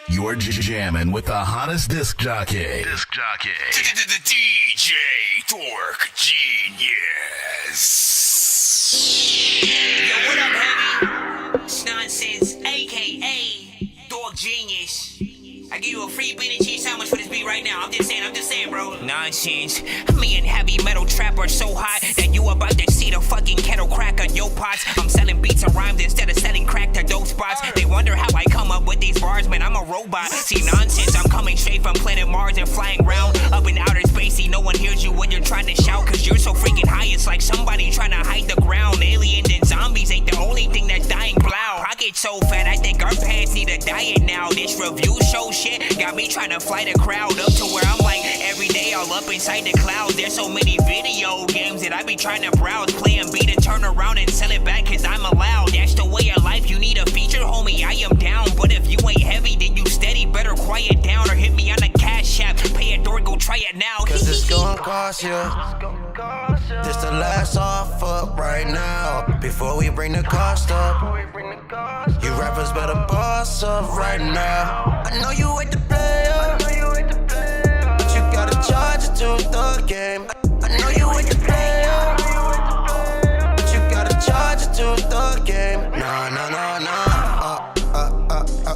You're jamming with the hottest disc jockey. DJ Dork Genius. Yo, what up, homie? It's Nonsense, aka Dork Genius. I give you a free beat and cheese sandwich for this beat right now. I'm just saying, bro. Nonsense. Me and heavy metal trap are so hot that you about to see the fucking kettle crack on your pots. I'm selling beats and rhymes instead of selling crack to dope spots. They wonder how I come up with these bars, man. I'm a robot. See, nonsense. I'm coming straight from planet Mars and flying round up in outer space. See, no one hears you when you're trying to shout, cause you're so freaking high. It's like somebody trying to hide the ground. Aliens and zombies ain't the only thing that's dying. Blow. I get so fat, I think our pants need a diet now. This review show shit got me trying to fly the crowd up to where I'm like every day all up inside the clouds. There's so many video games that I be trying to browse, play and beat and turn around and sell it back cause I'm allowed. That's the way of life. You need a feature, homie, I am down. But if you ain't heavy, then you steady. Better quiet down or hit me on the cash app. Pay a door, go try it now. Cause it's gonna cost you. This the last offer right now. Before we bring the cost up, you rappers better boss up right now. I know you hate to play up, but you gotta charge it to the game. I know you hate to play up, but you gotta charge it to the game. Nah.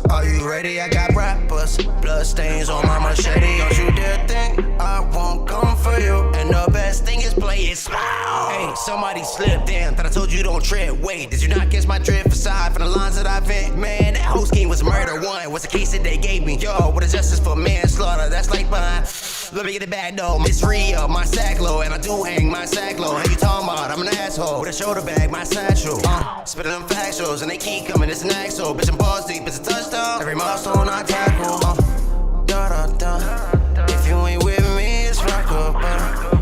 Are you ready? I got rappers, blood stains on my machete. Don't you dare think I won't come for you. And the best thing is play it slow. Hey, somebody slipped in. Thought I told you don't trip. Wait, did you not catch my drift aside from the lines that I vent? Man, that whole scheme was murder. One was the case that they gave me. Yo, what is justice for manslaughter? That's like mine. Let me get it back though. It's real, my sack low, and I do hang my sack low. How you talking about? I'm an asshole with a shoulder bag, my satchel. Spitting them factuals, and they keep coming. It's an axle. Bitch, I'm balls deep. It's a touchdown. Every milestone I tackle. If you ain't with me, it's rock up.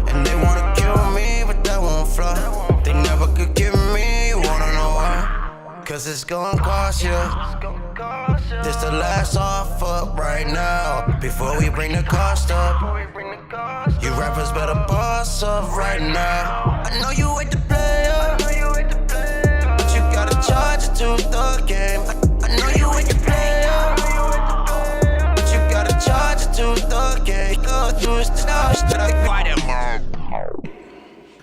And they wanna kill me, but that won't fly. They never could give me. You wanna know why? Cause it's gonna cost you. This the last offer right now. Before we bring the cost up, you rappers better boss up right now. I know you hate to play up, but you gotta charge it to the game. I know you hate to play up, but you gotta charge it to the game.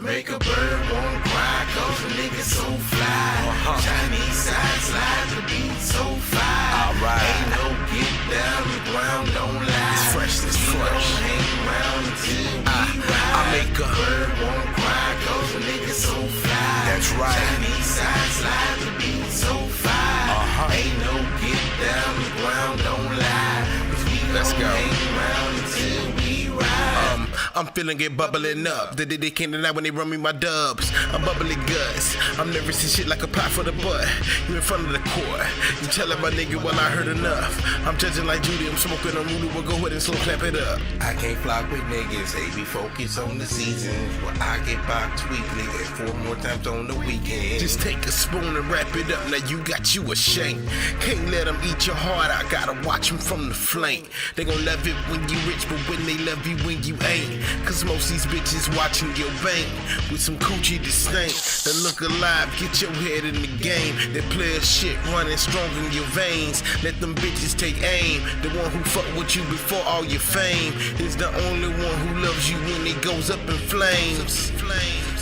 Make a bird won't cry, cause a nigga so fly. Chinese side slide, the beat so fire. Alright. Ain't no get down, the ground don't lie. It's fresh, it's fresh. Don't hang around until we ride. I make a bird won't cry, cause a nigga so fly. That's right. Chinese side slide, the beat so fire. Ain't no get down, the ground don't lie. Cause we don't hang around until we ride. I'm feeling it bubbling up. They can't deny when they run me my dubs. I'm bubbly guts. I'm nervous and shit like a pot for the butt. You in front of the court. You telling my nigga, well, I heard enough. I'm judging like Judy. I'm smoking on Rudy. Well, go ahead and slow clap it up. I can't flock with niggas. They be focused on the seasons. Well, I get boxed weekly and 4 more times on the weekend. Just take a spoon and wrap it up. Now you got you a shank. Can't let them eat your heart. I gotta watch them from the flank. They gon' love it when you rich, but when they love you when you ain't. Cause most these bitches watching your bank with some coochie to stink. They look alive, get your head in the game. That player shit running strong in your veins. Let them bitches take aim. The one who fuck with you before all your fame is the only one who loves you when it goes up in flames.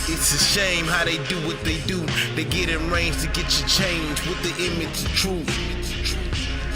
It's a shame how they do what they do. They get in range to get you changed with the image of truth.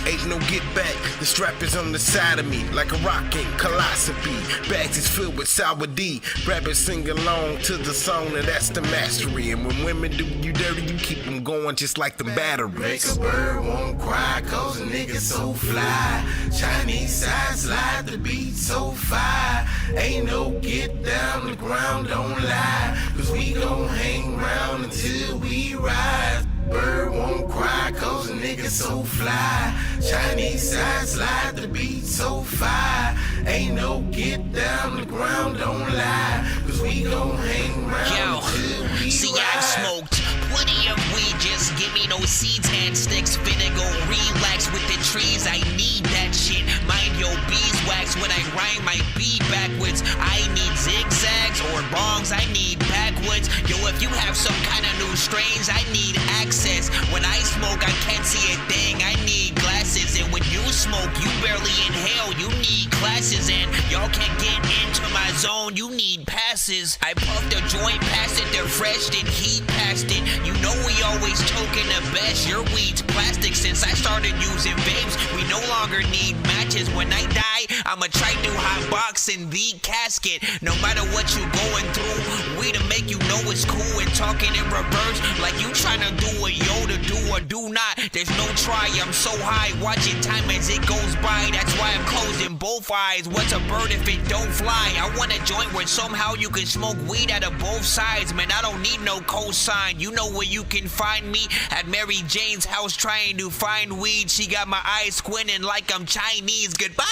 Ain't no get back, the strap is on the side of me like a rockin' philosophy. Bags is filled with sour D. Rappers sing along to the song, and that's the mastery. And when women do you dirty, you keep them going just like the batteries. Make a bird won't cry, cause a nigga so fly. Chinese side slide, the beat so fire. Ain't no get down, the ground don't lie. Cause we gon' hang around until we rise. Bird won't cry, cause a nigga so fly. Chinese side slide, the beat so fire. Ain't no get down, the ground don't lie. Cause we gon' hang around until we see, ride. I've smoked plenty of weed, just give me no seeds and sticks. Finna go relax with the trees, I need that shit. Mind your beeswax when I rhyme my beat backwards. I need zigzags or bongs, I need backwards. ones. Yo, if you have some kind of new strains, I need access. When I smoke, I can't see a thing. I need glasses. And when you smoke, you barely inhale. You need classes. And y'all can't get into my zone. You need passes. I puffed a joint past it. They're fresh and heat past it. You know we always token the best. Your weed's plastic. Since I started using vapes, we no longer need matches. When I die, I'ma try to hot box in the casket. No matter what you going through, we to make you know it's cool. And talking in reverse, like you trying to do what Yoda do or do not. There's no try, I'm so high, watching time as it goes by. That's why I'm closing both eyes. What's a bird if it don't fly? I want a joint where somehow you can smoke weed out of both sides. Man, I don't need no cosign. You know where you can find me, at Mary Jane's house trying to find weed. She got my eyes squinting like I'm Chinese. Goodbye.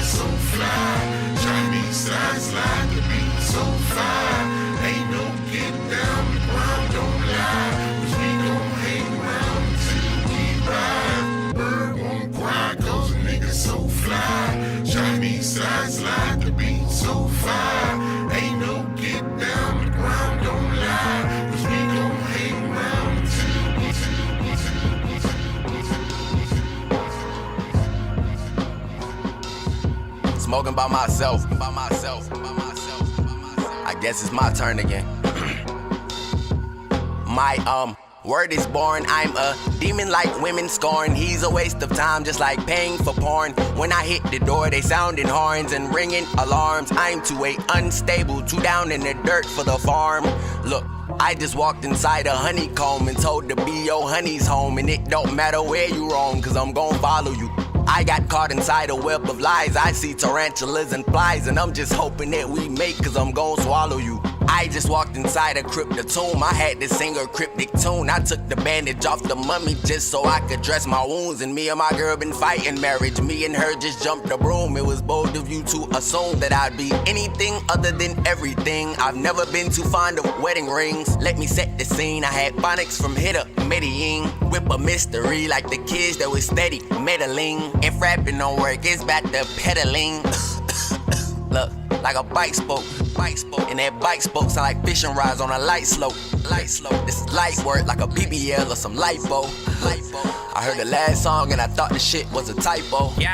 So fly, Chinese side slide, the beat so fly. Ain't no get down, the ground don't lie. 'Cause we gon' hang around until we ride. Bird won't cry, 'cause a nigga so fly. Chinese side slide, the beat so fly. Ain't no get down, the ground don't lie. 'Cause we gon' hang around until we Smoking by myself. I guess it's my turn again. My word is born. I'm a demon like women scorn. He's a waste of time, just like paying for porn. When I hit the door, they sounding horns and ringing alarms. I'm too unstable, too down in the dirt for the farm. Look, I just walked inside a honeycomb and told the bee your honey's home. And it don't matter where you roam, 'cause I'm gon' follow you. I got caught inside a web of lies. I see tarantulas and flies, and I'm just hoping that we make, 'cause I'm gon' swallow you. I just walked inside a cryptic tomb. I had to sing a cryptic tune. I took the bandage off the mummy just so I could dress my wounds. And me and my girl been fighting marriage. Me and her just jumped the broom. It was bold of you to assume that I'd be anything other than everything. I've never been too fond of wedding rings. Let me set the scene. I had phonics from Hitter, Medellin. Whip a mystery like the kids that was steady meddling. If rapping don't work, it's back to pedaling. Look, like a bike spoke. And that bike spoke sound like fishing rods on a light slope. This is light work like a BBL or some lipo. I heard the last song and I thought the shit was a typo. Yo,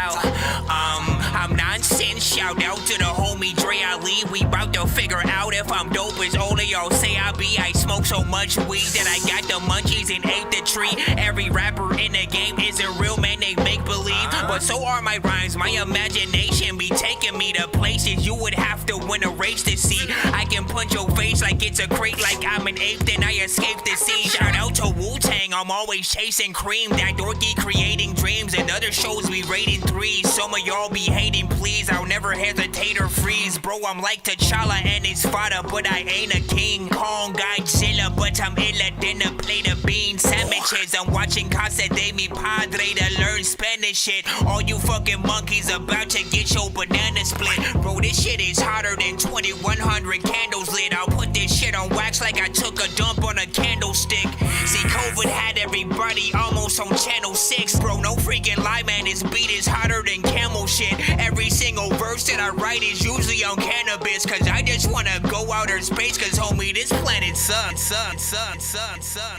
I'm nonsense. Shout out to the homie Dre Ali. We bout to figure out if I'm dope as all of y'all say I be. I smoke so much weed that I got the munchies and ate the tree. Every rapper in the game isn't real, man, they make believe. But so are my rhymes. My imagination be taking me to places you would have to win a race to see. I can punch your face like it's a crate, like I'm an ape, then I escape the sea. Shout out to Wu-Tang, I'm always chasing cream. That Dorky creating dreams, and other shows we rating 3. Some of y'all be hating, please. I'll never hesitate or freeze. Bro, I'm like T'Challa and his father, but I ain't a King Kong Godzilla, but I'm iller than a plate of beans sandwiches. I'm watching Casa de mi Padre to learn Spanish shit. All you fucking monkeys about to get your banana split. Bro, this shit is hotter than 2100 candles lit. I'll put this shit on wax like I took a dump on a candlestick. See, COVID had everybody almost on channel 6. Bro, no freaking lie, man, this beat is hotter than camel shit. Every single verse that I write is usually on cannabis, 'cause I just wanna go outer space, 'cause homie, this planet sucks.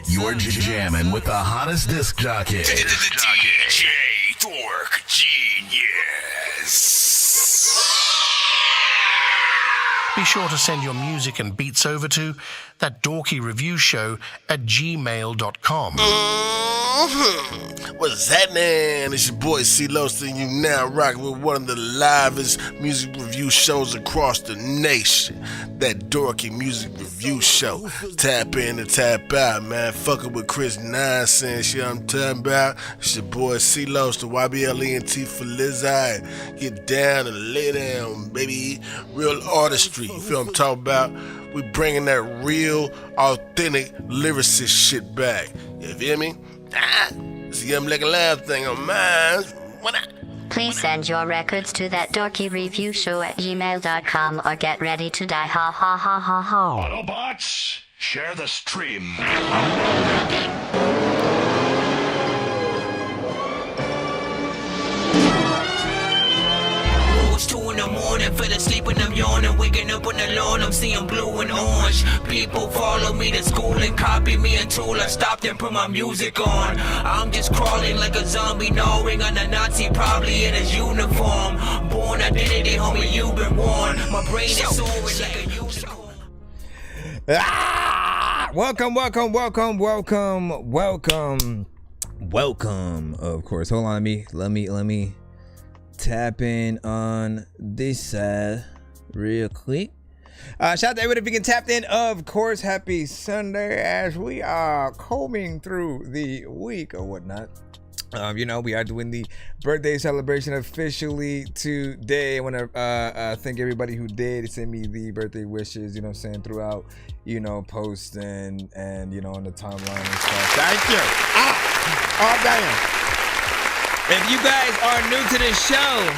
You're jamming with the hottest disc jockey. DJ Dork Genius. Be sure to send your music and beats over to that Dorky Review Show at gmail.com. What's happening? It's your boy C-Lo, and you now rocking with one of the livest music review shows across the nation. That Dorky Music Review Show. Tap in and tap out, man. Fucking with Chris nonsense, you know what I'm talking about? It's your boy C-Lo, the YBLENT for Lizzie. Get down and lay down, baby. Real artistry, you feel what I'm talking about? We bringing that real, authentic lyricist shit back. You feel me? It's a Young Black Live thing on mine. What up? Please send your records to that dorky review show at gmail.com or get ready to die. Ha ha ha ha ha. Autobots, share the stream. It's 2 in the morning. morning, fell asleep and I'm yawning, waking up on the lawn, I'm seeing blue and orange. People follow me to school and copy me until I stopped and put my music on. I'm just crawling like a zombie, gnawing on a Nazi, probably in his uniform. Born identity, homie, you've been warned. My brain is soaring like a unicorn. Welcome. Of course, hold on. Let me tap in on this side real quick. Shout out to everybody if you can tap in. Of course, happy Sunday as we are combing through the week or whatnot. We are doing the birthday celebration officially today. I want to thank everybody who did send me the birthday wishes, throughout, posts and on the timeline and stuff. Thank you. Damn. If you guys are new to this show,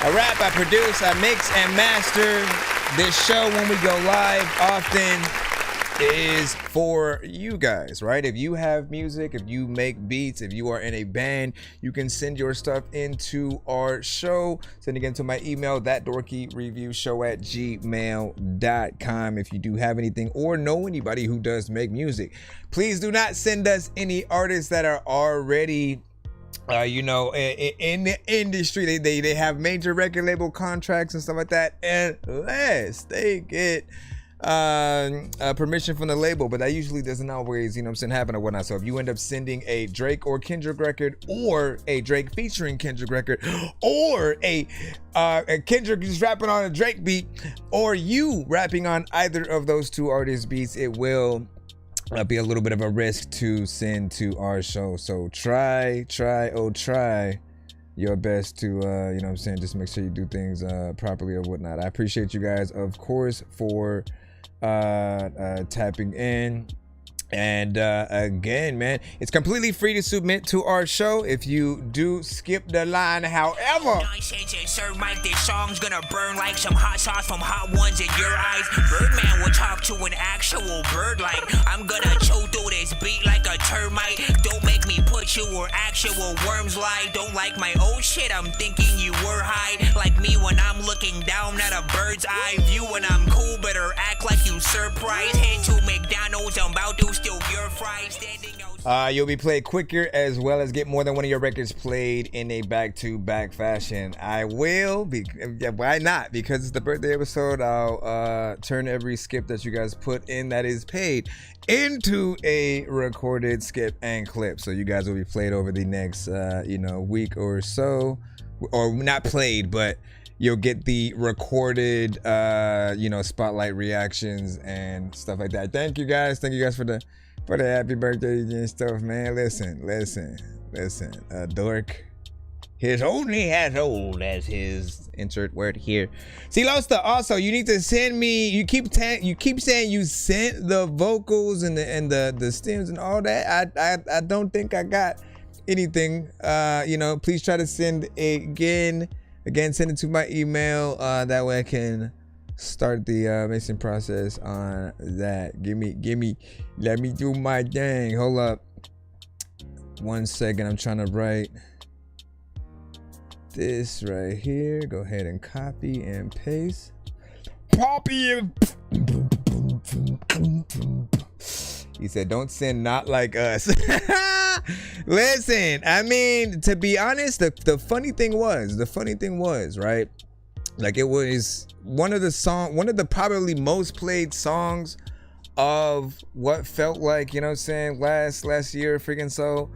I rap, I produce, I mix and master this show when we go live often. Is for you guys, right? If you have music, if you make beats, if you are in a band, you can send your stuff into our show. Send again to my email, thatdorkyreviewshow@gmail.com. If you do have anything or know anybody who does make music, please do not send us any artists that are already in the industry. They have major record label contracts and stuff like that, unless they get permission from the label, but that usually doesn't always, happen or whatnot. So if you end up sending a Drake or Kendrick record, or a Drake featuring Kendrick record, or a Kendrick just rapping on a Drake beat, or you rapping on either of those two artists' beats, it will be a little bit of a risk to send to our show. So try your best to just make sure you do things properly or whatnot. I appreciate you guys, of course, for tapping in. And again, man, it's completely free to submit to our show if you do skip the line. However, Sir Mike, this song's gonna burn like some hot sauce from Hot Ones in your eyes. Birdman will talk to an actual bird like I'm gonna chew through this beat like a termite. Don't make me put you where actual worms lie. Don't like my old shit, I'm thinking you were high. Like me when I'm looking down at a bird's eye view. When I'm cool, better act like you surprised. Head to McDonald's, I'm about to steal your fries. Standing out. You'll be played quicker, as well as get more than one of your records played in a back-to-back fashion. I will be. Why not? Because it's the birthday episode. I'll turn every skip that you guys put in that is paid into a recorded skip and clip. So you guys will be played over the next, week or so, or not played, but you'll get the recorded, spotlight reactions and stuff like that. Thank you guys for the happy birthday and stuff, man. Listen. Dork, his only as old as his insert word here. See, Losta, also, you need to send me. You keep saying you sent the vocals and the stems and all that. I don't think I got anything. Please try to send again. Send it to my email. That way I can start the mixing process on that. Let me do my thing. Hold up 1 second. I'm trying to write this right here. Go ahead and copy and paste. He said, don't send not like us. Listen, I mean, to be honest, the funny thing was, right? Like, it was one of the probably most played songs of what felt like, last year, freaking so.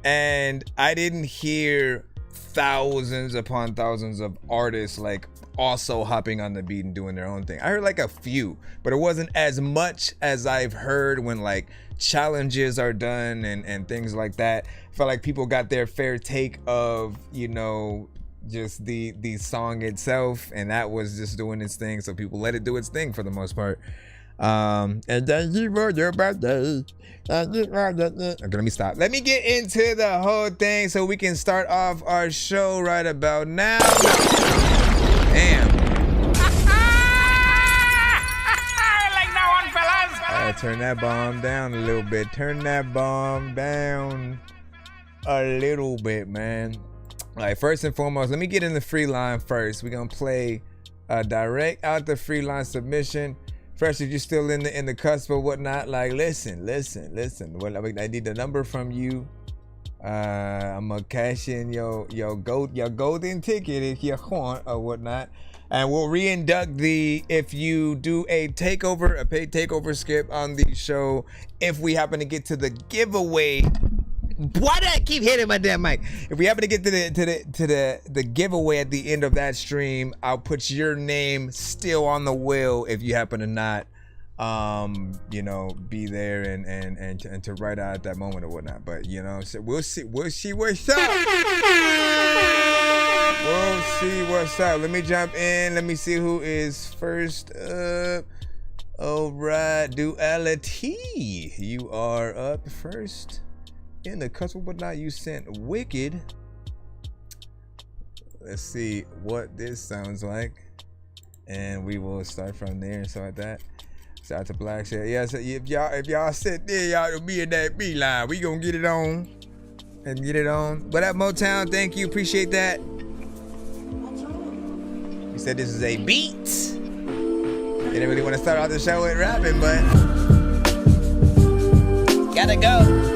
And I didn't hear thousands upon thousands of artists like also hopping on the beat and doing their own thing. I heard like a few, but it wasn't as much as I've heard when like challenges are done and things like that. I felt like people got their fair take of, just the song itself, and that was just doing its thing, so people let it do its thing for the most part. And thank you for your birthday. Okay, let me stop. Let me get into the whole thing so we can start off our show right about now. Damn. Like that one, fellas. Turn that bomb down a little bit. Turn that bomb down a little bit, man. All right, first and foremost, let me get in the free line first. We're gonna play direct out the free line submission. Fresh, if you're still in the cusp or whatnot, like listen. Well, I need the number from you. I'm gonna cash in your golden ticket if you want or whatnot, and we'll reinduct if you do a paid takeover skip on the show. If we happen to get to the giveaway. Why do I keep hitting my damn mic? If we happen to get to the giveaway at the end of that stream, I'll put your name still on the wheel if you happen to not be there and to write out at that moment or whatnot. But so we'll see what's up. We'll see what's up. Let me jump in. Let me see who is first up. All right, Duality, you are up first. In the cusp, but not you sent Wicked. Let's see what this sounds like, and we will start from there and stuff like that. Shout out to Black Share. Yeah, so if y'all sit there, y'all be in that beeline. We gonna get it on and get it on. What up, Motown? Thank you, appreciate that. You said this is a beat. Didn't really want to start off the show with rapping, but gotta go.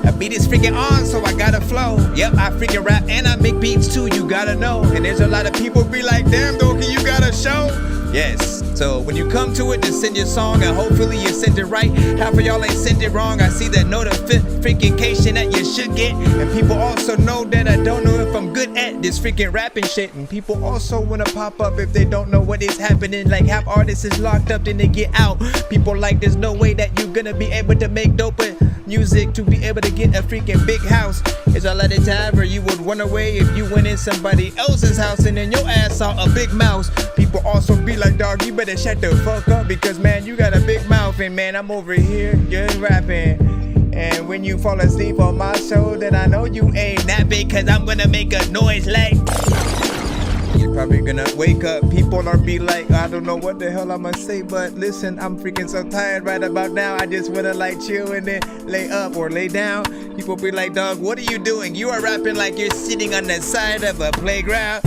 A beat is freaking on, so I gotta flow. Yep, I freaking rap and I make beats too, you gotta know. And there's a lot of people be like, damn, Dorky, you got a show? Yes, so when you come to it, just send your song and hopefully you send it right. Half of y'all ain't send it wrong. I see that notification that you should get. And people also know that I don't know if I'm good at this freaking rapping shit. And people also wanna pop up if they don't know what is happening. Like half artists is locked up, then they get out. People like there's no way that you're gonna be able to make dope music to be able to get a freaking big house. It's a lot of time where you would run away if you went in somebody else's house and then your ass saw a big mouse. People also be like, dog, you better shut the fuck up because man, you got a big mouth and man, I'm over here just rapping. And when you fall asleep on my show, then I know you ain't that big cause I'm gonna make a noise like you're probably gonna wake up. People are be like, I don't know what the hell I'm gonna say, but listen, I'm freaking so tired right about now. I just wanna like chill and then lay up or lay down. People be like, dog, what are you doing? You are rapping like you're sitting on the side of a playground.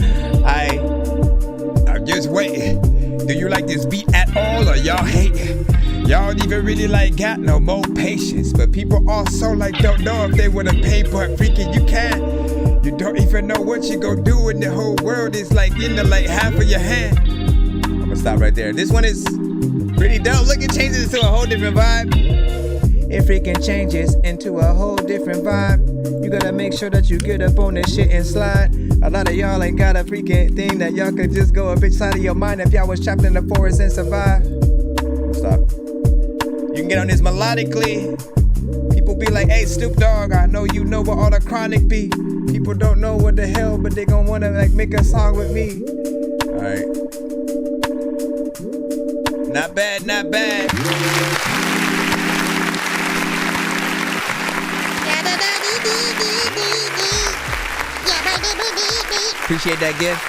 I'm just waiting. Do you like this beat at all or y'all hate it? Y'all don't even really like got no more patience. But people also like don't know if they wanna pay, but freaking you can't. You don't even know what you gon' do when the whole world is like in the like half of your hand. I'm gonna stop right there. This one is pretty dope. Look, it changes into a whole different vibe. It freaking changes into a whole different vibe. You gotta make sure that you get up on this shit and slide. A lot of y'all ain't got a freaking thing that y'all could just go up inside of your mind if y'all was trapped in the forest and survive. Stop. You can get on this melodically. People be like, hey, Snoop Dogg, I know you know what all the chronic be. People don't know what the hell, but they gon' wanna like make a song with me. Alright. Not bad, not bad. Appreciate that gift.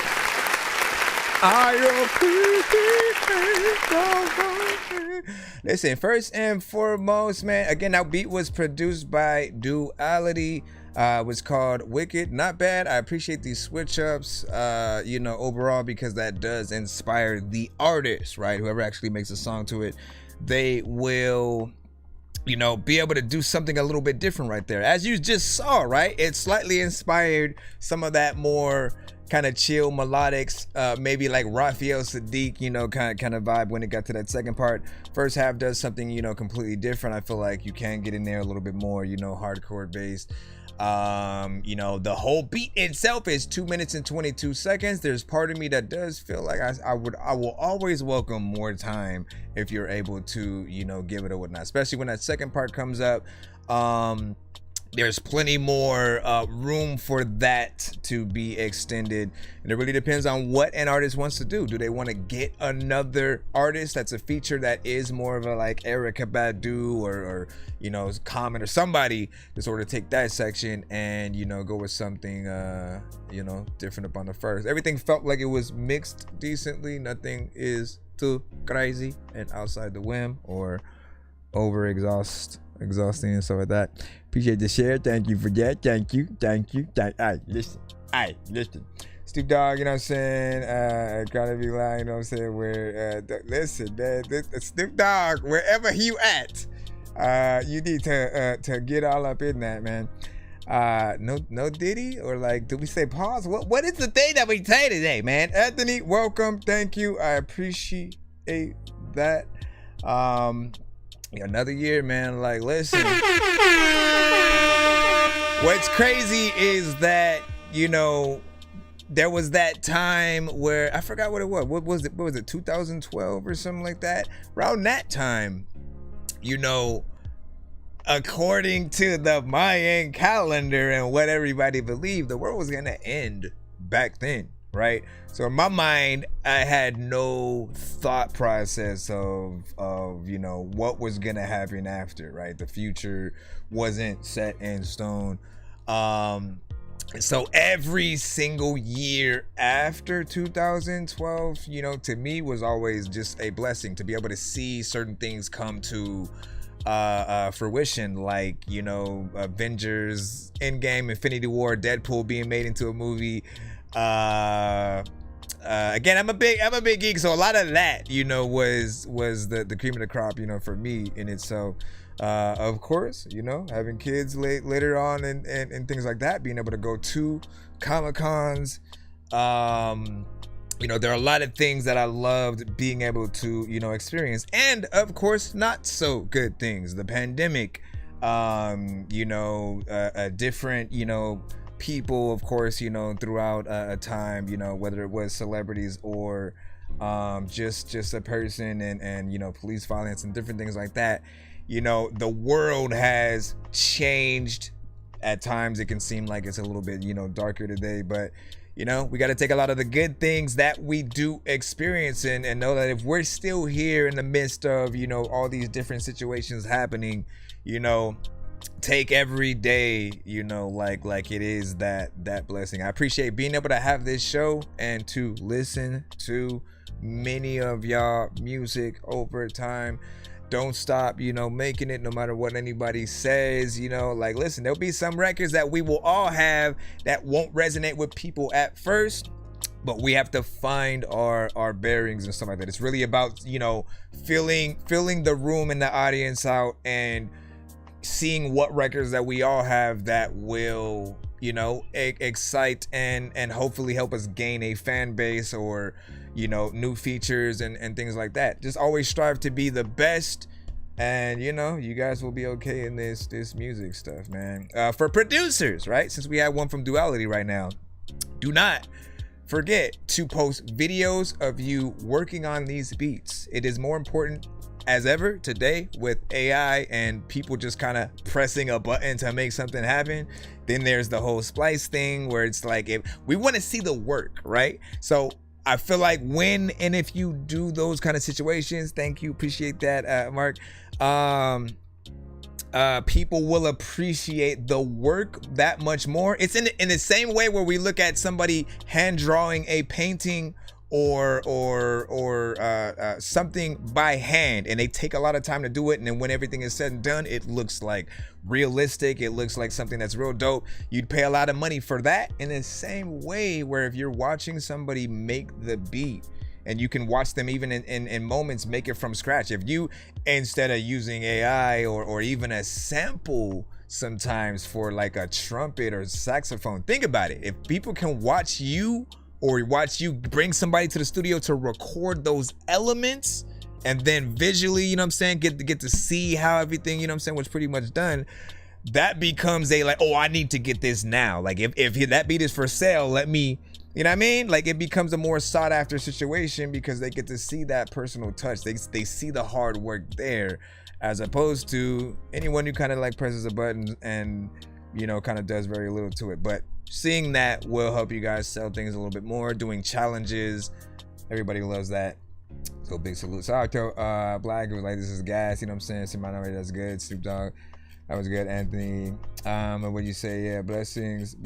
Listen, first and foremost, man, again, that beat was produced by Duality. Was called Wicked. Not bad. I appreciate these switch ups, overall, because that does inspire the artist, right? Whoever actually makes a song to it, they will, be able to do something a little bit different right there. As you just saw, right? It slightly inspired some of that more kind of chill melodics, maybe like Raphael Sadiq, kind of vibe when it got to that second part. First half does something, completely different. I feel like you can get in there a little bit more, hardcore based. The whole beat itself is 2 minutes and 22 seconds. There's part of me that does feel like I will always welcome more time if you're able to, give it or whatnot, especially when that second part comes up. There's plenty more room for that to be extended, and it really depends on what an artist wants to do. Do they want to get another artist that's a feature that is more of a like Erykah Badu or Common or somebody to sort of take that section and go with something different up on the first. Everything felt like it was mixed decently. Nothing is too crazy and outside the whim or over exhausting and stuff like that. Appreciate the share. Thank you for that. Thank you. All right, listen. Aight, listen. Snoop Dogg, you know what I'm saying? Gotta be lying, you know what I'm saying? Where, listen, man, Snoop Dogg, wherever you at, you need to get all up in that, man. No Diddy, or like, do we say pause? What is the thing that we say today, man? Anthony, welcome, thank you, I appreciate that. Another year, man. Like, listen, what's crazy is that, you know, there was that time where I forgot what it was. What was it? 2012 or something like that? Around that time, you know, according to the Mayan calendar and what everybody believed, the world was gonna end back then, right? So in my mind, I had no thought process of you know, what was gonna happen after, right? The future wasn't set in stone. So every single year after 2012, you know, to me was always just a blessing to be able to see certain things come to fruition, like, you know, Avengers Endgame, Infinity War, Deadpool being made into a movie. Again, I'm a big geek, so a lot of that, you know, was the cream of the crop, you know, for me in it. So of course, you know, having kids later on and things like that, being able to go to Comic-Cons, you know, there are a lot of things that I loved being able to, you know, experience, and of course, not so good things. The pandemic, you know, different, you know, people, of course, you know, throughout a time, you know, whether it was celebrities or just a person, and you know, police violence and different things like that. You know, the world has changed. At times it can seem like it's a little bit, you know, darker today, but you know, we got to take a lot of the good things that we do experience and know that if we're still here in the midst of, you know, all these different situations happening, you know, take every day, you know, like it is that blessing. I appreciate being able to have this show and to listen to many of y'all music over time. Don't stop, you know, making it no matter what anybody says, you know. Like, listen, there'll be some records that we will all have that won't resonate with people at first, but we have to find our bearings and stuff like that. It's really about, you know, filling the room and the audience out and seeing what records that we all have that will, you know, excite and hopefully help us gain a fan base, or, you know, new features and things like that. Just always strive to be the best, and you know, you guys will be okay in this music stuff, man. For producers, right, since we have one from Duality right now, do not forget to post videos of you working on these beats. It is more important as ever today with AI and people just kind of pressing a button to make something happen. Then there's the whole splice thing where it's like, if we want to see the work, right? So I feel like when and if you do those kind of situations, thank you, appreciate that, Mark. People will appreciate the work that much more. It's in the same way where we look at somebody hand drawing a painting or something by hand, and they take a lot of time to do it, and then when everything is said and done, it looks like realistic, it looks like something that's real dope. You'd pay a lot of money for that. In the same way where if you're watching somebody make the beat, and you can watch them even in moments make it from scratch, if you, instead of using AI or even a sample sometimes for like a trumpet or saxophone, think about it. If people can watch you or watch you bring somebody to the studio to record those elements, and then visually, you know what I'm saying, get to see how everything, you know what I'm saying, was pretty much done, that becomes a like, oh, I need to get this now. Like if that beat is for sale, let me, you know what I mean? Like it becomes a more sought after situation because they get to see that personal touch. They see the hard work there, as opposed to anyone who kind of like presses a button and, you know, kind of does very little to it. But seeing that will help you guys sell things a little bit more. Doing challenges, everybody loves that. So big salute. So Black was like, this is gas, you know what I'm saying? Simano, that's good. Snoop Dogg, that was good. Anthony, and what you say, yeah, blessings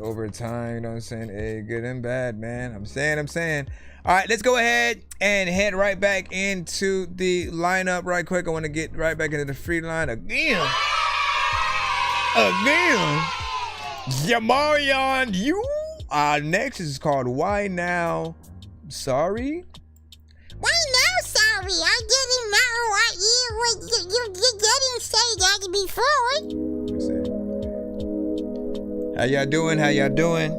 over time, you know what I'm saying? Hey, good and bad, man. I'm saying. All right, let's go ahead and head right back into the lineup right quick. I want to get right back into the free line again. Jamarion, you Next is called Why Now Sorry. Why now sorry? I didn't know what you didn't say that before. How y'all doing? How y'all doing?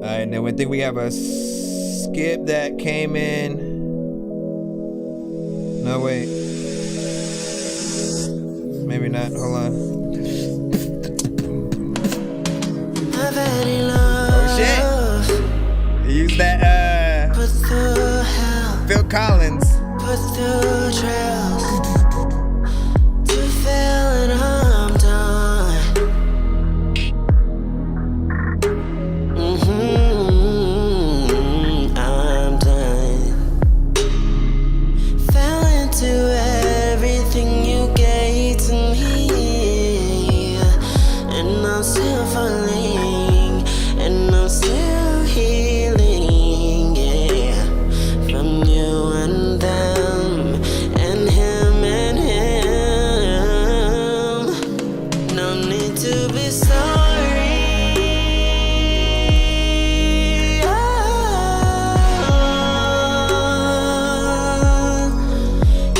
Alright, and then we think we have a skip that came in. No, wait. Maybe not. Hold on. Oh shit. Use that Phil Collins. Put through trails to fail and I'm done. I'm done. Fell into everything you gave to me, and I'm still falling, and I'm still healing, yeah, from you and them, and him and him. No need to be sorry.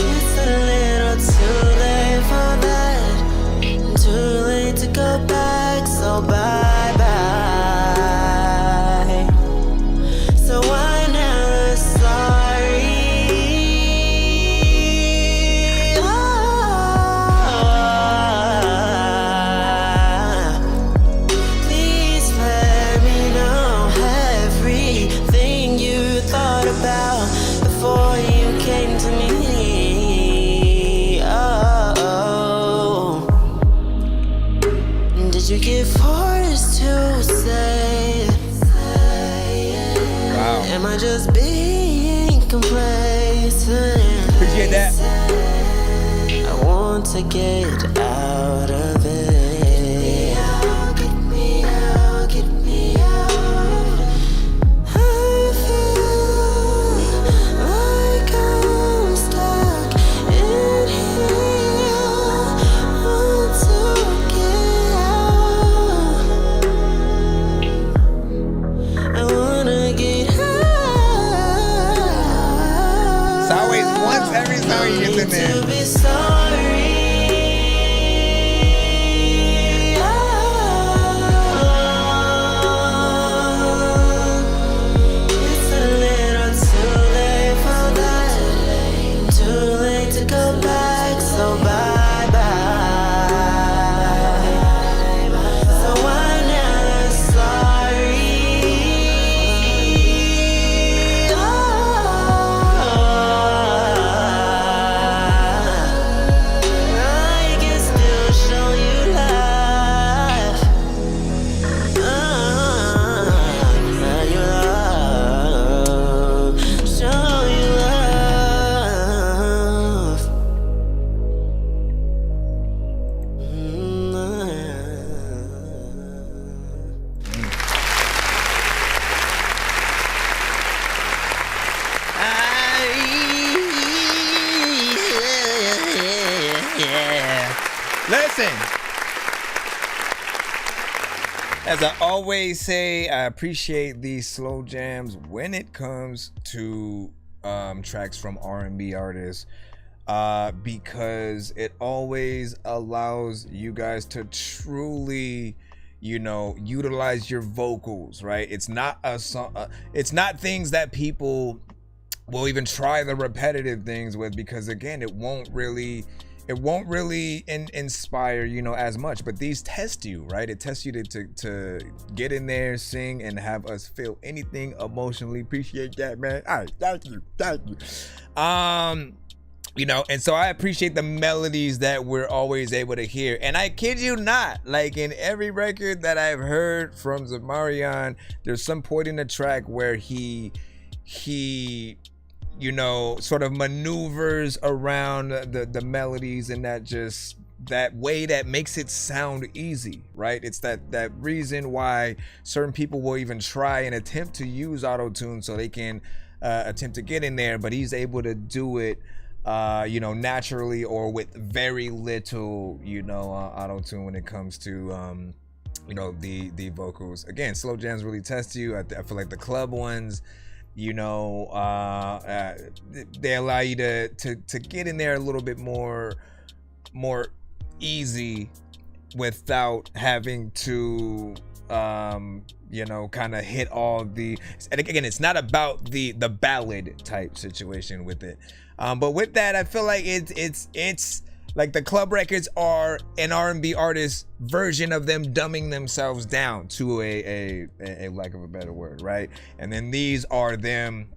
It's a little too late for that, too late to go back, so bye bye. So why now sorry? Please let me know everything you thought about before you came to me. Did you get forced to say? Wow. Am I just being complacent? Appreciate that. I want to get out of it. Get me out, get me out. I feel like I'm stuck in here. Want to get out. I wanna get out. It's always once every song he gets in To there. be sorry. It's a little too late for that. Too late to go back, so bye bye. So why now sorry? I can still show you love. You love. Show you love. Listen. As I always say, I appreciate these slow jams when it comes to tracks from R&B artists, because it always allows you guys to truly, utilize your vocals, right? It's not a song. It's not things that people will even try the repetitive things with, because again, it won't really inspire as much. But these test you, right? It tests you to get in there, sing, and have us feel anything emotionally. Appreciate that, man. All right, thank you. And so I appreciate the melodies that we're always able to hear. And I kid you not, like in every record that I've heard from Zamarian, there's some point in the track where he sort of maneuvers around the melodies, and that way that makes it sound easy, right? It's that reason why certain people will even try and attempt to use auto-tune so they can attempt to get in there, but he's able to do it naturally or with very little auto-tune when it comes to you know, the vocals. Again, slow jams really test you. I feel like the club ones, you know, they allow you to get in there a little bit more easy without having to you know, kind of hit all the, and again, it's not about the ballad type situation with it, but with that, I feel like it's like the club records are an R&B artist version of them dumbing themselves down to a lack of a better word, right? And then these are them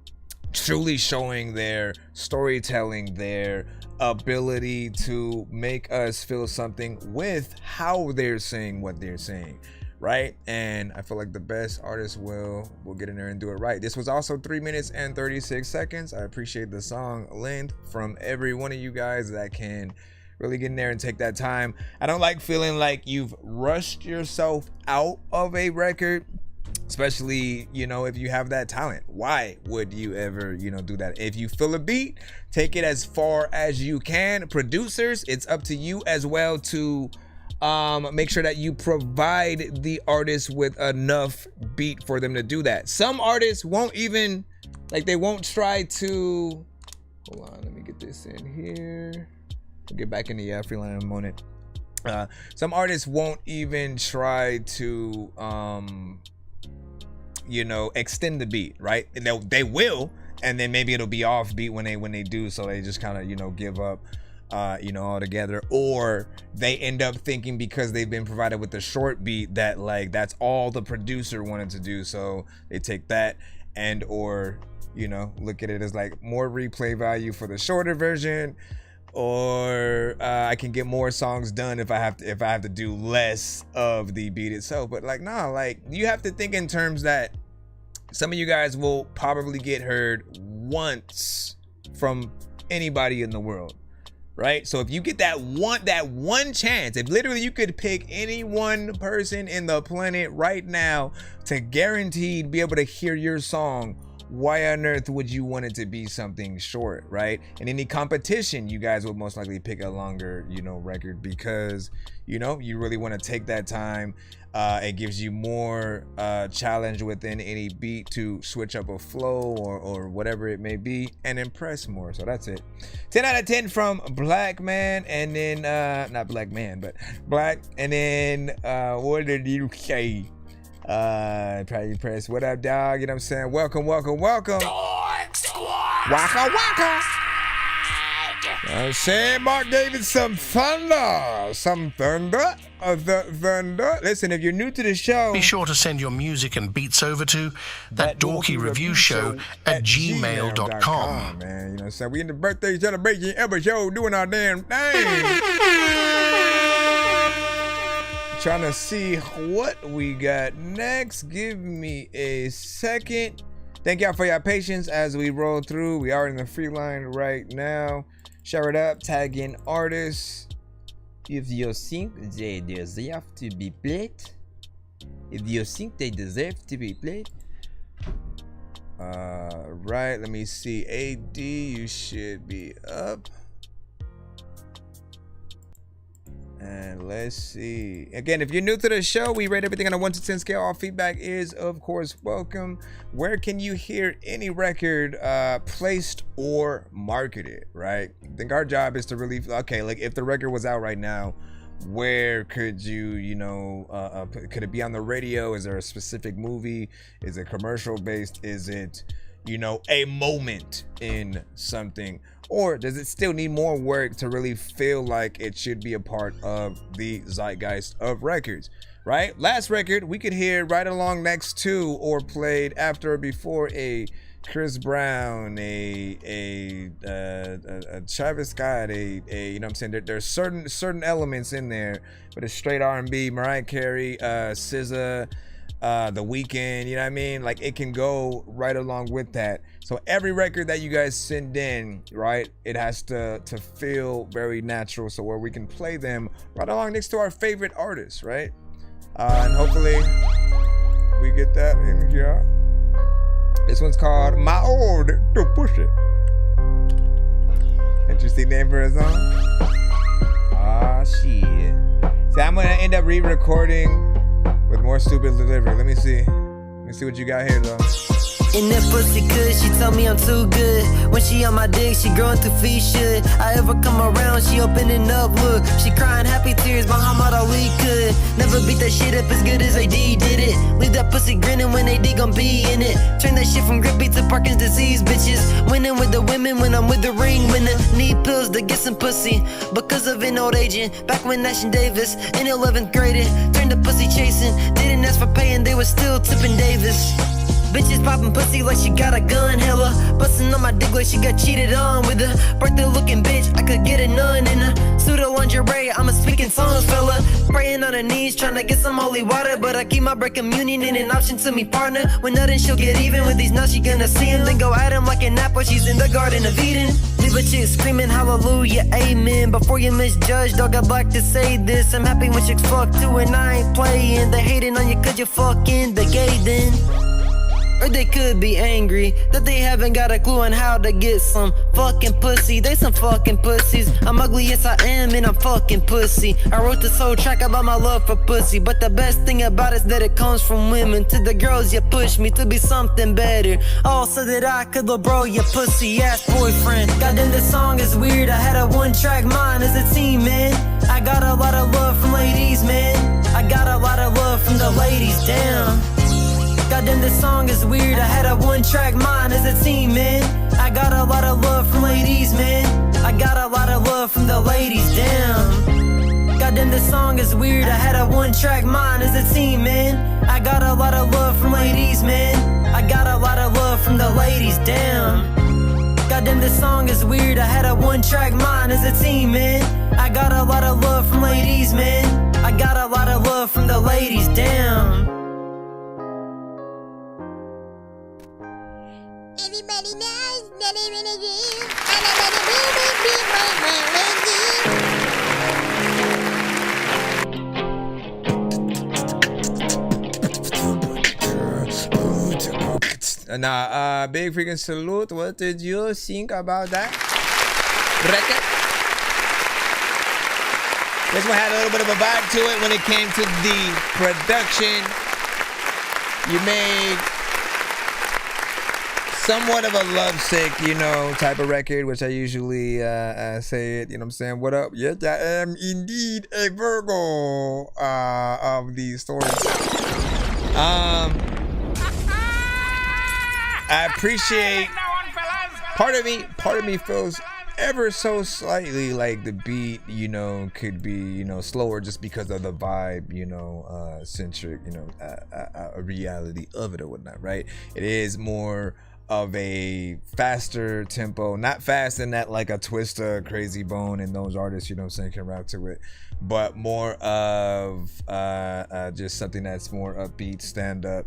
truly showing their storytelling, their ability to make us feel something with how they're saying what they're saying, right? And I feel like the best artists will get in there and do it right. This was also 3 minutes and 36 seconds. I appreciate the song length from every one of you guys that can really get in there and take that time. I don't like feeling like you've rushed yourself out of a record, especially, you know, if you have that talent. Why would you ever, you know, do that? If you feel a beat, take it as far as you can. Producers, it's up to you as well to make sure that you provide the artist with enough beat for them to do that. Some artists won't even, like, they won't try to, hold on, let me get this in here. We'll get back in the freelance in a moment. Some artists won't even try to, you know, extend the beat, right? And they will, and then maybe it'll be off beat when they do, so they just kind of, you know, give up, you know, altogether. Or they end up thinking because they've been provided with the short beat that, like, that's all the producer wanted to do, so they take that and or, you know, look at it as like more replay value for the shorter version, or I can get more songs done if I have to do less of the beat itself. But like, nah, like, you have to think in terms that some of you guys will probably get heard once from anybody in the world, right? So if you get that one chance, if literally you could pick any one person in the planet right now to guaranteed be able to hear your song, why on earth would you want it to be something short, right? In any competition, you guys will most likely pick a longer, you know, record because, you know, you really want to take that time. It gives you more challenge within any beat to switch up a flow or whatever it may be and impress more. So that's it. 10 out of 10 from Black Man, and then not Black Man, but Black, and then what did you say? Probably press what up, dog, you know what I'm saying? Welcome Waka Waka. I'm saying Mark David some thunder. Listen, if you're new to the show, be sure to send your music and beats over to that Dorky Review Show at gmail.com. Man, you know what I'm saying? We in the birthday celebration episode doing our damn thing. Trying to see what we got next. Give me a second. Thank y'all for your patience as we roll through. We are in the free line right now. Share it up, tag in artists. If you think they deserve to be played. Right, let me see. AD, you should be up. And let's see. Again, if you're new to the show, we rate everything on a 1 to 10 scale. All feedback is, of course, welcome. Where can you hear any record placed or marketed, right? I think our job is to really, okay, like if the record was out right now, where could you, you know, could it be on the radio? Is there a specific movie? Is it commercial based? Is it, you know, a moment in something? Or does it still need more work to really feel like it should be a part of the zeitgeist of records, right? Last record we could hear right along next to or played after or before a Chris Brown, a Travis Scott, you know what I'm saying? There's certain elements in there, but it's straight R&B, Mariah Carey, SZA, The Weeknd, you know what I mean? Like, it can go right along with that. So every record that you guys send in, right, it has to feel very natural, so where we can play them right along next to our favorite artists, right? And hopefully we get that in here. This one's called My Old to Push It. Interesting name for a song. Ah, shit. So I'm gonna end up re-recording. with more stupid delivery. Let me see what you got here though. In that pussy good, she told me I'm too good. When she on my dick, she growing through feet. Should I ever come around, she opening up, look. She crying happy tears, Muhammad Ali could never beat that shit up as good as AD did it. Leave that pussy grinning when AD gon' be in it. Turn that shit from grippy to Parkinson's disease, bitches. Winning with the women when I'm with the ring winner. Need pills to get some pussy because of an old agent. Back when Nash and Davis in 11th grade, turned the pussy chasing. Didn't ask for paying, they was still tipping Davis. Bitches popping pussy like she got a gun, hella busting on my dick like she got cheated on. With a birthday looking bitch, I could get a nun in a pseudo lingerie. I'm a speaking tongues fella, praying on her knees, trying to get some holy water. But I keep my bread communion in an option to me partner. When nothing, she'll get even with these nuts, she gonna see him. Then go at him like an apple, she's in the Garden of Eden. Leave a chick screaming hallelujah, amen. Before you misjudge, dog, I'd like to say this. I'm happy when chicks fuck too and I ain't playing. They hating on you cause you fucking the gay then. Or they could be angry that they haven't got a clue on how to get some fucking pussy. They some fucking pussies. I'm ugly, yes I am, and I'm fucking pussy. I wrote this whole track about my love for pussy, but the best thing about it is that it comes from women. To the girls, you push me to be something better. All so that I could love bro your pussy ass boyfriend. Goddamn, this song is weird. I had a one-track mind as a team, man. I got a lot of love from ladies, man. I got a lot of love from the ladies, damn. Goddamn, this song is weird. I had a one-track mind as a team, man. I got a lot of love from ladies, man. I got a lot of love from the ladies, damn. Goddamn, this song is weird. I had a one-track mind as a team, man. I got a lot of love from ladies, man. I got a lot of love from the ladies, damn. Goddamn, this song is weird. I had a one-track mind as a team, man. I got a lot of love from ladies, man. I got a lot of love from the ladies, damn. Everybody knows that I'm in a dream. Nah, big freaking salute. What did you think about that record? This one had a little bit of a vibe to it when it came to the production. You made somewhat of a lovesick, type of record, which I usually say it, you know what I'm saying? What up? Yes, I am indeed a Virgo of these stories. I appreciate, part of me feels ever so slightly like the beat, could be, slower just because of the vibe, centric, a reality of it or whatnot, right? It is more of a faster tempo, not fast in that like a Twista, Crazy Bone and those artists, can rap to it, but more of just something that's more upbeat, stand up,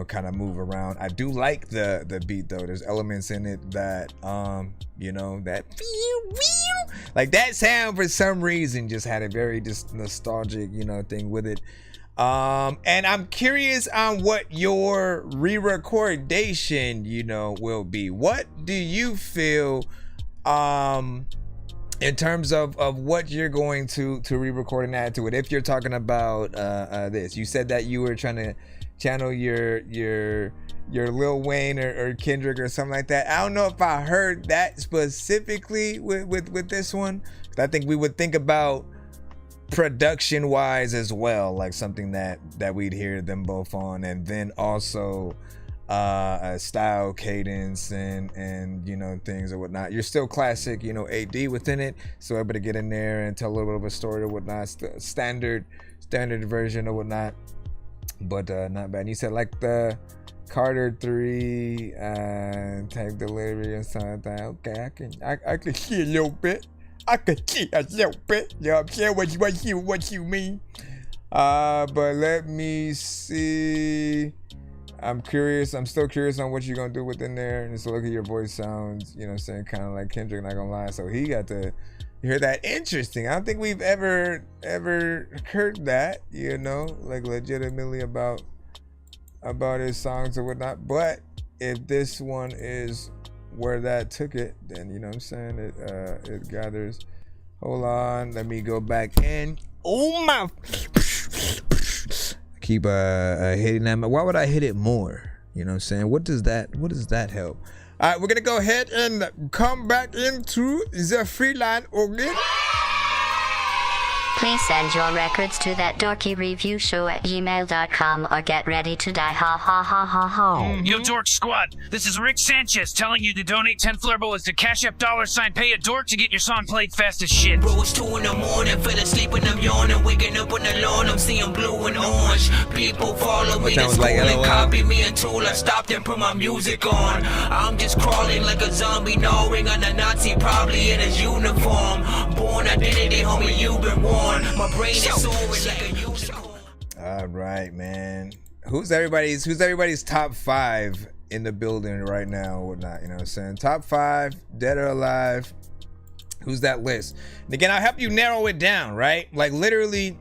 kind of move around. I do like the beat though. There's elements in it that that like that sound for some reason just had a very just nostalgic thing with it. And I'm curious on what your re-recordation will be. What do you feel in terms of what you're going to re-record and add to it? If you're talking about this, you said that you were trying to channel your Lil Wayne or Kendrick or something like that. I don't know if I heard that specifically with this one. I think we would think about production wise as well, like something that we'd hear them both on, and then also a style, cadence, and things or whatnot. You're still classic, AD within it, so able to get in there and tell a little bit of a story or whatnot, standard version or whatnot, but not bad. And you said like the Carter 3 type delivery or something. Okay, I can hear a little bit. I could see a little bit. You know what I'm saying? What you mean? But let me see. I'm still curious on what you're gonna do within there. And just look at your voice sounds, kind of like Kendrick, not gonna lie. So he got to hear that. Interesting. I don't think we've ever heard that, like legitimately about his songs or whatnot. But if this one is where that took it, then you know what I'm saying, it gathers. Hold on, let me go back in. Oh my, I keep hitting that. Why would I hit it more? You know what I'm saying? What does that help? All right, we're gonna go ahead and come back into the free line again. Please send your records to that dorky review show at gmail.com or get ready to die. Ha ha ha ha ha. Yo, Dork Squad, this is Rick Sanchez telling you to donate 10 flurbles to Cash App $ pay a dork to get your song played fast as shit. Bro, it's 2 in the morning, fell asleep and I'm yawning, waking up on the lawn, I'm seeing blue and orange. People follow me to school and copy me until I stopped and put my music on. I'm just crawling like a zombie, gnawing on a Nazi, probably in his uniform. Born identity, homie, you've been warned. My brain is soaring like a unicorn. All right, man. Who's everybody's top 5 in the building right now or whatnot? You know what I'm saying? Top 5, dead or alive. Who's that list? And again, I'll help you narrow it down, right? Like literally,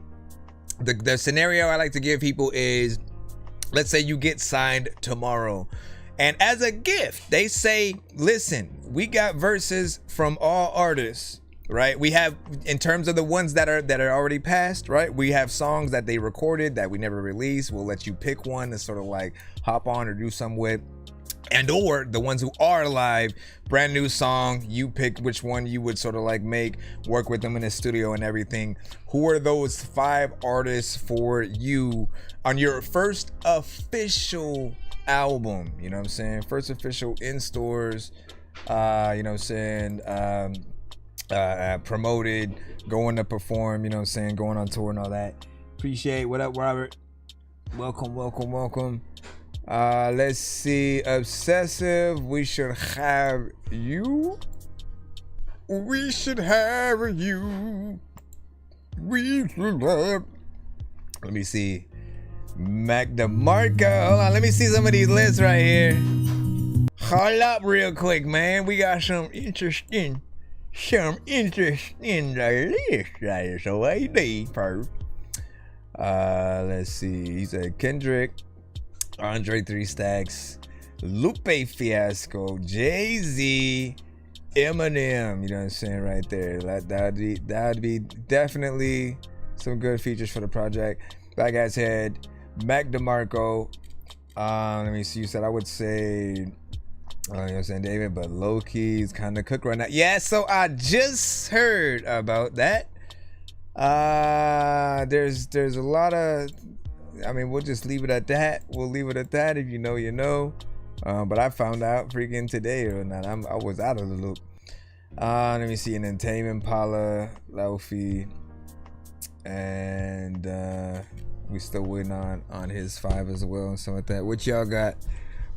the scenario I like to give people is, let's say you get signed tomorrow. And as a gift, they say, listen, we got verses from all artists. Right, we have, in terms of the ones that are already passed, right, we have songs that they recorded that we never released. We'll let you pick one to sort of like hop on or do something with, and or the ones who are alive, brand new song, you pick which one you would sort of like work with them in the studio and everything. Who are those 5 artists for you on your first official album? You know what I'm saying? First official in stores, you know what I'm saying, promoted, going to perform, you know what I'm saying, going on tour and all that. Appreciate. What up, Robert? Welcome. Let's see. Obsessive, we should have you. We should have. Let me see. Mac DeMarco. Hold on, let me see some of these lists right here. Hold up real quick, man. We got some interesting in the list right, so I need first. Let's see. He said Kendrick, Andre 3 Stacks, Lupe Fiasco, Jay-Z, Eminem. You know what I'm saying right there. That'd be definitely some good features for the project. Black Guy's Head, Mac DeMarco. Let me see. You said I would say. You know what I'm saying, David, but low-key's kind of cooked right now. Yeah, so I just heard about that. There's a lot of, I mean, we'll just leave it at that. We'll leave it at that. If you know, you know. But I found out freaking today or not. I was out of the loop. Let me see, an Entertainment, Impala, Laufey, and we still waiting on his 5 as well and something like that. What y'all got?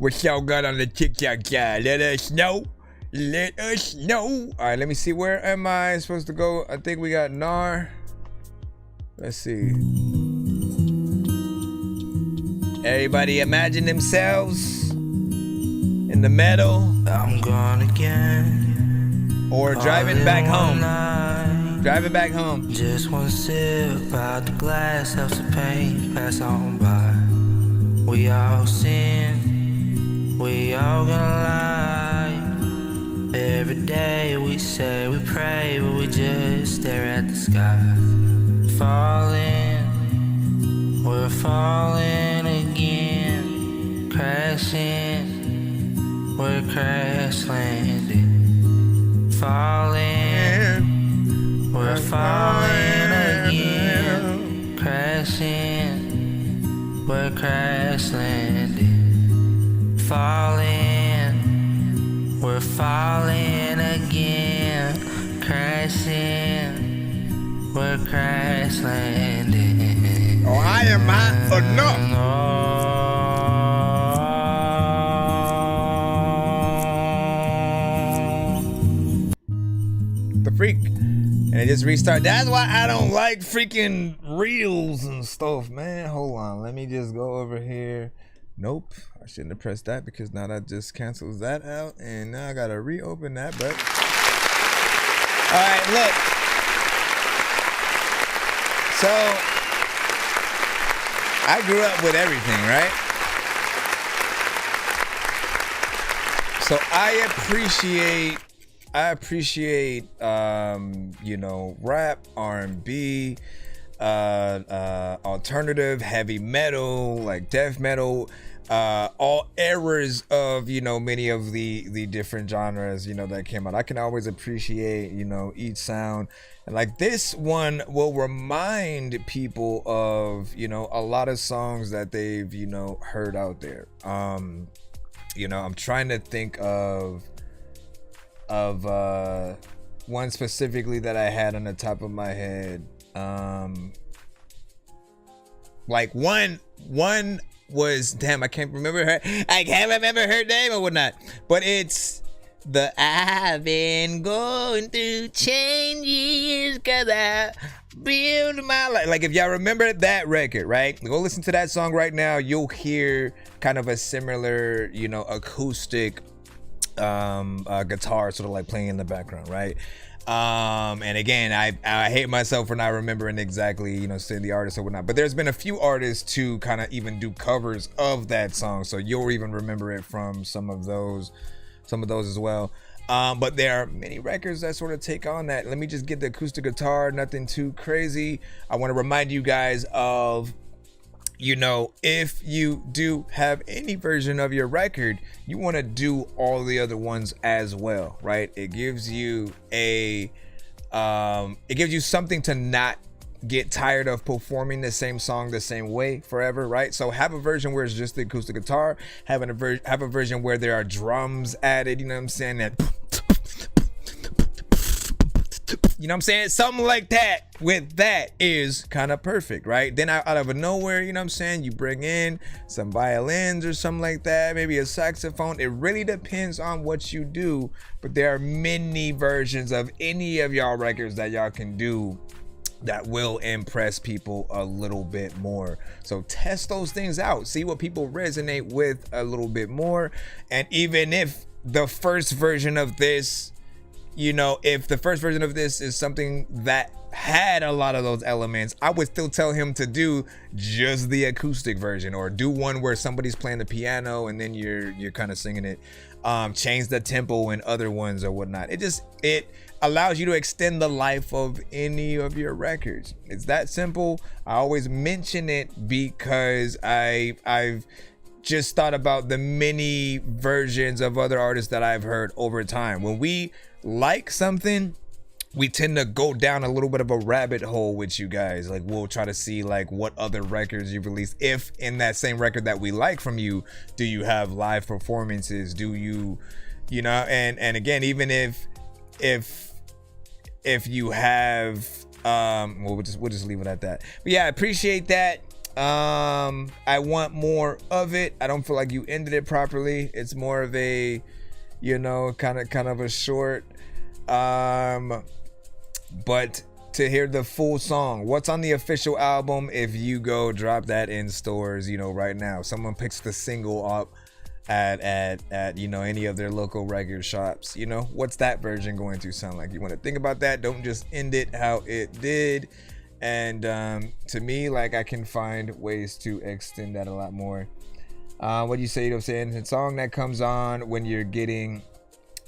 What y'all got on the TikTok guy? Let us know. All right, let me see. Where am I supposed to go? I think we got Nar. Let's see. Everybody imagine themselves in the meadow. I'm gone again. Or driving back home. Driving back home. Just one sip out the glass, helps the pain pass on by. We all sin. We all gonna lie. Every day we say we pray, but we just stare at the sky. Falling, we're falling again. Crashing, we're crash landing. Falling, we're falling again. Crashing, we're crash landing. Falling, we're falling again, crashing, we're crash landing. Oh, I am hot enough. The freak. And it just restart. That's why I don't like freaking reels and stuff, man. Hold on, let me just go over here. Nope, I shouldn't have pressed that because now that just cancels that out, and now I gotta reopen that. But all right, look. So I grew up with everything, right? So I appreciate, you know, rap, R&B, alternative, heavy metal, like death metal, all eras of, you know, many of the different genres, you know, that came out. I can always appreciate, you know, each sound. And like this one will remind people of, you know, a lot of songs that they've, you know, heard out there. You know, I'm trying to think of one specifically that I had on the top of my head. Like one was, damn, I can't remember her name or whatnot, but it's the I've been going through changes cause I build my life. Like if y'all remember that record, right? Go listen to that song right now. You'll hear kind of a similar, you know, acoustic guitar sort of like playing in the background, right? And again, I hate myself for not remembering exactly, you know, saying the artist or whatnot, but there's been a few artists to kind of even do covers of that song, so you'll even remember it from some of those as well. But there are many records that sort of take on that. Let me just get the acoustic guitar, nothing too crazy. I want to remind you guys of, you know, if you do have any version of your record, you want to do all the other ones as well, right? It gives you something to not get tired of performing the same song the same way forever, right? So have a version where it's just the acoustic guitar, have a version where there are drums added, you know what I'm saying, that, you know what I'm saying, something like that. With that is kind of perfect, right? Then out of nowhere, you know what I'm saying, you bring in some violins or something like that, maybe a saxophone. It really depends on what you do, but there are many versions of any of y'all records that y'all can do that will impress people a little bit more. So test those things out, see what people resonate with a little bit more. And even if the first version of this, you know, if the first version of this is something that had a lot of those elements, I would still tell him to do just the acoustic version, or do one where somebody's playing the piano and then you're kind of singing it. Change the tempo in other ones or whatnot. It allows you to extend the life of any of your records. It's that simple. I always mention it because I've just thought about the many versions of other artists that I've heard over time. When we like something, we tend to go down a little bit of a rabbit hole with you guys. Like we'll try to see like what other records you've released. If in that same record that we like from you, do you have live performances? Do you know, and again, even if you have, well, we'll just leave it at that. But yeah, I appreciate that. I want more of it. I don't feel like you ended it properly. It's more of a, you know, kind of a short, but to hear the full song, what's on the official album, if you go drop that in stores, you know, right now, someone picks the single up at you know, any of their local record shops, you know, what's that version going to sound like? You want to think about that. Don't just end it how it did. And to me, like, I can find ways to extend that a lot more. What do you say? You know what I'm saying? It's a song that comes on when you're getting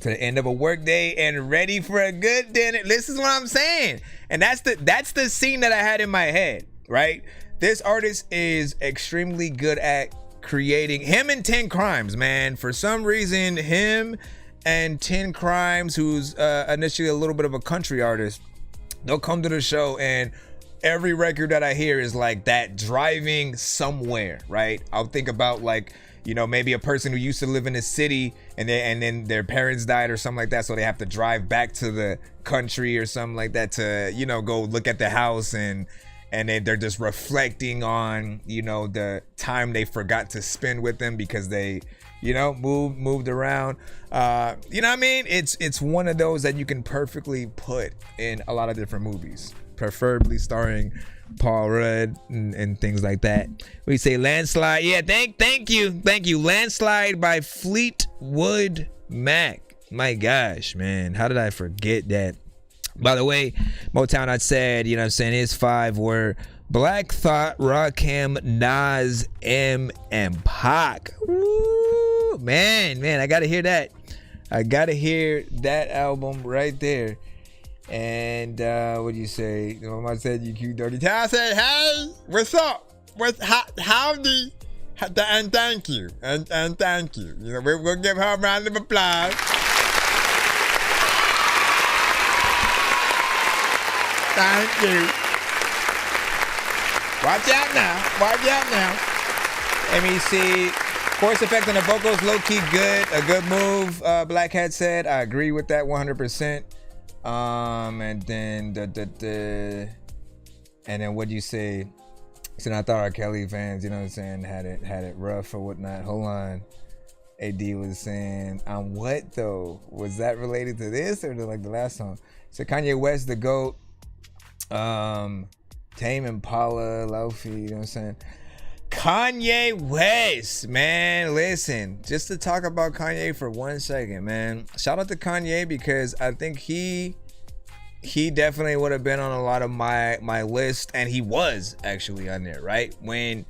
to the end of a work day and ready for a good dinner. This is what I'm saying. And that's the scene that I had in my head, right? This artist is extremely good at creating, him and 10 Crimes, man. For some reason, him and 10 Crimes, who's initially a little bit of a country artist, they'll come to the show, and every record that I hear is like that driving somewhere, right? I'll think about, like, you know, maybe a person who used to live in a city and then their parents died or something like that, so they have to drive back to the country or something like that to, you know, go look at the house, and they're just reflecting on, you know, the time they forgot to spend with them because they, you know, moved around. You know what I mean? It's one of those that you can perfectly put in a lot of different movies, preferably starring Paul Rudd and things like that. We say Landslide. Yeah, thank you. Landslide by Fleetwood Mac. My gosh, man, how did I forget that? By the way, Motown, I said, you know what I'm saying, his 5 were Black Thought, Rakim, Nas, M, and Pac. Woo, man, I gotta hear that. I gotta hear that album right there. And what do you say? My mom said you cute Dorky. I said, hey, what's up? Howdy? And thank you. And thank you. You know, we'll give her a round of applause. Thank you. Watch out now. Watch out now. Let me see. Course effect on the vocals, low-key good. A good move, Black Hat said. I agree with that 100%. And then and then what'd you say? So I thought our Kelly fans, you know what I'm saying, had it rough or whatnot. Hold on. AD was saying, on what though? Was that related to this or to like the last song? So Kanye West, the GOAT. Tame Impala, Lofi, you know what I'm saying? Kanye West, man, listen, just to talk about Kanye for 1 second, man. Shout out to Kanye because I think he definitely would have been on a lot of my list, and he was actually on there, right? When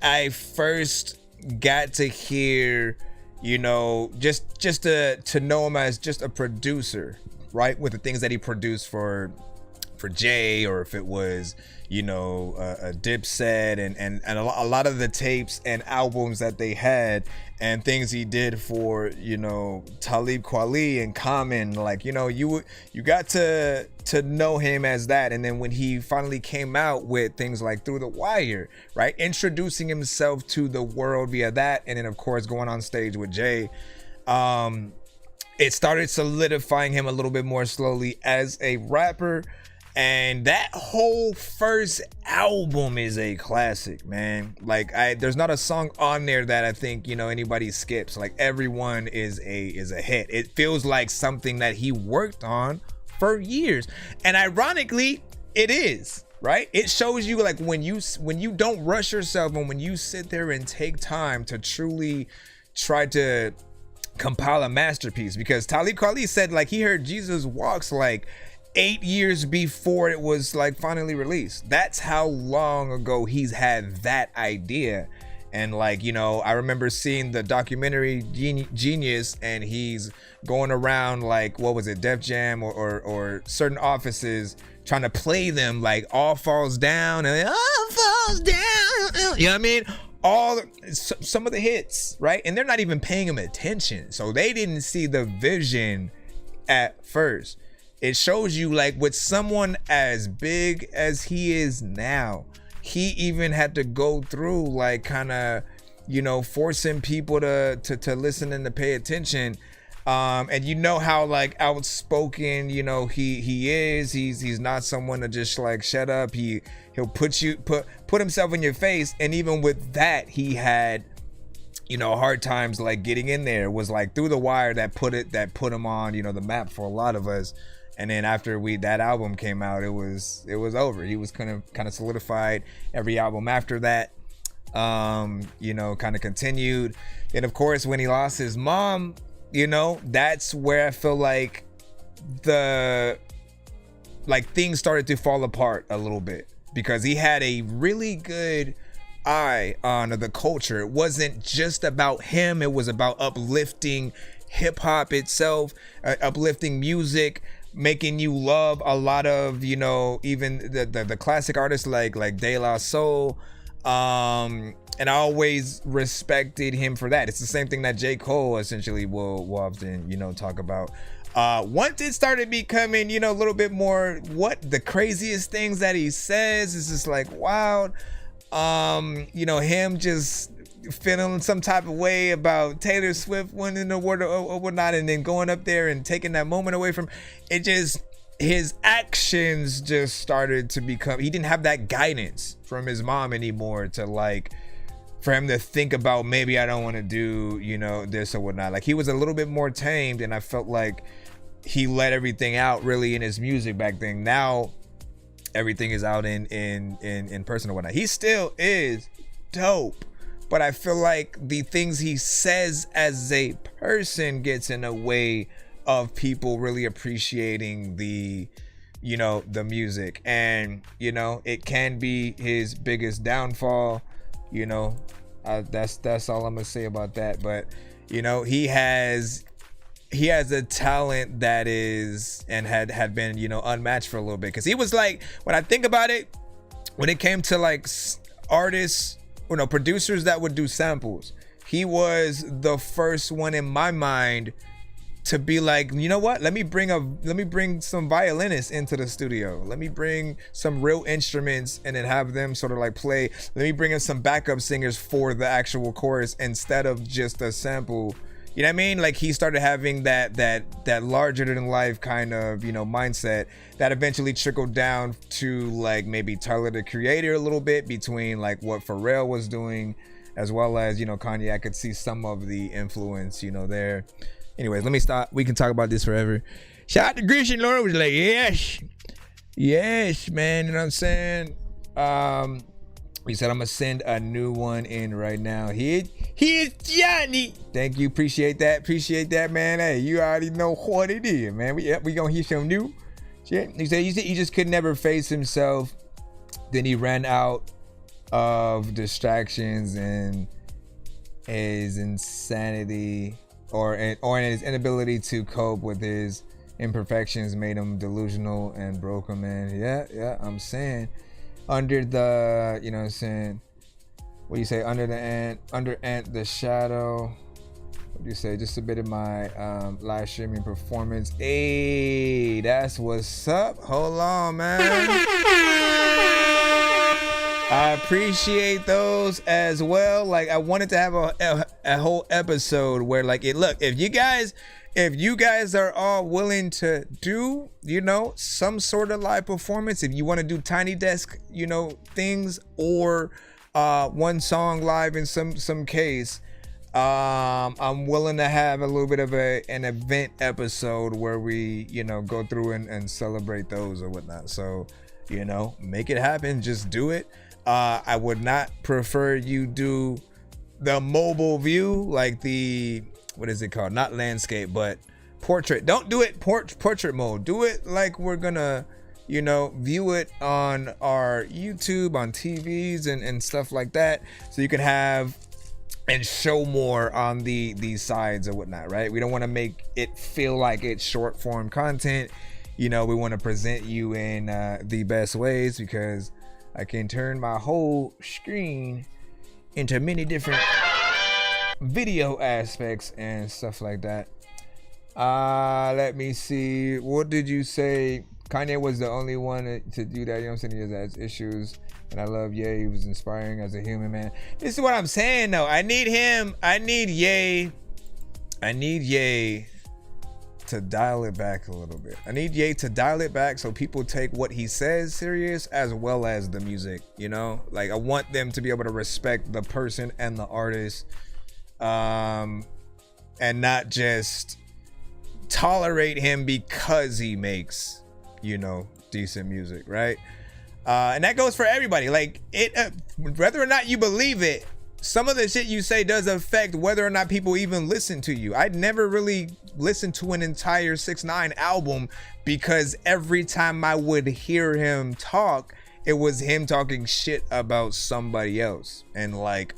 I first got to hear, you know, just to know him as just a producer, right? With the things that he produced for Jay, or if it was, you know, a Dipset and a lot of the tapes and albums that they had and things he did for, you know, Talib Kweli and Common, like, you know, you got to know him as that. And then when he finally came out with things like Through the Wire, right, introducing himself to the world via that, and then of course going on stage with Jay, it started solidifying him a little bit more slowly as a rapper. And that whole first album is a classic, man. Like, there's not a song on there that I think, you know, anybody skips. Like, everyone is a hit. It feels like something that he worked on for years. And ironically, it is, right? It shows you, like, when you don't rush yourself, and when you sit there and take time to truly try to compile a masterpiece. Because Talib Kweli said, like, he heard Jesus Walks, like, 8 years before it was like finally released. That's how long ago he's had that idea. And like, you know, I remember seeing the documentary Genius, and he's going around like, what was it, Def Jam or certain offices trying to play them like All Falls Down and All Falls Down. You know what I mean? Some of the hits, right? And they're not even paying him attention. So they didn't see the vision at first. It shows you, like, with someone as big as he is now, he even had to go through, like, kind of, you know, forcing people to listen and to pay attention. And you know how, like, outspoken, you know, he is. He's not someone to just, like, shut up. He'll put himself in your face. And even with that, he had, you know, hard times, like, getting in there. It was like Through the Wire that put him on, you know, the map for a lot of us. And then after that album came out, it was over. He was kind of solidified. Every album after that, you know, kind of continued. And of course, when he lost his mom, you know, that's where I feel like things started to fall apart a little bit, because he had a really good eye on the culture. It wasn't just about him. It was about uplifting hip hop itself, uplifting music, making you love a lot of, you know, even the classic artists like De La Soul. And I always respected him for that. It's the same thing that J. Cole essentially will often, you know, talk about. Once it started becoming, you know, a little bit more what the craziest things that he says is just like wild. You know, him just feeling some type of way about Taylor Swift winning the award or whatnot, and then going up there and taking that moment away from it. Just his actions just started to become, he didn't have that guidance from his mom anymore to, like, for him to think about, maybe I don't want to do, you know, this or whatnot. Like, he was a little bit more tamed, and I felt like he let everything out really in his music back then. Now everything is out in person or whatnot. He still is dope, but I feel like the things he says as a person gets in the way of people really appreciating the, you know, the music. And, you know, it can be his biggest downfall, you know. That's all I'm gonna say about that. But, you know, he has he has a talent that is and had been, you know, unmatched for a little bit. Because he was like, when I think about it, when it came to like artists, you know, producers that would do samples, he was the first one in my mind to be like, you know what? Let me bring some violinists into the studio. Let me bring some real instruments and then have them sort of like play. Let me bring in some backup singers for the actual chorus instead of just a sample. You know what I mean? Like he started having that larger than life kind of, you know, mindset that eventually trickled down to like maybe Tyler the Creator a little bit, between like what Pharrell was doing, as well as, you know, Kanye. I could see some of the influence, you know, there. Anyways, let me stop. We can talk about this forever. Shout out to Christian Laura, was like, yes, man. You know what I'm saying? He said, I'm gonna send a new one in right now. Here's Johnny. Thank you. Appreciate that, man. Hey, you already know what it is, man. We gonna hear some new shit. He said he just could never face himself. Then he ran out of distractions, and his insanity or his inability to cope with his imperfections made him delusional and broke him, man. Yeah, I'm saying. Under the, you know what I'm saying, what do you say, under the shadow, what do you say, just a bit of my live streaming performance. Hey, that's what's up. Hold on, man. I appreciate those as well. Like, I wanted to have a whole episode where, like, if you guys are all willing to do, you know, some sort of live performance, if you want to do Tiny Desk, you know, things, or one song live in some case, I'm willing to have a little bit of an event episode where we, you know, go through and celebrate those or whatnot. So, you know, make it happen. Just do it. I would not prefer you do the mobile view, like the, what is it called? Not landscape, but portrait. Don't do it portrait mode. Do it like we're gonna, you know, view it on our YouTube, on TVs and stuff like that, so you can have and show more on these sides or whatnot, right? We don't want to make it feel like it's short form content. You know, we want to present you in the best ways, because I can turn my whole screen into many different video aspects and stuff like that. Let me see. What did you say? Kanye was the only one to do that. You know what I'm saying? He has issues. And I love Ye. He was inspiring as a human, man. This is what I'm saying, though. I need him. I need Ye to dial it back a little bit. I need Ye to dial it back so people take what he says serious, as well as the music, you know? Like, I want them to be able to respect the person and the artist, and not just tolerate him because he makes, you know, decent music, right? And that goes for everybody. Like, it, whether or not you believe it, some of the shit you say does affect whether or not people even listen to you. I'd never really listened to an entire 6ix9ine album, because every time I would hear him talk, it was him talking shit about somebody else and like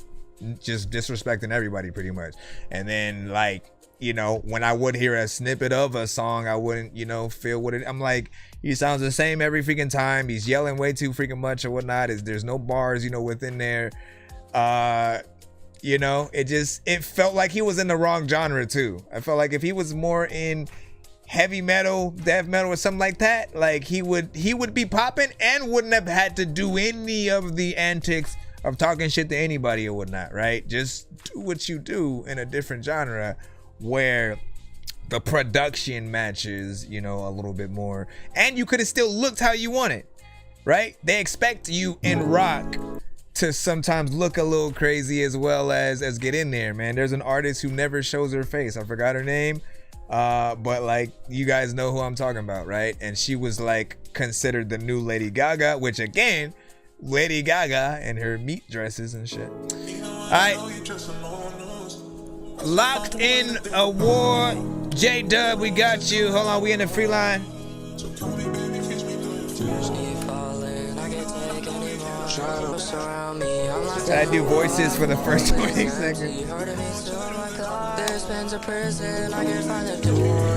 just disrespecting everybody pretty much. And then, like, you know, when I would hear a snippet of a song, I wouldn't, you know, feel what it, I'm like, he sounds the same every freaking time. He's yelling way too freaking much or whatnot. There's no bars, you know, within there. You know, it felt like he was in the wrong genre too. I felt like if he was more in heavy metal, death metal, or something like that, like he would be popping and wouldn't have had to do any of the antics of talking shit to anybody or whatnot, right? Just do what you do in a different genre where the production matches, you know, a little bit more, and you could have still looked how you want it, right? They expect you in rock to sometimes look a little crazy as well as get in there, man. There's an artist who never shows her face. I forgot her name, but like, you guys know who I'm talking about, right? And she was like considered the new Lady Gaga, which again, Lady Gaga and her meat dresses and shit. All right, Locked In Award, J-Dub, we got you. Hold on, we in the free line. I do voices for the first 20 seconds. This pen's a prison, I can't find the door.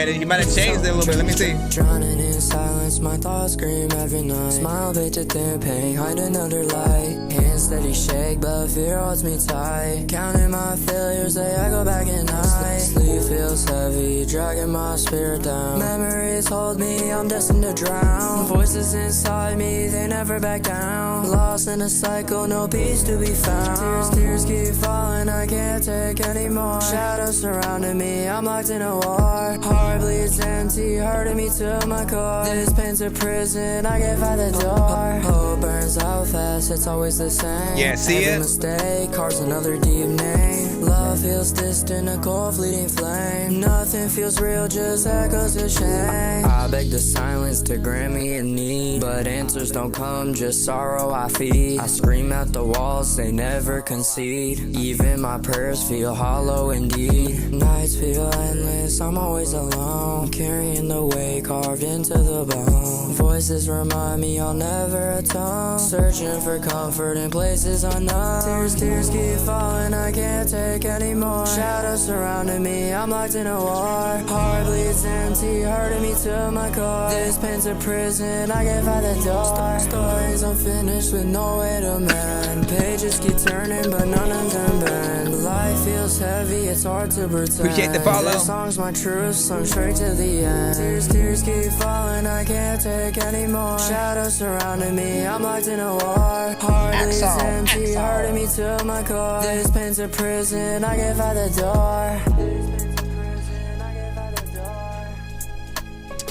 He might have changed it a little bit. Let me see. Drowning in silence, my thoughts scream every night. Smile, bitch, a thin pain, hide another light. Hands steady shake, but fear holds me tight. Counting my failures, they echo back at night. Sleep feels heavy, dragging my spirit down. Memories hold me, I'm destined to drown. Voices inside me, they never back down. Lost in a cycle, no peace to be found. Tears keep falling, I can't take anymore. Shadows surrounding me, I'm locked in a war. Heart bleeds empty, hurting me to my core. This pain's a prison, I can't find the door. Hope burns out fast, it's always the same. Yeah, see Every it? mistake carves another deep name. Love feels distant, a cold fleeting flame. Nothing feels real, just echoes of shame. I beg the silence to grant me a need, but answers don't come, just sorrow I feed. I scream at the walls, they never concede. Even my prayers feel hollow indeed. Nights feel endless, I'm always alone, carrying the weight carved into the bone. Voices remind me I'll never atone, searching for comfort in places unknown. Tears keep falling, I can't take anymore. Shadows surrounding me, I'm locked in a war. Heart bleeds empty, hurting me to my core. This pain's a prison, I can't find the door. Stories unfinished with no way to mend. Pages keep turning, but none of them bend. Life feels heavy, it's hard to pretend. Appreciate the follow. This song's my truth, so I'm straight to the end. Tears keep falling, I can't take anymore. Shadows surrounding me, I'm locked in a war. Heart bleeds empty, hurting me to my core. This pain's a prison, I can't find the door.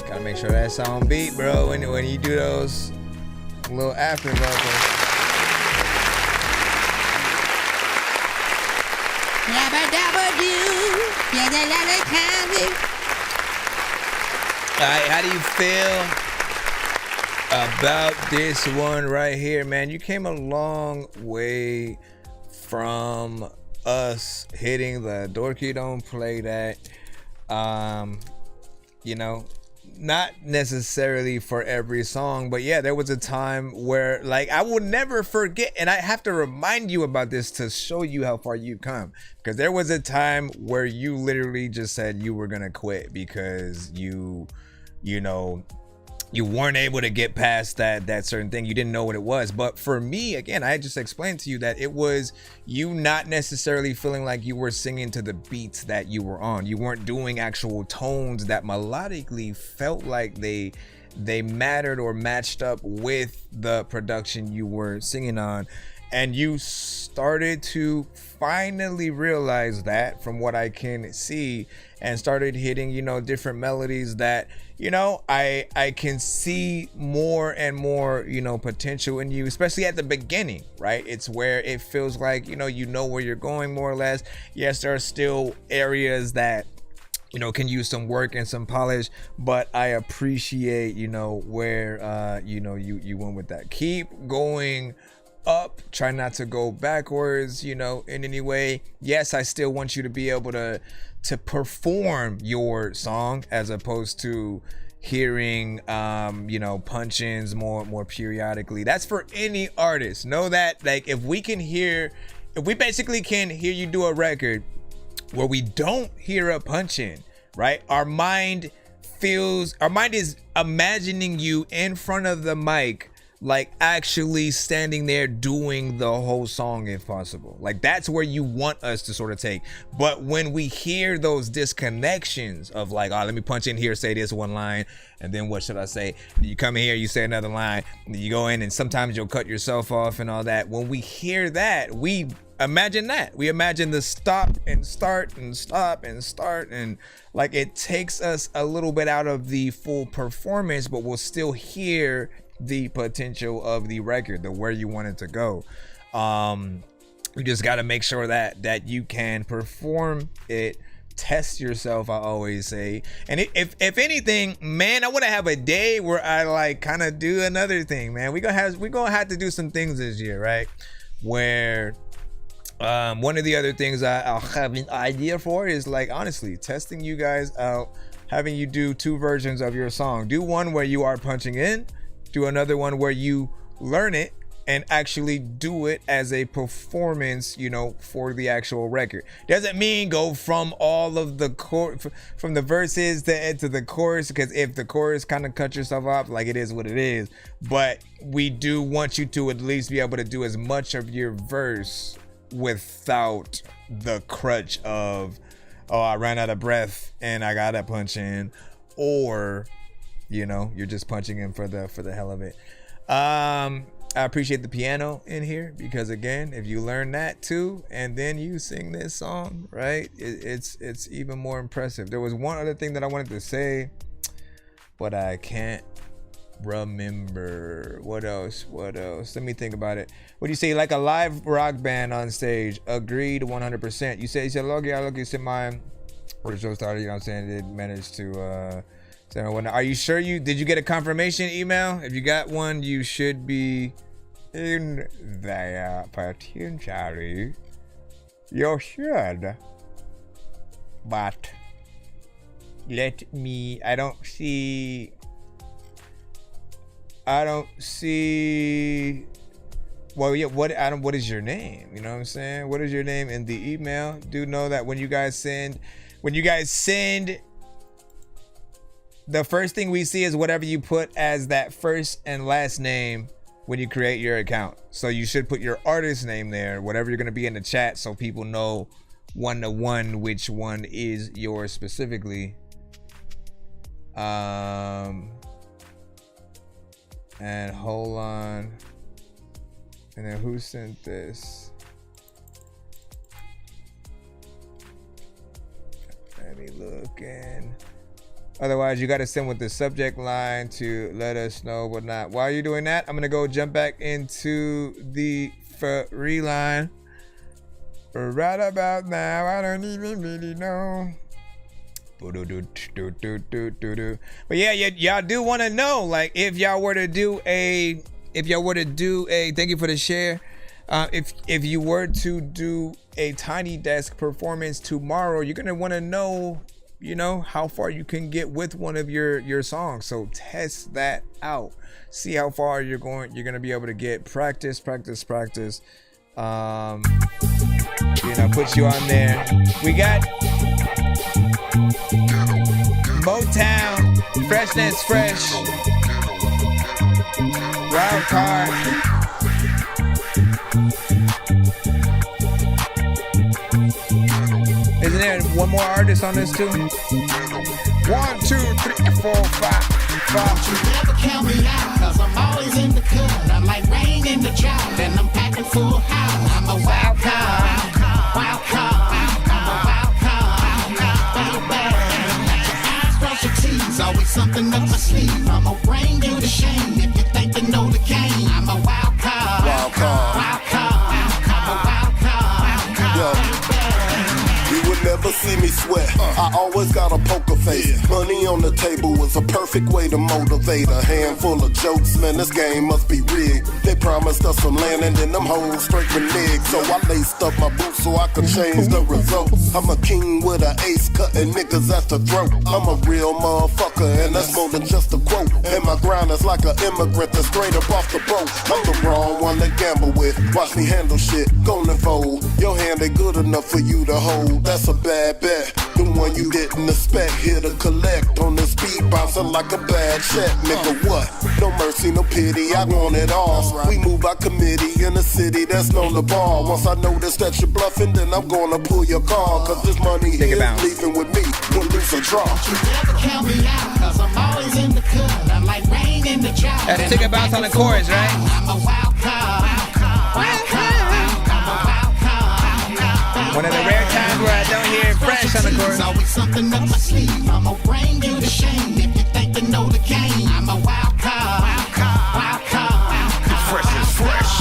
Gotta make sure that song beat, bro, when you do those little after vocals. Alright, how do you feel about this one right here, man? You came a long way from us hitting the Dorky Don't Play That. You know, not necessarily for every song, but yeah, there was a time where, like, I will never forget, and I have to remind you about this to show you how far you've come, because there was a time where you literally just said you were gonna quit because you know, you weren't able to get past that certain thing. You didn't know what it was. But for me, again, I just explained to you that it was you not necessarily feeling like you were singing to the beats that you were on. You weren't doing actual tones that melodically felt like they mattered or matched up with the production you were singing on. And you started to finally realize that, from what I can see, and started hitting, you know, different melodies that, you know, I can see more and more, you know, potential in you, especially at the beginning, right? It's where it feels like, you know where you're going more or less. Yes, there are still areas that, you know, can use some work and some polish, but I appreciate, you know, where, you know, you went with that. Keep going up, try not to go backwards, you know, in any way. Yes, I still want you to be able to perform your song as opposed to hearing you know, punch-ins more periodically. That's for any artist. Know that, like, if we basically can hear you do a record where we don't hear a punch-in, right? Our mind is imagining you in front of the mic, like actually standing there doing the whole song if possible. Like, that's where you want us to sort of take. But when we hear those disconnections of like, oh, let me punch in here, say this one line, and then what should I say? You come in here, you say another line, and you go in, and sometimes you'll cut yourself off and all that. When we hear that, we imagine the stop and start and stop and start, and like, it takes us a little bit out of the full performance, but we'll still hear the potential of the record, the where you want it to go. You just got to make sure that you can perform it test yourself, I always say. And if anything, man, I want to have a day where I like kind of do another thing, man. We're gonna have to do some things this year, right? Where one of the other things I'll have an idea for is like honestly testing you guys out, having you do 2 versions of your song. Do one where you are punching in, do another one where you learn it and actually do it as a performance, you know, for the actual record. Doesn't mean go from all of the from the verses to the chorus, because if the chorus kind of cut yourself off, like it is what it is. But we do want you to at least be able to do as much of your verse without the crutch of, oh, I ran out of breath and I gotta punch in, or, you know, you're just punching in for the hell of it. I appreciate the piano in here, because again, if you learn that too and then you sing this song, right, it's even more impressive. There was one other thing that I wanted to say, but I can't remember. What else? Let me think about it. What do you say? Like a live rock band on stage. Agreed 100%. You said look, you said mine or the show started, you know what I'm saying, did manage to are you sure did you get a confirmation email? If you got one, you should be in there potentially. You should. But I don't see well, yeah, what is your name? You know what I'm saying? What is your name in the email? Do know that when you guys send the first thing we see is whatever you put as that first and last name when you create your account. So you should put your artist name there, whatever you're going to be in the chat, so people know one-to-one which one is yours specifically. And hold on. And then who sent this? Let me look in. Otherwise, you got to send with the subject line to let us know whatnot. While you're doing that, I'm going to go jump back into the free line. Right about now, I don't even really know. But yeah, y'all do want to know, like, if y'all were to do a thank you for the share. If you were to do a Tiny Desk performance tomorrow, you're going to want to know, you know, how far you can get with one of your songs. So test that out. See how far you're going to be able to get. Practice. You know, put you on there. We got Motown, Freshness Fresh, Wild Card. Isn't there one more artist on this too? 1, 2, 3, 4, 5. Don't you never count me out, cause I'm always in the cut. I'm like rain in the drought, and I'm packing full house. I'm a wild card, wild card, I'm a wild card, wild bad. Eyes cross your T's, always something up my sleeve. I'ma bring you to shame if you think you know the game. I'm a wild card, wild card, wild card, I'm a wild card, wild bad. You would never see me sweat. I always got a poker face. Money on the table is a perfect way to motivate. A handful of jokes, man, this game must be rigged. They promised us some land and then them hoes straight reneged. So I laced up my boots so I could change the results. I'm a king with an ace, cutting niggas at the throat. I'm a real motherfucker, and that's more than just a quote. And my grind is like an immigrant that's straight up off the boat. I'm the wrong one to gamble with. Watch me handle shit, gonna fold. Your hand ain't good enough for you to hold. That's a bad bet, the one you didn't expect. Here to collect on this beat, bouncing like a bad check. Nigga, what? No mercy, no pity, I want it all. We move by committee in a city that's known the ball. Once I notice that you're bluffing, then I'm gonna pull your call. Cause this money here is leaving with me, win, lose, or draw. Don't you never count me out, cause I'm always in the cut. I'm like rain in the drought. That's take a bounce on the chorus, right? I'm a wild card, wild card. One of the rare times where I don't hear it fresh on the chorus. Always something up my sleeve. I'ma bring you to shame if you think you know the game. I'm a wild card, wild card, wild card. Fresh is fresh.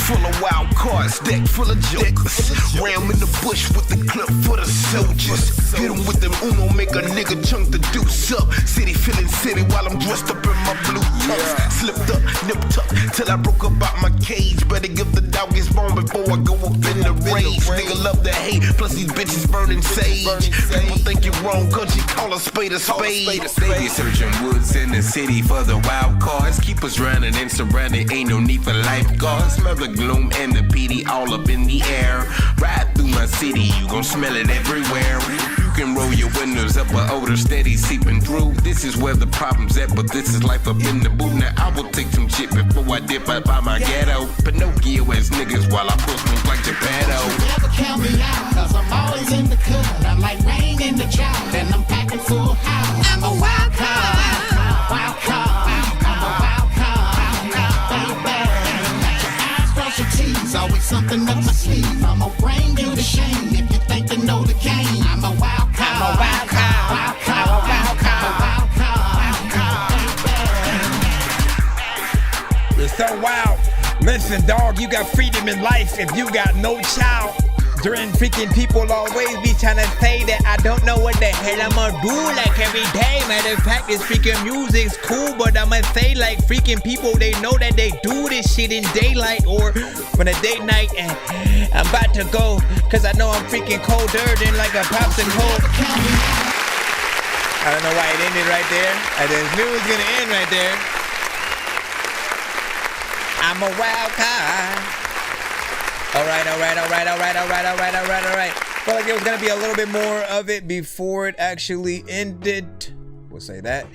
full of wild cards, deck full of jokers. Ram in the bush with the clip for the soldiers. Hit 'em with them Uno, make a nigga chunk the deuce up. City feeling city while I'm dressed up in my blue tux. Slipped up, nipped up, till I broke up out my cage. Better give the dog his bone before I go up in the rage. Nigga love the hate, plus these bitches burning sage. People think you're wrong, cause you call a spade a spade. They be searching woods in the city for the wild cards. Keep us running and surrounded, ain't no need for lifeguards. Smell the gloom and the PD all up in the air. Ride through my city, you gon' smell it everywhere. You can roll your windows up, but odor steady seeping through. This is where the problem's at, but this is life up in the booth. Now I will take some shit before I dip out by my ghetto. Pinocchio as niggas while I push me like Geppetto. Never count me out, cause I'm always in the cut. I'm like rain in the drought, and I'm packing full house. I'm a wild card, wild card, I'm a wild card, baby. Eyes cross your T's, always something up my sleeve. I'ma bring you to shame if you think you know the game. I'm a wild card, I'm a wild card, wild card, wild card, wild card, It's so wild. Listen, dog, you got freedom in life if you got no child. During freaking people always be trying to say that I don't know what the hell I'ma do like every day. Matter of fact, this freaking music's cool, but I'ma say like freaking people, they know that they do this shit in daylight or when a day night, and I'm about to go, cause I know I'm freaking colder than like a popsicle. I don't know why it ended right there. I just knew it was gonna end right there. I'm a wild card. All right. Felt like there was gonna be a little bit more of it before it actually ended. We'll say that.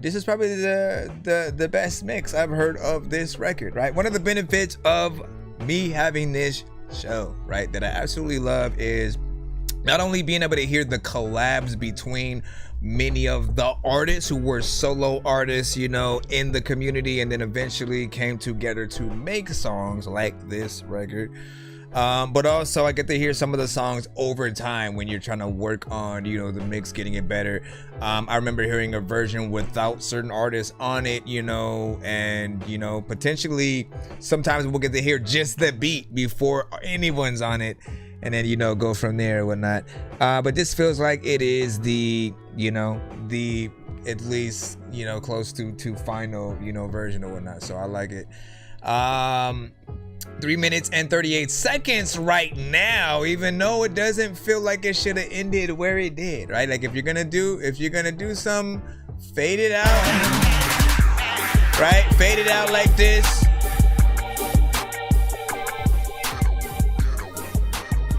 This is probably the best mix I've heard of this record, right? One of the benefits of me having this show, right, that I absolutely love is not only being able to hear the collabs between many of the artists who were solo artists, you know, in the community, and then eventually came together to make songs like this record. But also I get to hear some of the songs over time when you're trying to work on, you know, the mix, getting it better. I remember hearing a version without certain artists on it, you know, and, you know, potentially sometimes we'll get to hear just the beat before anyone's on it, and then, you know, go from there and whatnot. But this feels like it is the, you know, the at least, you know, close to final, you know, version or whatnot. So I like it. 3 minutes and 38 seconds right now, even though it doesn't feel like it should have ended where it did, right? Like if you're gonna do some, fade it out, right? Fade it out like this.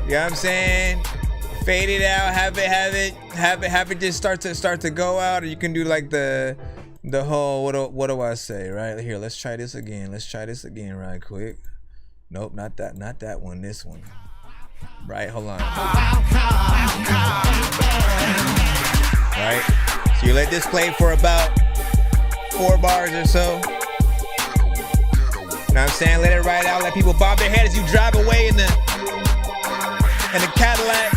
You know what I'm saying? Fade it out, have it just start to go out, or you can do like the whole what do I say, right? Here, let's try this again right quick. Nope, not that one, this one. Right, hold on. Right? So you let this play for about 4 bars or so. You know what I'm saying? Let it ride out, let people bob their head as you drive away in the Cadillac.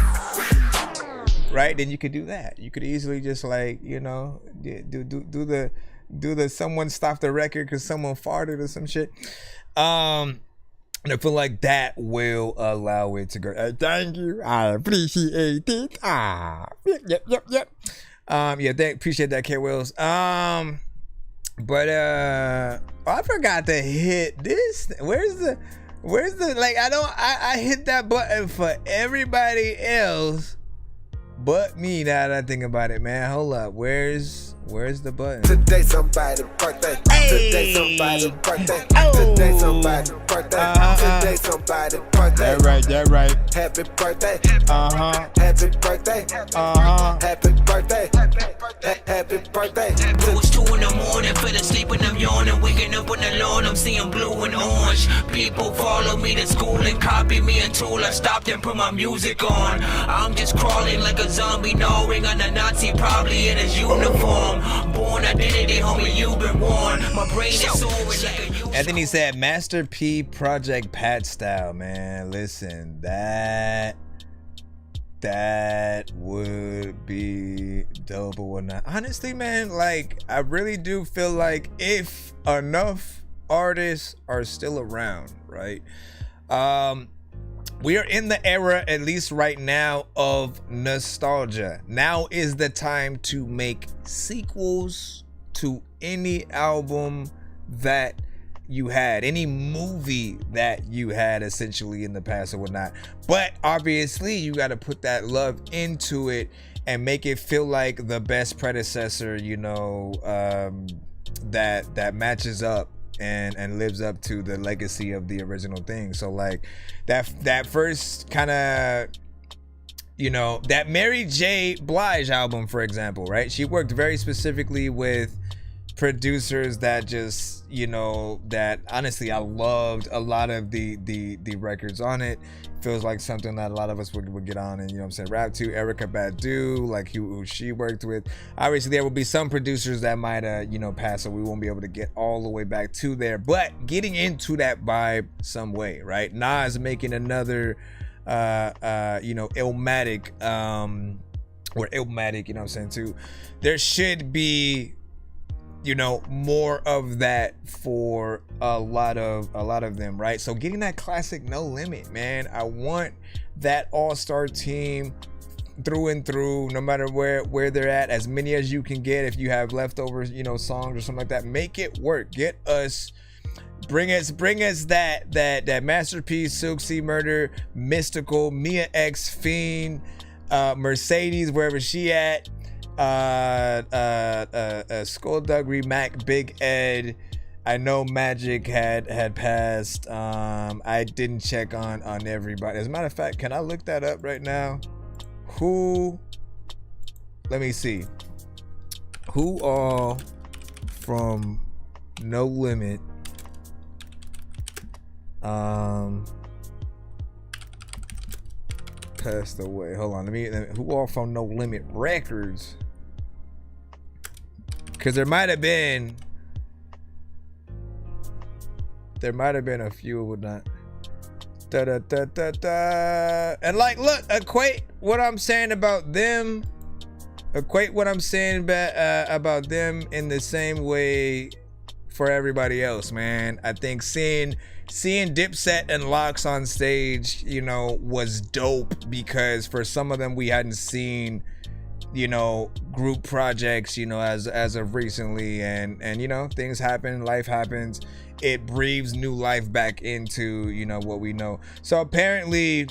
Right? Then you could do that. You could easily just like, you know, do the someone stopped the record because someone farted or some shit. And I feel like that will allow it to go. Thank you. I appreciate it. Yep. Appreciate that, K Wills. But I forgot to hit this. Where's the like I hit that button for everybody else but me, now that I think about it, man. Hold up. Where's the button? Today somebody's birthday. Hey. Today somebody's birthday. Oh. Today somebody's birthday. Today somebody's birthday. That right. Happy birthday. Happy birthday. Happy birthday. Happy birthday. It was 2 in the morning, fell asleep and I'm yawning. Waking up on the lawn, I'm seeing blue and orange. People follow me to school and copy me until I stopped and put my music on. I'm just crawling like a zombie, gnawing on a Nazi, probably in his uniform. Born identity, homie, you've been warned. My brain is soaring like a Anthony said Master P Project Pat style, man. Listen, that would be dope or whatnot. Honestly, man, like I really do feel like if enough artists are still around, right? We are in the era, at least right now, of nostalgia. Now is the time to make sequels to any album that you had, any movie that you had essentially in the past or whatnot. But obviously you got to put that love into it and make it feel like the best predecessor, you know, that matches up and lives up to the legacy of the original thing. So like that first kind of, you know, that Mary J. Blige album, for example, right? She worked very specifically with producers that just, you know, that honestly I loved a lot of the records on it. Feels like something that a lot of us would get on and, you know what I'm saying, rap to. Erykah Badu, like who she worked with. Obviously there will be some producers that might you know, pass, so we won't be able to get all the way back to there, but getting into that vibe some way, right? Nas making another you know, Illmatic or Illmatic, you know what I'm saying, too. There should be, you know, more of that for a lot of them, right? So getting that classic No Limit, man. I want that all-star team through and through, no matter where they're at, as many as you can get. If you have leftovers, you know, songs or something like that, make it work. Bring us that Masterpiece, Silk C Murder, Mystical, Mia X, Fiend, Mercedes, wherever she at, Skullduggery, Mac, Big Ed. I know Magic had passed. I didn't check on everybody. As a matter of fact, can I look that up right now? Let me see. Who all from No Limit passed away? Hold on, let me who all from No Limit Records? Because there might have been a few would not. And like, look, equate what I'm saying about them about them in the same way for everybody else, man. I think seeing Dipset and Locks on stage, you know, was dope, because for some of them we hadn't seen, you know, group projects, you know, as of recently, and you know, things happen, life happens, it breathes new life back into, you know, what we know. So apparently,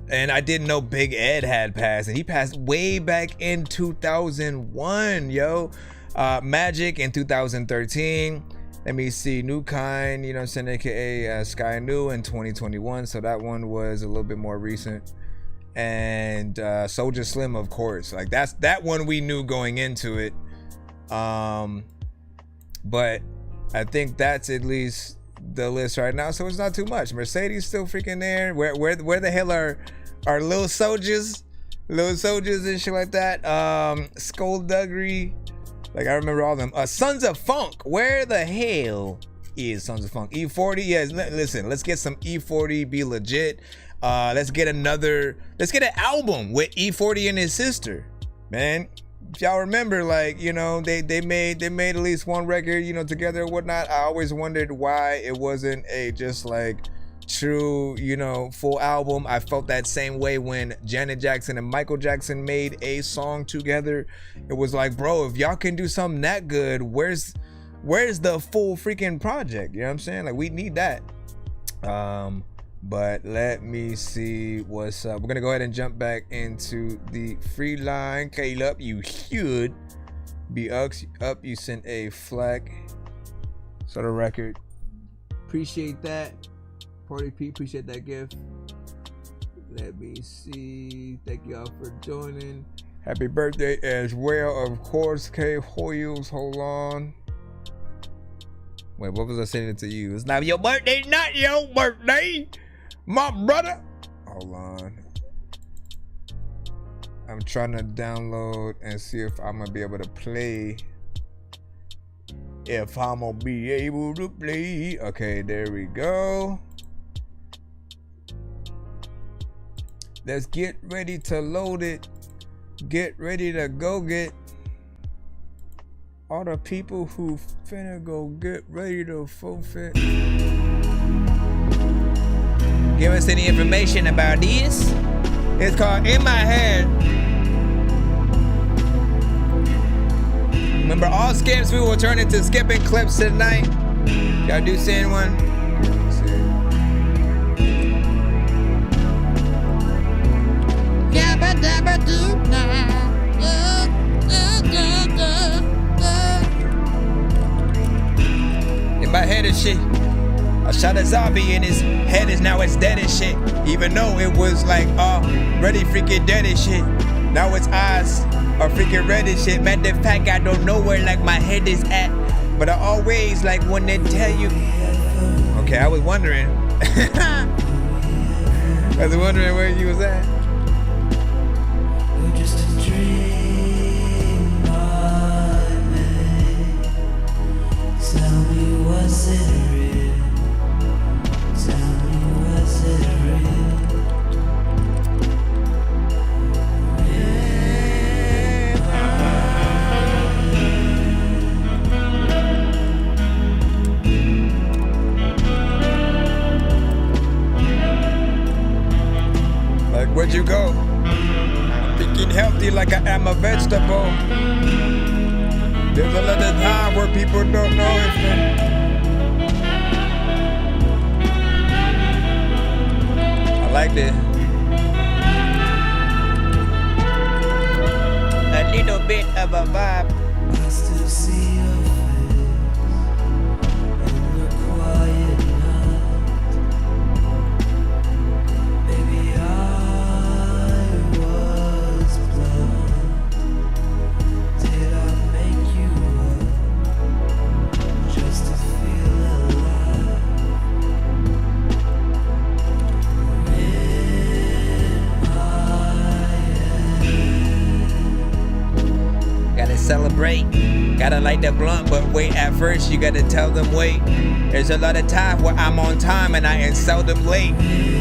and I didn't know Big Ed had passed, and he passed way back in 2001, yo. Magic in 2013. Let me see, New Kind, you know what I'm saying, aka Sky New in 2021, so that one was a little bit more recent. And Soulja Slim, of course, like that one we knew going into it. But I think that's at least the list right now, so it's not too much. Mercedes still freaking there. Where the hell are little soldiers and shit like that? Skullduggery, like I remember all of them. Sons of Funk, where the hell is Sons of Funk? E40, yes. Listen, let's get some E40, be legit. Let's get an album with E40 and his sister, man. If y'all remember, like, you know, they made at least one record, you know, together or whatnot. I always wondered why it wasn't a just like true, you know, full album. I felt that same way when Janet Jackson and Michael Jackson made a song together. It was like, bro, if y'all can do something that good, where's the full freaking project? You know what I'm saying? Like, we need that. But let me see what's up. We're gonna go ahead and jump back into the free line. Caleb, you should be up. You sent a flag. So the record. Appreciate that. Party P, appreciate that gift. Let me see. Thank y'all for joining. Happy birthday as well, of course, K Hoyles. Hold on. Wait, what was I sending to you? It's not your birthday, not your birthday, my brother. Hold on. I'm trying to download and see if I'm gonna be able to play. If I'm gonna be able to play. Okay, there we go. Let's get ready to load it. Get ready to go get. all the people who finna go get ready to forfeit. Give us any information about this. It's called In My Head. Remember, all skips we will turn into skipping clips tonight. Y'all do send one. Yabba dabba doo now. In my head and shit. I shot a zombie and his head is now it's dead and shit. Even though it was like already freaking dead and shit. Now its eyes are freaking red and shit. Matter of fact, I don't know where like my head is at. But I always like when they tell you. Okay, I was wondering. I was wondering where you was at. Just a dream I made. Tell me, was it real? Tell me, was it real? Like, where'd you go? Eating healthy like I am a vegetable. There's a lot of time where people don't know if they. I like this. A little bit of a vibe. I still see your face in the quiet night. Maybe I was blind. Did I make you up just to feel alive? Gotta celebrate, gotta light the blunt, but wait, at first you gotta tell them wait. There's a lot of time where I'm on time and I am seldom late.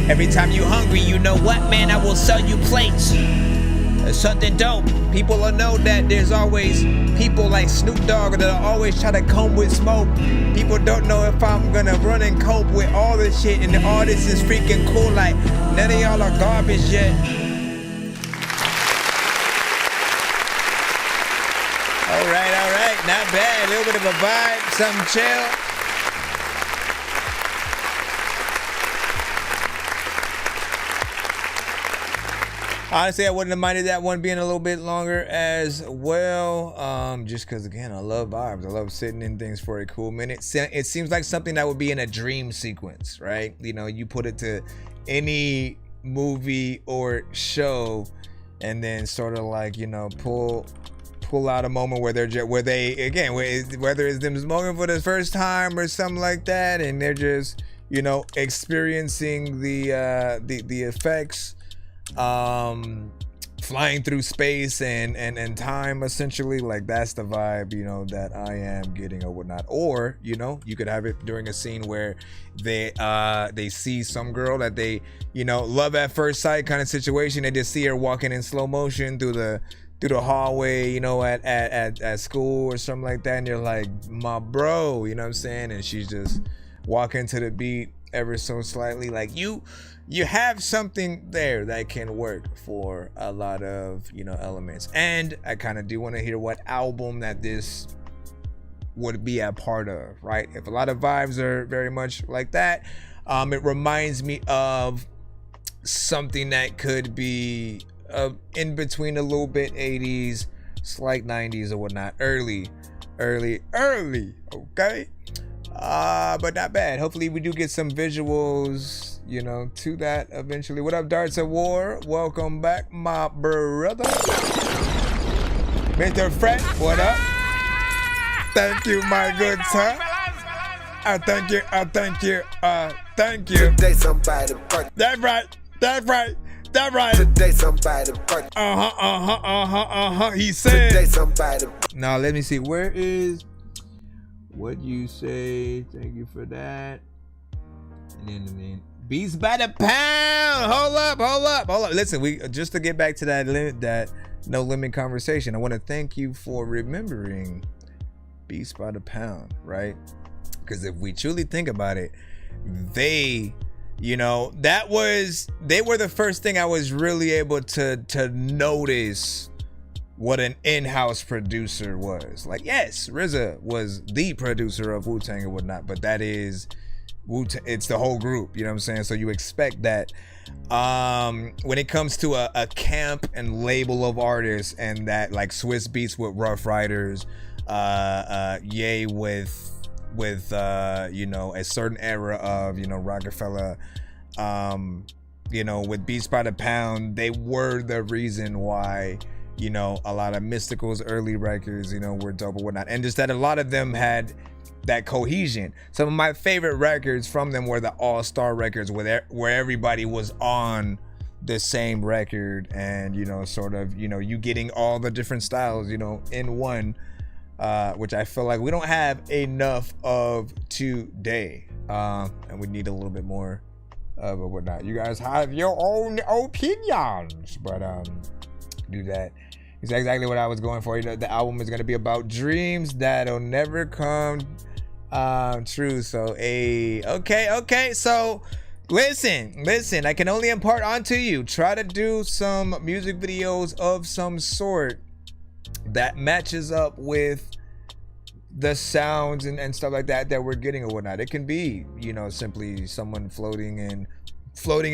Every time you hungry, you know what, man, I will sell you plates. There's something dope, people will know that there's always people like Snoop Dogg that'll always try to come with smoke. People don't know if I'm gonna run and cope with all this shit, and all this is freaking cool, like none of y'all are garbage yet. All right, not bad. A little bit of a vibe, something chill. Honestly, I wouldn't have minded that one being a little bit longer as well. Just because, again, I love vibes. I love sitting in things for a cool minute. It seems like something that would be in a dream sequence, right? You know, you put it to any movie or show and then sort of like, you know, pull out a moment where whether it's them smoking for the first time or something like that, and they're just, you know, experiencing the effects, flying through space and time, essentially. Like, that's the vibe, you know, that I am getting or whatnot. Or, you know, you could have it during a scene where they see some girl that they, you know, love at first sight kind of situation. They just see her walking in slow motion through the hallway, you know, at school or something like that, and you're like, my bro, you know what I'm saying? And she's just walking to the beat ever so slightly. Like, you have something there that can work for a lot of, you know, elements. And I kind of do want to hear what album that this would be a part of, right? If a lot of vibes are very much like that, it reminds me of something that could be in between a little bit 80s, slight 90s or whatnot, early, okay? But not bad. Hopefully we do get some visuals, you know, to that eventually. What up, Darts of War? Welcome back, my brother. Mr. Fred, what up? Thank you, my good sir. Thank you. Today somebody birthday. That's right. Today somebody birthday. He said. Today somebody. Now let me see. Where is what you say? Thank you for that. And then beats by the pound. Hold up. Listen, we just to get back to that no limit conversation. I want to thank you for remembering beats by the pound, right? Because if we truly think about it, they, you know, they were the first thing I was really able to notice what an in-house producer was. Like, yes, RZA was the producer of Wu-Tang and whatnot, but that is it's the whole group, you know what I'm saying? So you expect that. When it comes to a camp and label of artists, and that like Swiss Beats with Rough Riders, Ye with you know, a certain era of, you know, Rockefeller, you know, with Beats by the Pound, they were the reason why, you know, a lot of Mystical's early records, you know, were dope or whatnot. And just that a lot of them had that cohesion. Some of my favorite records from them were the all-star records where everybody was on the same record, and, you know, sort of, you know, you getting all the different styles, you know, in one, which I feel like we don't have enough of today, and we need a little bit more of or whatnot. You guys have your own opinions, but do that. It's exactly what I was going for. You know, the album is going to be about dreams that'll never come true. So okay, so listen, I can only impart onto you. Try to do some music videos of some sort that matches up with the sounds and stuff like that we're getting or whatnot. It can be, you know, simply someone floating in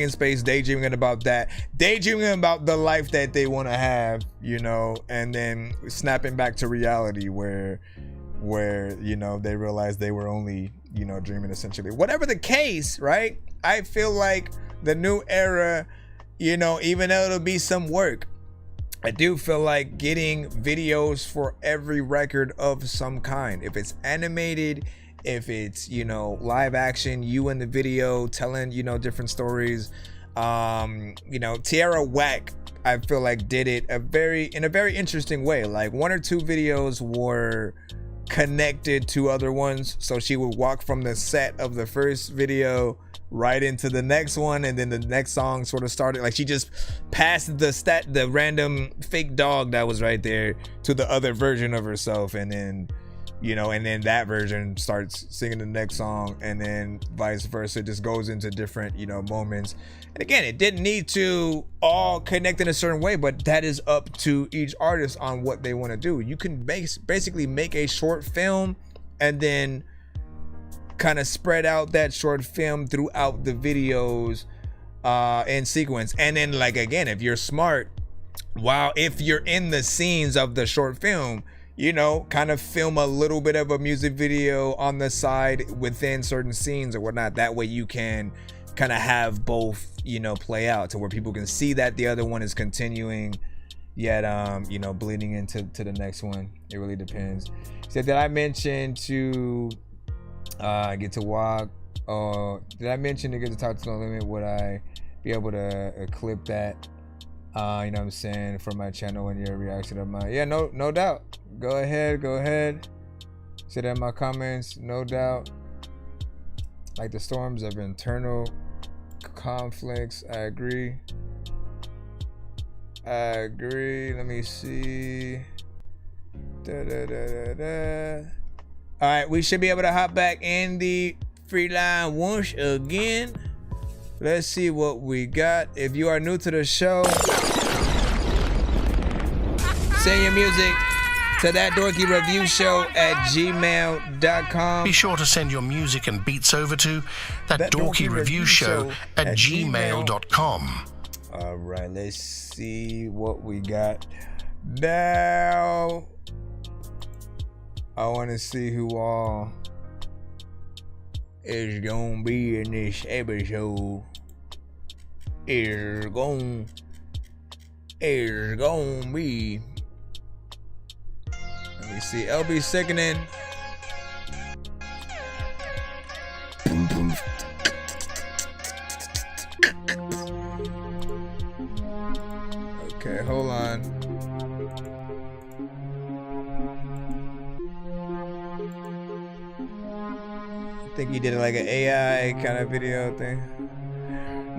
space, daydreaming about the life that they want to have, you know, and then snapping back to reality where you know, they realized they were only, you know, dreaming, essentially. Whatever the case, right? I feel like the new era, you know, even though it'll be some work, I do feel like getting videos for every record of some kind. If it's animated, if it's, you know, live action, you in the video telling, you know, different stories. You know, Tierra Whack, I feel like did it in a very interesting way. Like 1 or 2 videos were connected to other ones, so she would walk from the set of the first video right into the next one, and then the next song sort of started, like she just passed the random fake dog that was right there to the other version of herself, and then, you know, and then that version starts singing the next song, and then vice versa. It just goes into different, you know, moments. And again, it didn't need to all connect in a certain way, but that is up to each artist on what they want to do. You can basically make a short film and then kind of spread out that short film throughout the videos in sequence. And then, like, again, if you're smart, if you're in the scenes of the short film, you know, kind of film a little bit of a music video on the side within certain scenes or whatnot. That way you can kind of have both, you know, play out to where people can see that the other one is continuing, yet, you know, bleeding into the next one. It really depends. So did I mention to get to walk? Did I mention to get to talk to No Limit? Would I be able to clip that? You know what I'm saying, from my channel when your reaction of mine? Yeah, no doubt. Go ahead. Say that in my comments, no doubt. Like the storms of internal conflicts. I agree. Let me see. All right, we should be able to hop back in the free line once again. Let's see what we got. If you are new to the show, send your music to that Dorky Review Show at gmail.com. Be sure to send your music and beats over to that Dorky Review Show at gmail.com. All right, let's see what we got now. I want to see who all is gonna be in this episode. Is gonna be. Let me see. LB Sickening. Okay, hold on. I think he did like an AI kind of video thing.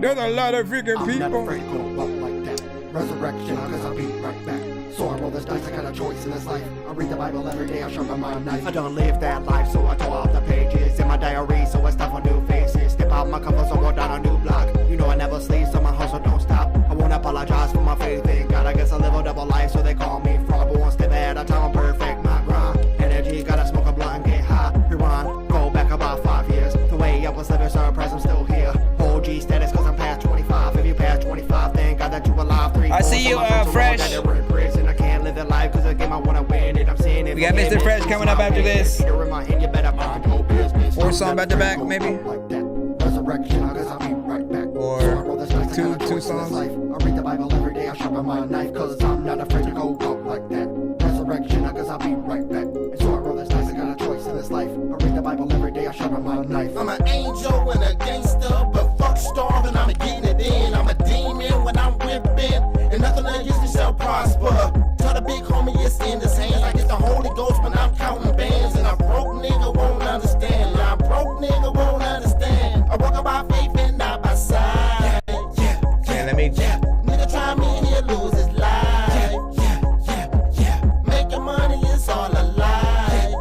There's a lot of freaking people. Not afraid to go up like that. Resurrection, cause I'll be right back. So I roll this dice, I got a choice in this life. I read the Bible every day, I sharpen my knife. I don't live that life, so I tore out the pages in my diary, so I stuff on new faces. Step out my comfort zone, go down a new block. You know I never sleep, so my hustle don't stop. I won't apologize for my faith in God. I guess I live a double life, so they call me fraud. But one step at a time, I'm perfect, my grind. Energy, gotta smoke a blunt and get high. Rewind, go back about 5 years. The way I was living, surprise, I'm still here. Whole G status, cause I'm past 25. If you past 25, thank God that you alive. 3, 4, I see you, Fresh. I can't live that life, cause a game I wanna win it. I'm seeing it. We got Mr. Fresh coming up after this. 4 songs back to back, maybe? Or two songs? I read the Bible every day, I sharpen my knife, cause I'm not afraid to go out like that. Resurrection, I guess I'll be right back. And so I roll this dice, I got a choice in this life. I read the Bible every day, I sharpen my knife. I'm an angel and a gangster, but fuck starving, I'm getting it in. I'm a demon when I'm whipping, and nothing against me shall prosper. Tell the big homie it's in his hands. I get the Holy Ghost when I'm counting bands, and a broke nigga won't understand. A broke nigga won't understand. I walk by faith and not by sight. Yeah, let me. Nigga try me and he'll lose his life. Making money is all a lie.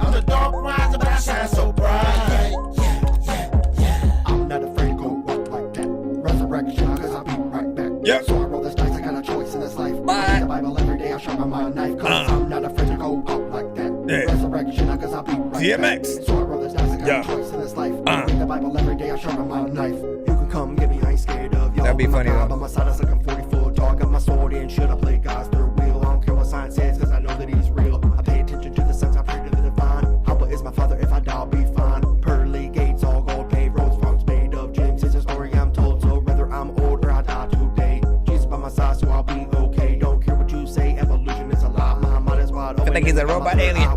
I'm the dark riser, but I shine so bright. I'm not afraid to go out like that. Resurrection, cause I'll be right back. Yep. So I roll this dice, I got a choice in this life. I read the Bible every day, I sharpen my knife, cause I'm not afraid to go out like that. Resurrection, cause I'll be right DMX. back. So I roll this dice, I got a choice in this life. I read the Bible every day, I sharpen my knife. You can come get me, I ain't scared of y'all. That'd be funny though. By my side, it's like I'm 44 dog. Got my sword in, should I play God's third wheel? I don't care what science says, cause I know that he's real. I pay attention to the signs, I pray to the divine. Papa is my father, if I die, I'll be fine. Pearly gates, all gold paved roads, farms made of gems. It's a story I'm told, so whether I'm old or I die today, Jesus by my side, so I'll be okay. Don't care what you say, evolution is a lie. My mind is wide open. I feel like he's a robot alien.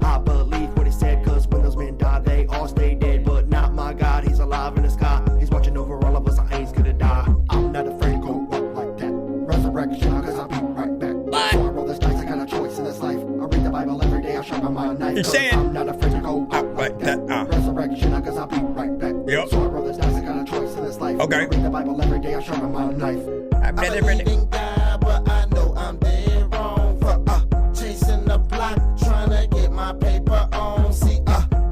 I believe what he said, cause when those men die, they all stay dead. But not my God, he's alive in the sky. He's watching over all of us, I ain't gonna die. I'm not afraid to go up like that. Resurrection, cause I'll be right back. So I roll this dice, I got a choice in this life. I read the Bible every day, I sharpen my knife. You're saying I'm not afraid to go out like that. Resurrection, cause I'll be right back. Yep. So I roll this dice, I got a choice in this life. Okay. I read the Bible every day, I sharpen my knife. I'm believe in God, but I know I'm dead wrong for chasing the block, trying to get my paper on. See,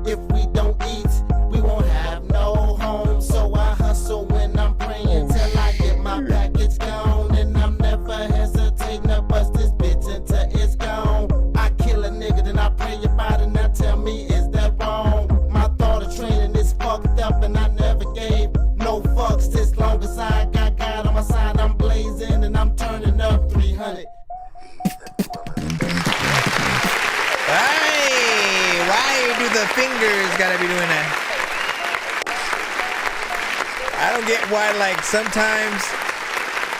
if we don't eat, we won't have no home. So I hustle when I'm praying till I get my package gone, and I'm never hesitating to bust this bitch until it's gone. I kill a nigga, then I pray about it, now tell me is that wrong? My thought of training is fucked up, and I never gave no fucks as long as I got God on my side. I'm blazing and I'm turning up 300. Hey, why do the fingers gotta be doing that? I don't get why, like, sometimes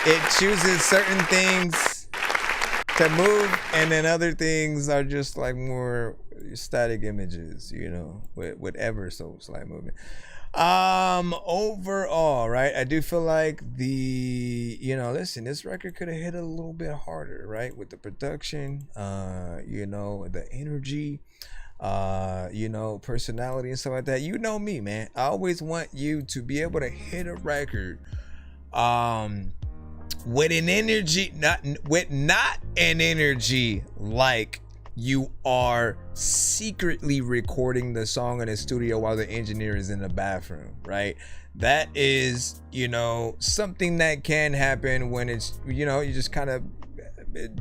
it chooses certain things to move and then other things are just like more static images, you know, with ever so slight movement. Overall, right, I do feel like listen, this record could have hit a little bit harder, right, with the production, the energy, personality and stuff like that. You know me, man, I always want you to be able to hit a record with an energy, not an energy like you are secretly recording the song in a studio while the engineer is in the bathroom, right? That is, something that can happen when it's, you're just kind of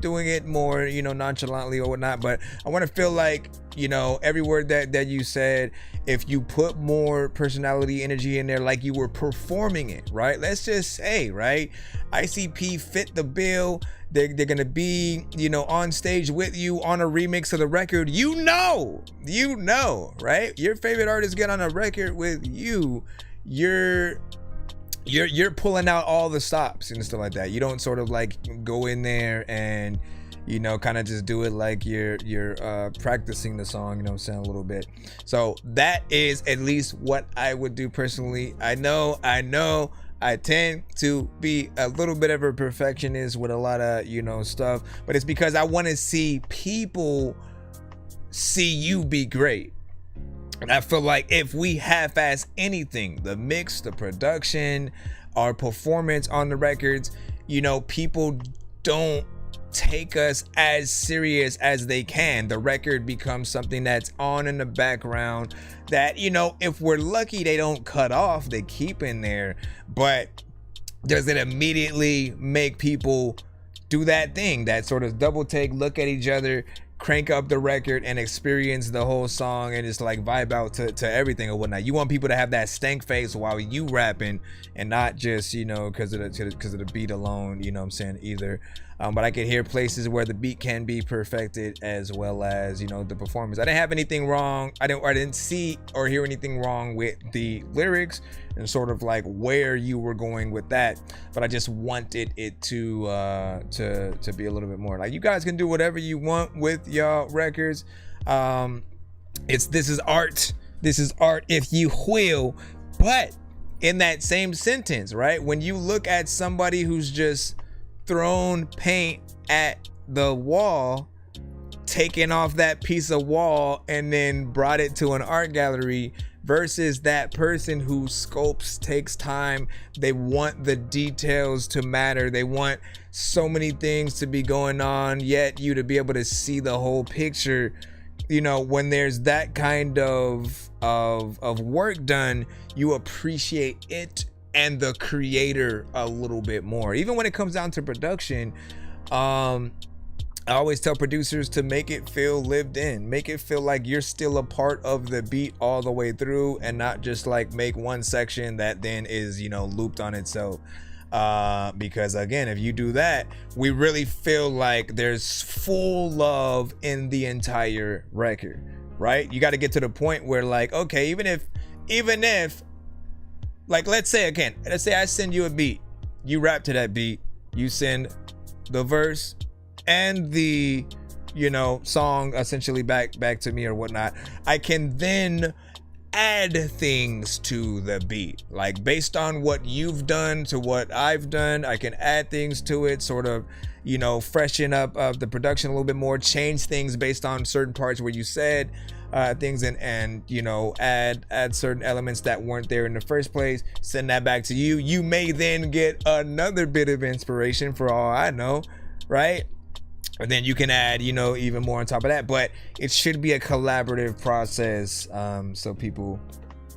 doing it more, nonchalantly or whatnot. But I want to feel like, every word that you said, if you put more personality, energy in there, like you were performing it, right? Let's just say, right, ICP fit the bill. They're gonna be, on stage with you on a remix of the record. Right? Your favorite artist get on a record with you. You're pulling out all the stops and stuff like that. You don't sort of like go in there and kind of just do it like you're practicing the song, a little bit. So that is at least what I would do personally. I know I tend to be a little bit of a perfectionist with a lot of, stuff, but it's because I want to see people see you be great. And I feel like if we half-ass anything, the mix, the production, our performance on the records, people don't take us as serious as they can. The record becomes something that's on in the background that, you know, if we're lucky, they don't cut off, they keep in there. But does it immediately make people do that thing, that sort of double take, look at each other, crank up the record and experience the whole song and just like vibe out to everything or whatnot? You want people to have that stank face while you rapping and not just, you know, because of the beat alone, you know what I'm saying, either. But I could hear places where the beat can be perfected as well as, you know, the performance. I didn't have anything wrong. I didn't see or hear anything wrong with the lyrics and sort of like where you were going with that. But I just wanted it to be a little bit more like, you guys can do whatever you want with y'all records. This is art. This is art, if you will. But in that same sentence, right? When you look at somebody who's just thrown paint at the wall, taken off that piece of wall and then brought it to an art gallery, versus that person who scopes, takes time, they want the details to matter, they want so many things to be going on, yet you to be able to see the whole picture. You know, when there's that kind of work done, you appreciate it and the creator a little bit more. Even when it comes down to production, I always tell producers to make it feel lived in, make it feel like you're still a part of the beat all the way through, and not just like make one section that then is, you know, looped on itself. Because again, if you do that, we really feel like there's full love in the entire record, right? You got to get to the point where like, okay, even if like, let's say I send you a beat, you rap to that beat, you send the verse and the, you know, song essentially back to me or whatnot. I can then add things to the beat, like based on what you've done to what I've done, I can add things to it, sort of, you know, freshen up the production a little bit more, change things based on certain parts where you said things, and you know, add certain elements that weren't there in the first place, send that back to you. You may then get another bit of inspiration, for all I know, right? And then you can add, you know, even more on top of that. But it should be a collaborative process, so people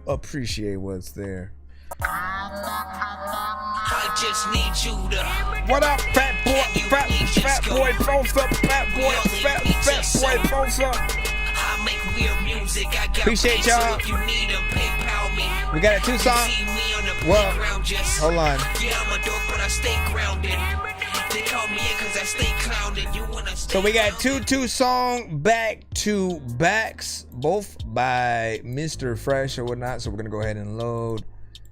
appreciate what's there. I just need you to. What up, fat boy, fat boy, both up, fat boy, fat boy, both up. I make weird music. I got appreciate y'all. If you need them, PayPal me. We got a 2 song. Well, hold on. Yeah, I'm a dork, but I stay grounded. They call me in cause I stay clouded. You wanna stay. So we got two song back to backs, both by Mr. Fresh or whatnot. So we're gonna go ahead and load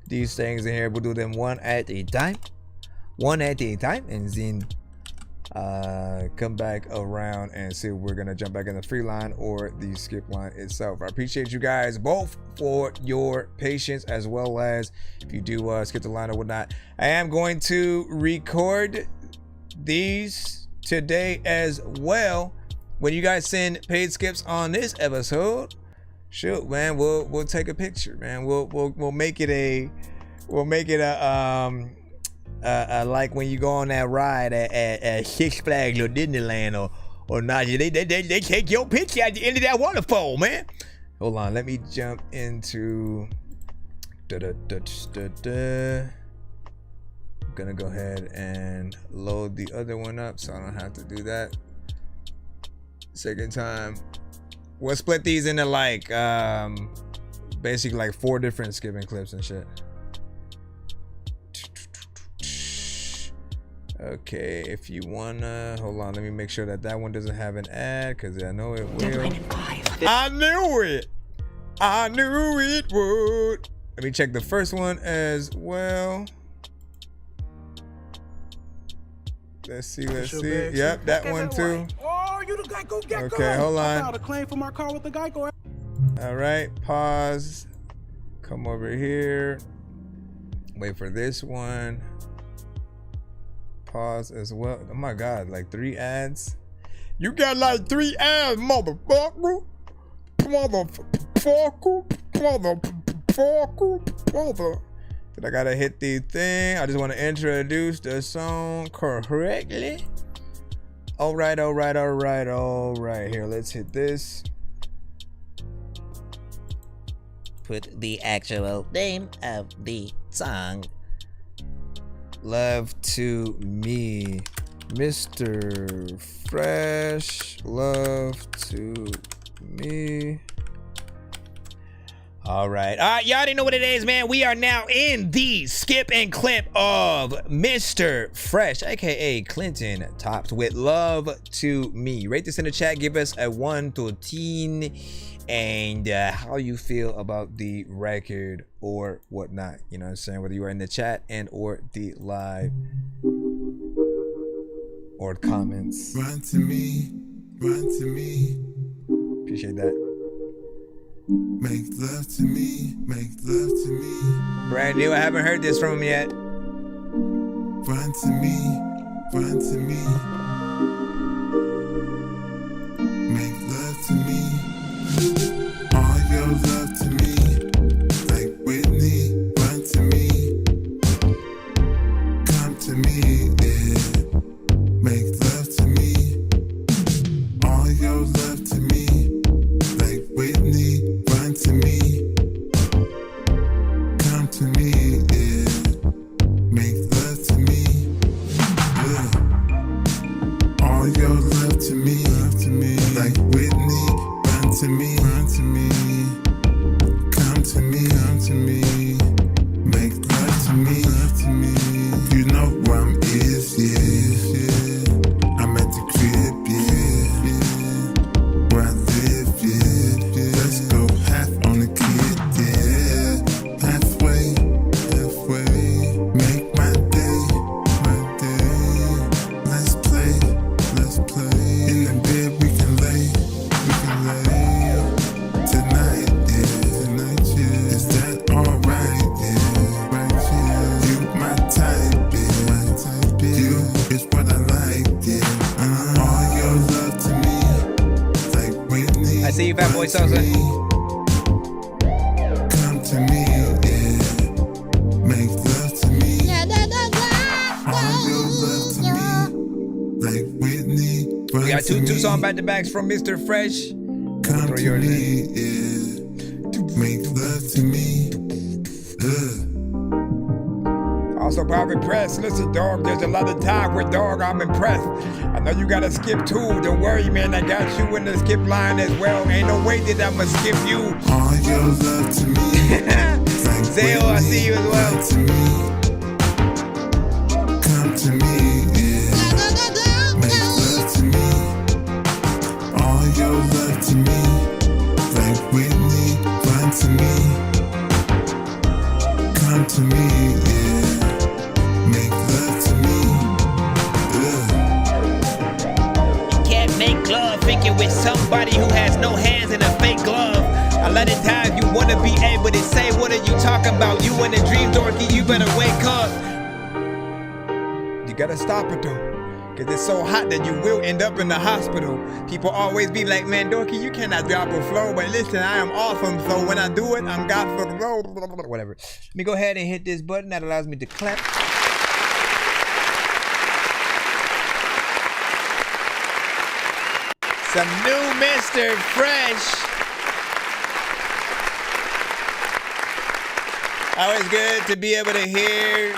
these things in here. We'll do them one at a time, and then come back around and see if we're gonna jump back in the free line or the skip line itself. I appreciate you guys both for your patience, as well as if you do skip the line or whatnot. I am going to record these today as well. When you guys send paid skips on this episode, shoot, man, we'll take a picture, man. We'll make it a like when you go on that ride at Six Flags or Disneyland or not, they take your picture at the end of that waterfall, man. Hold on, let me jump into I'm gonna go ahead and load the other one up so I don't have to do that second time. We'll split these into like basically like 4 different skipping clips and shit. Okay, if you wanna hold on, let me make sure that one doesn't have an ad, because I know it will. I knew it would. Let me check the first one as well. Let's see. Yep, that one too. Oh, you the Geico gecko. Okay, hold on. I filed a claim for my car with the Geico. All right, pause. Come over here. Wait for this one. Pause as well. Oh my God, like 3 ads. You got like 3 ads, motherfucker. But I gotta hit the thing. I just want to introduce the song correctly. All right. Here, let's hit this. Put the actual name of the song. Love to Me, Mr. Fresh. Love to Me. All right, y'all already know what it is, man. We are now in the skip and clip of Mr. Fresh, aka Clinton Tops, with Love to Me. Rate this in the chat. Give us a 1 to 10 and how you feel about the record or whatnot. You know what I'm saying? Whether you are in the chat and or the live or comments. Run to me, run to me. Appreciate that. Make love to me, make love to me. Brand new, I haven't heard this from him yet. Run to me, run to me. Make love to me. All your love to me. Like Whitney, run to me. Come to me, yeah. Make love to me. All your love to me. Like Whitney, run to me. Come to me, yeah. Make love to me. Yeah. All your love to me. Like Whitney, run to me. Run to me. Come to me. Come to me. Make love to me. Love to me. You know where I'm is, yeah. I'm at the crib, yeah. Where I live, yeah. Let's go half on the kid, yeah. Halfway. Make my day. Let's play. In the bed we can lay. Tonight, yeah. Is that alright, yeah. You my type, yeah. You is what I like, yeah. All your love to me. Like Whitney. I see you, Fat Boy Sosa. Come to me, yeah. Make love to me. All your love to me. Like Whitney. We got two song back-to-backs from Mr. Fresh. Come to me, yeah. Make love to me. Also, Private Press. Listen, dog, there's a lot of time with dog. I'm impressed. I know you gotta skip too. Don't worry, man. I got you in the skip line as well. Ain't no way that I'ma skip you. All your love to me. Like Zale, I see you as well. To me. Come to me, yeah. Make love to me. All your love to me. Like Whitney, run to me. Come to me, yeah. Make love to me. You can't make love thinking with somebody who has no hands and a fake glove. I let it die if you wanna be able to say, what are you talking about? You in a dream, Dorky, you better wake up. You gotta stop it though. Cause it's so hot that you will end up in the hospital. People always be like, man, Dorky, you cannot drop a flow. But listen, I am awesome. So when I do it, I'm got for the road. Whatever. Let me go ahead and hit this button that allows me to clap. Some new Mr. Fresh. Always good to be able to hear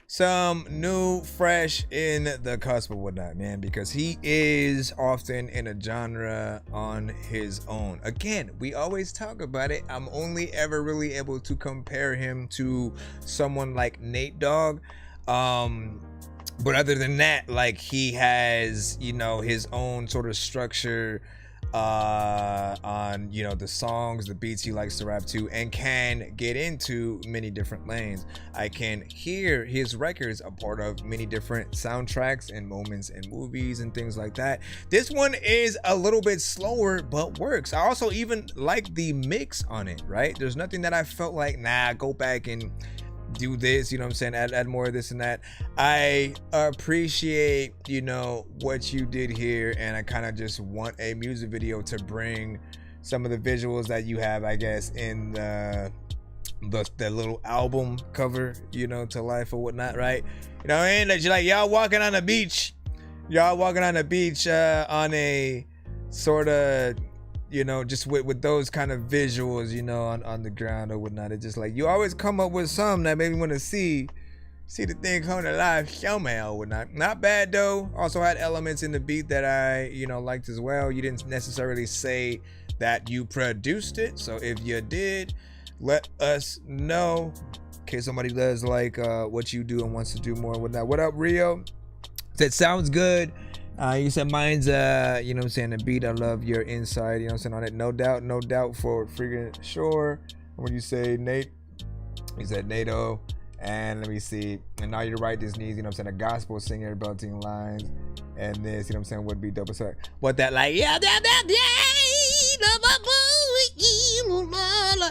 some new Fresh in the cusp or whatnot, man, because he is often in a genre on his own. Again, we always talk about it. I'm only ever really able to compare him to someone like Nate Dogg. But other than that, like, he has, you know, his own sort of structure on, you know, the songs, the beats he likes to rap to, and can get into many different lanes. I can hear his records a part of many different soundtracks and moments in movies and things like that. This one is a little bit slower but works. I also even like the mix on it, right? There's nothing that I felt like, nah, go back and do this, you know what I'm saying, add more of this and that. I appreciate, you know, what you did here, and I kind of just want a music video to bring some of the visuals that you have, I guess, in the the little album cover, you know, to life or whatnot, right? You know what I mean? That you're like, y'all walking on the beach on a sort of, you know, just with those kind of visuals, you know, on the ground or whatnot. It's just like you always come up with something that made me want to see the thing come to life, show me or whatnot. Not bad though. Also had elements in the beat that I, you know, liked as well. You didn't necessarily say that you produced it, so if you did, let us know in case somebody does like what you do and wants to do more with that. What up, Rio? Said sounds good. You said mine's you know what I'm saying, the beat. I love your insight, you know what I'm saying, on it. No doubt for freaking sure. When you say Nate, he said NATO. And let me see. And now you're right, this needs, you know what I'm saying, a gospel singer belting lines. And this, you know what I'm saying, would be dope as heck. What that like, yeah.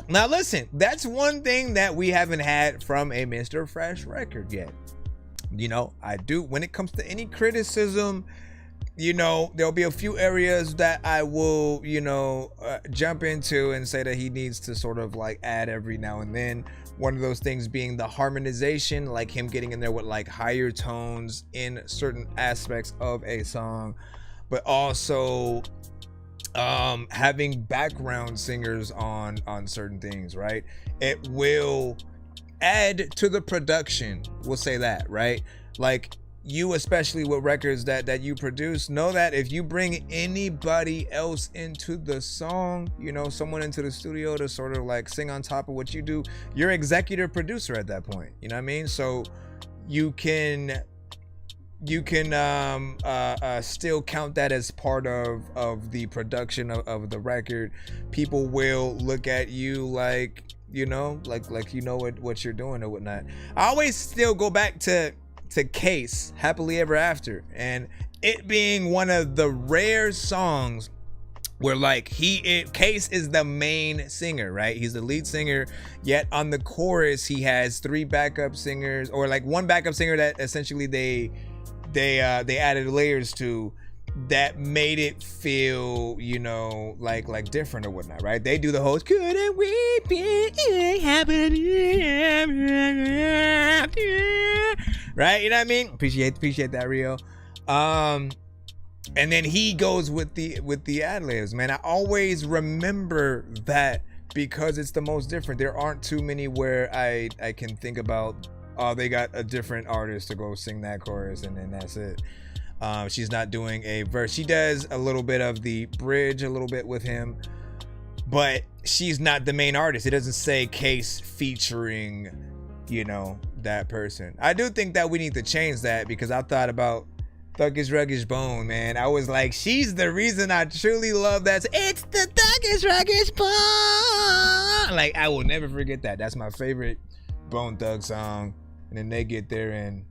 Now listen, that's one thing that we haven't had from a Mr. Fresh record yet. You know, I do, when it comes to any criticism, you know, there'll be a few areas that I will, you know, jump into and say that he needs to sort of like add every now and then. One of those things being the harmonization, like him getting in there with like higher tones in certain aspects of a song, but also having background singers on certain things, right? It will add to the production, we'll say that, right? Like you, especially with records that you produce, know that if you bring anybody else into the song, you know, someone into the studio to sort of like sing on top of what you do, you're executive producer at that point, you know what I mean? So you can still count that as part of the production of the record. People will look at you like, you know, like you know what you're doing or whatnot. I always still go back to Case, Happily Ever After, and it being one of the rare songs where like Case is the main singer, right? He's the lead singer, yet on the chorus he has 3 backup singers, or like 1 backup singer that essentially they added layers to, that made it feel, you know, like different or whatnot, right? They do the whole couldn't we be happy, right? You know what I mean? Appreciate that, Rio. And then he goes with the ad-libs, man. I always remember that because it's the most different. There aren't too many where I can think about, oh, they got a different artist to go sing that chorus and then that's it. She's not doing a verse. She does a little bit of the bridge a little bit with him, but she's not the main artist. It doesn't say Case featuring, you know, that person. I do think that we need to change that, because I thought about Thuggish Ruggish Bone, man. I was like, she's the reason I truly love that. It's the Thuggish Ruggish Bone. Like, I will never forget that. That's my favorite Bone Thug song. And then they get there and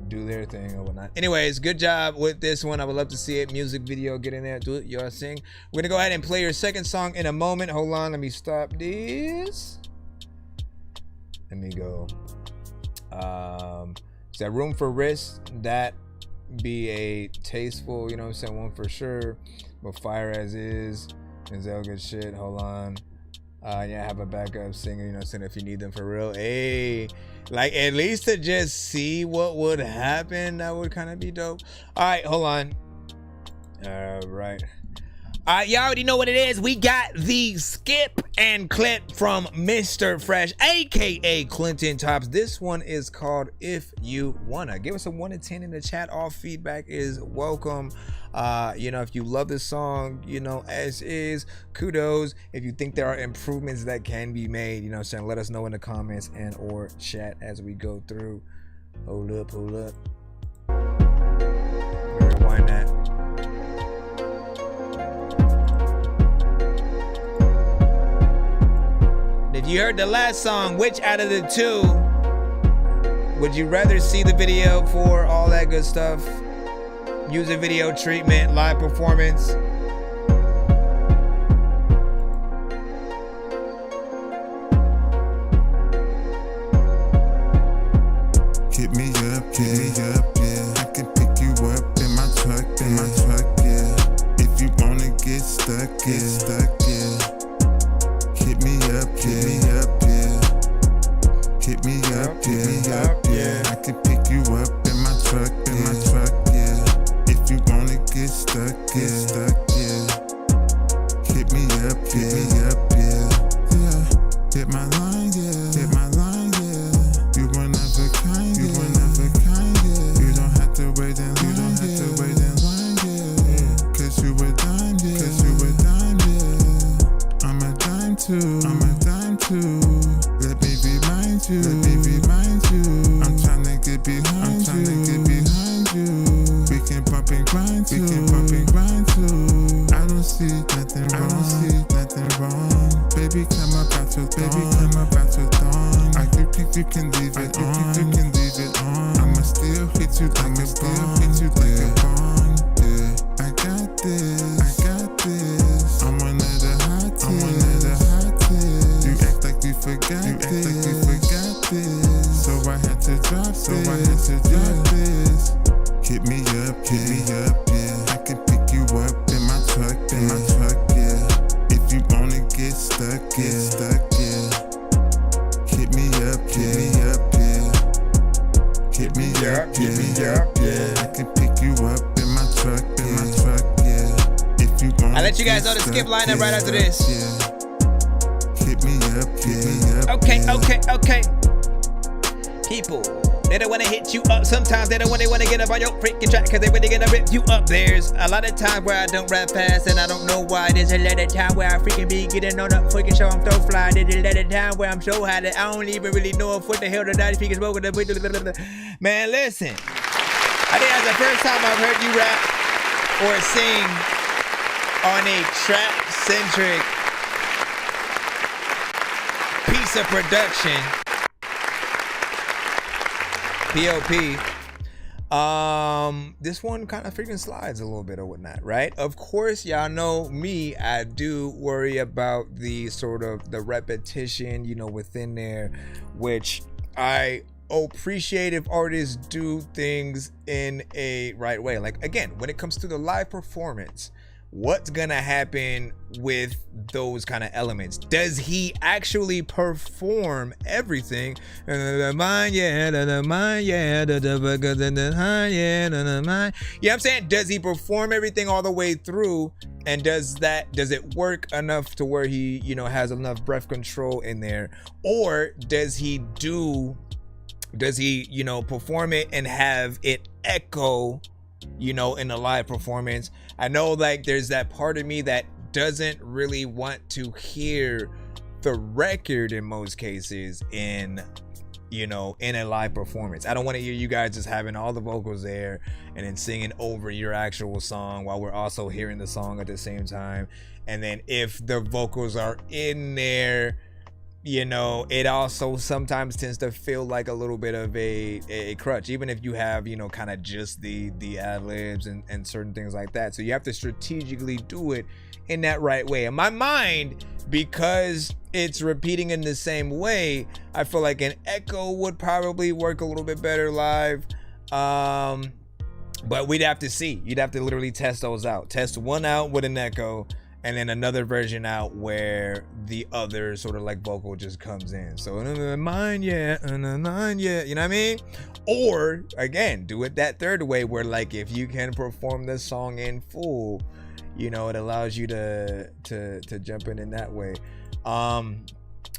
do their thing or whatnot. Anyways, good job with this one. I would love to see it. Music video, get in there, do it, y'all sing. We're gonna go ahead and play your second song in a moment. Hold on, let me stop this. Let me go. Is that Room for Risk? That be a tasteful, you know what I'm saying, one for sure. But Fire As Is, Denzel good shit. Hold on. Yeah, have a backup singer, you know what I'm saying, if you need them for real. Hey, like at least to just see what would happen, that would kind of be dope. All right, hold on. Right. All right, y'all already know what it is. We got the skip and clip from Mr. Fresh, aka Clinton Tops. This one is called If You Wanna. Give us a 1 to 10 in the chat. All feedback is welcome. You know, if you love this song, you know, as is, kudos. If you think there are improvements that can be made, you know what I'm saying, let us know in the comments and or chat as we go through. Hold up. Rewind that. If you heard the last song, which out of the two would you rather see the video for? All that good stuff. Music video treatment, live performance. Hit me up, yeah. I can pick you up in my truck, yeah. If you wanna get stuck, yeah. Hit me up, yeah. drop so I had to drop this. Hit me up, yeah. I can pick you up in my truck, yeah. If you wanna get stuck, yeah. Hit me up, yeah. Hit me up, yeah. I can pick you up in my truck, yeah. If you wanna I'll let you guys know the skip lineup right after this. Okay. People, they don't want to hit you up. Sometimes they don't want to get up on your freaking track because they really gonna rip you up. There's a lot of times where I don't rap fast and I don't know why. There's a lot of time where I freaking be getting on the freaking show. I'm so fly. There's a lot of time where I'm so high that I don't even really know if what the hell the 90 speakers spoke. Man, listen. I think that's the first time I've heard you rap or sing on a trap-centric piece of production. POP. This one kind of freaking slides a little bit or whatnot, right? Of course, y'all know me. I do worry about the sort of the repetition, you know, within there, which I appreciate if artists do things in a right way. Like, again, when it comes to the live performance, what's gonna happen with those kind of elements? Does he actually perform everything? You know what I'm saying? Does he perform everything all the way through? And does it work enough to where he, you know, has enough breath control in there? Or does he, you know, perform it and have it echo, you know, in a live performance? I know, like, there's that part of me that doesn't really want to hear the record in most cases in, you know, in a live performance. I don't want to hear you guys just having all the vocals there and then singing over your actual song while we're also hearing the song at the same time. And then if the vocals are in there, you know, it also sometimes tends to feel like a little bit of a crutch, even if you have, you know, kind of just the ad-libs and certain things like that. So you have to strategically do it in that right way. In my mind, because it's repeating in the same way, I feel like an echo would probably work a little bit better live. But we'd have to see. You'd have to literally test those out. Test one out with an echo, and then another version out where the other sort of like vocal just comes in. So mine, yeah, you know what I mean? Or again, do it that third way where, like, if you can perform the song in full, you know, it allows you to jump in that way.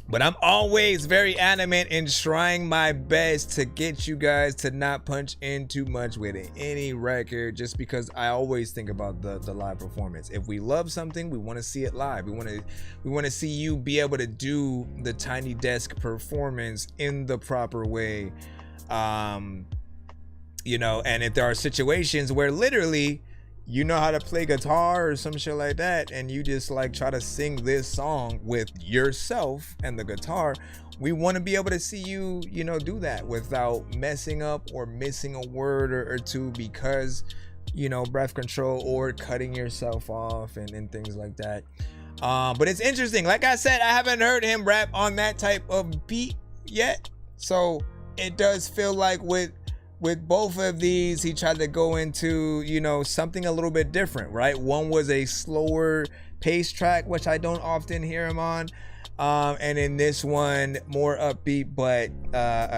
But I'm always very adamant in trying my best to get you guys to not punch in too much with any record, just because I always think about the live performance. If we love something, we want to see it live. We want to see you be able to do the Tiny Desk performance in the proper way. You know, and if there are situations where literally you know how to play guitar or some shit like that, and you just like try to sing this song with yourself and the guitar, we want to be able to see you, you know, do that without messing up or missing a word or two because, you know, breath control or cutting yourself off and things like that. But it's interesting. Like I said, I haven't heard him rap on that type of beat yet. So it does feel like with both of these, he tried to go into, you know, something a little bit different, right? One was a slower pace track, which I don't often hear him on. And in this one, more upbeat, but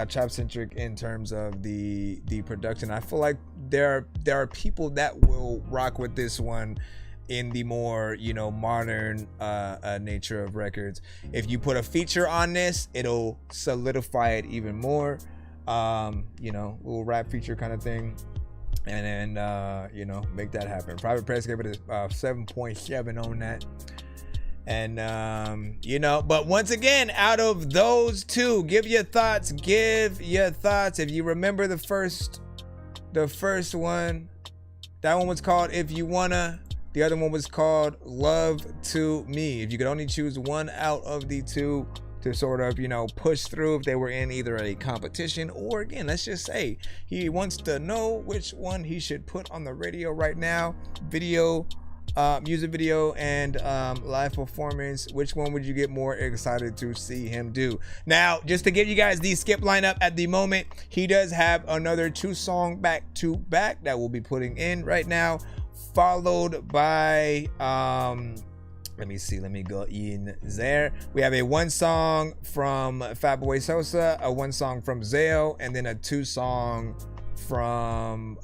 trap centric in terms of the production. I feel like there are people that will rock with this one in the more, you know, modern nature of records. If you put a feature on this, it'll solidify it even more. You know, little rap feature kind of thing, and then you know, make that happen. Private Press gave it a 7.7 on that. And you know, but once again, out of those two, give your thoughts. If you remember the first one, that one was called If You Wanna. The other one was called Love to Me. If you could only choose one out of the two to sort of, you know, push through, if they were in either a competition or, again, let's just say he wants to know which one he should put on the radio right now, video music video and live performance, which one would you get more excited to see him do? Now, just to give you guys the skip lineup at the moment, he does have another 2-song back-to-back that we'll be putting in right now, followed by let me see, let me go in there. We have a 1-song from Fatboy Sosa, a 1-song from Zayo, and then a 2-song from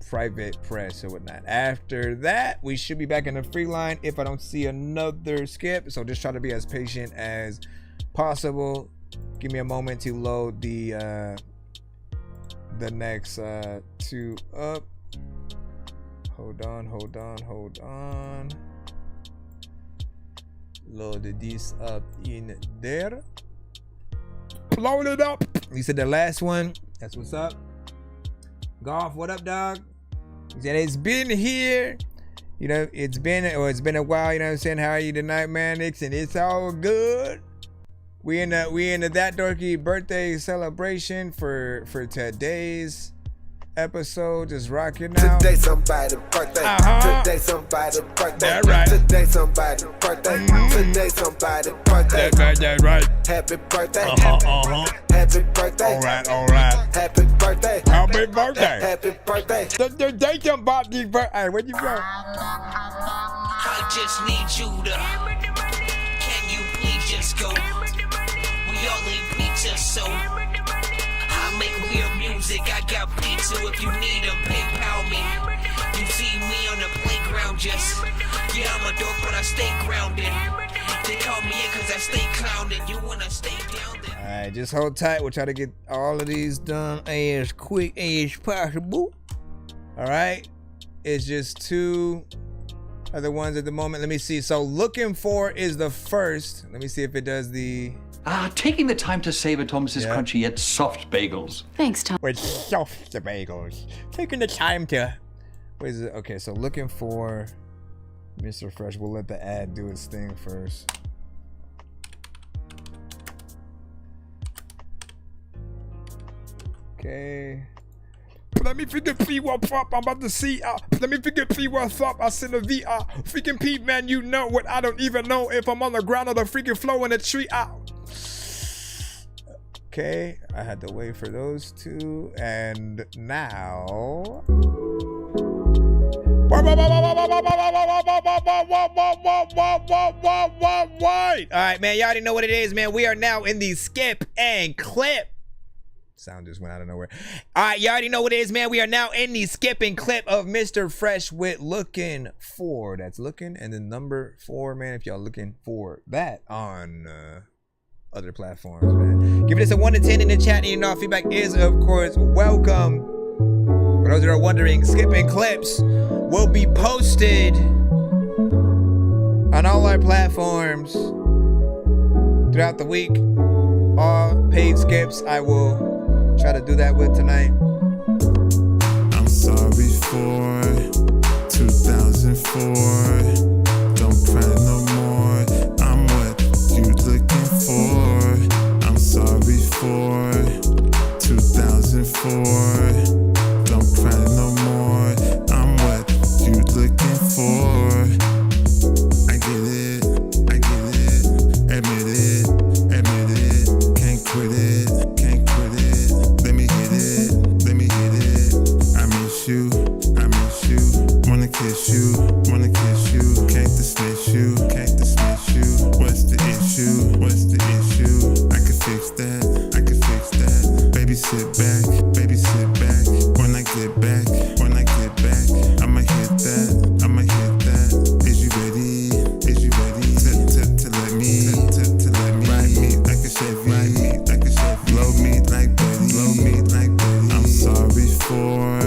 Private Press or whatnot. After that, we should be back in the free line if I don't see another skip. So just try to be as patient as possible. Give me a moment to load the next 2 up. Hold on. Load this up in there. Load it up. You said the last one. That's what's up. Golf, what up, dog? He said it's been here. You know, it's been a while. You know what I'm saying? How are you tonight, man? And it's all good. We in the That Dorky birthday celebration for today's episode. Just rocking out. Today somebody's birthday. Today somebody's birthday. That's right. Today somebody's birthday. Today somebody's birthday. That's right. Happy birthday. Happy birthday. All right. Happy birthday. Happy birthday. Happy birthday. Today somebody's birthday. Where'd you go? I just need you to. Can you please just go? We all need pizza, so I make weird music. I got pizza if you need them. PayPal me. You see me on the playground, just yeah, I'm a dork, but I stay grounded. They call me in cause I stay clowning. You wanna stay down there? Alright, just hold tight. We'll try to get all of these done as quick as possible. Alright. It's just 2 other ones at the moment. Let me see. So Looking For is the first. Let me see if it does the taking the time to savor Thomas's crunchy yet soft bagels. Thanks, Tom. with soft bagels. Taking the time to. What is it? Okay, so Looking For Mr. Fresh. We'll let the ad do its thing first. Okay. Let me figure P what's up. I'm about to see. Let me figure P what's up. I send a VR. Freaking Pete, man, you know what? I don't even know if I'm on the ground or the freaking flow in the tree. Okay, I had to wait for those 2, and now. Alright, man, you already know what it is, man. We are now in the skip and clip. Sound just went out of nowhere. Alright, you already know what it is, man. We are now in the skip and clip of Mr. Fresh with Looking For. That's Looking and then number 4, man. If y'all looking for that on other platforms, man. Give this a 1 to 10 in the chat, and you know feedback is, of course, welcome. For those that are wondering, skip and clips will be posted on all our platforms throughout the week. All paid skips I will try to do that with tonight. I'm sorry for 2004. Don't cry no more. I'm what you looking for. I'm sorry for 2004. Don't cry no more. I'm what you looking for. I get it. Admit it. Can't quit it. Let me hit it. I miss you. Wanna kiss you. Can't dismiss you. What's the issue? I can fix that. Baby, sit back. When I get back, I'ma hit that. Is you ready? To let me ride me like a Chevy. Blow me like Betty. I'm sorry for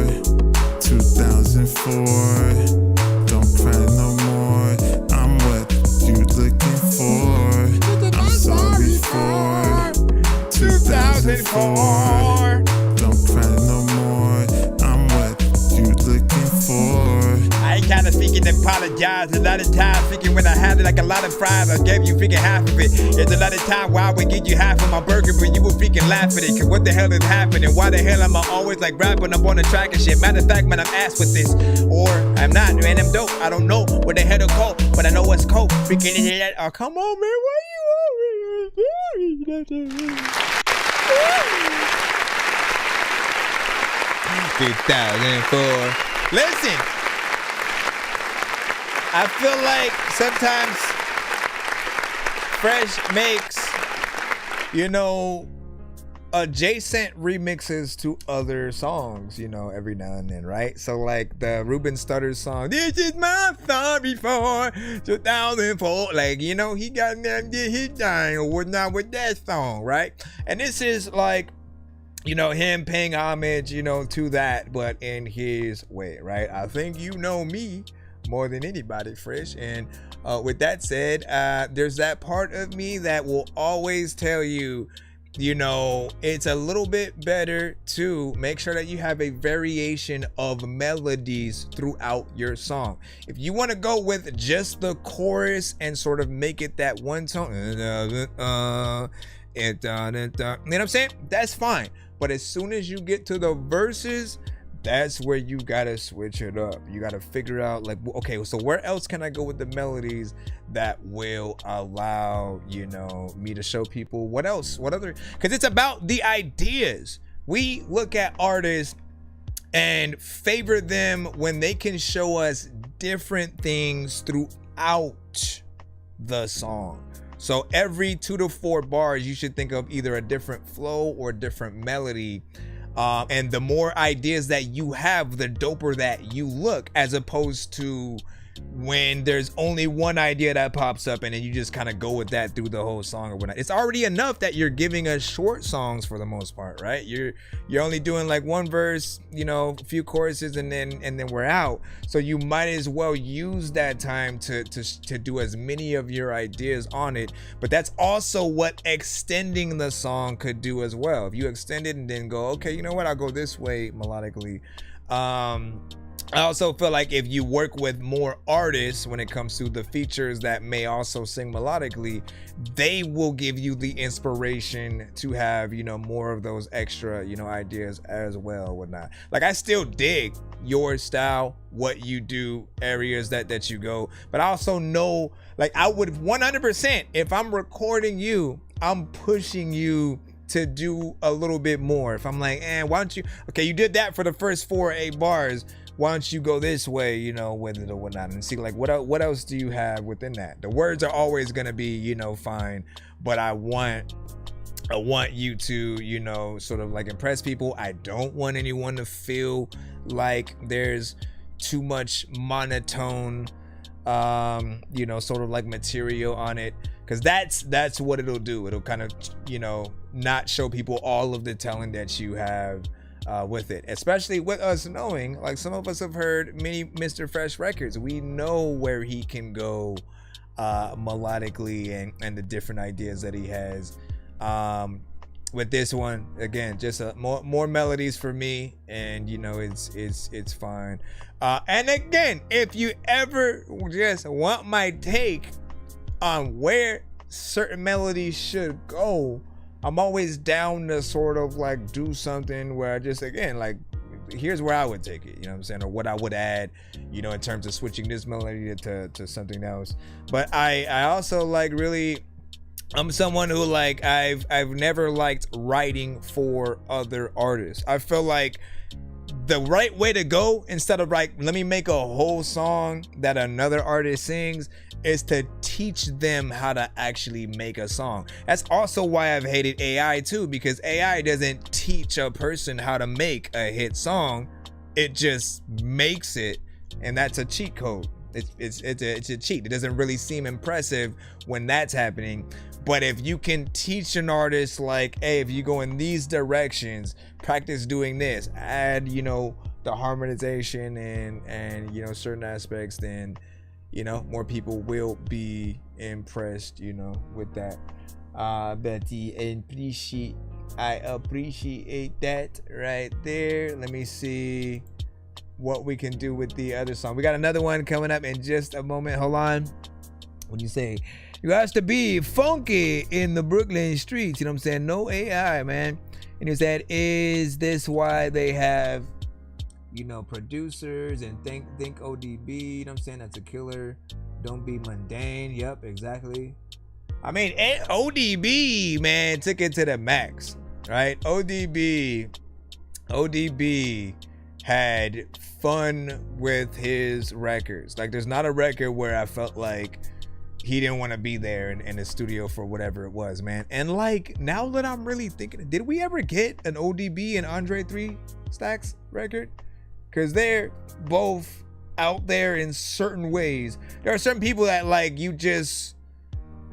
2004. Don't cry no more. I'm what you looking for. I'm sorry for 2004. Don't cry no more. I'm what you looking for. I ain't kind of speak freaking apologize. A lot of times freaking when I had it like a lot of fries, I gave you freaking half of it. There's a lot of time where I would give you half of my burger, but you would freaking laugh at it. Cause what the hell is happening? Why the hell am I always like rapping up on the track and shit? Matter of fact, man, I'm ass with this. Or I'm not, man, I'm dope. I don't know what the hell to call, but I know what's cold. Freaking oh, come on, man, why you always 2004. Listen, I feel like sometimes Fresh makes, you know, adjacent remixes to other songs, you know, every now and then, right? So like the Ruben Studdard song, "This is my song before 2004," like, you know, he got that hit dying or whatnot with that song, right? And this is like, you know, him paying homage, you know, to that, but in his way, right? I think you know me more than anybody, Fresh. And with that said, there's that part of me that will always tell you, you know, it's a little bit better to make sure that you have a variation of melodies throughout your song. If you want to go with just the chorus and sort of make it that one tone, you know what I'm saying? That's fine. But as soon as you get to the verses, that's where you gotta switch it up. You gotta figure out like, okay, so where else can I go with the melodies that will allow, you know, me to show people what else, what other, because it's about the ideas. We look at artists and favor them when they can show us different things throughout the song. So every 2 to 4 bars, you should think of either a different flow or a different melody. And the more ideas that you have, the doper that you look, as opposed to when there's only one idea that pops up and then you just kind of go with that through the whole song or whatnot. It's already enough that you're giving us short songs for the most part, right? You're only doing like one verse, you know, a few choruses, and then we're out. So you might as well use that time to do as many of your ideas on it. But that's also what extending the song could do as well. If you extend it and then go, okay, you know what, I'll go this way melodically. I also feel like if you work with more artists when it comes to the features that may also sing melodically, they will give you the inspiration to have, you know, more of those extra, you know, ideas as well, whatnot. Like, I still dig your style, what you do, areas that you go, but I also know, like, I would 100%, if I'm recording you, I'm pushing you to do a little bit more. If I'm like, why don't you, okay, you did that for the first 4 or 8 bars, why don't you go this way, you know, with it or whatnot, and see like what else do you have within that. The words are always gonna be, you know, fine, but I want you to, you know, sort of like impress people. I don't want anyone to feel like there's too much monotone, you know, sort of like material on it, because that's what it'll do. It'll kind of, you know, not show people all of the talent that you have with it, especially with us knowing, like, some of us have heard many Mr. Fresh records. We know where he can go melodically and the different ideas that he has. With this one, again, just more melodies for me, and you know, it's fine. And again, if you ever just want my take on where certain melodies should go, I'm always down to sort of like do something where I just, again, like, here's where I would take it, you know what I'm saying, or what I would add, you know, in terms of switching this melody to something else. But I also like, really, I'm someone who, like, I've never liked writing for other artists. I feel like the right way to go, instead of like, let me make a whole song that another artist sings, is to teach them how to actually make a song. That's also why I've hated AI too, because AI doesn't teach a person how to make a hit song. It just makes it, and that's a cheat code. It's a cheat. It doesn't really seem impressive when that's happening. But if you can teach an artist, like, hey, if you go in these directions, practice doing this, add, you know, the harmonization and you know, certain aspects, then, you know, more people will be impressed, you know, with that. But I appreciate that right there. Let me see. what we can do with the other song. We got another one coming up in just a moment. Hold on. When you say you have to be funky in the Brooklyn streets, you know what I'm saying? No AI, man. And he said, is this why they have, you know, producers and think ODB, you know what I'm saying? That's a killer. Don't be mundane. Yep, exactly. I mean, ODB, man, took it to the max, right? ODB had fun with his records. Like, there's not a record where I felt like he didn't want to be there in the studio for whatever it was, man. And like, now that I'm really thinking, did we ever get an ODB and Andre 3 Stacks record? Because they're both out there in certain ways. There are certain people that like, you just,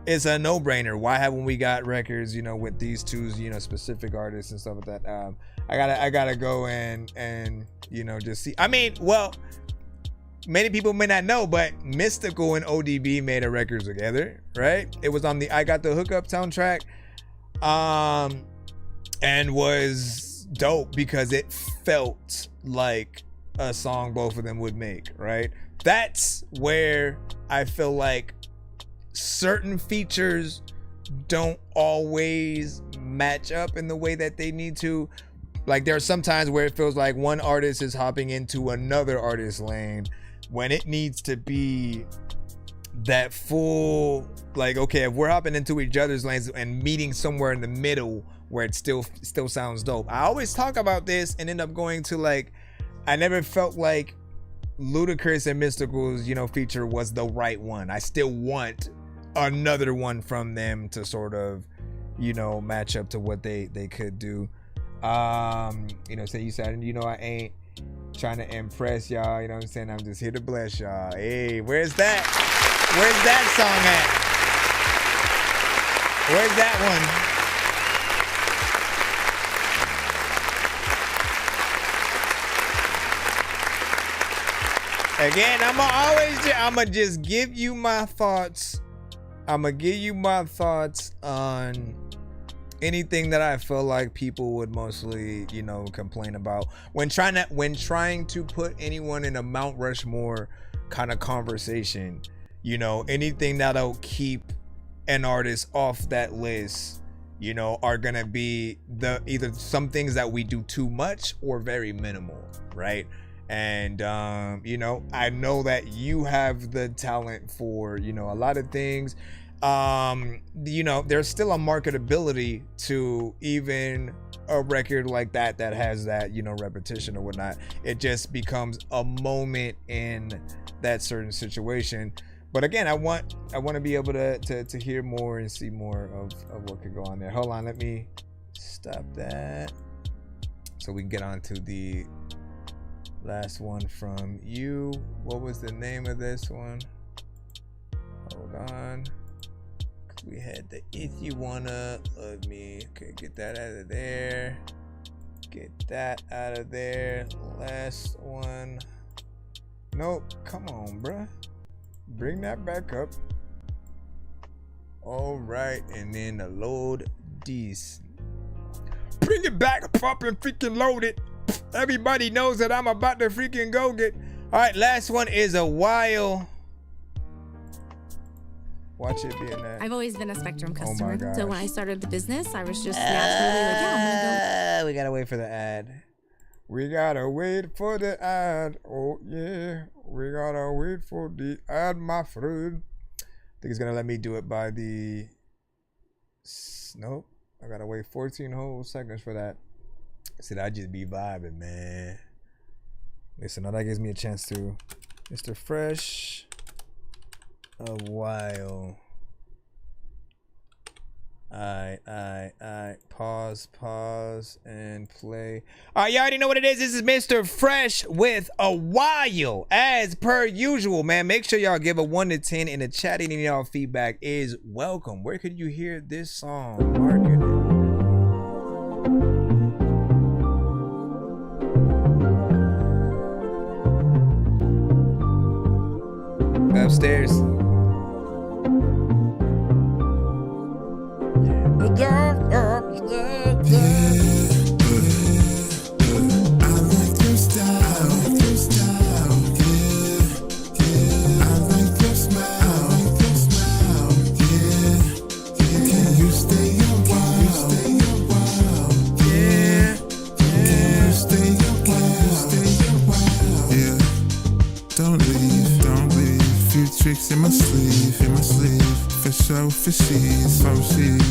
it's a no-brainer. Why haven't we got records, you know, with these two, you know, specific artists and stuff like that? I gotta go and you know, just see. I mean, well, many people may not know, but Mystical and ODB made a record together, right? It was on the I Got the Hookup soundtrack, and was dope because it felt like a song both of them would make, right? That's where I feel like certain features don't always match up in the way that they need to. Like, there are some times where it feels like one artist is hopping into another artist's lane when it needs to be that full, like, okay, if we're hopping into each other's lanes and meeting somewhere in the middle where it still sounds dope. I always talk about this and end up going to, like, I never felt like Ludacris and Mystical's, you know, feature was the right one. I still want another one from them to sort of, you know, match up to what they could do. You know, say you said, you know, I ain't trying to impress y'all, you know what I'm saying? I'm just here to bless y'all. Hey, where's that song at? Where's that one? Again, I'ma just give you my thoughts. I'ma give you my thoughts on anything that I feel like people would mostly, you know, complain about when trying to put anyone in a Mount Rushmore kind of conversation. You know, anything that'll keep an artist off that list, you know, are gonna be either some things that we do too much or very minimal, right? And you know, I know that you have the talent for, you know, a lot of things. You know, there's still a marketability to even a record like that has that, you know, repetition or whatnot. It just becomes a moment in that certain situation. But again, I want to be able to hear more and see more of what could go on there. Hold on, let me stop that so we can get on to the last one from you. What was the name of this one? Hold on. We had the If You Wanna Love Me. Okay, get that out of there. Get that out of there. Last one. Nope. Come on, bruh. Bring that back up. All right, and then the load these. Bring it back up and freaking load it. Everybody knows that I'm about to freaking go get. All right, last one is A While. Watch it be in that. I've always been a Spectrum customer. gosh. So when I started the business, I was just naturally like, yeah, I'm gonna go. We gotta wait for the ad. We gotta wait for the ad. Oh yeah, we gotta wait for the ad, my friend. I think it's gonna let me do it by the. Nope. I gotta wait 14 whole seconds for that. Said I just be vibing, man. Listen, now that gives me a chance to. Mr. Fresh. A While. Alright. Pause, and play. Alright, you already know what it is. This is Mr. Fresh with A While. As per usual, man. Make sure y'all give a 1 to 10 in the chat. Any of y'all feedback is welcome. Where could you hear this song? Upstairs. tricks in my sleeve, For show, fishies,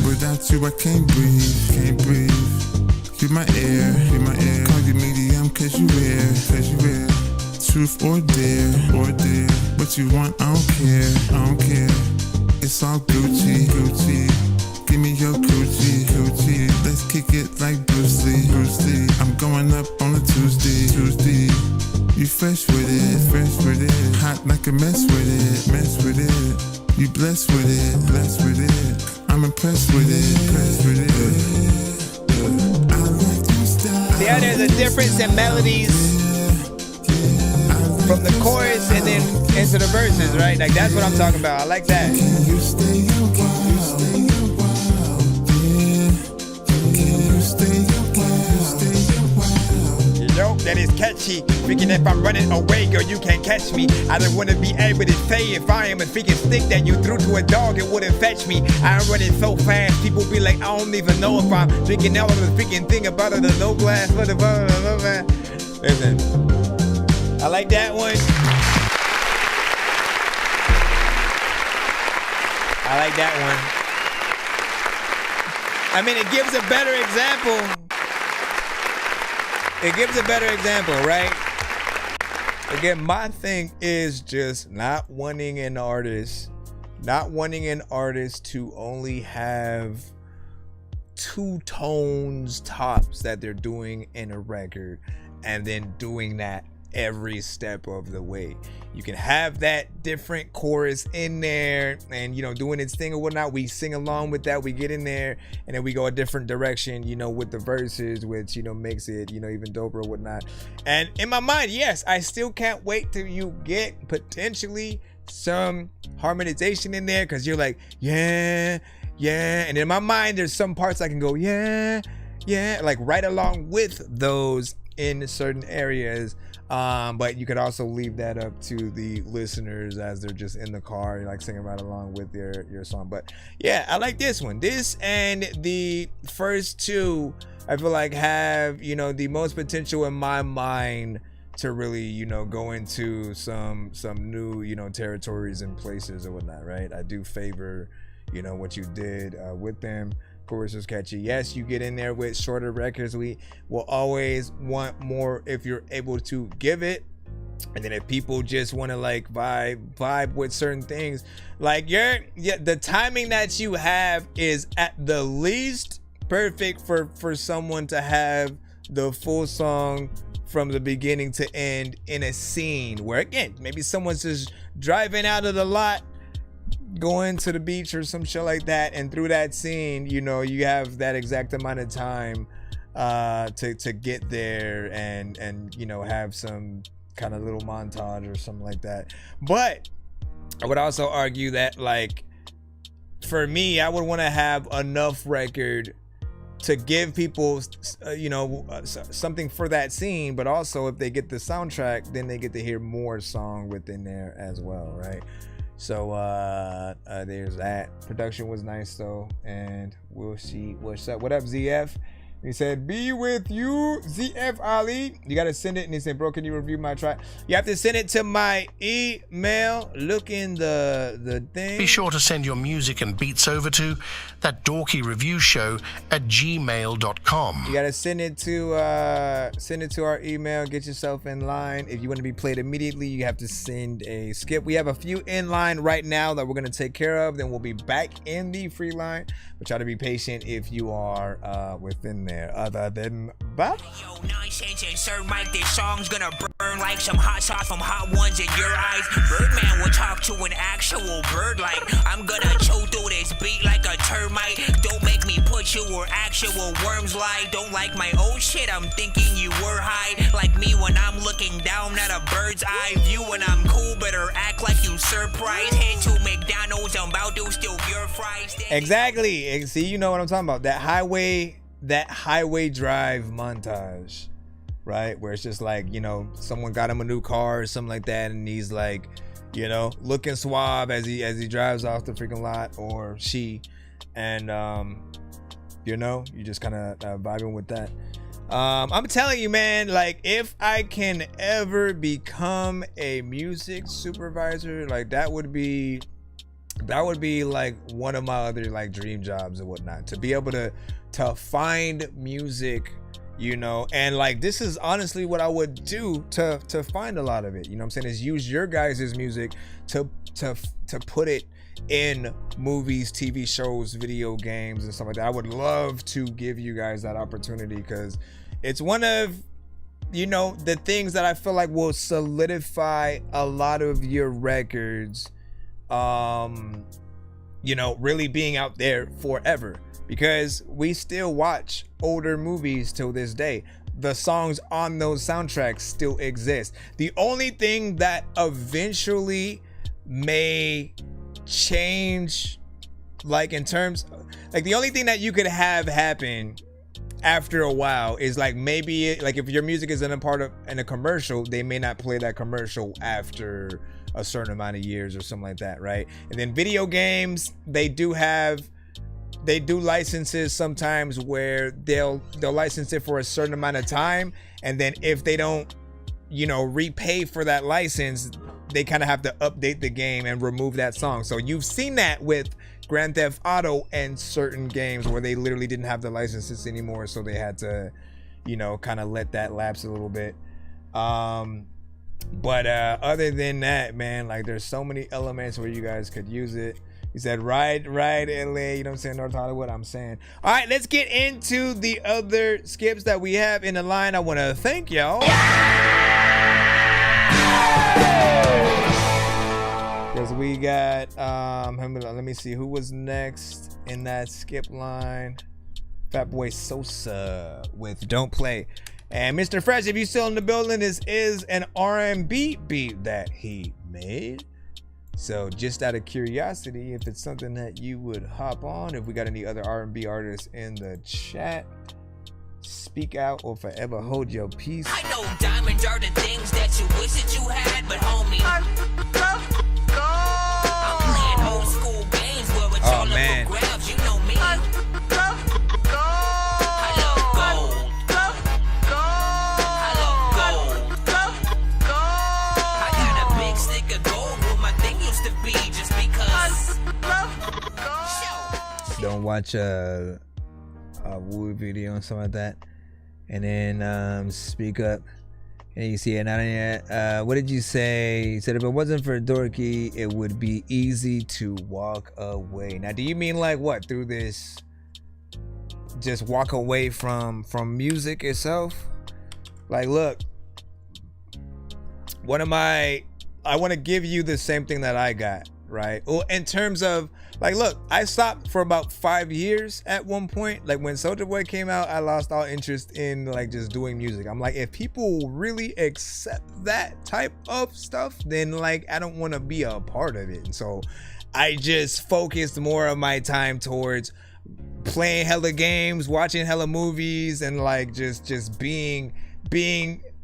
Without you I can't breathe, You're my air, Call you medium cause you rare, Truth or dare, What you want, I don't care, It's all Gucci, Give me your coochie, Let's kick it like Bruce Lee, I'm going up on a Tuesday, You fresh with it, Hot like a mess with it, You blessed with it, I'm impressed with it, I like your style. See how there's a difference in melodies from the chorus and then into the verses, right? Like that's what I'm talking about. I like that. Can you stay a while? Yo, that is catchy. Freaking if I'm running away, girl, you can't catch me. I don't wanna be able to say if I am a freaking stick that you threw to a dog, it wouldn't fetch me. I'm running so fast, people be like, I don't even know if I'm drinking all of the freaking thing about it, the no glass, for the man. Listen, I like that one. I like that one. I mean, it gives a better example. It gives a better example, right? Again, my thing is just not wanting an artist to only have 2 tones tops that they're doing in a record and then doing that every step of the way. You can have that different chorus in there and, you know, doing its thing or whatnot. We sing along with that. We get in there and then we go a different direction, you know, with the verses, which, you know, makes it, you know, even doper or whatnot. And in my mind, yes, I still can't wait till you get potentially some harmonization in there because you're like, yeah. And in my mind, there's some parts I can go, yeah, like right along with those in certain areas. But you could also leave that up to the listeners as they're just in the car, like singing right along with your song. But yeah, I like this one. This and the first 2, I feel like have, you know, the most potential in my mind to really, you know, go into some new, you know, territories and places or whatnot, right? I do favor, you know, what you did with them. Chorus was catchy. Yes, you get in there with shorter records. We will always want more if you're able to give it. And then if people just want to like vibe with certain things, like the timing that you have is at the least perfect for someone to have the full song from the beginning to end in a scene where, again, maybe someone's just driving out of the lot, going to the beach or some shit like that, and through that scene, you know, you have that exact amount of time to get there and you know, have some kind of little montage or something like that. But I would also argue that, like, for me, I would want to have enough record to give people you know, something for that scene, but also if they get the soundtrack, then they get to hear more song within there as well, right? So there's that. Production was nice though, and we'll see what's up. What up, ZF? He said, be with you, ZF Ali. You gotta send it. And he said, bro, can you review my track? You have to send it to my email. Look in the thing. Be sure to send your music and beats over to that Dorky review show at gmail.com. You gotta send it to our email. Get yourself in line. If you want to be played immediately, you have to send a skip. We have a few in line right now that we're gonna take care of. Then we'll be back in the free line. But try to be patient if you are within there. Other than that, yo, nonsense and Sir Mike, this song's gonna burn like some hot sauce from hot ones in your eyes. Birdman will talk to an actual bird like I'm gonna chew through this beat like a termite. Don't make me put you where actual worms lie. Don't like my old shit, I'm thinking you were high. Like me when I'm looking down at a bird's eye view. When I'm cool, better act like you surprised. Head to McDonald's, I'm about to steal your fries. exactly. See, you know what I'm talking about. That highway drive montage, right? Where it's just like, you know, someone got him a new car or something like that, and he's like, you know, looking suave as he drives off the freaking lot, or she, and you know, you just kind of vibing with that. I'm telling you, man, like if I can ever become a music supervisor, like that would be like one of my other like dream jobs and whatnot, to be able to find music, you know. And like this is honestly what I would do to find a lot of it, you know what I'm saying, is use your guys' music to put it in movies, TV shows, video games and stuff like that. I would love to give you guys that opportunity, because it's one of, you know, the things that I feel like will solidify a lot of your records, you know, really being out there forever, because we still watch older movies till this day. The songs on those soundtracks still exist. The only thing that eventually may change, like in terms, like the only thing that you could have happen after a while is like maybe like if your music is in a commercial, they may not play that commercial after a certain amount of years or something like that, right? And then video games, they do licenses sometimes where they'll license it for a certain amount of time, and then if they don't, you know, repay for that license, they kind of have to update the game and remove that song. So you've seen that with Grand Theft Auto and certain games where they literally didn't have the licenses anymore, so they had to, you know, kind of let that lapse a little bit. But other than that, man, like there's so many elements where you guys could use it. He said, right, LA, you know what I'm saying, North Hollywood, I'm saying. All right, let's get into the other skips that we have in the line. I want to thank y'all. Because we got, let me see, who was next in that skip line? Fatboy Sosa with Don't Play. And Mr. Fresh, if you're still in the building, this is an R&B beat that he made. So just out of curiosity, if it's something that you would hop on, if we got any other R&B artists in the chat, speak out or forever hold your peace. I know diamonds are the things that you wish that you had, but homie, I'm playing old school games where it's all up for grabs, you know me. Don't watch a Woo video and something like that, and then speak up, and you see it. What did you say? You said if it wasn't for Dorky, it would be easy to walk away. Now, do you mean like what, through this, just walk away from music itself? Like, look, I want to give you the same thing that I got, right? Well, in terms of, like, look, I stopped for about 5 years at one point. Like when Soulja Boy came out, I lost all interest in like just doing music. I'm like, if people really accept that type of stuff, then like I don't want to be a part of it. And so I just focused more of my time towards playing hella games, watching hella movies, and like just being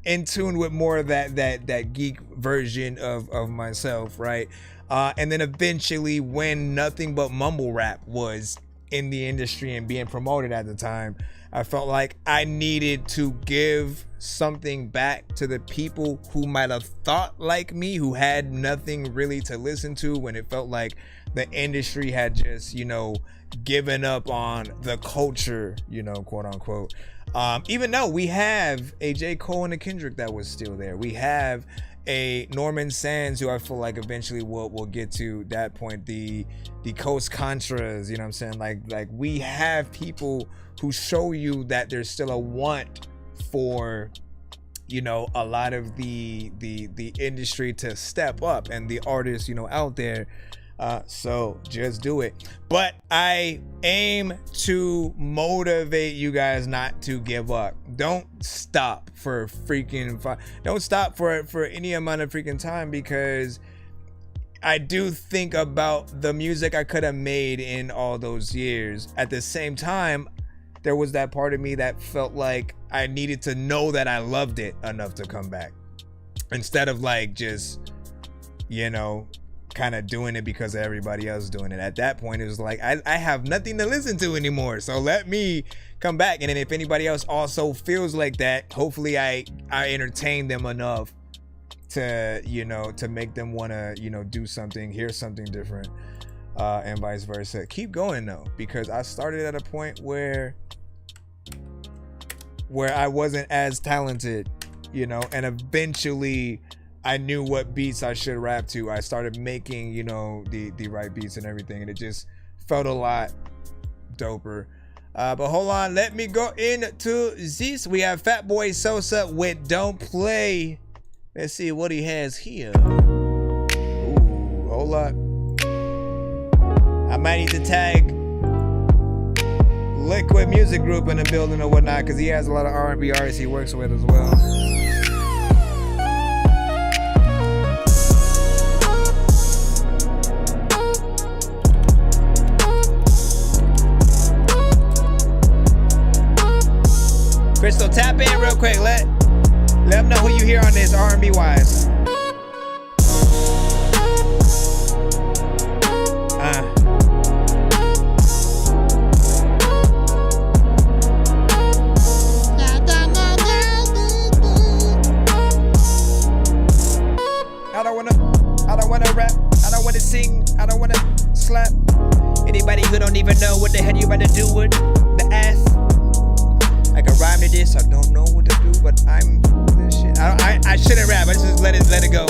in tune with more of that geek version of myself, right? And then eventually, when nothing but mumble rap was in the industry and being promoted at the time, I felt like I needed to give something back to the people who might have thought like me, who had nothing really to listen to, when it felt like the industry had just, you know, given up on the culture, you know, quote unquote. Even though we have a J. Cole and a Kendrick that was still there. We have a Norman Sands, who I feel like eventually we'll get to that point, the Coast Contras, you know what I'm saying? Like we have people who show you that there's still a want for, you know, a lot of the industry to step up, and the artists, you know, out there. So just do it. But I aim to motivate you guys not to give up. Don't stop for don't stop for any amount of freaking time, because I do think about the music I could have made in all those years. At the same time, there was that part of me that felt like I needed to know that I loved it enough to come back, instead of like just, you know, kind of doing it because everybody else is doing it. At that point, it was like, I have nothing to listen to anymore. So let me come back. And then if anybody else also feels like that, hopefully I entertain them enough to, you know, to make them want to, you know, do something, hear something different, and vice versa. Keep going though, because I started at a point where I wasn't as talented, you know, and eventually I knew what beats I should rap to. I started making, you know, the right beats and everything, and it just felt a lot doper. But hold on, let me go into this. We have Fatboy Sosa with Don't Play. Let's see what he has here. Ooh, hold up. I might need to tag Liquid Music Group in the building or whatnot, because he has a lot of R&B artists he works with as well. Crystal, tap in real quick. Let them know who you hear on this R&B wise. I don't wanna rap. I don't wanna sing. I don't wanna slap. Anybody who don't even know what the hell you about to do with the ass. I can rhyme to this, I don't know what to do, but I'm this shit. I shouldn't rap, I just let it go.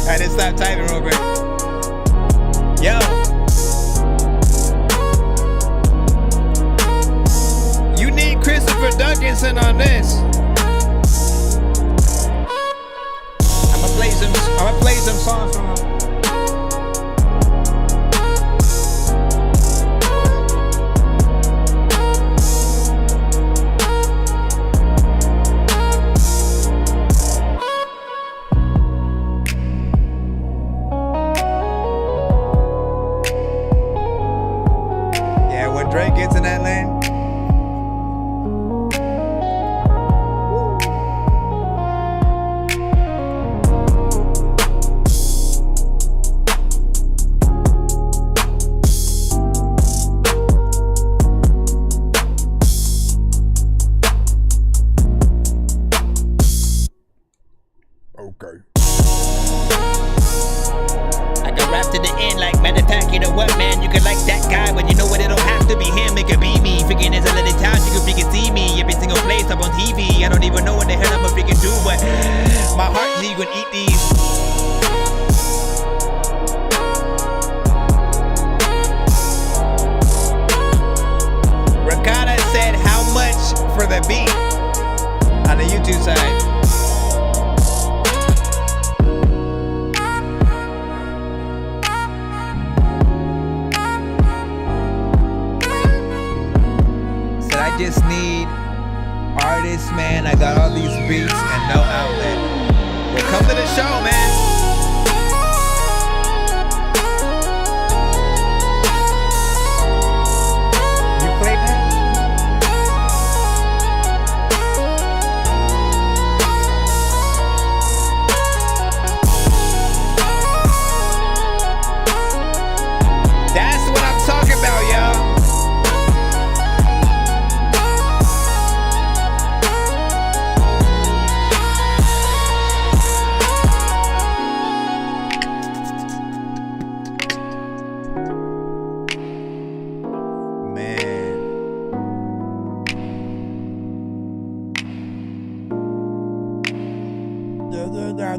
I just stop typing real quick. Yo. Christopher Duncanson on this. I'ma play some songs from him. Yeah, when Drake gets in that lane.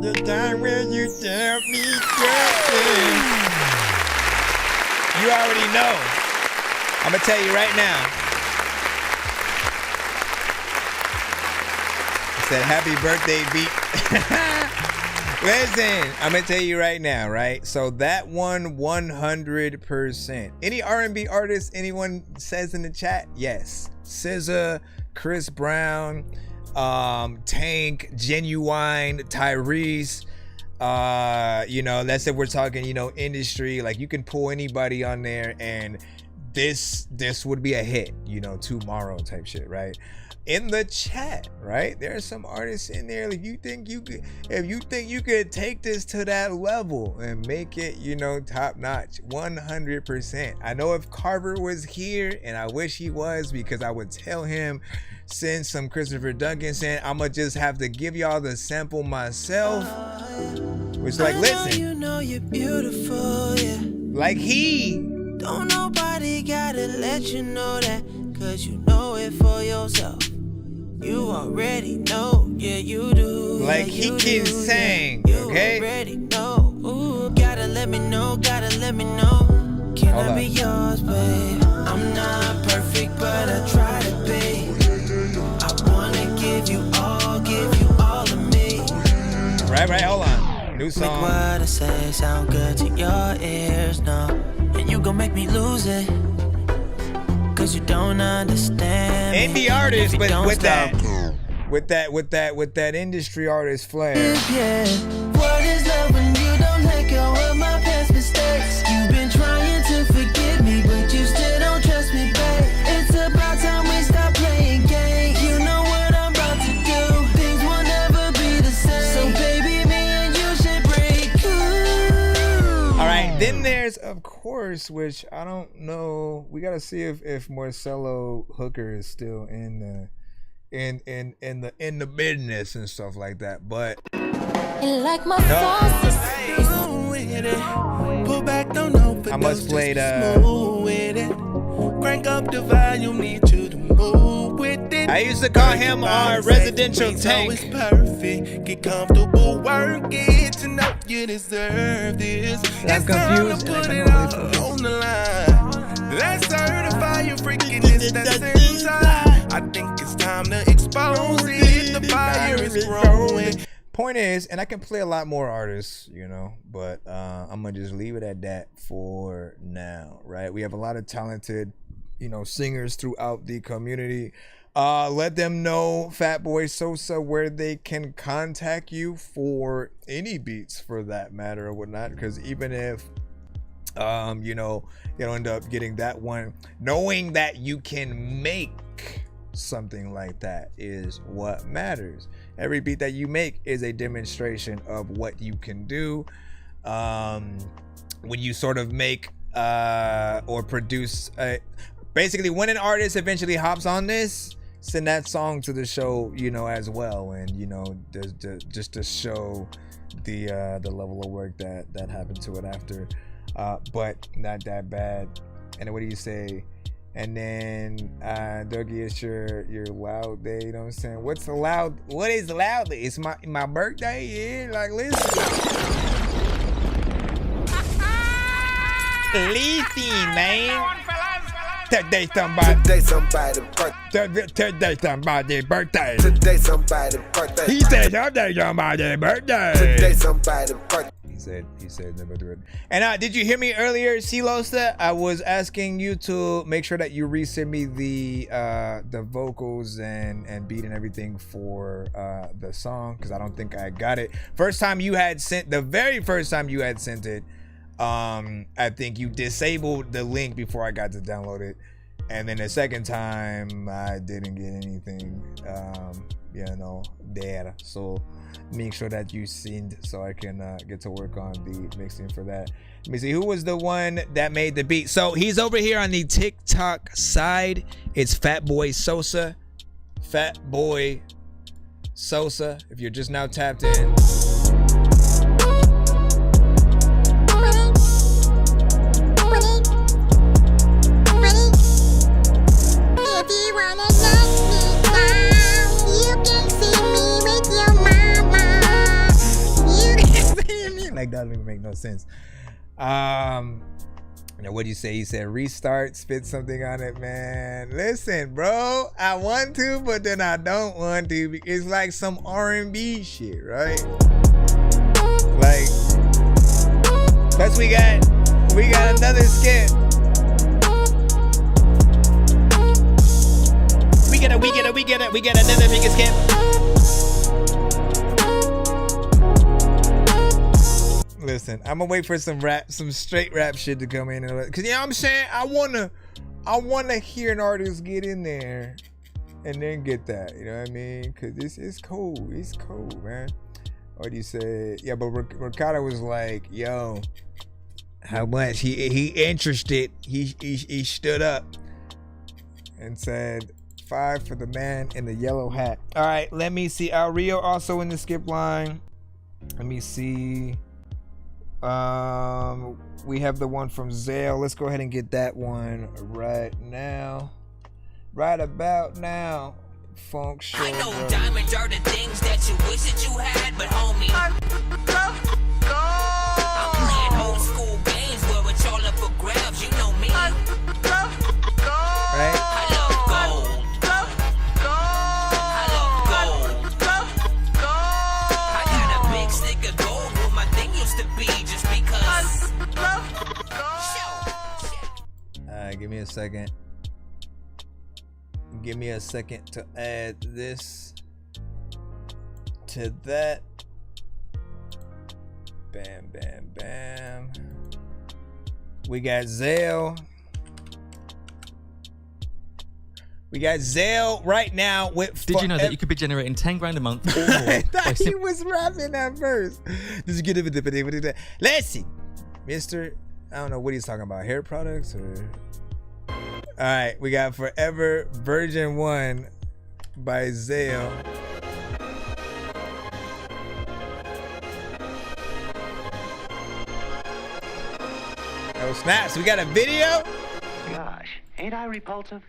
The time when you tell me something. You already know. I'm gonna tell you right now. It's that happy birthday beat. Listen, I'm gonna tell you right now, right? So that won 100%. Any R&B artist anyone says in the chat? Yes. SZA, Chris Brown, Tank, Genuine, Tyrese, You know, let's say we're talking, you know, industry, like you can pull anybody on there and this would be a hit, you know, tomorrow type shit, right? In the chat, right? There are some artists in there. Like, if you think you could take this to that level and make it, you know, top notch, 100%. I know if Carver was here, and I wish he was, because I would tell him, send some Christopher Duncan saying, I'ma just have to give y'all the sample myself. Which, like, listen, you know you're beautiful, yeah. Like he. Don't nobody gotta let you know that, cause you know it for yourself. You already know, yeah, you do. Like, yeah, he can sing, okay? You already know. Ooh, gotta let me know, gotta let me know. Can I be yours, babe? I'm not perfect, but I try to be. I wanna give you all of me. Right, hold on. New song. Make what I say sound good to your ears now. And you gon' make me lose it. Cause you don't understand. Indie artist, but with that industry artist flair. Yeah. What is love when you don't let go of my past mistakes? You've been trying to forgive me, but you still don't trust me, babe. It's about time we stop playing games. You know what I'm about to do. Things will never be the same. So baby, me and you should break. Ooh. All right, then there's, of course, which I don't know. We gotta see if Marcelo Hooker is still in the business and stuff like that. But like my I must play crank up the volume, need you to move with it. I used to call him our residential tank. It's perfect. Get comfortable, work it to know you deserve this. I'm confused. Put it all on the line. Let's certify your freakiness that's inside. I think it's time to expose it. The fire is growing. Point is, and I can play a lot more artists, you know, but I'm gonna just leave it at that for now, right? We have a lot of talented, you know, singers throughout the community. Let them know, Fatboy Sosa, where they can contact you for any beats, for that matter, or whatnot. Because even if you know, you don't end up getting that one, knowing that you can make something like that is what matters. Every beat that you make is a demonstration of what you can do. When you sort of make or produce basically, when an artist eventually hops on this, send that song to the show, you know, as well, and you know, just to show the level of work that happened to it after. But not that bad. And what do you say? And then Dorky, it's your loud day, you know what I'm saying? What is loud day? It's my birthday, yeah. Like, listen. Listen, man. Today somebody birthday. Today somebody birthday. He said today somebody birthday. Today somebody birthday. He said never do it. And did you hear me earlier, Silosta? I was asking you to make sure that you resend me the vocals and beat and everything for the song, because I don't think I got it. The very first time you had sent it, I think you disabled the link before I got to download it, and then the second time I didn't get anything, you know, there. So make sure that you send so I can get to work on the mixing for that. Let me see, who was the one that made the beat? So he's over here on the TikTok side. It's Fatboy Sosa. Fatboy Sosa. If you're just now tapped in. If you wanna let me down, you can see me with your mama. You can see me. Like, that doesn't even make no sense. Now what do you say? He said restart, spit something on it, man. Listen, bro, I want to, but then I don't want to. It's like some R&B shit, right? Like, plus we got another skip. We get another big skip. Listen, I'm gonna wait for some straight rap shit to come in, cause you know what I'm saying. I wanna hear an artist get in there, and then get that. You know what I mean? Cause this is cool. It's cool, man. What do you say? Yeah, but Ricardo was like, "Yo, how much?" He interested. He stood up and said, 5 for the man in the yellow hat. All right, let me see. Rio also in the skip line. Let me see. We have the one from Zale. Let's go ahead and get that one right now. Right about now. Funk show. I know diamonds are the things that you wish that you had, but homie, I'm playing old school games where it's all up for grabs. You know me. Right? I love gold. I love gold. I got a big stick of gold where my thing used to be just because. Give me a second. Give me a second to add this to that. Bam, bam, bam. We got Zale. We got Zale right now with. Did you know that you could be generating 10 grand a month or more? I thought he was rapping at first. Did you get it? Let's see, Mr. I don't know what he's talking about. Hair products or. All right, we got Forever Virgin 1 by Zale. Oh snaps, we got a video? Gosh, ain't I repulsive?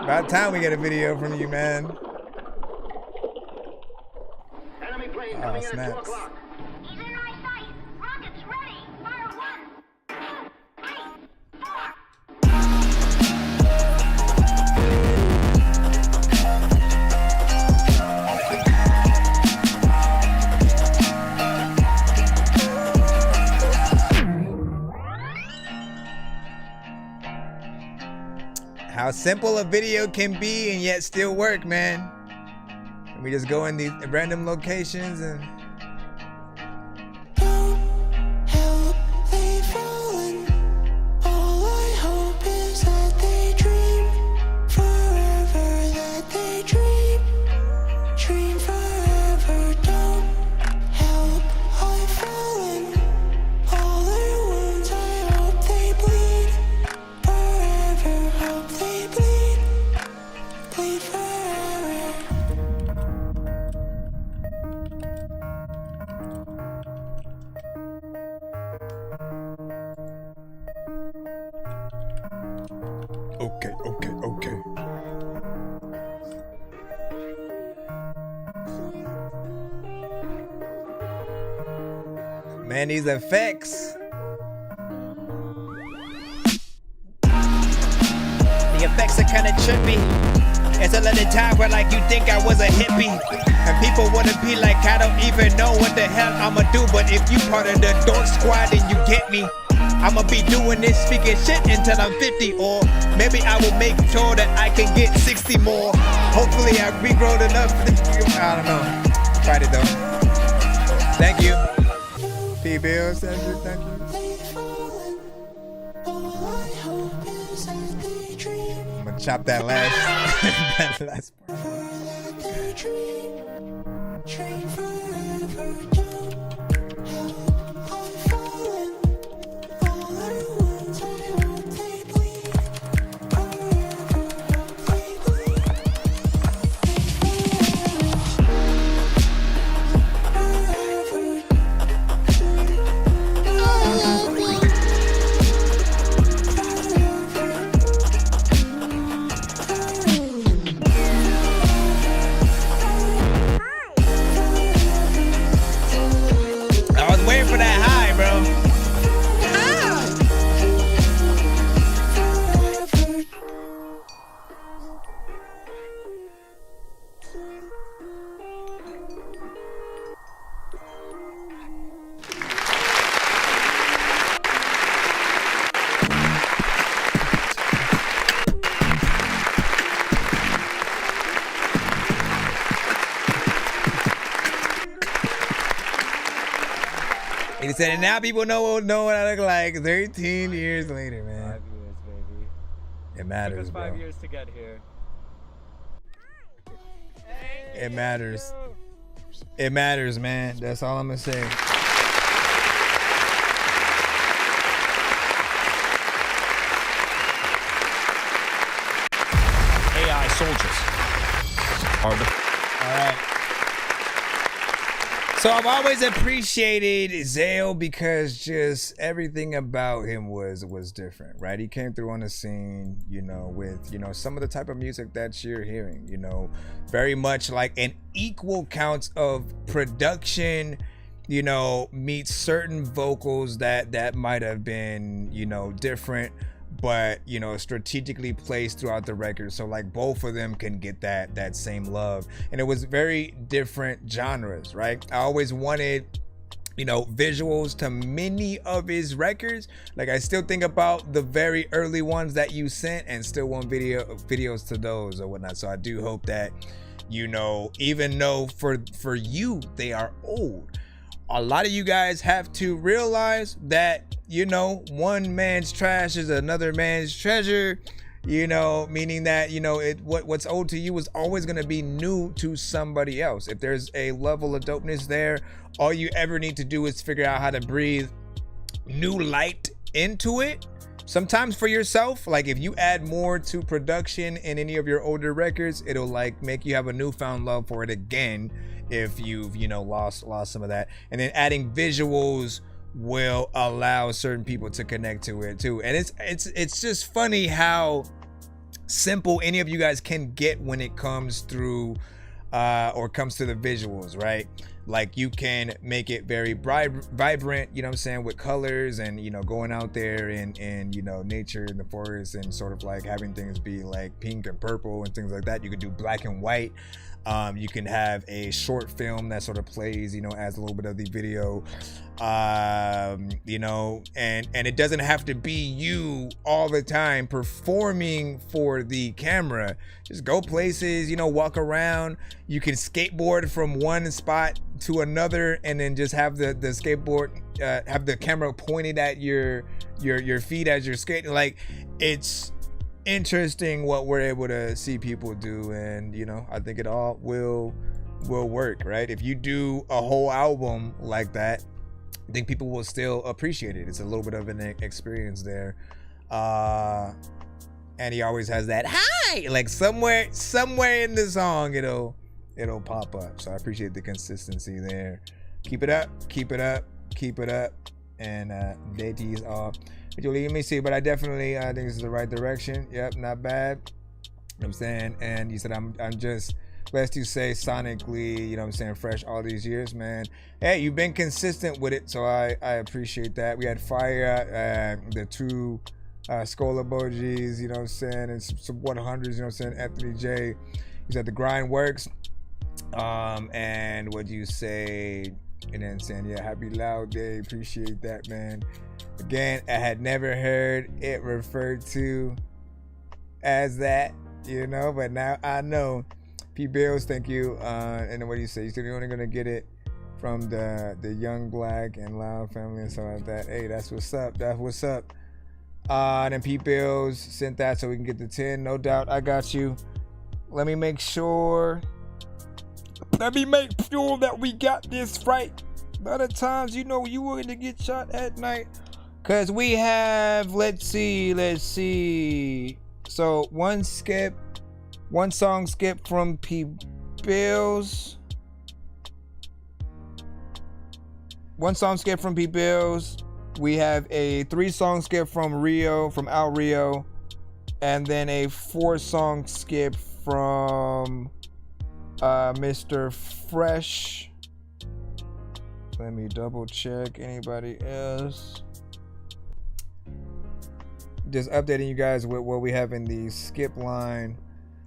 About time we get a video from you, man. Oh, snaps. How simple a video can be and yet still work, man. And we just go in these random locations and okay. Man, these effects. The effects are kinda trippy. It's a little time where like you think I was a hippie. And people wanna be like, I don't even know what the hell I'ma do. But if you part of the dork squad, then you get me. I'ma be doing this, speaking shit until I'm 50, or maybe I will make sure that I can get 60 more. Hopefully I'll be grown enough. I don't know. Tried it though. Thank you. P-Bill, thank you. I'm gonna chop that last part. He said, and now people know what I look like 13 years later, man. 5 years, baby. It matters, It took us 5 bro. years to get here. It matters. It matters, man. That's all I'm gonna say. AI soldiers. All right. So I've always appreciated Zale because just everything about him was different, right? He came through on the scene, you know, with, you know, some of the type of music that you're hearing, you know, very much like an equal counts of production, you know, meets certain vocals that might have been, you know, different, but, you know, strategically placed throughout the record, so like both of them can get that same love. And it was very different genres, right? I always wanted, you know, visuals to many of his records. Like I still think about the very early ones that you sent and still want videos to those or whatnot. So I do hope that, you know, even though for you they are old, a lot of you guys have to realize that, you know, one man's trash is another man's treasure, you know, meaning that, you know, what's old to you is always going to be new to somebody else. If there's a level of dopeness there, all you ever need to do is figure out how to breathe new light into it. Sometimes for yourself, like if you add more to production in any of your older records, it'll like make you have a newfound love for it again if you've, you know, lost some of that. And then adding visuals will allow certain people to connect to it too. And it's just funny how simple any of you guys can get when it comes through or comes to the visuals, right? Like you can make it very vibrant, you know what I'm saying, with colors and, you know, going out there and you know, nature in the forest and sort of like having things be like pink and purple and things like that. You could do black and white. You can have a short film that sort of plays, you know, adds a little bit of the video, you know, and it doesn't have to be you all the time performing for the camera. Just go places, you know, walk around. You can skateboard from one spot to another and then just have the skateboard, have the camera pointed at your feet as you're skating. Like, it's interesting what we're able to see people do, and you know, I think it all will work, right? If you do a whole album like that, I think people will still appreciate it. It's a little bit of an experience there. And he always has that hi, like somewhere in the song it'll pop up. So I appreciate the consistency there. Keep it up. And Day's off. Let me see, but I definitely think this is the right direction. Yep, not bad. You know what I'm saying? And you said I'm just blessed to say sonically, you know what I'm saying, fresh all these years, man. Hey, you've been consistent with it, so I appreciate that. We had fire, the two skull emojis, you know what I'm saying, and some 100s, you know what I'm saying. Anthony J, he said the grind works. And what do you say? And then saying, yeah, happy loud day. Appreciate that, man. Again, I had never heard it referred to as that, you know, but now I know. P Bills, thank you. And then what do you say? You said you're only gonna get it from the Young Black and Loud family and stuff like that. Hey, that's what's up. That's what's up. And then P Bills sent that so we can get the 10. No doubt, I got you. Let me make sure that we got this right. A lot of times, you know, you were gonna get shot at night. Cause we have, let's see. So one song skip from P Bills. One song skip from P Bills. We have a 3-song skip from Al Rio, and then a 4-song skip from Mr. Fresh. Let me double check. Anybody else? Just updating you guys with what we have in the skip line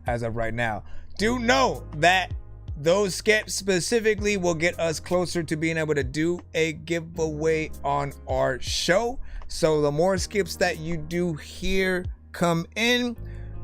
as of right now. Do know that those skips specifically will get us closer to being able to do a giveaway on our show. So the more skips that you do here come in,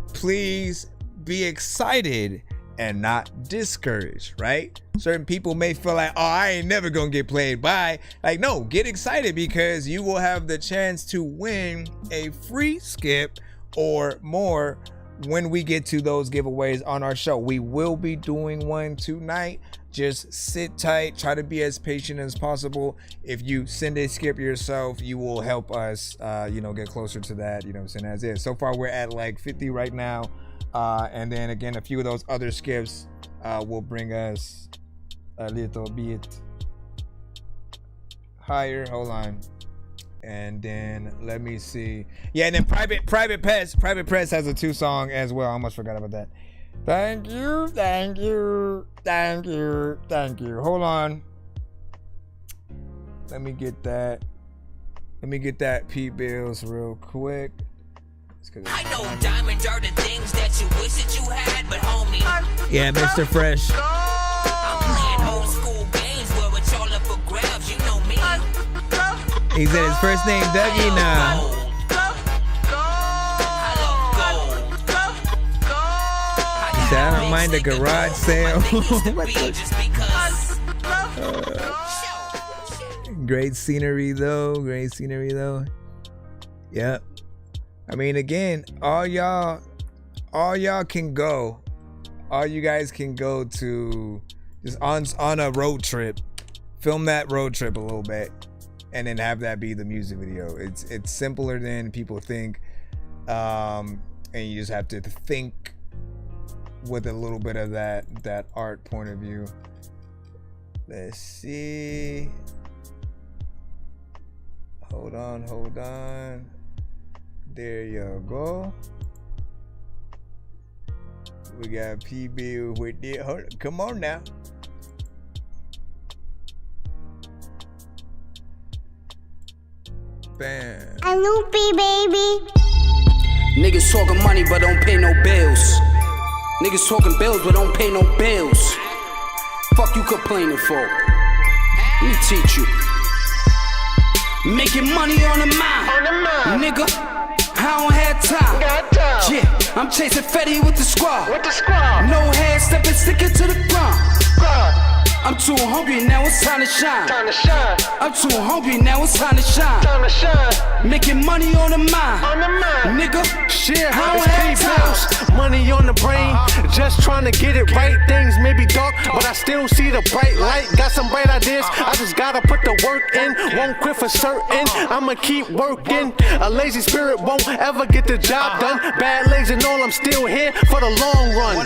please be excited and not discouraged, right? Certain people may feel like, oh, I ain't never gonna get played by. Like, no, get excited because you will have the chance to win a free skip or more when we get to those giveaways on our show. We will be doing one tonight. Just sit tight, try to be as patient as possible. If you send a skip yourself, you will help us, get closer to that, you know what I'm saying, as is. So far, we're at like 50 right now. And then again, a few of those other skips will bring us a little bit higher. Hold on. And then let me see. Yeah, and then Private Press has a 2-song as well. I almost forgot about that. Thank you. Hold on. Let me get that P Bills real quick. I know diamonds are the things that you wish that you had, but homie. Yeah, Mr. Fresh. I'm playing old school games where it's all up for grabs, you know me. He said his first name Dougie now. He said, I don't mind the garage sale. Great scenery though. Yep. I mean, again, all y'all can go. All you guys can go to just on a road trip, film that road trip a little bit, and then have that be the music video. It's simpler than people think, and you just have to think with a little bit of that art point of view. Let's see. Hold on. There you go. We got PB with it. Come on now. Bam. A loopy baby. Niggas talking money but don't pay no bills. Niggas talking bills but don't pay no bills. Fuck you complaining for? Let me teach you. Making money on the mind. Nigga. I don't have time. Yeah, I'm chasing Fetty with the squad. No hair, stepping, sticking to the ground. I'm too hungry, now it's time to shine. I'm too hungry, now it's time to shine. Making money on the mind. Nigga, shit, I don't have time. Money on the brain, just trying to get it right. Things may be dark, but I still see the bright light. Got some bright ideas, I just gotta put the work in. Won't quit for certain, I'ma keep working. A lazy spirit won't ever get the job done. Bad legs and all, I'm still here for the long run.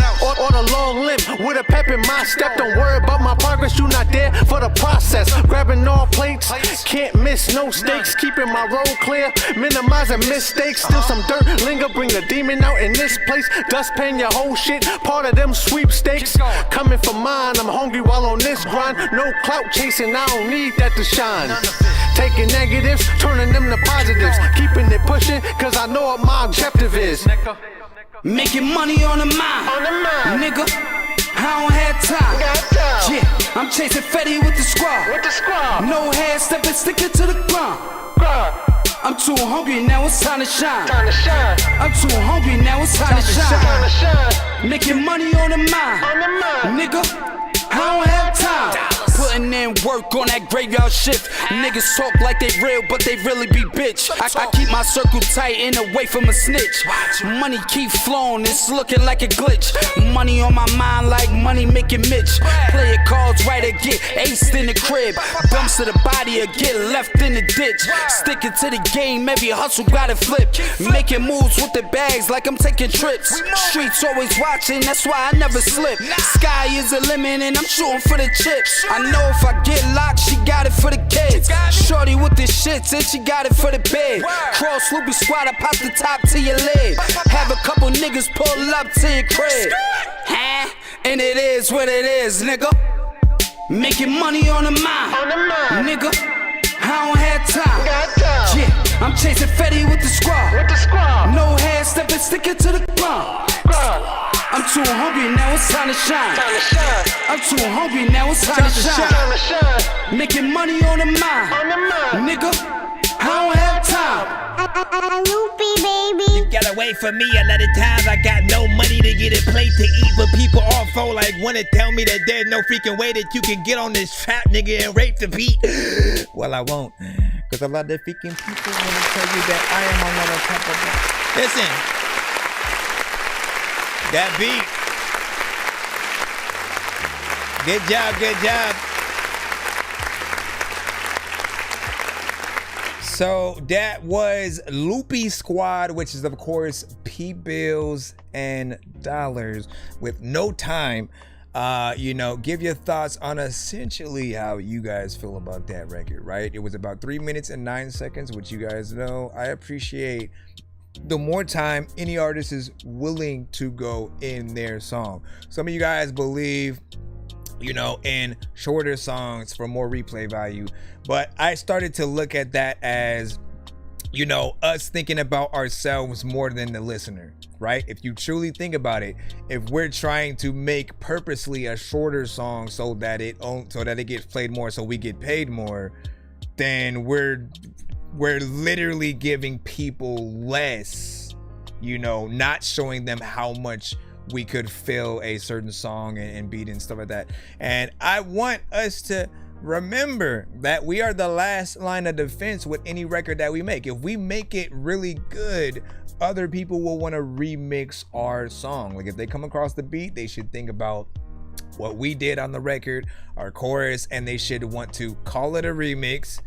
Or the long limp, with a pep in my step. Don't worry about my progress, you not there for the process. Grabbing all plates, can't miss no stakes. Keeping my road clear, minimizing mistakes. Still some dirt linger, bring the demon out in this place. Dustpan your whole shit, part of them sweepstakes. Coming for mine, I'm hungry while on this grind. No clout chasing, I don't need that to shine. Taking negatives, turning them to positives. Keeping it pushing, cause I know what my objective is. Making money on the mind. Nigga, I don't have time. Yeah, I'm chasing Fetty with the squad. No hair, stepping, sticking to the ground. I'm too hungry, now it's time to shine. I'm too hungry, now it's time to shine. Making money on the mind. Nigga, I don't have time. Putting in work on that graveyard shift. Niggas talk like they real, but they really be bitch. I keep my circle tight and away from a snitch. Money keep flowing, it's looking like a glitch. Money on my mind like money making Mitch. Play it cards right or get aced in the crib. Bumps to the body or get left in the ditch. Sticking to the game, every hustle gotta flip. Making moves with the bags like I'm taking trips. Streets always watching, that's why I never slip. Sky is the limit and I'm shooting for the chips. I know if I get locked, she got it for the kids. Shorty with the shits and she got it for the bed. Cross loopy squad, I pop the top to your lid. Have a couple niggas pull up to your crib. Huh? And it is what it is, nigga. Making money on the mind. Nigga, I don't have time. Yeah, I'm chasing Fetty with the squad. No hair, stepping, sticking to the ground. I'm too hungry, now it's time to shine. I'm too hungry, now it's time to shine. Making money on the mind. Nigga, I don't have time. loopy, baby. You gotta wait for me a lot of times. I got no money to get a plate to eat, but people all fall like wanna tell me that there's no freaking way that you can get on this trap, nigga, and rape the beat. Well, I won't, cause a lot of freaking people wanna tell you that I am on the top of that. Listen, that beat. Good job, good job. So that was Loopy Squad, which is of course P Bills and Dollars with No Time. You know, give your thoughts on essentially how you guys feel about that record, right? It was about 3 minutes and 9 seconds, which you guys know I appreciate. The more time any artist is willing to go in their song. Some of you guys believe, you know, in shorter songs for more replay value. But I started to look at that as, you know, us thinking about ourselves more than the listener, right? If you truly think about it, if we're trying to make purposely a shorter song so that it gets played more, so we get paid more, then we're literally giving people less, you know, not showing them how much we could fill a certain song and beat and stuff like that. And I want us to remember that we are the last line of defense with any record that we make. If we make it really good, other people will want to remix our song. Like if they come across the beat, they should think about what we did on the record, our chorus, and they should want to call it a remix.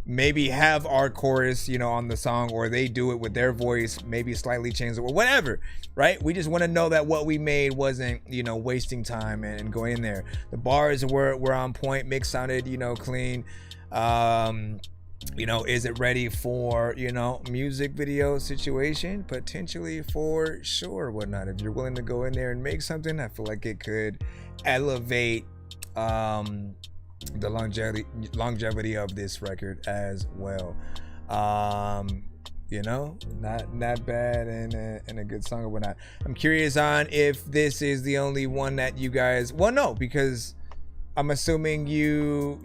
Maybe have our chorus, you know, on the song, or they do it with their voice, maybe slightly change it or whatever, right? We just want to know that what we made wasn't, you know, wasting time and going in there. The bars were on point, mix sounded, you know, clean. You know, is it ready for, you know, music video situation? Potentially, for sure, whatnot. If you're willing to go in there and make something, I feel like it could elevate the longevity of this record as well. You know, not bad and a good song or whatnot. I'm curious on if this is the only one that you guys, well, no, because I'm assuming you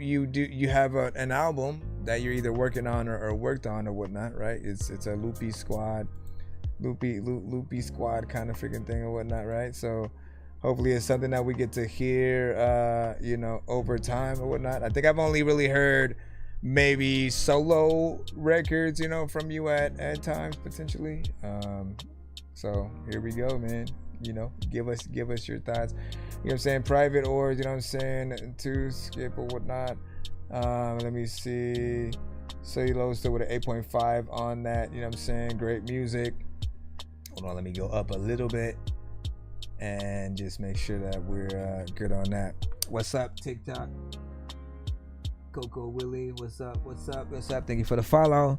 have an album that you're either working on or worked on or whatnot, right? It's a loopy squad kind of freaking thing or whatnot, right? So hopefully it's something that we get to hear, you know, over time or whatnot. I think I've only really heard maybe solo records, you know, from you at times potentially. So here we go, man. You know, give us your thoughts. You know what I'm saying? Private Ors, you know what I'm saying? To skip or whatnot. Let me see. Cellulose still with an 8.5 on that. You know what I'm saying? Great music. Hold on, let me go up a little bit and just make sure that we're good on that. What's up, TikTok? Coco Willie, what's up? Thank you for the follow.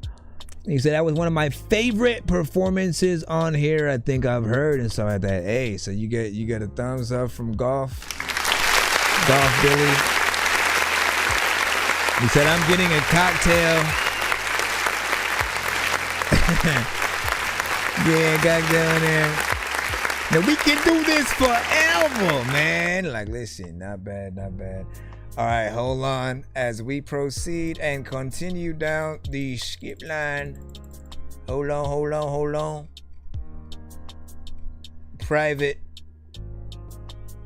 He said that was one of my favorite performances on here I think I've heard and stuff like that. Hey, so you get a thumbs up from Golf Billy. He said I'm getting a cocktail. Yeah, cocktail in there. Now we can do this forever, man. Like, listen, not bad. All right, hold on as we proceed and continue down the skip line. Hold on. Private.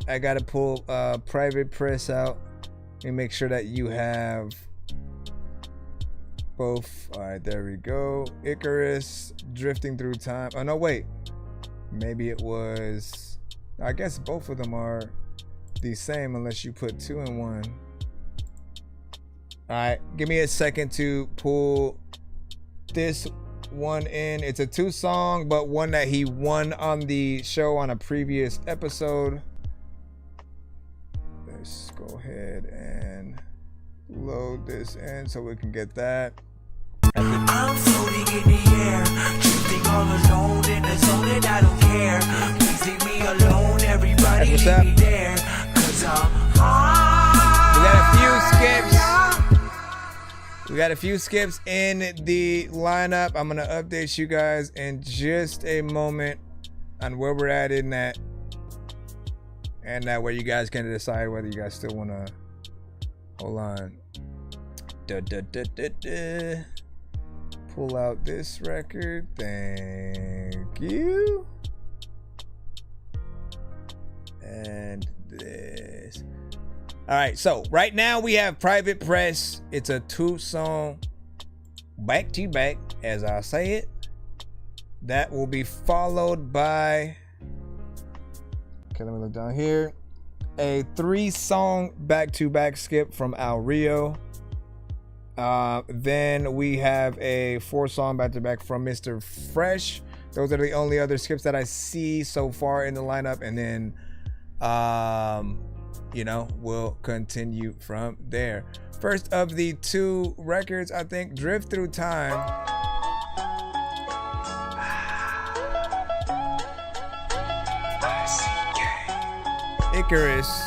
I gotta pull Private Press out and make sure that you have both. All right, there we go. Icarus, Drifting Through Time. Oh no, wait. Maybe it was, I guess both of them are the same unless you put 2 in 1. All right, give me a second to pull this one in. It's a 2 song, but one that he won on the show on a previous episode. Let's go ahead and load this in so we can get that. I'm floating in the air, drifting all alone in the zone and I don't care. Please leave me alone, everybody leave me there, 'cause I'm high. We got a few skips in the lineup. I'm gonna update you guys in just a moment on where we're at in that, and that way you guys can decide whether you guys still wanna hold on. pull out this record. Thank you. And this. All right, so right now we have Private Press. It's a 2-song back to back, as I say it. That will be followed by, okay, let me look down here, a 3-song back-to-back skip from Al Rio. Then we have a 4-song back-to-back from Mr. Fresh. Those are the only other skips that I see so far in the lineup. And then, you know, we'll continue from there. First of the 2 records, I think, Drift Through Time. Icarus.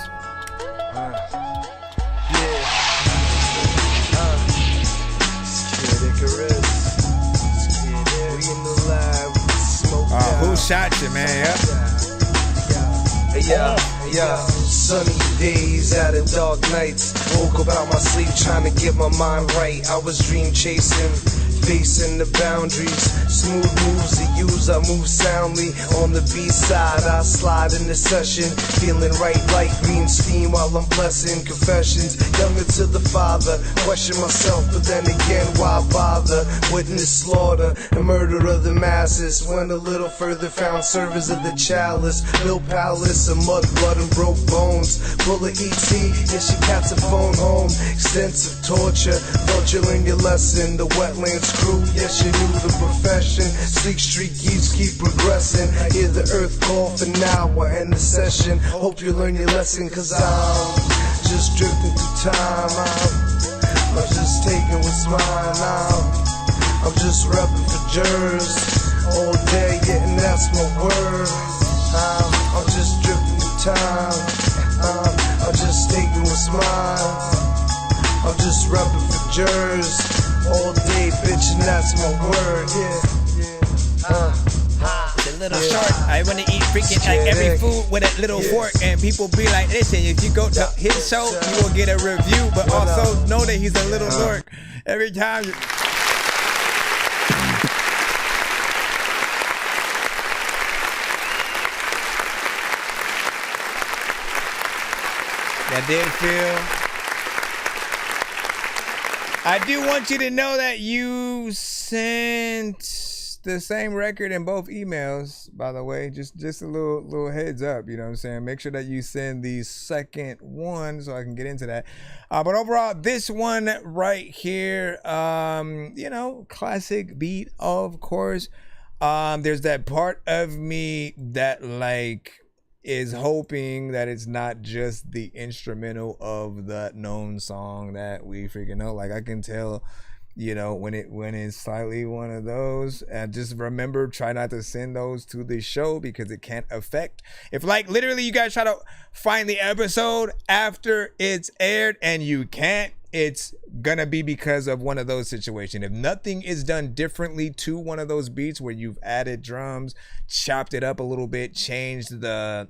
Who shot you, man? Yeah, sunny days out of dark nights. Woke up out my sleep trying to get my mind right. I was dream chasing, facing the boundaries. Smooth moves to use, I move soundly. On the B-side, I slide in the session. Feeling right like green steam while I'm blessing. Confessions, younger to the father. Question myself, but then again, why bother? Witness slaughter and murder of the masses. Went a little further, found servers of the chalice. Built palace of mud, blood, and broke bones. Full of ET, yeah, she cats a phone home. Extensive torture, thought you learned your lesson. The wetlands crew, yes, you knew the profession. Sleek street geese keep progressing. Hear the earth call for now, we'll end the session. Hope you learn your lesson, cause I'm just drifting through time. I'm just taking what's mine. I'm just repping for jurors all day, yeah, and that's my word. I'm just drifting through time. I'm just taking what's mine. I'm just repping for jurors all day, bitch, and that's my word, yeah. It's a little short. I want to eat freaking like every food with a little fork, and people be like, listen, if you go to his show, you will get a review, but also know that he's a little dork every time. That did feel. I do want you to know that you sent the same record in both emails, by the way. Just a little heads up, you know what I'm saying? Make sure that you send the second one so I can get into that. But overall, this one right here, you know, classic beat, of course. There's that part of me that like is hoping that it's not just the instrumental of that known song that we freaking know. Like I can tell, you know, when it's slightly one of those. And just remember, try not to send those to the show because it can't affect. If like literally you guys try to find the episode after it's aired and you can't, it's gonna be because of one of those situations. If nothing is done differently to one of those beats where you've added drums, chopped it up a little bit, changed the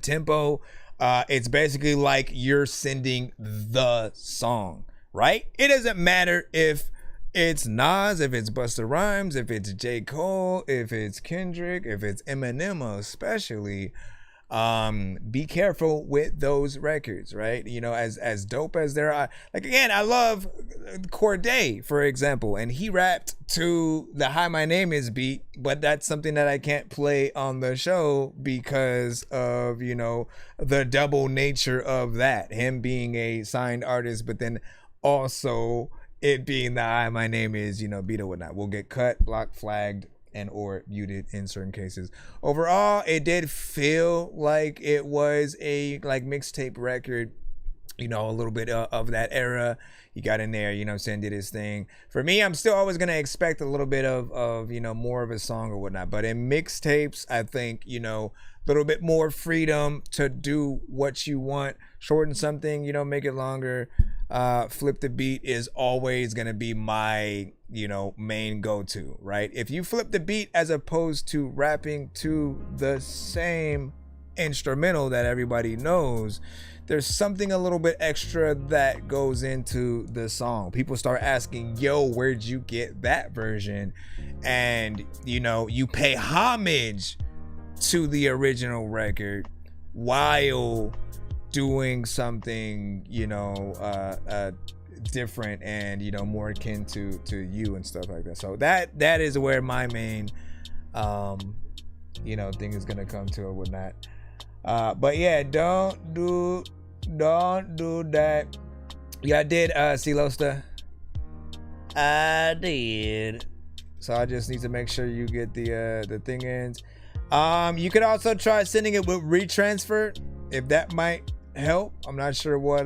tempo, it's basically like you're sending the song, right? It doesn't matter if it's Nas, if it's Busta Rhymes, if it's J. Cole, if it's Kendrick, if it's Eminem especially. Be careful with those records, right? You know, as dope as there are, like again, I love Corday, for example, and he rapped to the Hi My Name Is beat, but that's something that I can't play on the show because of, you know, the double nature of that, him being a signed artist, but then also it being the Hi My Name Is, you know, beat or whatnot. We'll get cut, blocked, flagged, and or muted in certain cases. Overall, it did feel like it was a like mixtape record, you know, a little bit of that era. He got in there, you know, did his thing. For me, I'm still always gonna expect a little bit of you know, more of a song or whatnot. But in mixtapes, I think, you know, a little bit more freedom to do what you want. Shorten something, you know, make it longer. Flip the beat is always gonna be my, you know, main go-to, right? If you flip the beat as opposed to rapping to the same instrumental that everybody knows, there's something a little bit extra that goes into the song. People start asking, yo, where'd you get that version? And you know, you pay homage to the original record while doing something, you know, different and, you know, more akin to you and stuff like that. So that is where my main you know, thing is gonna come to or whatnot. But yeah, don't do that. Yeah, I did Silosta. I did. So I just need to make sure you get the thing ends. You could also try sending it with retransfer if that might help. I'm not sure what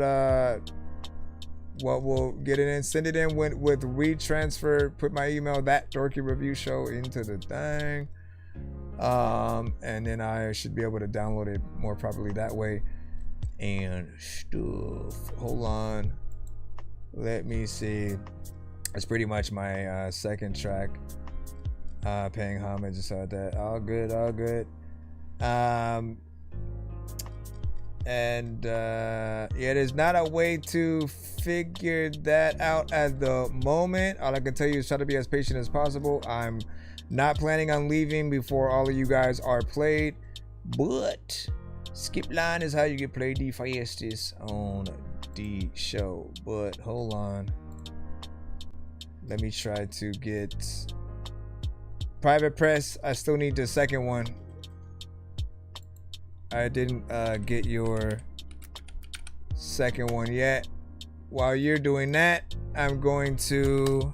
will get it in. Send it in with retransfer. Put my email, that Dorky Review Show, into the thing. And then I should be able to download it more properly that way and stuff. Hold on, let me see. It's pretty much my second track, paying homage and stuff like that. All good. And yeah, there's not a way to figure that out at the moment. All I can tell you is try to be as patient as possible. I'm not planning on leaving before all of you guys are played, but skip line is how you get played the fastest on the show. But hold on, let me try to get private press. I still need the second one. I didn't get your second one yet. While you're doing that, I'm going to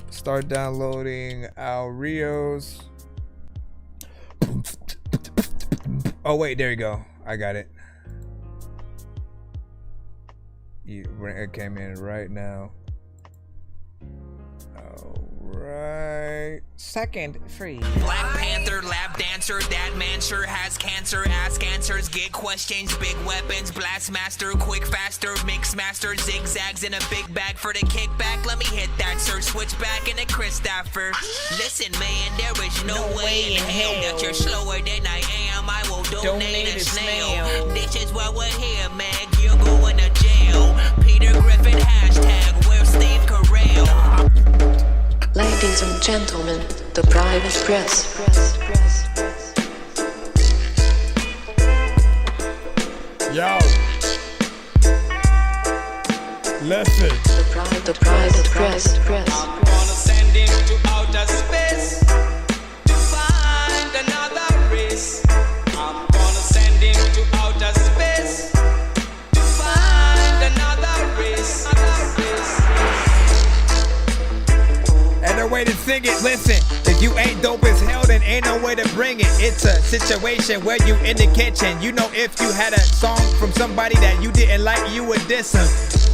start downloading our Rios. Oh wait, there you go. I got it. It came in right now. Alright. Second free. Black Panther, lap dancer, that man sure has cancer. Ask answers, get questions, big weapons, blast master, quick faster, mix master, zigzags in a big bag for the kickback. Let me hit that, sir. Switch back into Christopher. Listen, man, there is no way in hell that you're slower than I am. I will donate a snail. This is why we're here, man. You're going to jail. Peter Griffin, hashtag, where's Steve Carell? Ladies and gentlemen, the private press. Yo. Listen. The private press. I'm gonna send him to outer space to find another race. I'm gonna send him to outer space to find another race. And the way to sing it, listen. If you ain't dope as hell, then ain't no way to bring it. It's a situation where you in the kitchen. You know, if you had a song from somebody that you didn't like, you would diss them.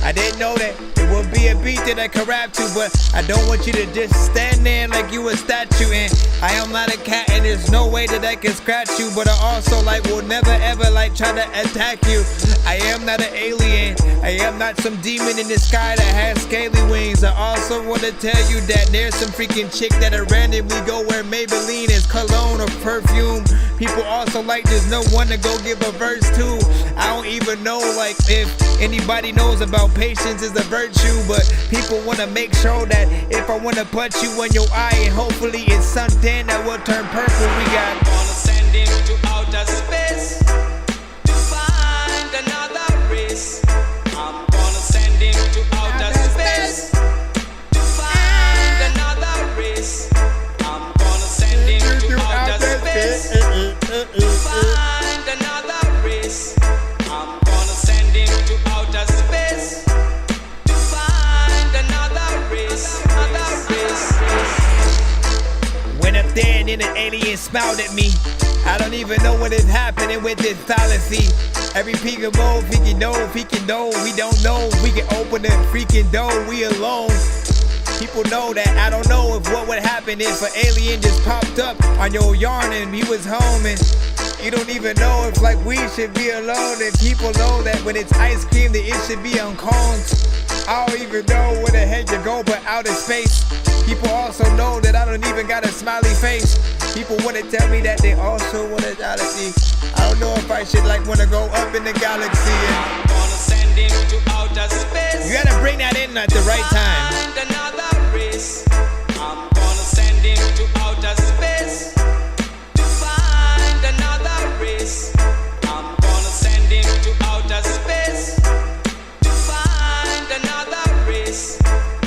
I didn't know that it would be a beat that I could rap to, but I don't want you to just stand there like you a statue. And I am not a cat, and there's no way that I can scratch you. But I also like will never ever like try to attack you. I am not an alien. I am not some demon in the sky that has scaly wings. I also want to tell you that there's some freaking chick that'll randomly go where Maybelline is cologne or perfume. People also like there's no one to go give a verse to. I don't even know like if anybody knows about patience is a virtue, but people want to make sure that if I want to punch you in your eye and hopefully it's something that will turn purple. We got I'm gonna send him to outer space to find another race. I'm gonna send him to outer space to find another race. I'm gonna send him to outer space to find another race. I'm gonna send him to outer space to find another race. Went up there and then an alien smiled at me. I don't even know what is happening with this fallacy. Every peekaboo, if he can know, if he can know, we don't know. We can open the freaking door, we alone. People know that I don't know if what would happen if an alien just popped up on your yarn and he was home, and you don't even know if like we should be alone. And people know that when it's ice cream that it should be on cones. I don't even know where the heck you go but outer space. People also know that I don't even got a smiley face. People wanna tell me that they also wanna galaxy. I don't know if I should like wanna go up in the galaxy. I'm gonna send him to outer space. You gotta bring that in at the right time. Find another race. I'm gonna send him to outer space. To find another race. I'm gonna send him to outer space. To find another race.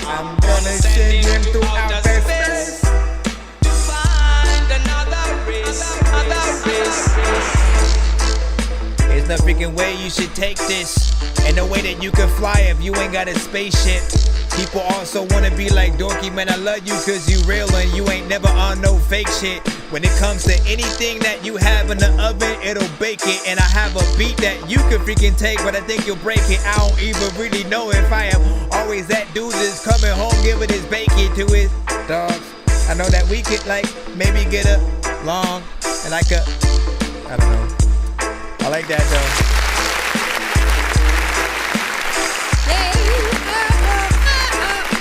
I'm gonna send him to outer space. To find another race. Another race. There's no freaking way you should take this. And no way that you can fly if you ain't got a spaceship. People also wanna be like Dorky, man, I love you cause you real and you ain't never on no fake shit. When it comes to anything that you have in the oven, it'll bake it. And I have a beat that you can freaking take, but I think you'll break it. I don't even really know if I am always that dude that's coming home giving his bacon to his dogs. I know that we could like maybe get along and like a, I don't know. I like that though.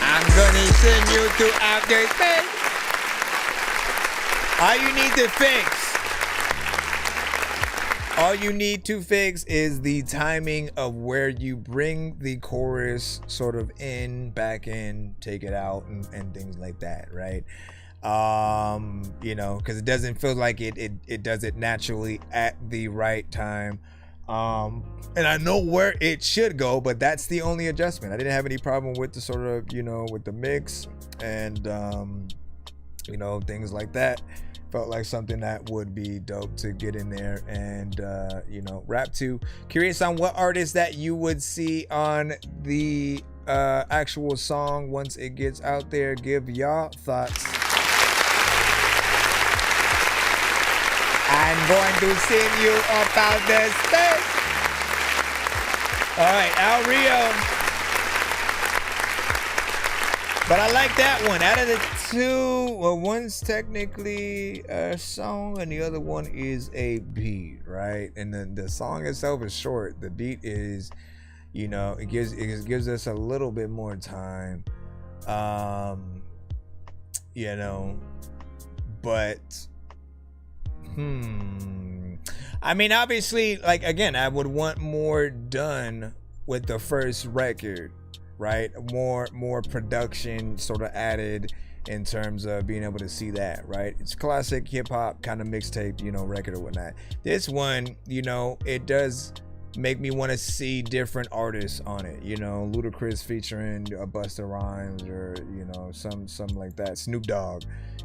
I'm gonna send you to outer space. All you need to fix is the timing of where you bring the chorus sort of in, back in, take it out, and things like that, right? You know, because it doesn't feel like it does it naturally at the right time. And I know where it should go, but that's the only adjustment. I didn't have any problem with the sort of, you know, with the mix and you know, things like that. Felt like something that would be dope to get in there and you know, rap to. Curious on what artists that you would see on the actual song once it gets out there. Give y'all thoughts. I'm going to send you up out the space. All right, Al Rio. But I like that one. Out of the two, well, one's technically a song and the other one is a beat, right? And then the song itself is short. The beat is, you know, it gives us a little bit more time. You know, but I mean, obviously, like, again, I would want more done with the first record, right? More production sort of added in terms of being able to see that, right? It's classic hip-hop kind of mixtape, you know, record or whatnot. This one, you know, it does make me want to see different artists on it, you know, Ludacris featuring Busta Rhymes or, you know, some like that, Snoop Dogg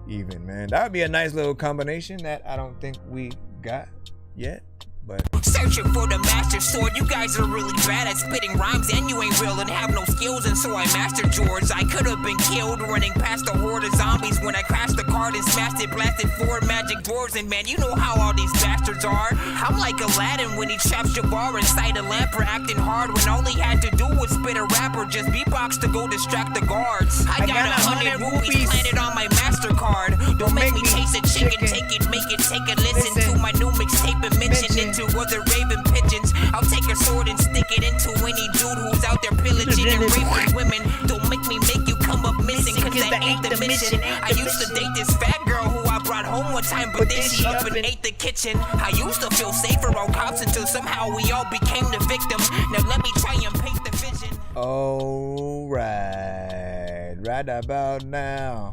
even, man. That would be a nice little combination that I don't think we got yet, but searching for the master sword. You guys are really bad at spitting rhymes and you ain't real and have no skills, and so I mastered yours. I could have been killed running past a horde of zombies when I crashed the card and smashed it, blasted 4 magic doors, and man, you know how all these bastards are. I'm like Aladdin when he traps Jabbar inside a lamp for acting hard when all he had to do was spit a rap or just beatbox to go distract the guards. I got 100 rupees planted on my MasterCard. Don't make me chase a chicken, take it, make it, take a listen to my new mixtape and mention it to other raven pigeons. I'll take a sword and stick it into any dude who's out there pillaging and raping women. Don't make me make you come up missing, cause that ain't the mission. I used to date this fat girl who I brought home one time, but then she up and ate the kitchen. I used to feel safer on cops until somehow we all became the victims. Now let me try and paint the vision. all right about now,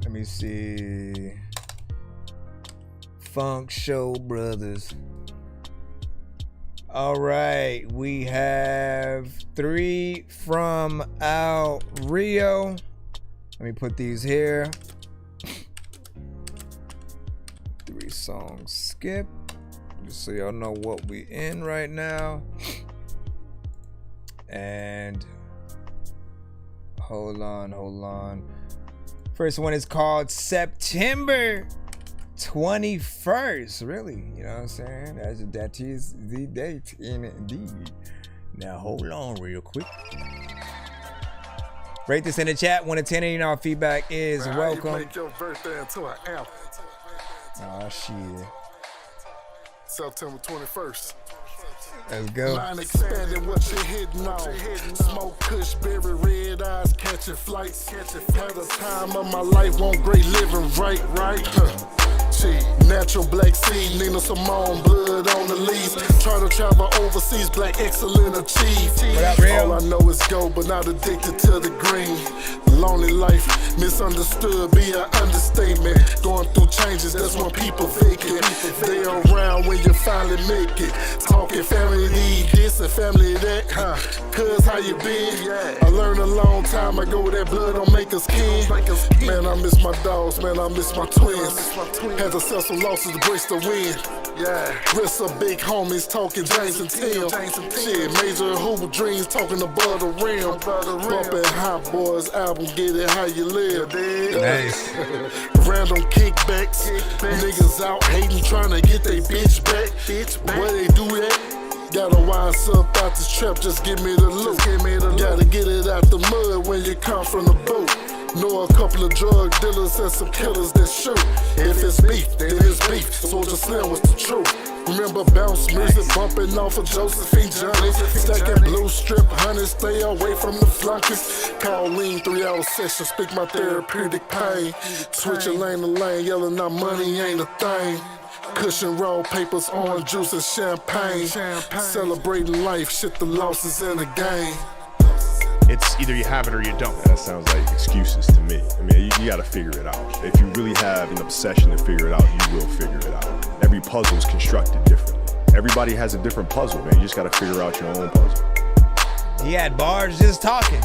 let me see. Funk Show Brothers. All right, we have 3 from Al Rio. Let me put these here. 3 songs skip, just so y'all know what we in right now. And hold on. First one is called September 21st. Really, you know what I'm saying? That is the date indeed. Now hold on real quick. Rate this in the chat. 1 to 10, and our feedback is welcome. Oh shit. September 21st. Let's go. Line expanded, what you hitting on? Smoke kush, berry, red eyes, catch catching flights. Had a time of my life, want great living, right? Natural black seed, Nina Simone, blood on the leaves. Try to travel overseas, black excellent achieve. All I know is go, but not addicted to the green. Lonely life, misunderstood, be an understatement. Going through changes, that's when people vacant. They around when you finally make it. Talking family need this and family that, Cuz how you been? I learned a long time ago that blood don't make us kin. Man, I miss my dogs, man, I miss my twins. Had to sell some losses to brace the win. Rest of big homies talking James and Tim. Shit, major hoop dreams talking above the rim. Bumping Hot Boys album, get it how you live. Nice. Random kickbacks. Niggas out hating, trying to get they bitch back. Where they do that? Gotta wise up out this trap, just give me the loot. Gotta get it out the mud when you come from the boat. Know a couple of drug dealers and some killers that shoot. If it's beef, then it's beef. Soldier Slim was the truth. Remember bounce music bumping off of Josephine Johnny. Stacking blue strip, honey, stay away from the flunkies. Call lean 3-hour session, speak my therapeutic pain. Switching lane to lane, yelling out money ain't a thing. Cushion roll papers, orange juice and champagne. Celebrating life, shit the losses in the game. It's either you have it or you don't. That sounds like excuses to me. I mean, you gotta figure it out. If you really have an obsession to figure it out, you will figure it out. Every puzzle is constructed differently. Everybody has a different puzzle, man. You just gotta figure out your own puzzle. He had bars just talking.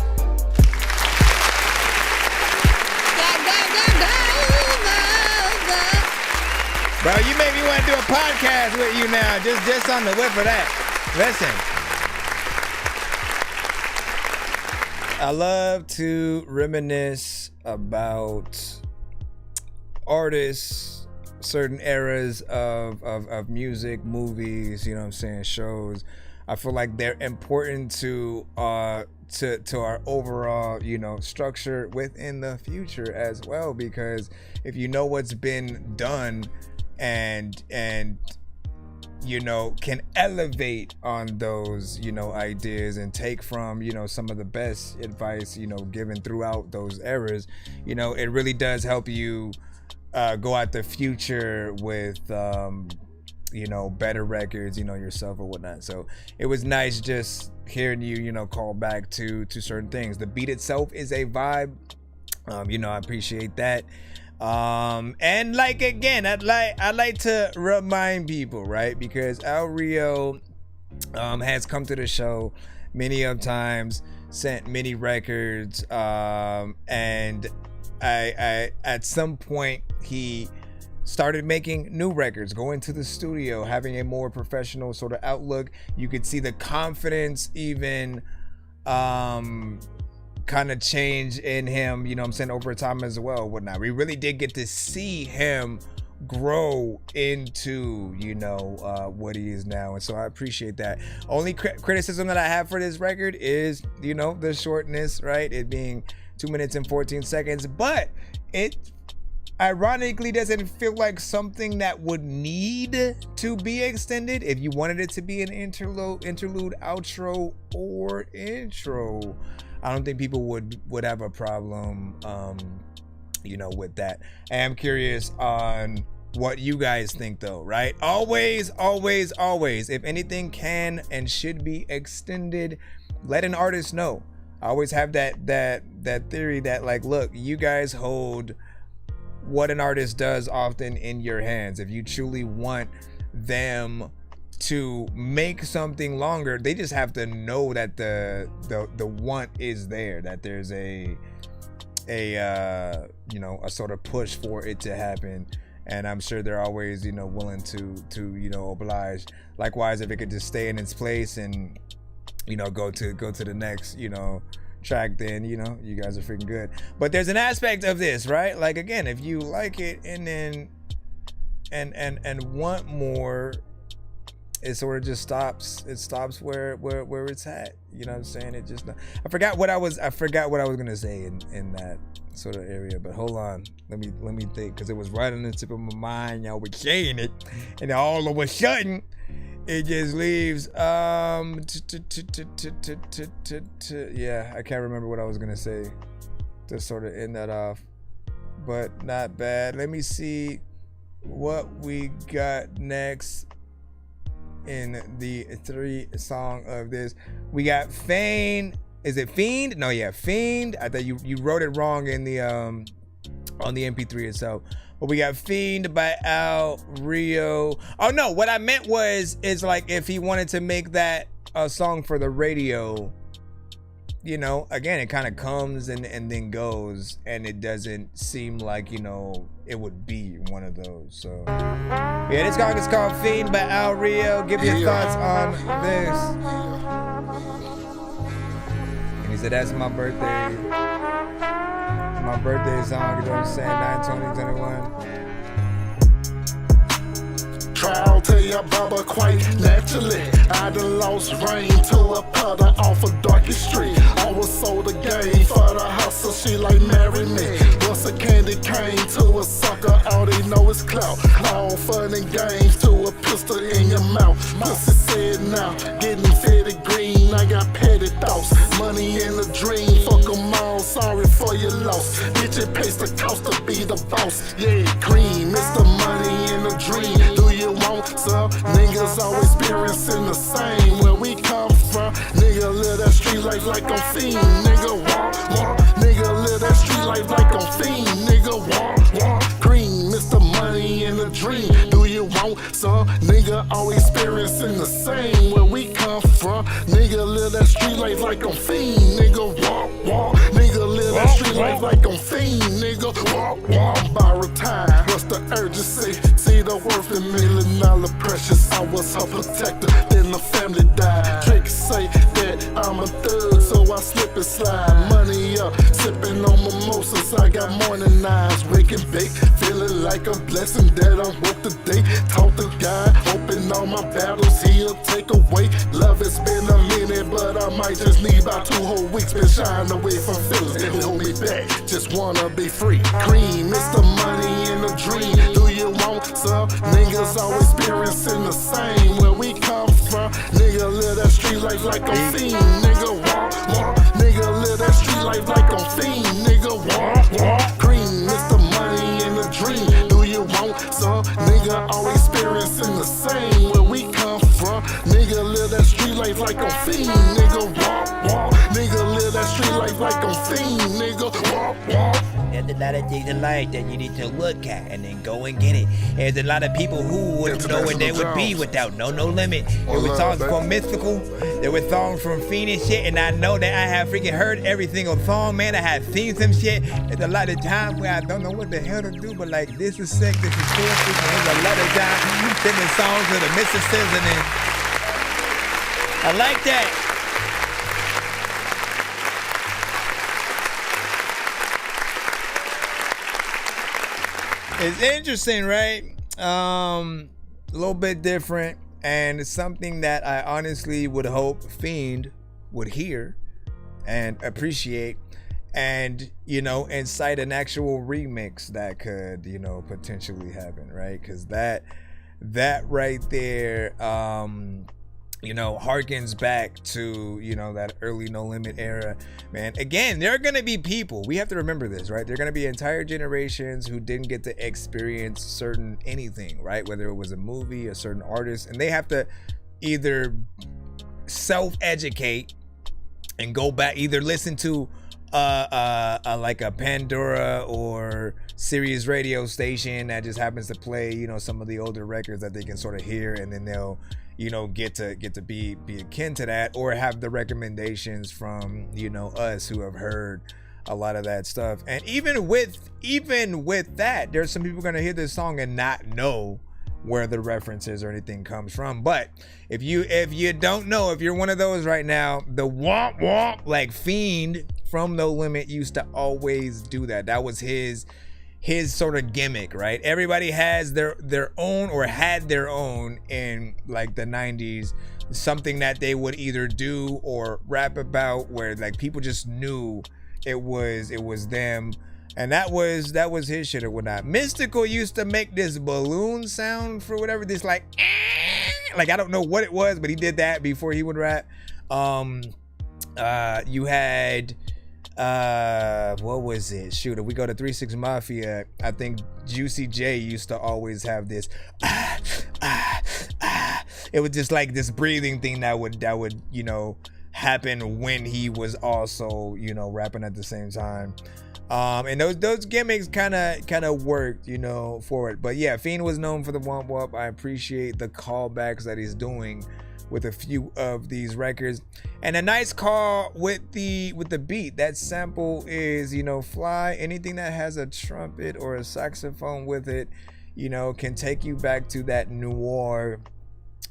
Bro, you make me want to do a podcast with you now, just on the whip of that. Listen. I love to reminisce about artists, certain eras of music, movies, you know what I'm saying, shows. I feel like they're important to our overall, you know, structure within the future as well, because if you know what's been done and you know, can elevate on those, you know, ideas and take from, you know, some of the best advice, you know, given throughout those eras, you know, it really does help you go out the future with, you know, better records, you know, yourself or whatnot. So it was nice just hearing you, you know, call back to certain things. The beat itself is a vibe. You know, I appreciate that. And like, again, I'd like to remind people, right, because El Rio has come to the show many of times, sent many records, and I at some point he started making new records, going to the studio, having a more professional sort of outlook. You could see the confidence even kind of change in him, you know what I'm saying, over time as well, whatnot. We really did get to see him grow into, you know, what he is now, and so I appreciate that. Only criticism that I have for this record is, you know, the shortness, right, it being 2 minutes and 14 seconds, but it ironically doesn't feel like something that would need to be extended. If you wanted it to be an interlude, outro, or intro, I don't think people would have a problem, you know, with that. I am curious on what you guys think, though, right? Always, if anything can and should be extended, let an artist know. I always have that theory that, like, look, you guys hold what an artist does often in your hands. If you truly want them to make something longer, they just have to know that the want is there, that there's a you know, a sort of push for it to happen, and I'm sure they're always, you know, willing to you know, oblige. Likewise, if it could just stay in its place and, you know, go to the next, you know, track, then, you know, you guys are freaking good. But there's an aspect of this, right? Like, again, if you like it and then and want more, it sort of just stops. It stops where it's at. You know what I'm saying? It just, I forgot what I was gonna say in that sort of area. But hold on, let me think, because it was right on the tip of my mind. Y'all were saying it, and all of a sudden, It just leaves. Yeah, I can't remember what I was gonna say to sort of end that off, but not bad. Let me see what we got next in the 3 song of this. We got Fiend. Is it Fiend? No, yeah, Fiend. I thought you wrote it wrong in the on the MP3 itself. But we got Fiend by Al Rio. Oh no, what I meant is like if he wanted to make that a song for the radio, you know, again, it kind of comes and then goes, and it doesn't seem like, you know, it would be one of those. So yeah, this song is called Fiend by Al Rio. Give your thoughts on this. And he said, that's my birthday. My birthday song, you know what I'm saying? 9/20/21. Trial to your bubba quite naturally. I done lost rain to a putter off of Dorky Street. Always sold the game for the hustle, she like marry me. Once a candy cane to a sucker, all they know is clout. All fun and games to a pistol in your mouth. Pussy said now, getting fitted green. I got petty thoughts, money in a dream. Fuck them all, sorry for your loss. Bitch, it pays the cost to be the boss. Yeah, green, Mr. Money in a dream. Do you want some? Niggas always experiencing the same. Where we come from, nigga live that street life like I'm fiend. Nigga walk. Nigga live that street life like I'm fiend. Nigga walk. Green, Mr. Money in a dream. Do you want some? Nigga always experiencing the same. Where we come from, nigga live that street life like I'm fiend. Nigga walk. Nigga live that street life like I'm fiend. Nigga walk. Borrow time. What's the urgency? See the worth in $1 million precious. I was her protector, then the family died. Tricks say that I'm a thug, so I slip and slide. Money up, sipping on mimosas. I got morning eyes, wake and bake, feeling like a blessing that I woke today. Talk to God, hoping all my battles He'll take away. Love, it's been a minute, but I might just need about 2 whole weeks. Been shying away from feelings that hold me back. Just wanna be free. Cream, Mr. Money in a dream. Do you want some? Niggas always experiencing the same. Where we come from, nigga live that street life like I'm fiend. Nigga walk. Nigga live that street life like I'm fiend. Nigga walk. Cream, Mr. Money in a dream. Do you want some? Nigga always experiencing the same. Where we come from, nigga live that street life like I'm fiend. Nigga walk. Nigga live that street life like I'm fiend. Nigga walk. There's a lot of things in life that you need to look at and then go and get it. There's a lot of people who wouldn't know what they would be without No Limit. There were songs from Mystical, there were songs from Fiend and shit, and I know that I have freaking heard every single song, man. I have seen some shit. There's a lot of times where I don't know what the hell to do, but like, this is sick, this is cool. There's a lot of times sending songs to the mistresses, and then I like that. It's interesting, right? A little bit different, and it's something that I honestly would hope Fiend would hear and appreciate, and, you know, incite an actual remix that could, you know, potentially happen, right? Because that right there, you know, harkens back to, you know, that early No Limit era, man. Again, there are gonna be people, we have to remember this, right? There are gonna be entire generations who didn't get to experience certain anything, right? Whether it was a movie, a certain artist, and they have to either self-educate and go back, either listen to like a Pandora or Sirius radio station that just happens to play, you know, some of the older records that they can sort of hear, and then they'll, you know, get to be akin to that, or have the recommendations from, you know, us who have heard a lot of that stuff. And even with that, there's some people gonna hear this song and not know where the references or anything comes from. But if you don't know, if you're one of those right now, the womp womp, like Fiend from No Limit used to always do that. That was his sort of gimmick, right? Everybody has their own, or had their own in like the 90s, something that they would either do or rap about, where like people just knew it was them, and that was his shit or whatnot. Mystical used to make this balloon sound for whatever, this like like I don't know what it was, but he did that before he would rap. You had what was it? Shoot, if we go to 3 6 Mafia, I think Juicy J used to always have this it was just like this breathing thing that would you know happen when he was also, you know, rapping at the same time. And those gimmicks kind of worked, you know, for it. But yeah, Fiend was known for the Womp Womp. I appreciate the callbacks that he's doing with a few of these records, and a nice call with the beat. That sample is, you know, fly. Anything that has a trumpet or a saxophone with it, you know, can take you back to that noir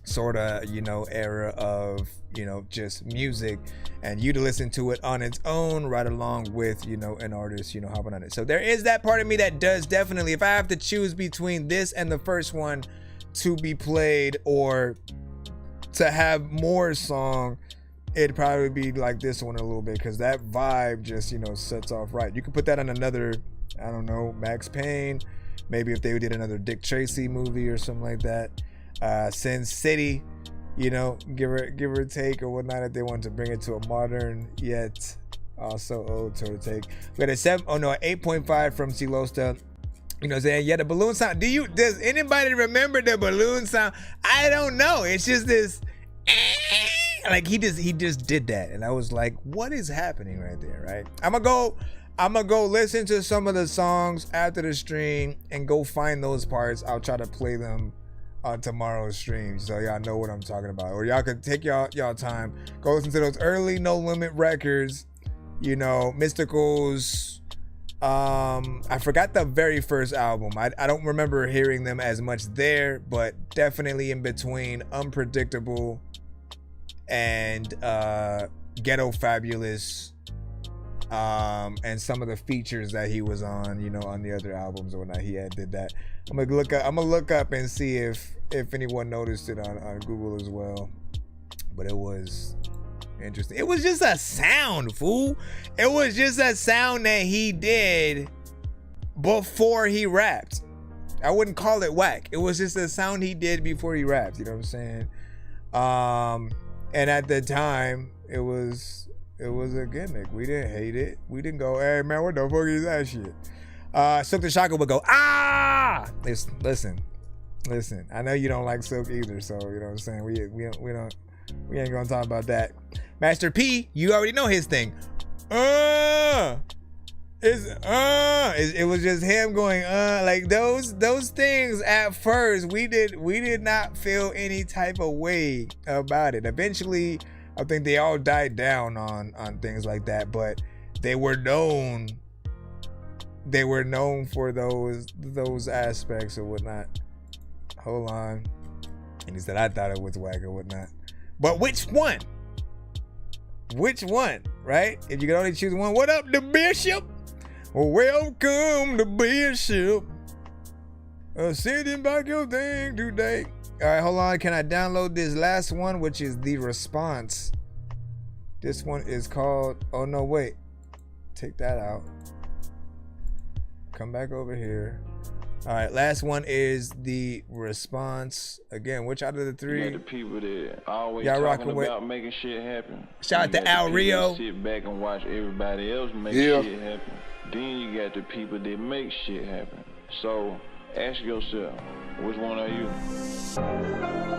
sort of, you know, era of, you know, just music, and you to listen to it on its own right along with, you know, an artist, you know, hopping on it. So there is that part of me that does definitely, if I have to choose between this and the first one to be played or to have more song, it'd probably be like this one a little bit, because that vibe just, you know, sets off right. You could put that on another, I don't know, Max Payne, maybe if they did another Dick Tracy movie or something like that. Sin City, you know, give or take or whatnot, if they want to bring it to a modern yet also old sort of take. We got a 8.5 from Silosta. You know what I'm saying? Yeah, the balloon sound. Does anybody remember the balloon sound? I don't know. It's just this like he just did that, and I was like, what is happening right there, right? I'm gonna go listen to some of the songs after the stream and go find those parts. I'll try to play them on tomorrow's stream so y'all know what I'm talking about, or y'all can take y'all time, go listen to those early No Limit records, you know, Mysticals. I forgot the very first album. I don't remember hearing them as much there, but definitely in between Unpredictable and Ghetto Fabulous, and some of the features that he was on, you know, on the other albums or whatnot. He did that. I'm gonna look up and see if anyone noticed it on Google as well. But it was interesting. It was just a sound, fool. It was just a sound that he did before he rapped. I wouldn't call it whack. It was just a sound he did before he rapped. You know what I'm saying? And at the time, it was a gimmick. We didn't hate it. We didn't go, hey man, what the fuck is that shit? Silk the Shocker would go, ah! Listen. I know you don't like Silk either, so you know what I'm saying. We ain't gonna talk about that. Master P, you already know his thing. It was just him going like those things. At first we did not feel any type of way about it. Eventually I think they all died down on things like that, but they were known for those aspects or whatnot. Hold on. And he said I thought it was whack or whatnot. But which one? Right? If you could only choose one. What up, the Bishop? Well, welcome, the Bishop. Sending back your thing today. All right, hold on. Can I download this last one, which is the response? This one is called, oh no, wait. Take that out. Come back over here. All right, last one is the response. Again, which out of the three? You got the people that always y'all talking with about making shit happen. Shout out to Al Rio. Sit back and watch everybody else make shit happen. Then you got the people that make shit happen. So ask yourself, which one are you?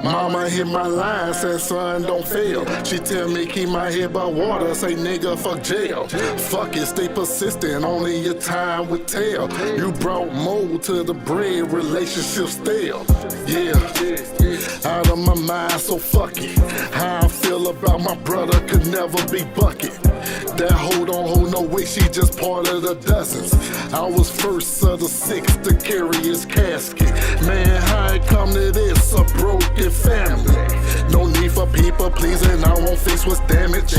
Mama hit my line, said son don't fail. She tell me keep my head by water, say nigga fuck jail. Fuck it, stay persistent, only your time would tell. You brought mold to the bread, relationship stale. Yeah, out of my mind, so fuck it. How I feel about my brother could never be bucket. That hoe don't hold no weight, she just part of the dozens. I was first of the six to carry his casket. Man, how it come to this, a broken family. No need for people pleasing, I won't fix what's damaged.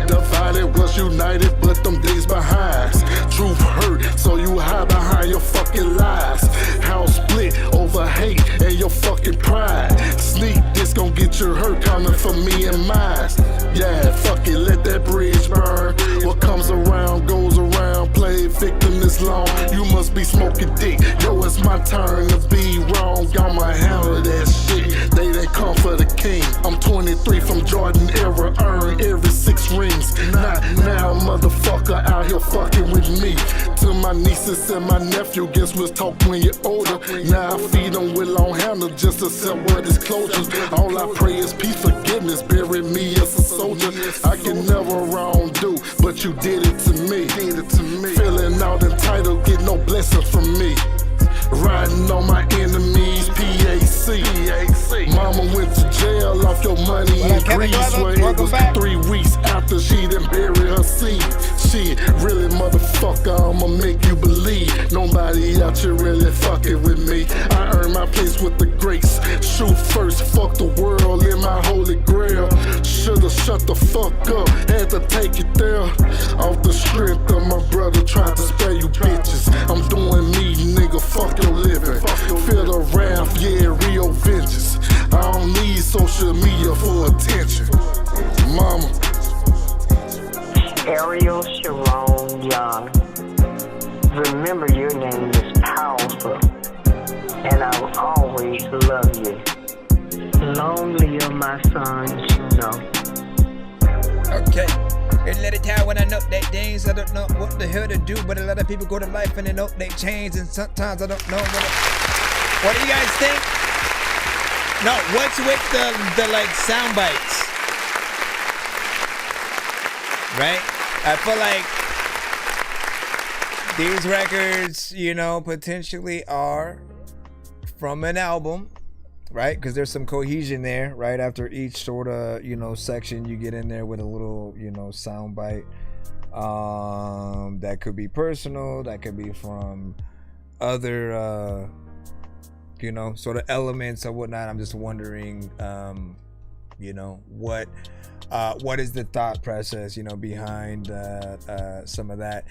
Divided was united, but them days behind. Truth hurt, so you hide behind your fucking lies. House split over hate and your fucking pride. Sneak this gon' get you hurt, coming for me and mine. Yeah, fuck it, let that bridge burn. What comes around goes around. Play victim this long, you must be smoking dick. Yo, it's my turn to be wrong. I'ma handle that shit. They come for the king. I'm 23 from Jordan era, earn every 6 rings. Not now, motherfucker, out here fucking with me. To my nieces and my nephew, guess we'll talk when you're older. Now I feed them with long handle just to sell what is closures. All I pray is peace, forgiveness, bury me as a soldier. I can never wrong do, but you did it to me. Feeling out entitled, get no blessings from me. Riding on my enemies, PAC. Mama went to jail off your money in Greece, where it was 3 weeks after she done buried her seed. Shit, really, motherfucker, I'ma make you believe nobody out here really fucking with me. I earned my place with the greats. Shoot first, fuck the world in my holy grail. Should've shut the fuck up, had to take it there. Off the strength of my brother, tried to spare you bitches. I'm doing me, nigga, fuck your living. Feel the wrath, yeah, real vengeance. I don't need social media for attention. Mama. Ariel Sharon Young. Remember, your name is powerful, and I'll always love you. Long live my sons, you know. Okay. Here's a little time when I know that things I don't know what the hell to do, but a lot of people go to life and they know they change, and sometimes I don't know what do you guys think? No, what's with the like sound bites? Right? I feel like these records, you know, potentially are from an album, right? Because there's some cohesion there, right? After each sort of, you know, section, you get in there with a little, you know, sound bite. That could be personal, that could be from other, you know, sort of elements or whatnot. I'm just wondering, you know, what is the thought process, you know, behind some of that,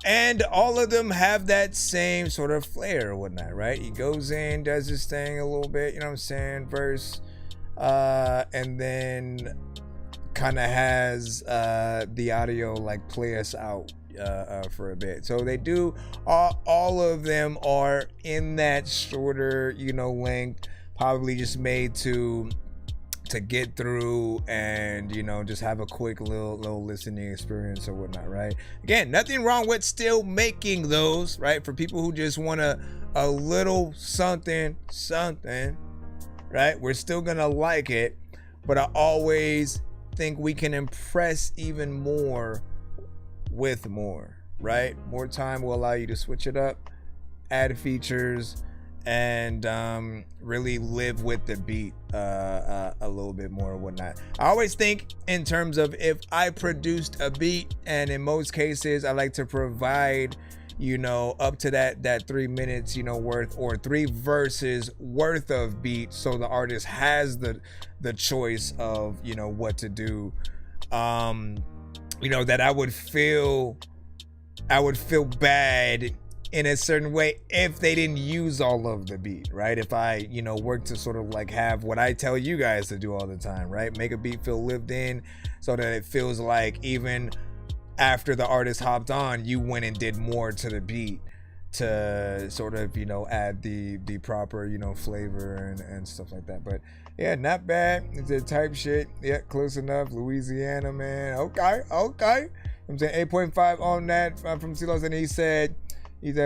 and all of them have that same sort of flair or whatnot, right? He goes in, does his thing a little bit, you know what I'm saying, verse, and then kind of has the audio like play us out for a bit. So they do, all of them are in that shorter, you know, length, probably just made to get through and, you know, just have a quick little listening experience or whatnot, right? Again, nothing wrong with still making those, right? For people who just want a little something, right? We're still gonna like it, but I always think we can impress even more with more, right? More time will allow you to switch it up, add features, and really live with the beat a little bit more or whatnot. I always think in terms of if I produced a beat, and in most cases I like to provide, you know, up to that 3 minutes, you know, worth, or 3 verses worth of beat, so the artist has the choice of, you know, what to do. You know, that I would feel bad in a certain way if they didn't use all of the beat, right? If I, you know, work to sort of like have what I tell you guys to do all the time, right? Make a beat feel lived in, so that it feels like even after the artist hopped on, you went and did more to the beat to sort of, you know, add the proper, you know, flavor and stuff like that. But yeah, not bad. It's a type shit. Yeah, close enough. Louisiana, man. Okay. I'm saying 8.5 on that from Silos, and he said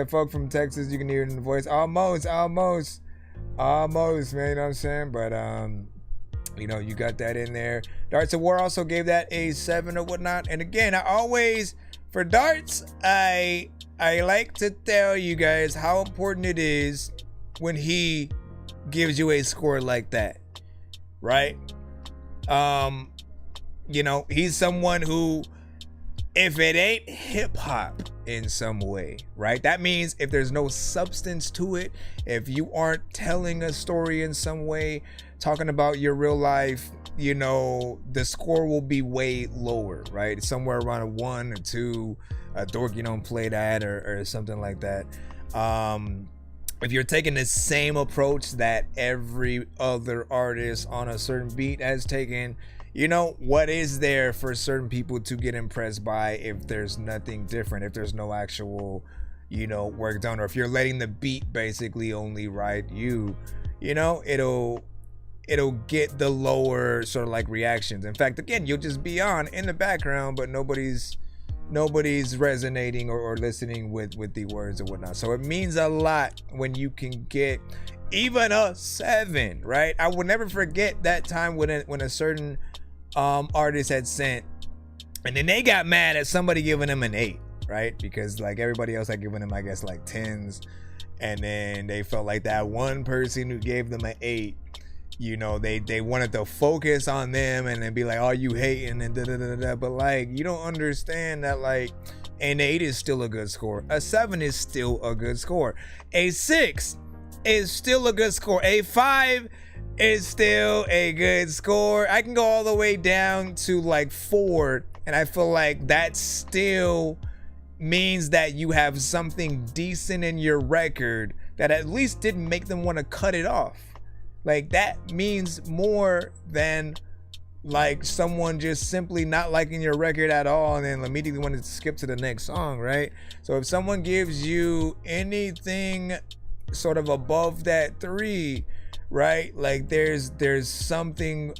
folk from Texas, you can hear it in the voice. Almost, man, you know what I'm saying? But you know, you got that in there. Darts of War also gave that a 7 or whatnot. And again, I always, for Darts, I like to tell you guys how important it is when he gives you a score like that, right? You know, he's someone who, if it ain't hip hop in some way, right? That means if there's no substance to it, if you aren't telling a story in some way, talking about your real life, you know, the score will be way lower, right? Somewhere around a 1 or 2. Dorky don't play that or something like that. If you're taking the same approach that every other artist on a certain beat has taken, you know, what is there for certain people to get impressed by if there's nothing different, if there's no actual, you know, work done, or if you're letting the beat basically only ride you, you know, it'll get the lower sort of like reactions. In fact, again, you'll just be on in the background, but nobody's resonating or listening with the words or whatnot. So it means a lot when you can get even a 7, right? I will never forget that time when a certain artist had sent, and then they got mad at somebody giving them an 8, right? Because like everybody else had given them, I guess, like 10s, and then they felt like that one person who gave them an 8, you know, they wanted to focus on them and then be like, oh, you hating and da-da-da-da. But like, you don't understand that like an 8 is still a good score. A 7 is still a good score. A 6 is still a good score. A 5 is still a good score. I can go all the way down to like 4, and I feel like that still means that you have something decent in your record that at least didn't make them want to cut it off. Like that means more than like someone just simply not liking your record at all and then immediately wanted to skip to the next song, right? So if someone gives you anything sort of above that 3, right, like there's something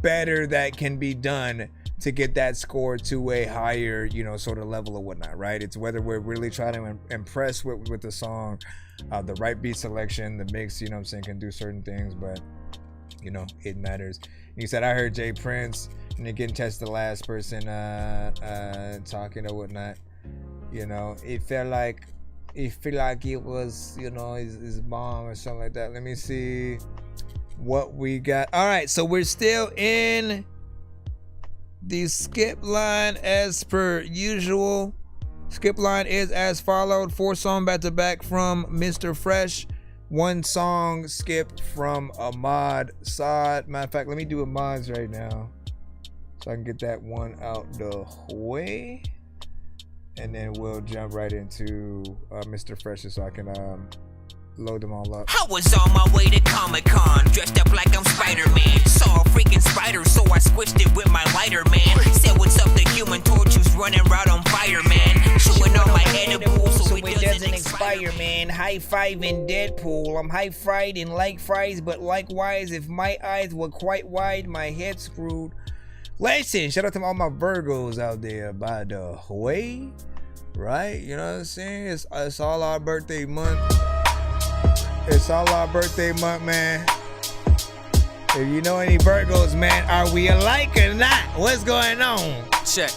better that can be done to get that score to a higher, you know, sort of level or whatnot, right? It's whether we're really trying to impress with the song, the right beat selection, the mix, you know what I'm saying, can do certain things, but you know, it matters. He said, I heard Jay Prince, and you can test the last person talking or whatnot. You know, it felt like it was, you know, his mom or something like that. Let me see what we got. All right, so we're still in the skip line as per usual. Skip line is as followed: 4 songs back to back from Mr. Fresh, 1 song skip from Ahmad Saad. Matter of fact, let me do Ahmad's right now so I can get that one out the way, and then we'll jump right into Mr. Fresh so I can load them all up. I was on my way to Comic-Con, dressed up like I'm Spider-Man. Saw a freaking spider, so I squished it with my lighter, man. Said what's up, the Human Torch was running right on fire, man. Chewing on my edibles so it doesn't expire, man. High-fiving Deadpool, I'm high-fiving like fries, but likewise, if my eyes were quite wide, my head screwed. Listen, shout out to all my Virgos out there, by the way, right? You know what I'm saying? It's all our birthday month. It's all our birthday month, man. If you know any Virgos, man, are we alike or not? What's going on? Check,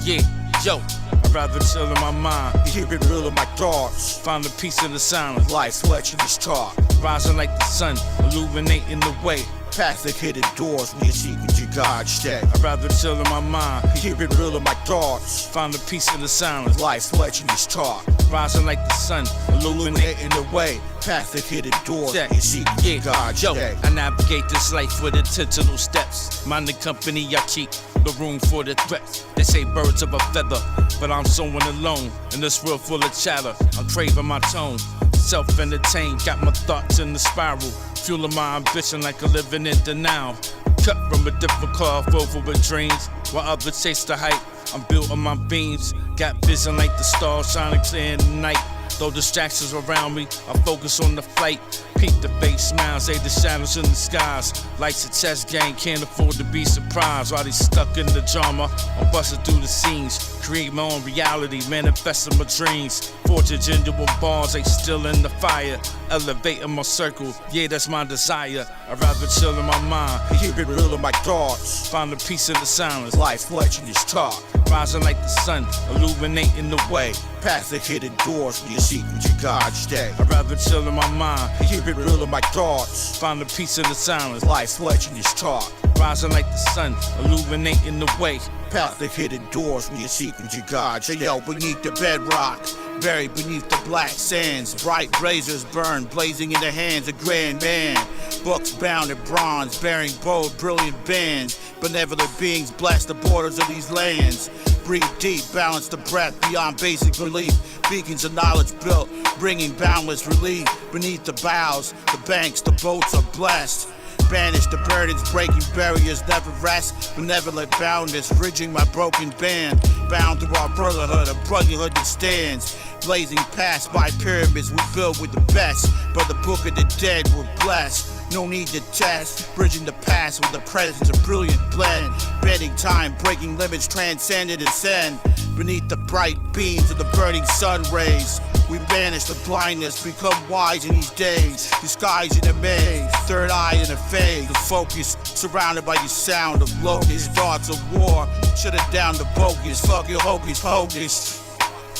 yeah, yo. I'd rather chill in my mind, keep it real in my thoughts. Find the peace in the silence, life sweating this talk. Rising like the sun, illuminating the way. Past the hidden doors when you're seeking to God stay. I'd rather chill in my mind, keep it real in my thoughts. Find the peace in the silence, life sweating this talk. Rising like the sun, illuminating the way. Past the hidden doors when you're seeking to God stay. I navigate this life with intentional steps. Mind the company I keep, the room for the threats. They say birds of a feather, but I'm someone alone in this world full of chatter. I'm craving my tone, self-entertained, got my thoughts in the spiral, fueling my ambition like a living in denial. Cut from a different cloth over with dreams, while others chase the hype. I'm built on my beams, got vision like the stars shining clear in the night. Though distractions around me, I focus on the fight. Peek the fake smiles, they the shadows in the skies. Life's a chess game, can't afford to be surprised. While they stuck in the drama, I'm busting through the scenes. Create my own reality, manifesting my dreams. Forging genuine bars, they still in the fire. Elevating my circle, yeah, that's my desire. I'd rather chill in my mind, keep it real in my thoughts. Find the peace in the silence, life fletching this talk. Rising like the sun, illuminating the way. Past the hidden doors when you're seeking to God stay. I'd rather chill in my mind, keep it real in my thoughts. Find the peace in the silence, life fletching this talk. Rising like the sun, illuminating the way. Past the hidden doors when you're seeking to God stay. Yo, beneath the bedrock, buried beneath the black sands. Bright blazers burn, blazing in the hands of grand man. Books bound in bronze, bearing bold, brilliant bands. Benevolent beings bless the borders of these lands. Breathe deep, balance the breath beyond basic belief. Beacons of knowledge built, bringing boundless relief. Beneath the bows, the banks, the boats are blessed. Banish the burdens, breaking barriers, never rest. Benevolent boundness, bridging my broken band. Bound through our brotherhood, a brotherhood that stands. Blazing past by pyramids we build with the best. But the book of the dead we're blessed. no need to test. Bridging the past with the present, a brilliant blend. Bending time, breaking limits, transcended ascend. Beneath the bright beams of the burning sun rays, we banish the blindness, become wise in these days. Disguised in a maze, third eye in a phase. The focus, surrounded by the sound of locusts. Thoughts of war, shut it down to bogus. Fuck your hocus pocus.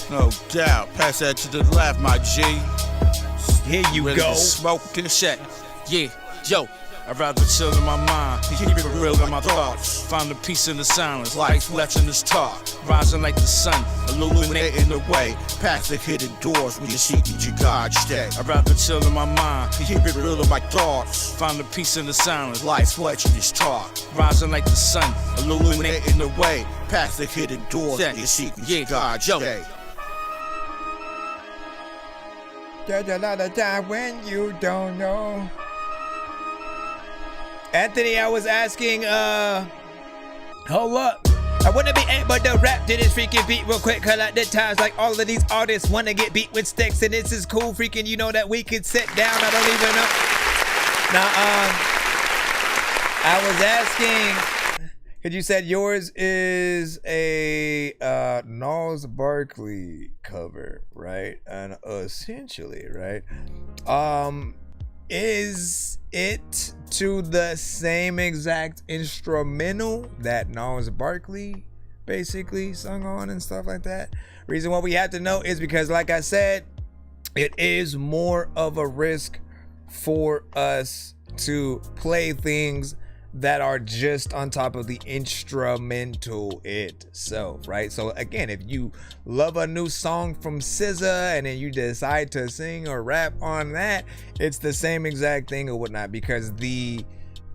No doubt, pass that to the left, my G. Here you Ready go. to smoke in the shack. Yeah, yo. I'd rather chill in my mind, keep it real in my thoughts. Find the peace in the silence, life left in this talk. Rising like the sun, illuminating the way. Past the hidden doors when you're seeking your God stay. I'd rather chill in my mind, keep it real in my thoughts. Find the peace in the silence, life left in this talk. Rising like the sun, illuminating the way. Past the hidden doors when you're seeking your God stay. There's a lot of time when you don't know. Anthony, I was asking, hold up. I wanna be able to rap to this freaking beat real quick, cause at the times like all of these artists wanna get beat with sticks, and this is cool freaking, you know, that we could sit down. I don't even know. Now, I was asking, cause you said yours is a Gnarls Barkley cover, right? And essentially, right? Is it to the same exact instrumental that Gnarls Barkley basically sung on and stuff like that? Reason why we have to know is because, like I said, it is more of a risk for us to play things that are just on top of the instrumental itself, right? So again, if you love a new song from SZA and then you decide to sing or rap on that, it's the same exact thing or whatnot, because the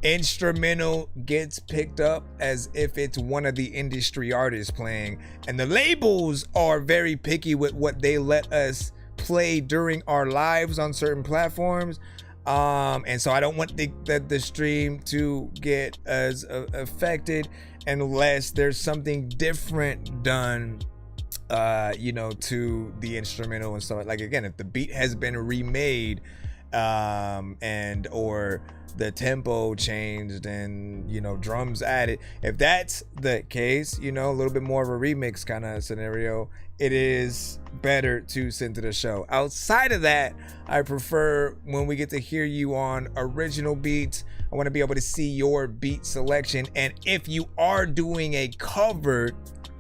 instrumental gets picked up as if it's one of the industry artists playing, and the labels are very picky with what they let us play during our lives on certain platforms. And so I don't want the stream to get as affected unless there's something different done, you know, to the instrumental and stuff. Like, again, if the beat has been remade, and or the tempo changed and, you know, drums added, if that's the case, you know, a little bit more of a remix kind of scenario, it is better to send to the show. Outside of that, I prefer when we get to hear you on original beats. I want to be able to see your beat selection, and if you are doing a cover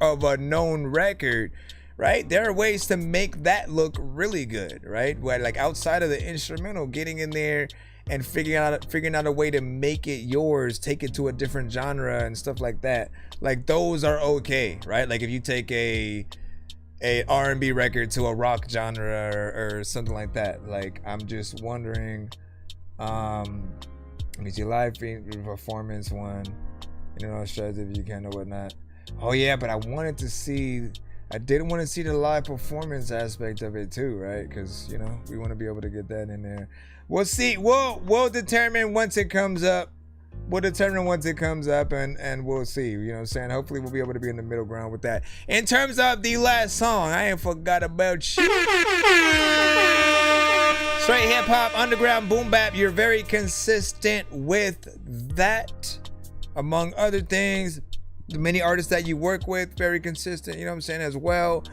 of a known record, right, there are ways to make that look really good, right? Where, like, outside of the instrumental, getting in there and figuring out a way to make it yours, take it to a different genre and stuff like that. Like, those are okay, right? Like, if you take a R&B record to a rock genre or something like that. Like, I'm just wondering, let me see, live performance one, you know, shows if you can or whatnot. Oh yeah, but I did want to see the live performance aspect of it too, right? Because, you know, we want to be able to get that in there. We'll see. We'll determine once it comes up. We'll determine once it comes up, and we'll see. You know what I'm saying? Hopefully we'll be able to be in the middle ground with that. In terms of the last song, I ain't forgot about you. Straight hip hop, underground boom bap. You're very consistent with that. Among other things, the many artists that you work with, very consistent, you know what I'm saying, as well.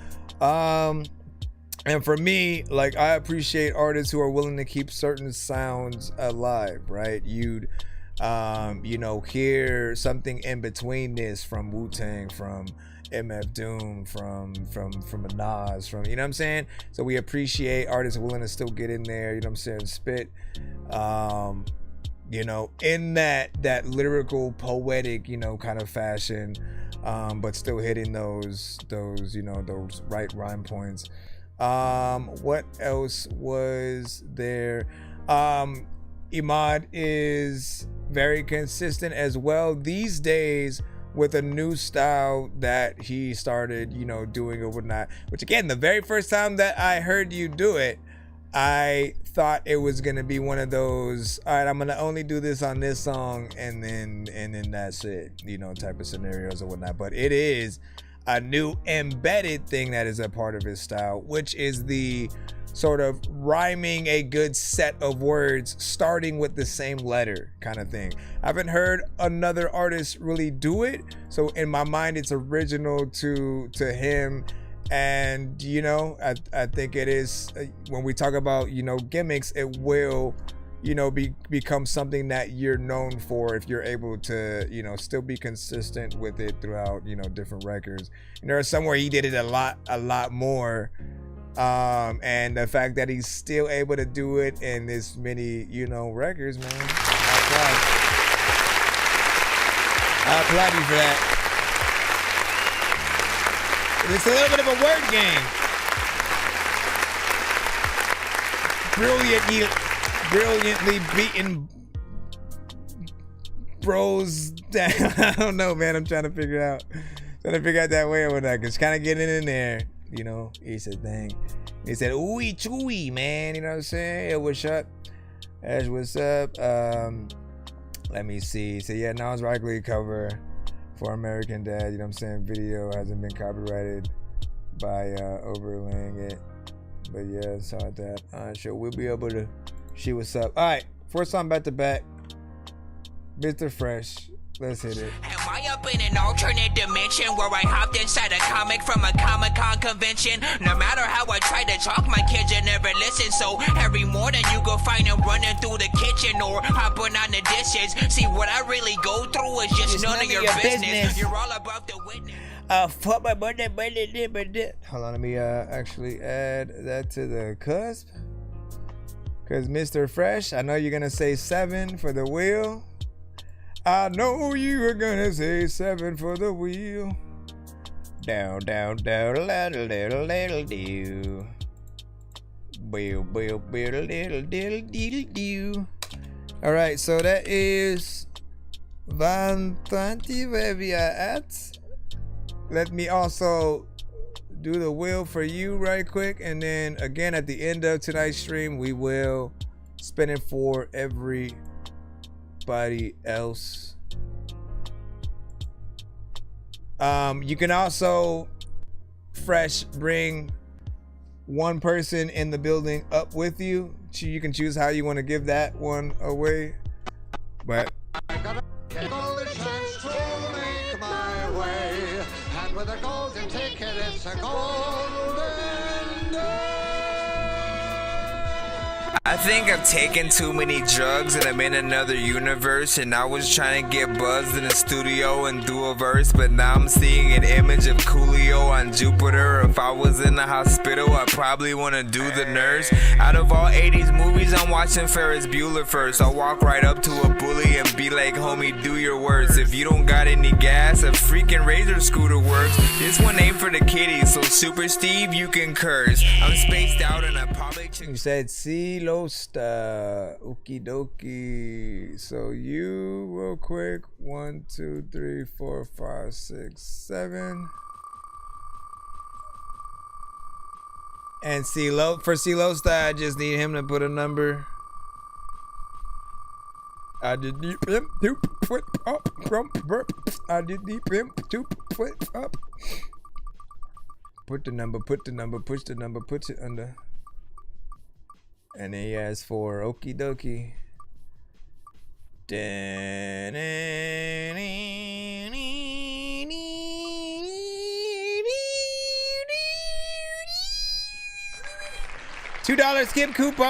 And for me, like, I appreciate artists who are willing to keep certain sounds alive, right? You'd you know, hear something in between this from Wu-Tang, from MF Doom, from a Nas, from, you know what I'm saying? So we appreciate artists willing to still get in there, you know what I'm saying, spit, you know, in that lyrical, poetic, you know, kind of fashion, but still hitting those, you know, those right rhyme points. What else was there? Imad is very consistent as well these days with a new style that he started, you know, doing or whatnot, which, again, the very first time that I heard you do it, I thought it was gonna be one of those, all right, I'm gonna only do this on this song and then that's it, you know, type of scenarios or whatnot. But it is a new embedded thing that is a part of his style, which is the sort of rhyming a good set of words starting with the same letter kind of thing. I haven't heard another artist really do it, so in my mind it's original to him. And you know, I think it is, when we talk about, you know, gimmicks, it will, you know, become something that you're known for if you're able to, you know, still be consistent with it throughout, you know, different records. And there are some where he did it a lot more. And the fact that he's still able to do it in this many, you know, records, man, I applaud you for that. It's a little bit of a word game. Brilliantly beaten bros down. I don't know, man. I'm trying to figure out that way or not. Cause kind of getting in there. You know, he said thing. He said, ooey chooey, man. You know what I'm saying? Hey, what's up? Ash, what's up? Let me see. So yeah, now it's likely cover for American Dad. You know what I'm saying? Video hasn't been copyrighted by overlaying it. But yeah, saw that. Sure, we'll be able to see what's up. All right, first song back to back. Mr. Fresh. Let's hit it. Am I up in an alternate dimension where I hopped inside a comic from a Comic-Con convention? No matter how I try to talk, my kids will never listen. So every morning you go find them running through the kitchen or hopping on the dishes. See, what I really go through is just none of your business. You're all about the witness. Fuck my birthday. Hold on, let me actually add that to the cusp. Cause Mr. Fresh, I know you're gonna say 7 for the wheel. I know you are gonna say 7 for the wheel. Down, little, do. Bill, little, all right, so that is 120 where we are at. Let me also do the wheel for you right quick, and then again at the end of tonight's stream we will spin it for everybody else. You can also Fresh bring one person in the building up with you. You can choose how you want to give that one away, but with a golden ticket, it's a golden day. I think I've taken too many drugs and I'm in another universe, and I was trying to get buzzed in the studio and do a verse, but now I'm seeing an image of Coolio on Jupiter. If I was in the hospital, I'd probably want to do the nurse. Out of all 80s movies, I'm watching Ferris Bueller first. I'll walk right up to a bully and be like, homie, do your worst. If you don't got any gas, a freaking razor scooter works. This one ain't for the kiddies, so Super Steve, you can curse. I'm spaced out and I probably... You said Losta, okie dokie. So you real quick, 1, 2, 3, 4, 5, 6, 7. And for Losta, I just need him to put a number. I did deep him 2 foot up from burp. I did deep him 2 foot up. Put the number, push the number, put it under. And then he asked for okie dokie. $2 skip coupon.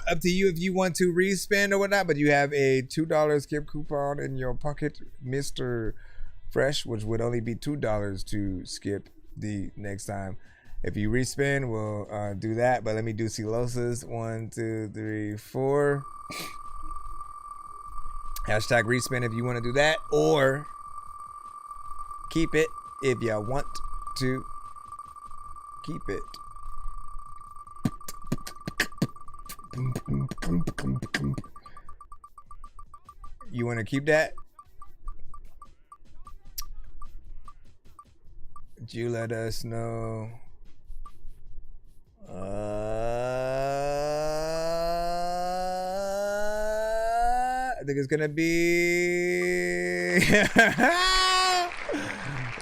Up to you if you want to respend or whatnot, but you have a $2 skip coupon in your pocket, Mr. Fresh, which would only be $2 to skip the next time. If you respin, we'll do that, but let me do Silosa's. 1, 2, 3, 4. Hashtag respin if you want to do that, or keep it if you want to keep it. You want to keep that? You let us know. I think it's gonna be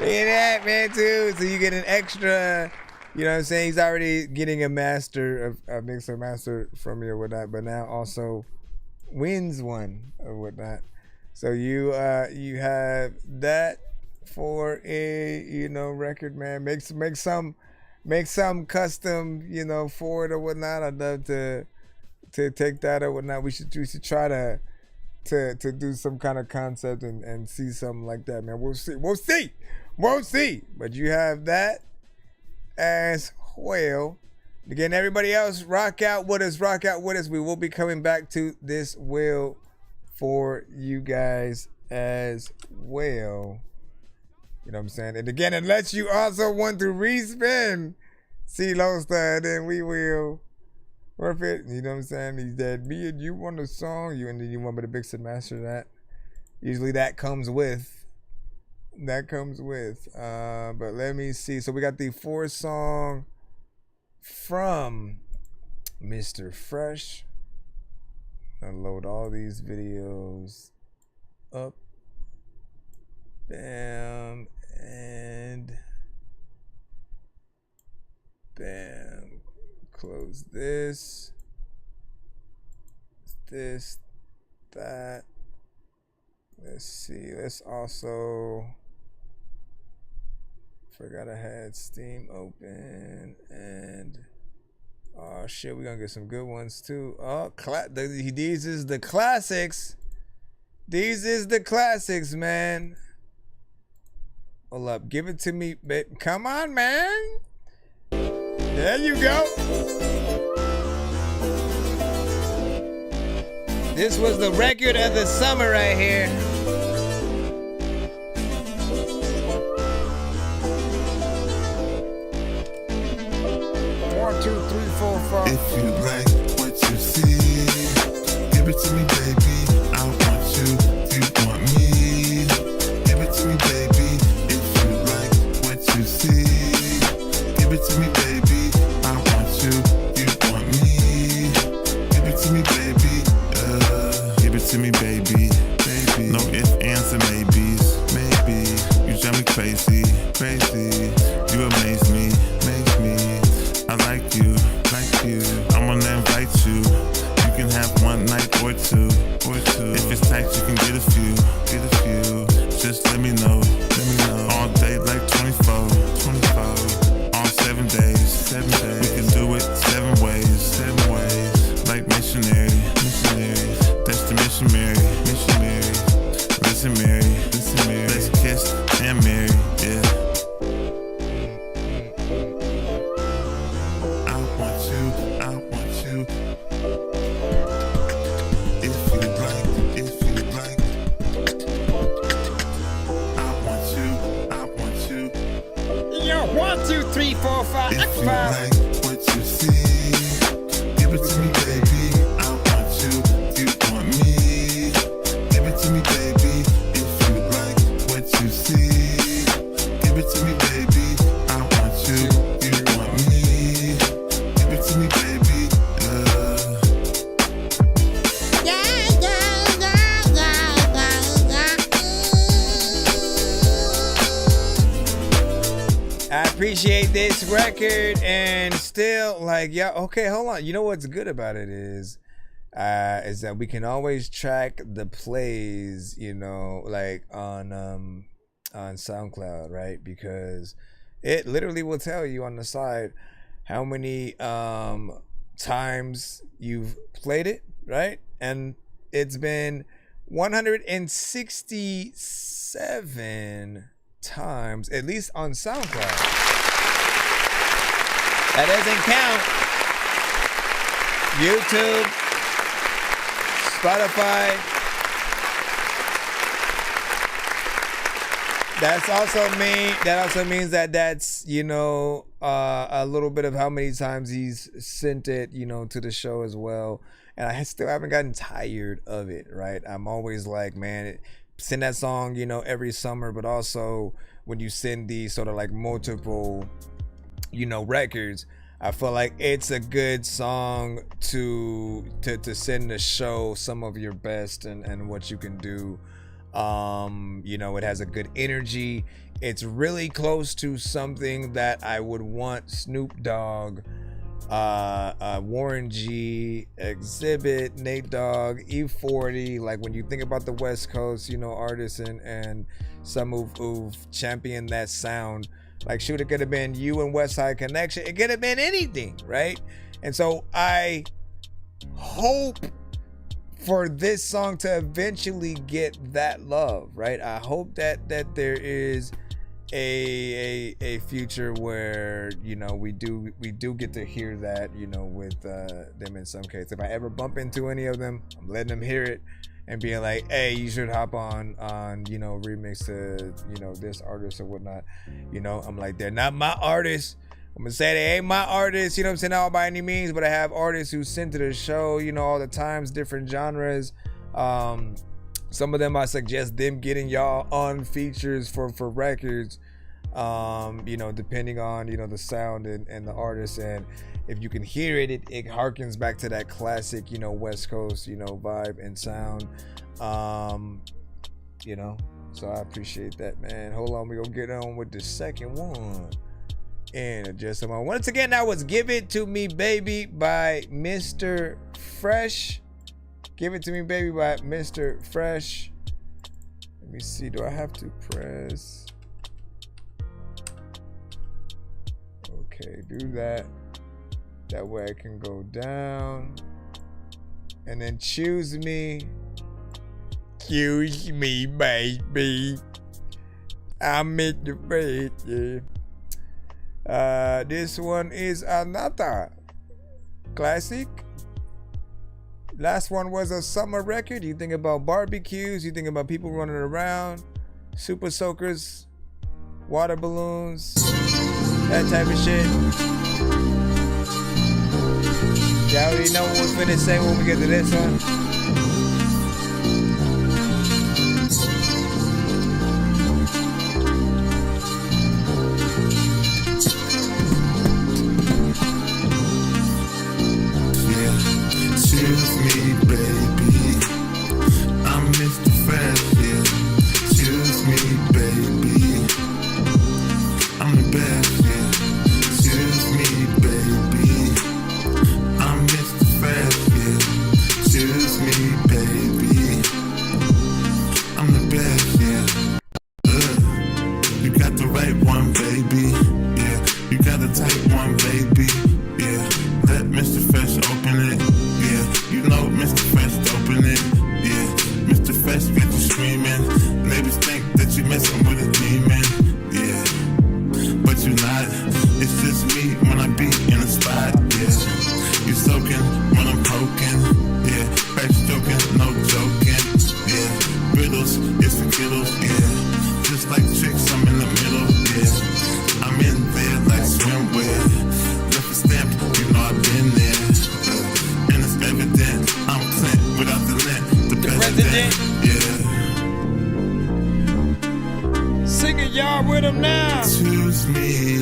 Hear that, man, too. So you get an extra, you know what I'm saying? He's already getting a master, a mixer master from you or whatnot, but now also wins one or whatnot. So you have that for a, you know, record, man. Make some custom, you know, for it or whatnot. I'd love to take that or whatnot. We should try to do some kind of concept and see something like that, man. We'll see. But you have that as well. Again, everybody else, rock out with us. We will be coming back to this wheel for you guys as well. You know what I'm saying? And again, unless you also want to respin CeeLo Star, then we will worth it. You know what I'm saying? He's dead. Me and you want a song, and then you want me to mix and master that. Usually that comes with. But let me see. So we got the 4th song from Mr. Fresh. I'll load all these videos up. Bam. And bam. Close this. That. Let's see. Let's also. Forgot I had Steam open and. Oh shit, we're gonna get some good ones too. Oh, these is the classics. These is the classics, man. Hold up, give it to me, babe. Come on, man. There you go. This was the record of the summer right here. If you like what you see, give it to me, baby. I want you, you want me. Give it to me, baby. If you like what you see, give it to me, baby. I want you, you want me. Give it to me, baby. Give it to me, baby. Baby. No ifs, ands, and maybes. Maybe you drive me crazy, crazy. You amaze me, make me. I like you. I'm gonna invite you. You can have one night or two. If it's tight, you can get a few. Just let me know. All day like 24. All 7 days. We can do it 7 ways. Like missionary. That's the missionary. Listen, Mary. Let's kiss and marry. Yeah. If you like what you see, give it to me, baby. I want you, you want me. Give it to me, baby. If you like what you see, give it to me, baby. I want you, you want me. Give it to me, baby. I appreciate this record, and still, like, yeah, okay, hold on. You know what's good about it is that we can always track the plays, you know, like on SoundCloud, right? Because it literally will tell you on the side how many times you've played it, right? And it's been 167 times, at least on SoundCloud. That doesn't count YouTube, Spotify. That also means that that's, you know, a little bit of how many times he's sent it, you know, to the show as well. And I still haven't gotten tired of it, right? I'm always like, man, send that song, you know, every summer, but also when you send these sort of like multiple, you know, records, I feel like it's a good song to send the show some of your best and what you can do You know, it has a good energy. It's really close to something that I would want Snoop Dogg, Warren G, Exhibit, Nate Dogg, E40. Like when you think about the West Coast, you know, artists and some who've championed that sound. Like shoot, it could have been you and West Side Connection. It could have been anything, right? And so I hope for this song to eventually get that love, right? I hope that there is a future where, you know, we do get to hear that, you know, with them in some case. If I ever bump into any of them, I'm letting them hear it and being like, hey, you should hop on you know, remix to, you know, this artist or whatnot. You know, I'm like, they're not my artists. I'm gonna say they ain't my artists, you know what I'm saying, not by any means, but I have artists who send to the show, you know, all the times, different genres. Some of them I suggest them getting y'all on features for records, you know, depending on, you know, the sound and the artist. And if you can hear it, it harkens back to that classic, you know, West Coast, you know, vibe and sound. You know, so I appreciate that, man. Hold on, we're gonna get on with the second one in just a moment. Once again, that was Give It To Me Baby by Mr. Fresh. Give It To Me Baby by Mr. Fresh. Let me see, do I have to press? Okay, do that. That way I can go down. And then choose me. Choose me, baby. I'm Mr. Fresh, yeah. This one is another classic. Last one was a summer record. You think about barbecues, you think about people running around, super soakers, water balloons, that type of shit. Y'all already know what we're finna say when we get to this one. Choose me, baby. I'm Mr. Fresh, yeah. Choose me, baby. I'm the best, yeah. Choose me, baby. I'm Mr. Fresh, yeah. Choose me, baby. I'm the best, yeah. You got the right one, baby. Yeah, you got the type one, baby. Yeah, let Mr. Fresh open it. You know Mr. Fresh open it, yeah. Mr. Fresh got you screaming. Neighbors think that you messing with a demon, yeah. But you not, it's just me when I be in a spot, yeah. You soaking when I'm poking, yeah. Fresh joking, no joking, yeah. Riddles, it's for kiddles, yeah. Just like tricks, I'm in the middle, yeah. I'm in there like swimwear. Left a stamp, you know I've been there. Evident, I'm Clint without the lint. The president, yeah. Sing it, y'all, with him now. Choose me.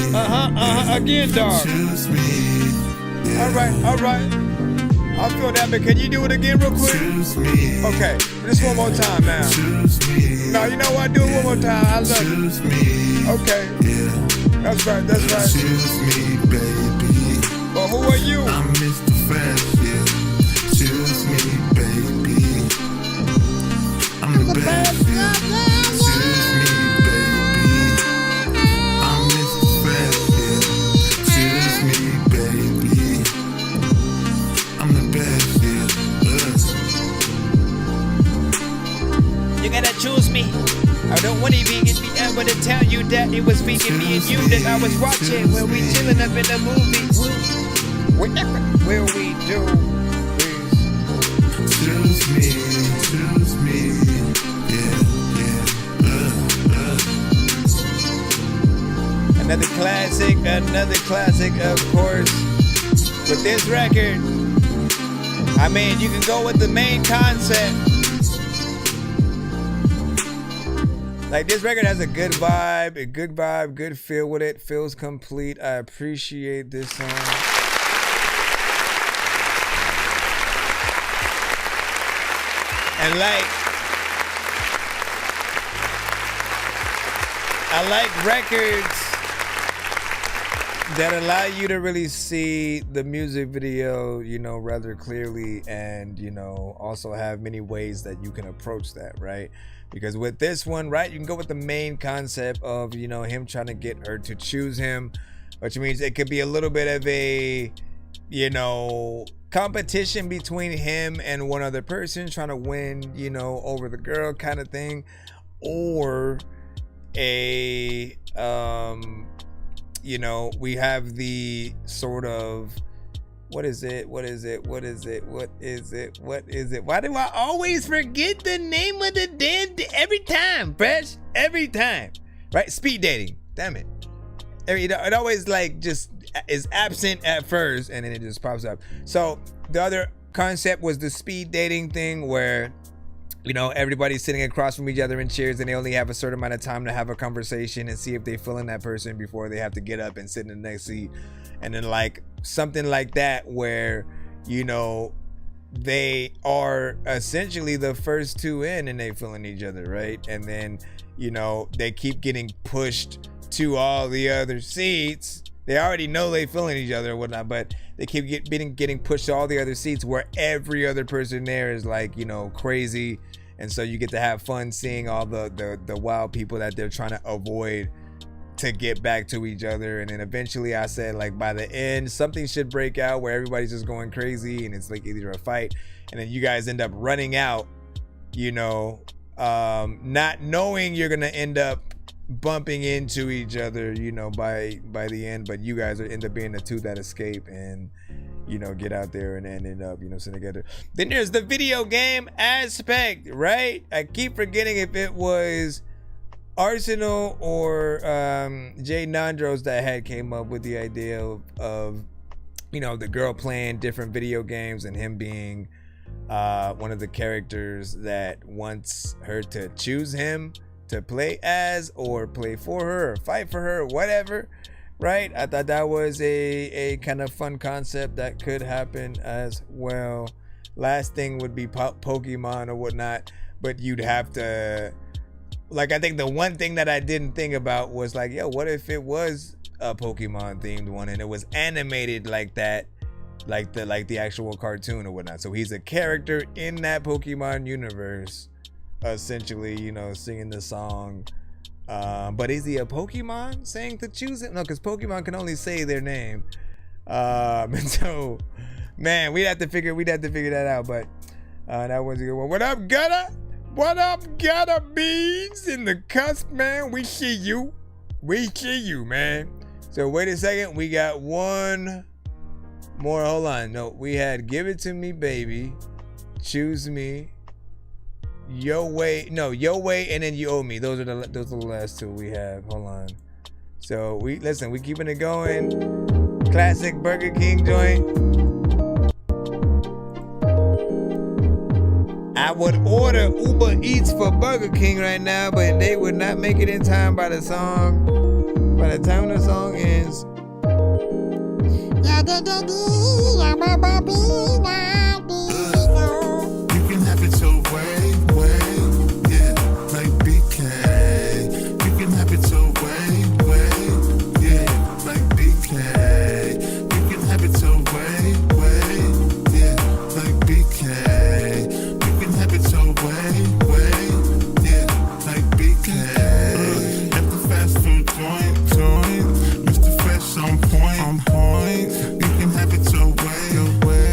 Again, dog. Choose me. Yeah. All right. I feel that, but can you do it again real quick? Choose me. Okay, just one more time now. Choose me. No, you know what? Do it one more time. I love Choose you. Me. Okay. Yeah. That's right. Choose me, baby. Well, who are you? I'm Mr. Fresh, yeah. Choose me, baby. I'm the best, yeah. Choose me, baby. I'm Mr. Fresh, yeah. Choose me, baby. I'm the best, yeah. You gotta choose me. I don't want to be able to tell you that it was speaking me and you that I was watching when we chilling up in the movie. Whatever will we do? Choose me, yeah. Another classic, of course. With this record, I mean, you can go with the main concept. Like, this record has a good vibe, good feel with it. Feels complete. I appreciate this song. And like, I like records that allow you to really see the music video, you know, rather clearly, and, you know, also have many ways that you can approach that, right? Because with this one, right, you can go with the main concept of, you know, him trying to get her to choose him, which means it could be a little bit of a, you know, competition between him and one other person trying to win, you know, over the girl kind of thing, or a you know, we have the sort of what is it why do I always forget the name of the damn every time, Fresh? Every time, right? Speed dating, damn it. It always like just is absent at first and then it just pops up. So the other concept was the speed dating thing where, you know, everybody's sitting across from each other in chairs and they only have a certain amount of time to have a conversation and see if they feel in that person before they have to get up and sit in the next seat. And then like something like that where, you know, they are essentially the first two in and they feeling each other, right? And then, you know, they keep getting pushed to all the other seats. They already know they feeling each other or whatnot, but they keep getting pushed to all the other seats where every other person there is like, you know, crazy. And so you get to have fun seeing all the wild people that they're trying to avoid to get back to each other. And then eventually I said, like, by the end, something should break out where everybody's just going crazy and it's like either a fight and then you guys end up running out, you know, not knowing you're gonna end up bumping into each other, you know, by the end, but you guys end up being the two that escape and, you know, get out there and end up, you know, sitting together. Then there's the video game aspect, right? I keep forgetting if it was Arsenal or Jay Nandros that had came up with the idea of, you know, the girl playing different video games and him being one of the characters that wants her to choose him to play as or play for her or fight for her or whatever, right? I thought that was a kind of fun concept that could happen as well. Last thing would be Pokemon or whatnot, but you'd have to, like, I think the one thing that I didn't think about was like, yo, what if it was a Pokemon themed one and it was animated like that, like the actual cartoon or whatnot? So he's a character in that Pokemon universe, essentially, you know, singing the song. But is he a Pokemon saying to choose it? No, because Pokemon can only say their name. And so, man, we'd have to figure that out. But that was a good one. What up, Gutter? What up, Gutter Beans in the cusp, man? We see you, man. So wait a second, we got one more. Hold on. No, we had Give It To Me, Baby, Choose Me, Your Way, and then You Owe Me. Those are the last two we have. Hold on. So we keeping it going. Classic Burger King joint. I would order Uber Eats for Burger King right now, but they would not make it in time by the time the song ends. You can have it your way, yeah, like BK. You can have it your way, yeah, like BK. You can have it your way, yeah, like BK. You can have it your way, yeah, like BK. At the fast food joint, Mr. Fresh on point. You can have it your way.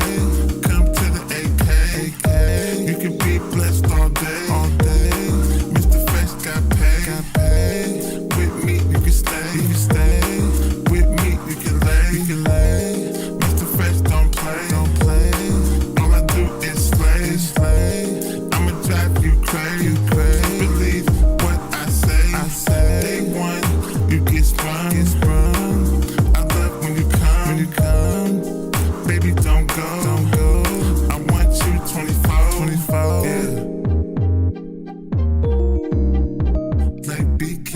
Come to the AK. You can be blessed all day. Mr. Fresh got paid. With me, you can stay. With me, you can lay. Mr. Fresh don't play. All I do is slay. I'ma drive you crazy. Believe what I say. Day one, you get sprung. I love when you come. Baby, don't go. I want you 24. Yeah. Like BK.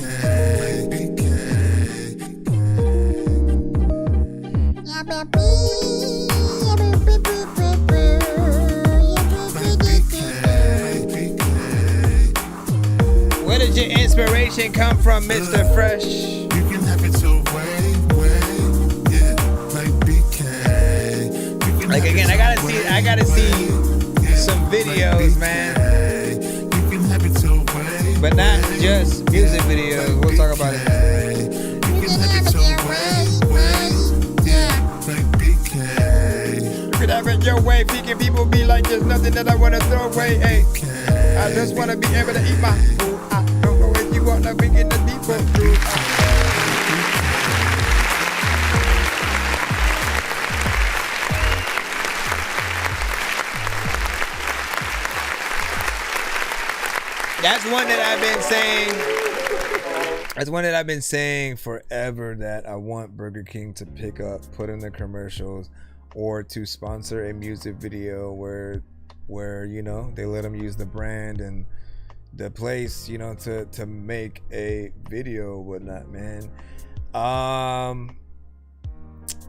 Where did your inspiration come from Mr. Fresh. You can have it your way, yeah, like BK. Like again, I gotta see some videos, man. You can have it your way, but not just music videos. We'll talk about it. You can have it your way, yeah, like BK. You can have it your way, peeking people be like there's nothing that I wanna throw away. Hey, I just wanna be able to eat my food. I don't know if you wanna begin the deep food. That's one that I've been saying forever, that I want Burger King to pick up, put in the commercials, or to sponsor a music video where you know, they let them use the brand and the place, you know, to make a video or whatnot, man.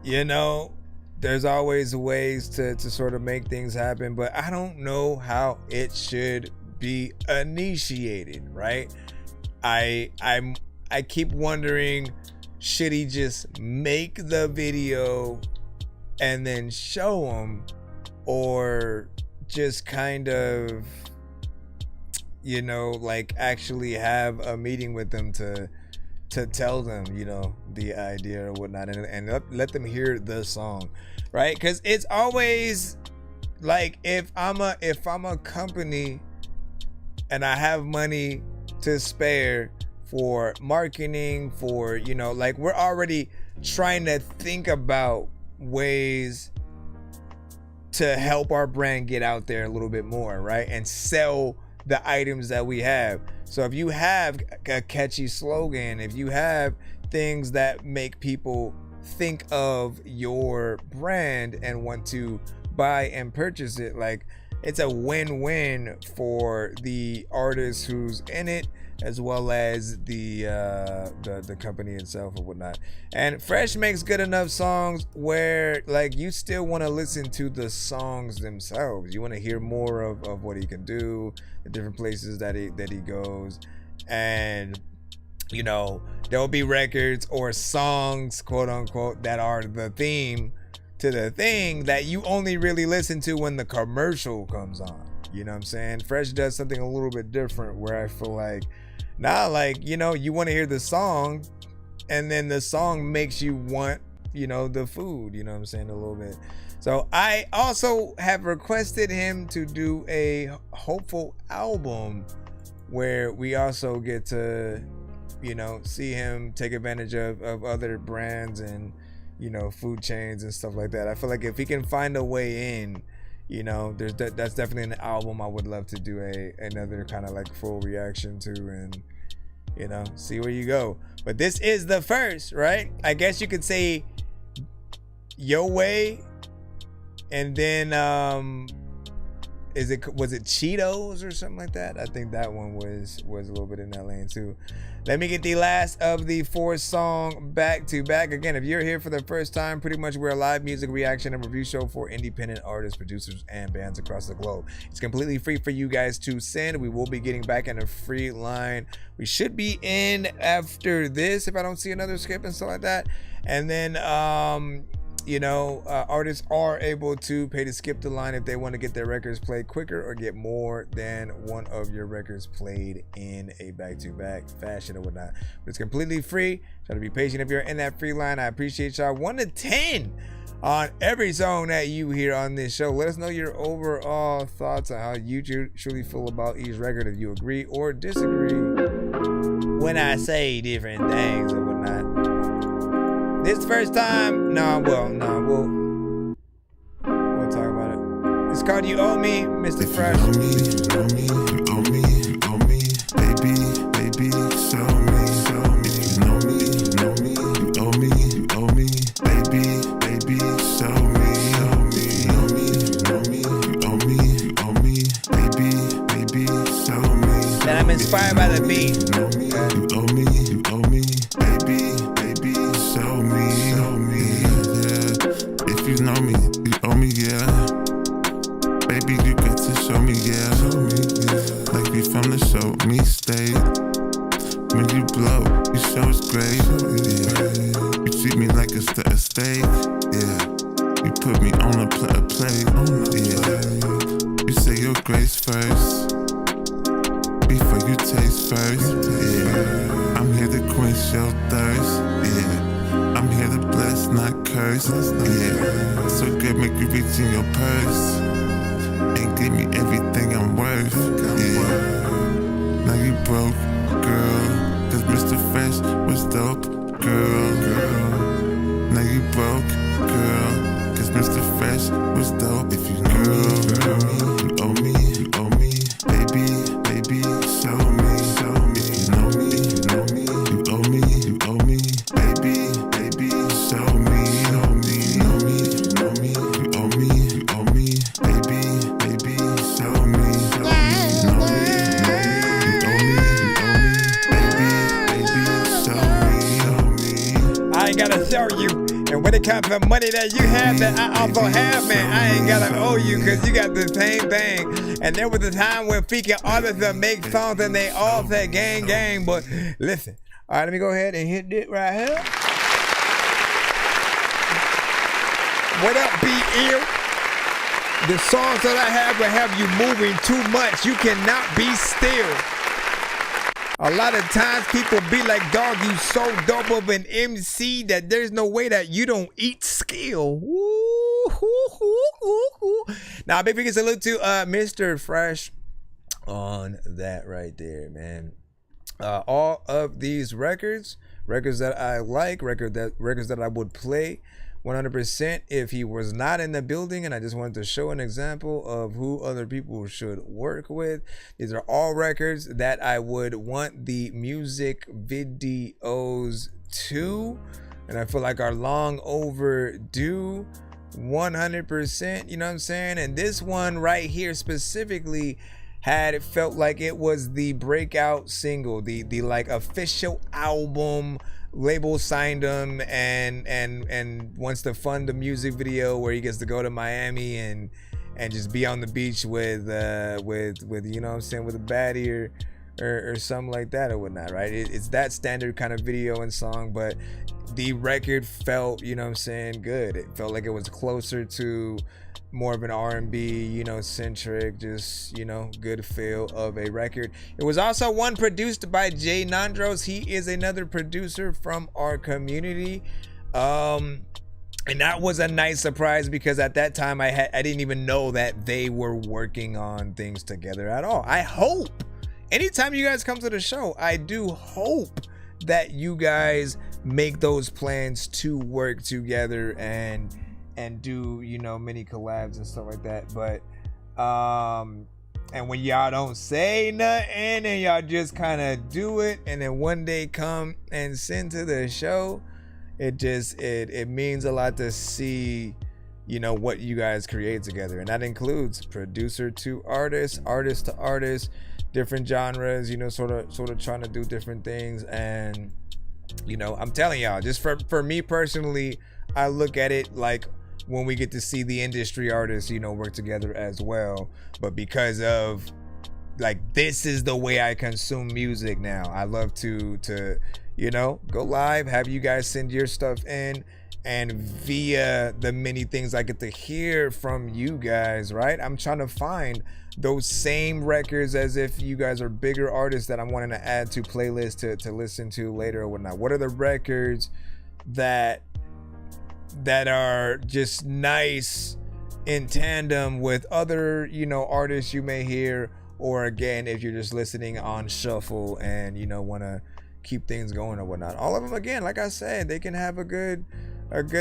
You know, there's always ways to sort of make things happen, but I don't know how it should be initiated, right? I keep wondering, should he just make the video and then show them, or just kind of, you know, like actually have a meeting with them to tell them, you know, the idea or whatnot, and let them hear the song, right? Because it's always like, if I'm a company and I have money to spare for marketing, for, you know, like, we're already trying to think about ways to help our brand get out there a little bit more, right? And sell the items that we have. So if you have a catchy slogan, if you have things that make people think of your brand and want to buy and purchase it, like, it's a win-win for the artist who's in it, as well as the company itself or whatnot. And Fresh makes good enough songs where, like, you still want to listen to the songs themselves. You want to hear more of what he can do, the different places that he goes. And, you know, there'll be records or songs, quote unquote, that are the theme to the thing that you only really listen to when the commercial comes on. You know what I'm saying? Fresh does something a little bit different, where I feel like, like, you know, you want to hear the song, and then the song makes you want, you know, the food, you know what I'm saying, a little bit. So I also have requested him to do a hopeful album where we also get to, you know, see him take advantage of other brands and, you know, food chains and stuff like that. I feel like if he can find a way in, you know, that's definitely an album I would love to do another kind of like full reaction to, and, you know, see where you go. But this is the first, right? I guess you could say Your Way, and then was it Cheetos or something like that? I think that one was a little bit in that lane too. Let me get the last of the 4 song back to back. Again, if you're here for the first time, pretty much we're a live music reaction and review show for independent artists, producers, and bands across the globe. It's completely free for you guys to send. We will be getting back in a free line. We should be in after this if I don't see another skip and stuff like that. And then you know, artists are able to pay to skip the line if they want to get their records played quicker or get more than one of your records played in a back-to-back fashion or whatnot. But it's completely free. Try to be patient if you're in that free line. I appreciate y'all. 1 to 10 on every song that you hear on this show. Let us know your overall thoughts on how you truly feel about each record, if you agree or disagree when I say different things or whatnot. This first time, we'll talk about it. It's called You Owe Me, Mr. Fresh. You owe me, baby, show me. If you know me, you owe me, baby, show me. You owe me, baby, show me. And I'm inspired by the beat. You owe me, baby, show me. Yeah. If you know me, you owe me, yeah. Baby, you got to show me, yeah. Like we from the Show Me State. mistake. Yeah, you put me on a plate. Yeah, you say your grace first before you taste first. Yeah, I'm here to quench your thirst. Yeah, I'm here to bless, not curse. Yeah, so good, make you reach in your purse and give me everything I'm worth. Yeah, now you broke, girl, 'cause Mr. Fresh was dope, girl. Now you broke, girl, 'cause Mr. Fresh was dope. If you girl, you owe me, baby, show me. If you know me, you owe me, baby, show me. You know me, you owe me, baby, show me. You know me, baby, show me. I ain't gotta show you. And when it comes to money that you have that I also have, man, I ain't gotta owe you because you got the same thing. And there was a time when freaking artists that make songs and they all said gang. But listen, all right, let me go ahead and hit it right here. What up, B.E.? The songs that I have will have you moving too much. You cannot be still. A lot of times people be like, dog, you so dope of an MC that there's no way that you don't eat skill. Now, big figure salute to Mr. Fresh on that right there, man. All of these records that I like, records that I would play 100% if he was not in the building, and I just wanted to show an example of who other people should work with. These are all records that I would want the music videos to, and I feel like are long overdue. 100%, you know what I'm saying? And this one right here specifically had felt like it was the breakout single, the like official album. Label signed him and wants to fund the music video where he gets to go to Miami and just be on the beach with you know what I'm saying, with a baddie or something like that or whatnot, right? It's that standard kind of video and song, but the record felt, you know what I'm saying, good. It felt like it was closer to more of an R&B, you know, centric, just, you know, good feel of a record. It was also one produced by Jay Nandros. He is another producer from our community. And that was a nice surprise because at that time I didn't even know that they were working on things together at all. I hope anytime you guys come to the show, I do hope that you guys make those plans to work together and do, you know, mini collabs and stuff like that. But and when y'all don't say nothing and y'all just kind of do it and then one day come and send to the show, it means a lot to see, you know, what you guys create together. And that includes producer to artist, artist to artist, different genres, you know, sort of trying to do different things. And, you know, I'm telling y'all, just for me personally, I look at it like when we get to see the industry artists, you know, work together as well. But because of, like, this is the way I consume music now. I love to you know, go live, have you guys send your stuff in, and via the many things I get to hear from you guys, right? I'm trying to find those same records as if you guys are bigger artists that I'm wanting to add to playlists to listen to later or whatnot. What are the records that are just nice in tandem with other, you know, artists you may hear, or again, if you're just listening on shuffle and, you know, want to keep things going or whatnot. All of them, again, like I said, they can have a good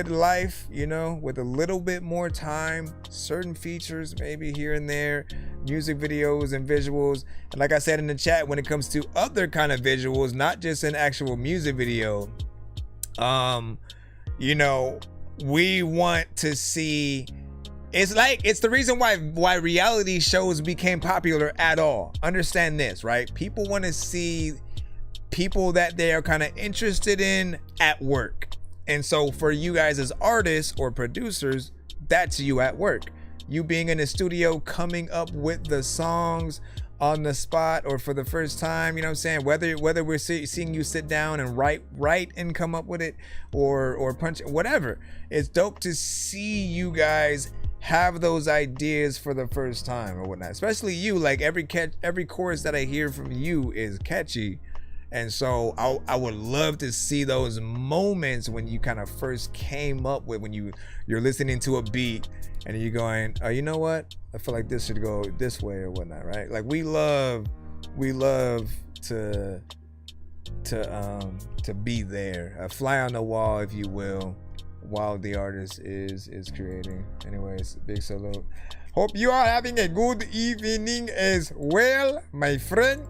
life, you know, with a little bit more time, certain features maybe here and there, music videos and visuals. And like I said in the chat, when it comes to other kind of visuals, not just an actual music video, you know, we want to see, it's the reason why reality shows became popular at all. Understand this, right? People want to see people that they are kind of interested in at work. And so for you guys as artists or producers, that's you at work. You being in the studio, coming up with the songs, on the spot or for the first time, you know what I'm saying? Whether we're seeing you sit down and write and come up with it, or punch, whatever. It's dope to see you guys have those ideas for the first time or whatnot. Especially you, like every chorus that I hear from you is catchy. And so I would love to see those moments when you kind of first came up with, when you're listening to a beat and you're going, oh, you know what? I feel like this should go this way or whatnot, right? Like we love to be there, a fly on the wall, if you will, while the artist is creating. Anyways, big salute. Hope you are having a good evening as well, my friend.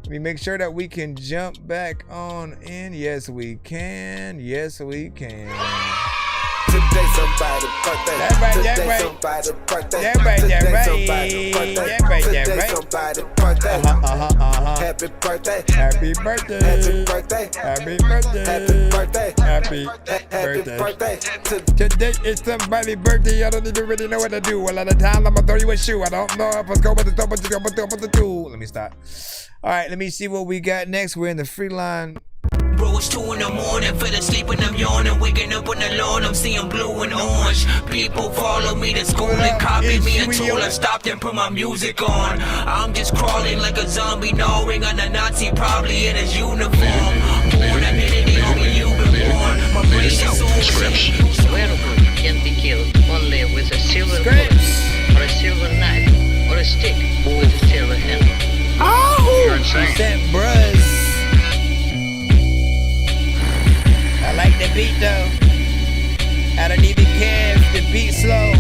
Let me make sure that we can jump back on in. Yes, we can. Yes, we can. Today somebody's birthday. Today somebody's birthday. Today somebody's birthday. Today somebody's birthday. Happy birthday. Happy birthday. Happy birthday. Happy birthday. Happy birthday. Happy birthday. Today is somebody's birthday. I don't even really know what to do. A lot of times I'm gonna throw you a shoe. I don't know if it's going to stop, but it's going to do. Let me stop. All right, let me see what we got next. We're in the free line. Bro, it's 2 in the morning, fell asleep and I'm yawning, waking up on the lawn, I'm seeing blue and orange. People follow me to school and copy me until I stopped and put my music on. I'm just crawling like a zombie, gnawing on a Nazi, probably in his uniform. Born identity, homie, you been born. My brain is so Wearable can be killed only with a silver bullet, or a silver knife, or a stick with a silver handle. Oh, that bruh. I like the beat though. I don't even care if the beat's slow.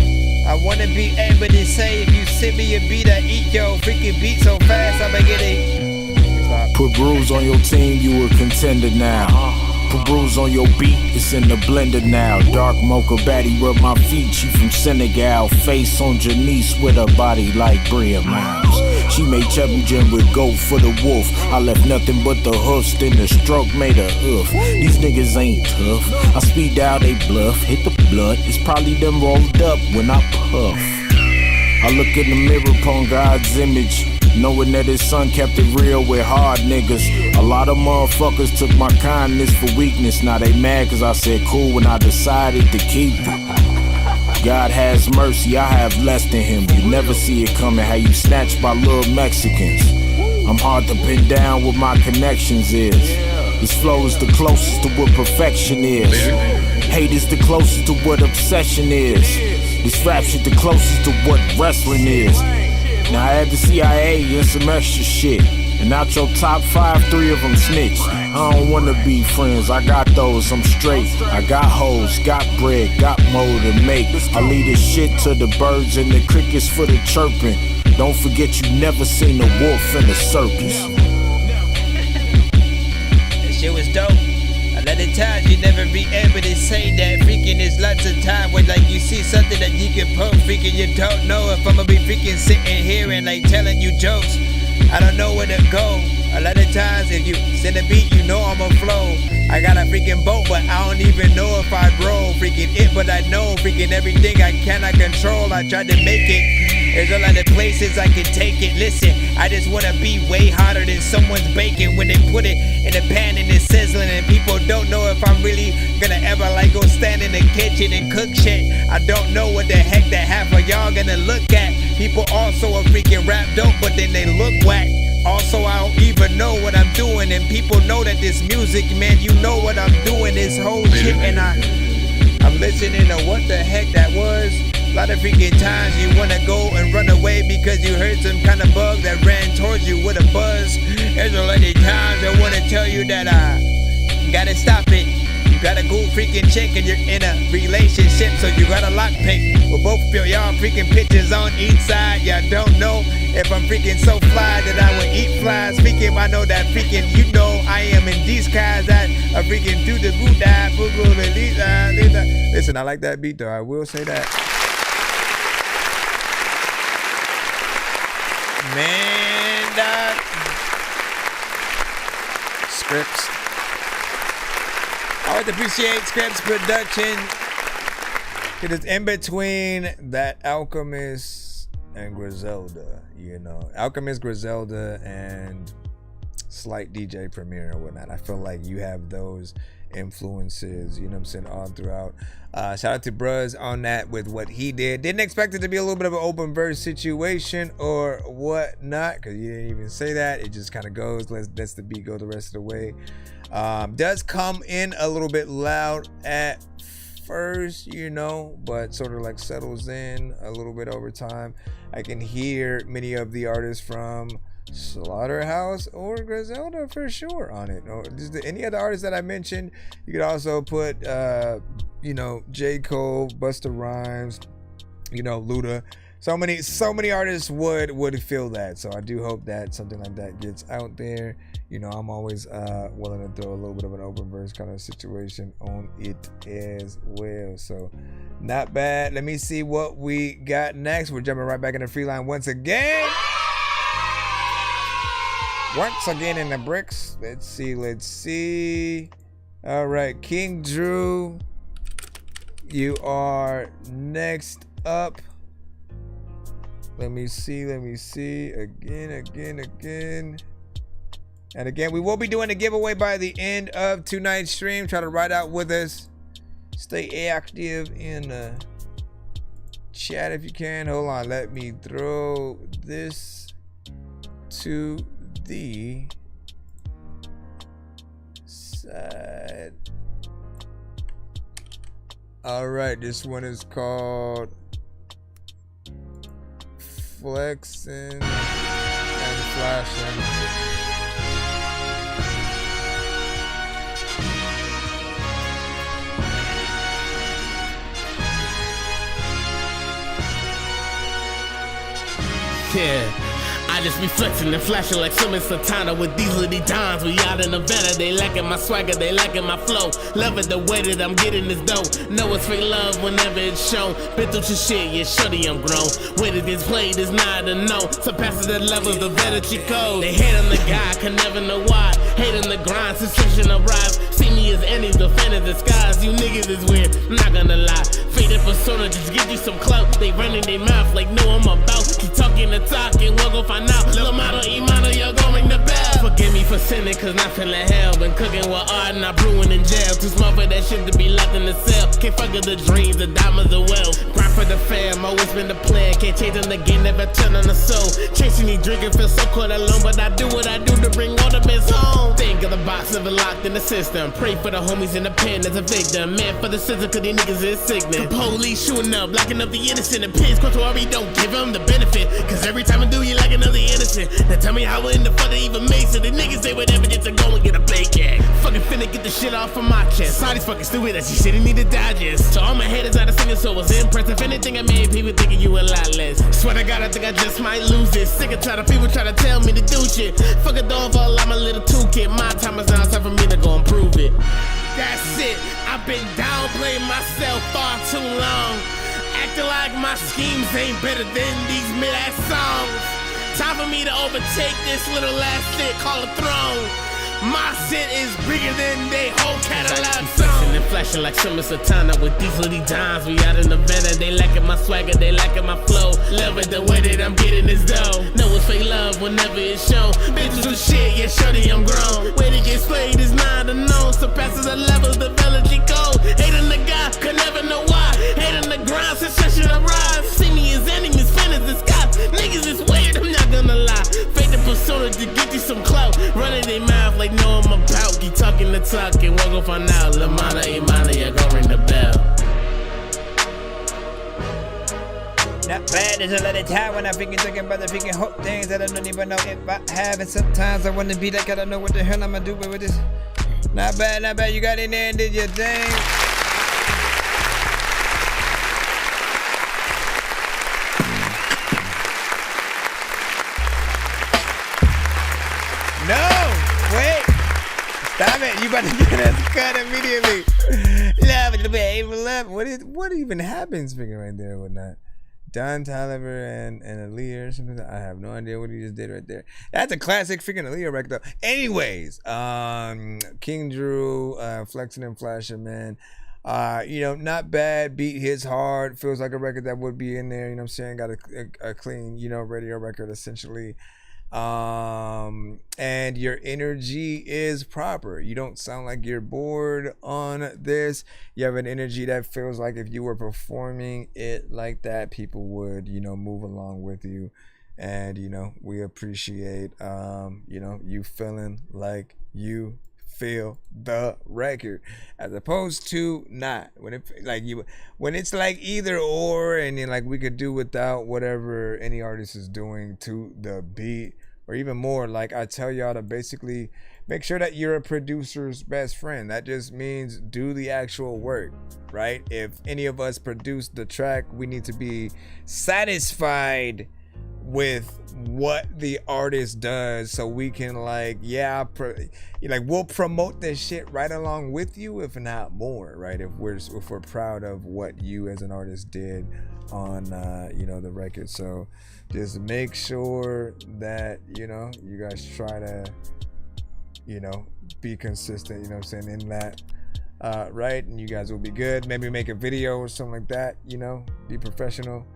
I wanna be able to say, if you send me a beat, I eat your freaking beat so fast, I'ma get it. Put Bruise on your team, you a contender now. Put Bruise on your beat, it's in the blender now. Dark mocha baddie, rub my feet, she from Senegal. Face on Janice with a body like Bria Miles. She made Chubby Jim with goat for the wolf. I left nothing but the hoofs, then the stroke made a hoof. These niggas ain't tough. I speed out, they bluff, hit the blood. It's probably them rolled up when I puff. I look in the mirror upon God's image, knowing that his son kept it real with hard niggas. A lot of motherfuckers took my kindness for weakness. Now they mad cause I said cool when I decided to keep it. God has mercy, I have less than him. You never see it coming, how you snatched by little Mexicans. I'm hard to pin down what my connections is. This flow is the closest to what perfection is. Hate is the closest to what obsession is. This rap shit the closest to what wrestling is. Now I had the CIA and some extra shit. And out your top 5, 3 of them snitch. I don't wanna be friends, I got those, I'm straight. I got hoes, got bread, got more to make. I leave this shit to the birds and the crickets for the chirping. Don't forget you never seen a wolf in a circus. That shit was dope. A lot of times you never be able to say that. Freaking there's lots of time where like you see something that you can post. Freaking you don't know if I'ma be freaking sitting here and like telling you jokes. I don't know where to go. A lot of times if you send a beat, you know I'ma flow. I got a freaking boat, but I don't even know if I roll. Freaking it, but I know freaking everything I cannot control. I tried to make it. There's a lot of places I can take it. Listen, I just wanna be way hotter than someone's bacon when they put it in a pan and it's sizzling. And people don't know if I'm really gonna ever like go stand in the kitchen and cook shit. I don't know what the heck that half of y'all gonna look at. People also are freaking rap dope, but then they look whack. Also, I don't even know what I'm doing, and people know that this music, man, you know what I'm doing, this whole shit, and I'm listening to what the heck that was. A lot of freaking times you wanna go and run away because you heard some kind of bug that ran towards you with a buzz. There's a lot of times I wanna tell you that I gotta stop it. You got a cool freaking chick and you're in a relationship, so you got a lockpick with both of y'all freaking pictures on each side. Y'all don't know if I'm freaking so fly that I would eat flies. Speaking, I know that freaking, you know, I am in these guys that are freaking do the boot die, listen, I like that beat though, I will say that. Man, Scripts. I would appreciate Scripts production. It is in between that Alchemist and Griselda, you know, Alchemist, Griselda, and Slight DJ Premier and whatnot. I feel like you have those influences, you know what I'm saying, all throughout. Shout out to Bruz on that with what he did. Didn't expect it to be a little bit of an open verse situation or whatnot, because you didn't even say that. It just kind of goes, lets the beat go the rest of the way. Does come in a little bit loud at first, you know, but sort of like settles in a little bit over time. I can hear many of the artists from Slaughterhouse or Griselda for sure on it, or just any other artists that I mentioned. You could also put you know, J. Cole, Busta Rhymes, you know, Luda. So many artists would feel that. So I do hope that something like that gets out there. You know, I'm always willing to throw a little bit of an open verse kind of situation on it as well. So not bad. Let me see what we got next. We're jumping right back in the free line once again. Once again in the bricks. Let's see. All right, King Drew, you are next up. Let me see. Again. And again, we will be doing a giveaway by the end of tonight's stream. Try to ride out with us. Stay active in the chat if you can. Hold on. Let me throw this to the side. All right. This one is called Flexing and Flashing. Yeah, I just be flexing and flashing like Summon Santana with these little dons. We out in Nevada, they lacking my swagger, they lacking my flow. Love it the way that I'm getting this dough. Know it's fake love whenever it's shown. Been through some shit, yeah, shorty, I'm grown. Way that it's played is not a no. Surpasses the levels, the better she goes. They hate on the guy, can never know why. Hate on the grind, sensation arrives. See me as enemies, the fan of the skies. You niggas is weird, I'm not gonna lie. Faded persona, just give you some clout. They running their mouth like no I'm about. Keep talking the talk and we'll go find out. Lil' model, E-model, you're gonna ring the bell. Forgive me for sinning, cause not feeling hell. Been cooking with art, not brewing in jail. Too small for that shit to be locked in the cell. Can't fuck with the dreams, the diamonds are well. Grind for the fam, always been the plan. Can't change them again, never turn on the soul. Chasing these drinking, feel so cold alone. But I do what I do to bring all the best home. Think of the box, never locked in the system. Pray for the homies in the pen as a victim. Man for the scissor, cause these niggas is sickening. The police shooting up, locking up the innocent. And pigs, Quattuari don't give them the benefit. Cause every time I do, you like another innocent. Now tell me how in the fuck it even makes it. The niggas say whatever just to go and get a bacon. Fucking finna get the shit off of my chest. Saudi's fucking stupid that she shit need to digest. So all my haters out of singing, so I was impressed. If anything I made, people thinking you a lot less. Swear to God, I think I just might lose it. Sick and tired of people try to tell me to do shit. Fuck it though, all I'm a little toolkit. My time is now, it's time for me to go and prove it. That's it, I've been downplaying myself far too long. Acting like my schemes ain't better than these mid-ass songs. Time for me to overtake this little ass shit called a throne. My shit is bigger than they whole catalog song. And flashing like Summon Santana with these little dimes. We out in Nevada, they lacking my swagger, they lacking my flow. Love it the way that I'm getting this dough. Know it's fake love whenever it's shown. Bitches do shit, yeah, shorty, I'm grown. Way to get slayed is not a no. Surpasses the levels, the melody code. Hate on the guy, could never know why. Hate on the grind, succession arrives. See me as enemies, fan as the sky. Niggas is weird, I'm not gonna lie. Fake the persona to get you some clout. Running their mouth like no I'm about. Keep talking the talk and we'll go find out. La mana, Imana, yeah, go ring the bell. Not bad, there's a lot of time when I'm thinking about the freaking hope things that I don't even know if I have. And sometimes I wanna be like, I don't know what the hell I'm gonna do with this. Not bad, not bad. You got in there and did your thing. No, wait. Stop it. You about to get us cut immediately. Love it, baby. Love it. What even happens speaking right there or whatnot? Don Toliver and Aaliyah or something. I have no idea what he just did right there. That's a classic freaking Aaliyah record though. Anyways, King Drew, Flexing and Flashing, man. You know, not bad. Beat hits hard. Feels like a record that would be in there. You know what I'm saying? Got a clean, you know, radio record essentially. And your energy is proper. You don't sound like you're bored on this. You have an energy that feels like if you were performing it like that, people would, you know, move along with you. And, you know, we appreciate, you know, you feeling like you feel the record as opposed to not. When it's like either or, and then like we could do without whatever any artist is doing to the beat, or even more, like I tell y'all to basically make sure that you're a producer's best friend. That just means do the actual work, right? If any of us produce the track, we need to be satisfied with what the artist does, so we can like, we'll promote this shit right along with you, if not more, right? If we're proud of what you as an artist did on you know, the record. So just make sure that, you know, you guys try to, you know, be consistent, you know what I'm saying, in that, right? And you guys will be good. Maybe make a video or something like that, you know, be professional.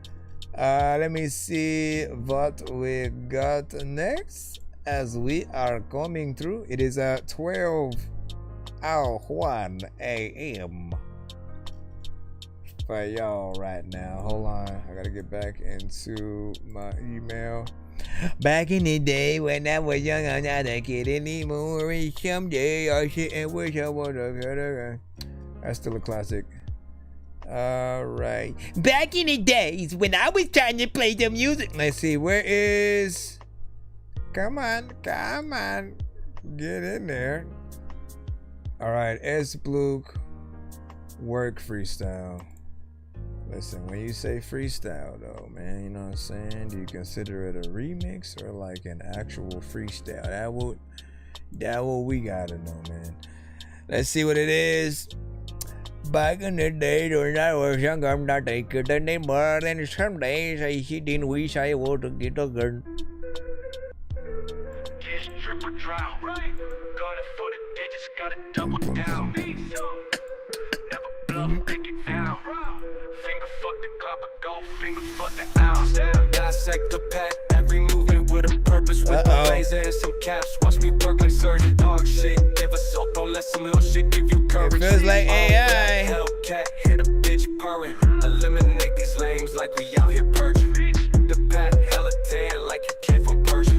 Let me see what we got next as we are coming through. It is 12:01 a.m. for y'all right now. Hold on, I gotta get back into my email. Back in the day when I was young, I'm not a kid anymore. Someday I sit and wish I was a kid. That's still a classic. All right. Back in the days when I was trying to play the music. Let's see, where is... Come on. Get in there. All right, S. Bluke, work freestyle. Listen, when you say freestyle though, man, you know what I'm saying? Do you consider it a remix or like an actual freestyle? That what we gotta know, man. Let's see what it is. Back in the day when I was young, I'm not a kid anymore. And some days I didn't wish I would get a gun. Just drip or drown, right? Got it for the digits, gotta double down. Never bluff, pick it down. Finger fuck the copper, go finger fuck the ounce. Dissect the pack, every movement with a purpose. With a laser and some caps, watch me work like surgeon. Dog shit, give a soap, don't let some little shit give you courage. It feels like AI. Hellcat, hit a bitch purring. Eliminate these lames like we out here purging. The pat, hella tan like you came from Persia.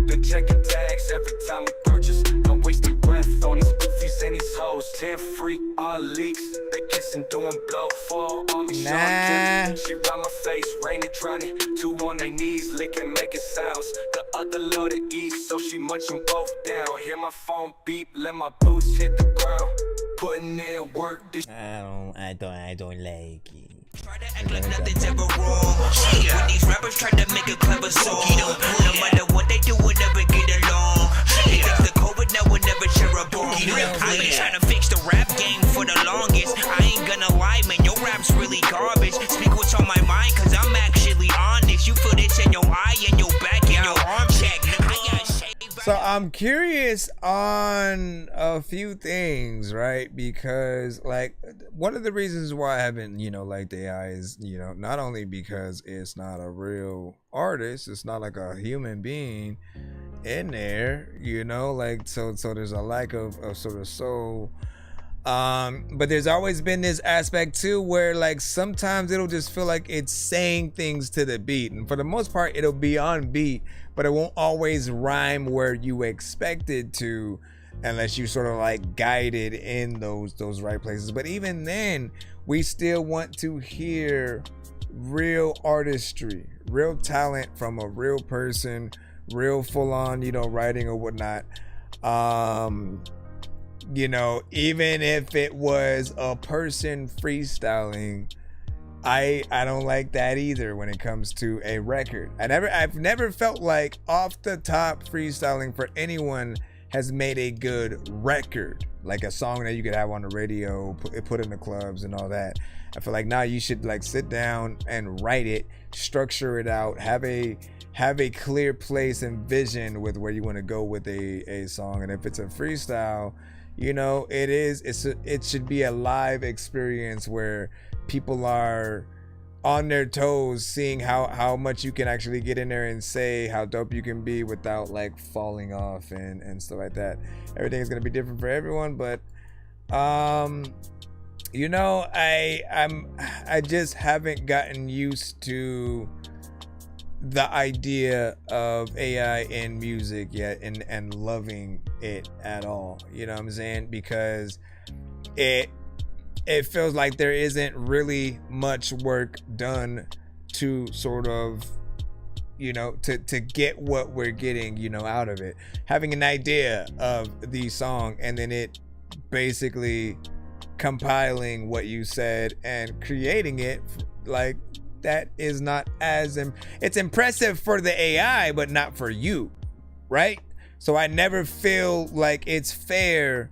The checking tags every time we purchase. Don't waste your breath on these goofies and these hoes. 10 free, all leaks. They kissing, doing blow, fall on me. Nah. She round my face, raining, drowning. Two on their knees, licking, making sounds. The other love to eat, so she munching both down. Hear my phone beep, let my boots hit the ground. Putting in work. This I don't like it. Try to act like nothing's ever wrong. When these rappers try to make a clever song, no matter what they do, we'll never get along. They fix the COVID, now we'll never share a bomb. I've been trying to fix the rap game for the longest. I ain't gonna lie, man, your rap's really garbage. Speak what's on my mind, cause I'm actually honest. You feel this in your eye, and your back, and your arm check. So I'm curious on a few things, right? Because like one of the reasons why I haven't, you know, liked AI is, you know, not only because it's not a real artist, it's not like a human being in there, you know, like so there's a lack of sort of soul. But there's always been this aspect too where like sometimes it'll just feel like it's saying things to the beat, and for the most part it'll be on beat, but it won't always rhyme where you expect it to, unless you sort of like guided in those right places. But even then, we still want to hear real artistry, real talent from a real person, real full-on, you know, writing or whatnot. You know, even if it was a person freestyling, I don't like that either when it comes to a record. I've never felt like off the top freestyling for anyone has made a good record, like a song that you could have on the radio, put in the clubs and all that. I feel like now you should like sit down and write it, structure it out, have a clear place and vision with where you want to go with a song. And if it's a freestyle, You know, it should be a live experience where people are on their toes, seeing how much you can actually get in there and say how dope you can be without like falling off and stuff like that. Everything is gonna be different for everyone, but you know, I just haven't gotten used to the idea of AI in music yet and loving it at all. You know what I'm saying? Because it feels like there isn't really much work done to sort of, you know, to get what we're getting, you know, out of it. Having an idea of the song and then it basically compiling what you said and creating it, like, that is not as it's impressive for the AI, but not for you, right? So I never feel like it's fair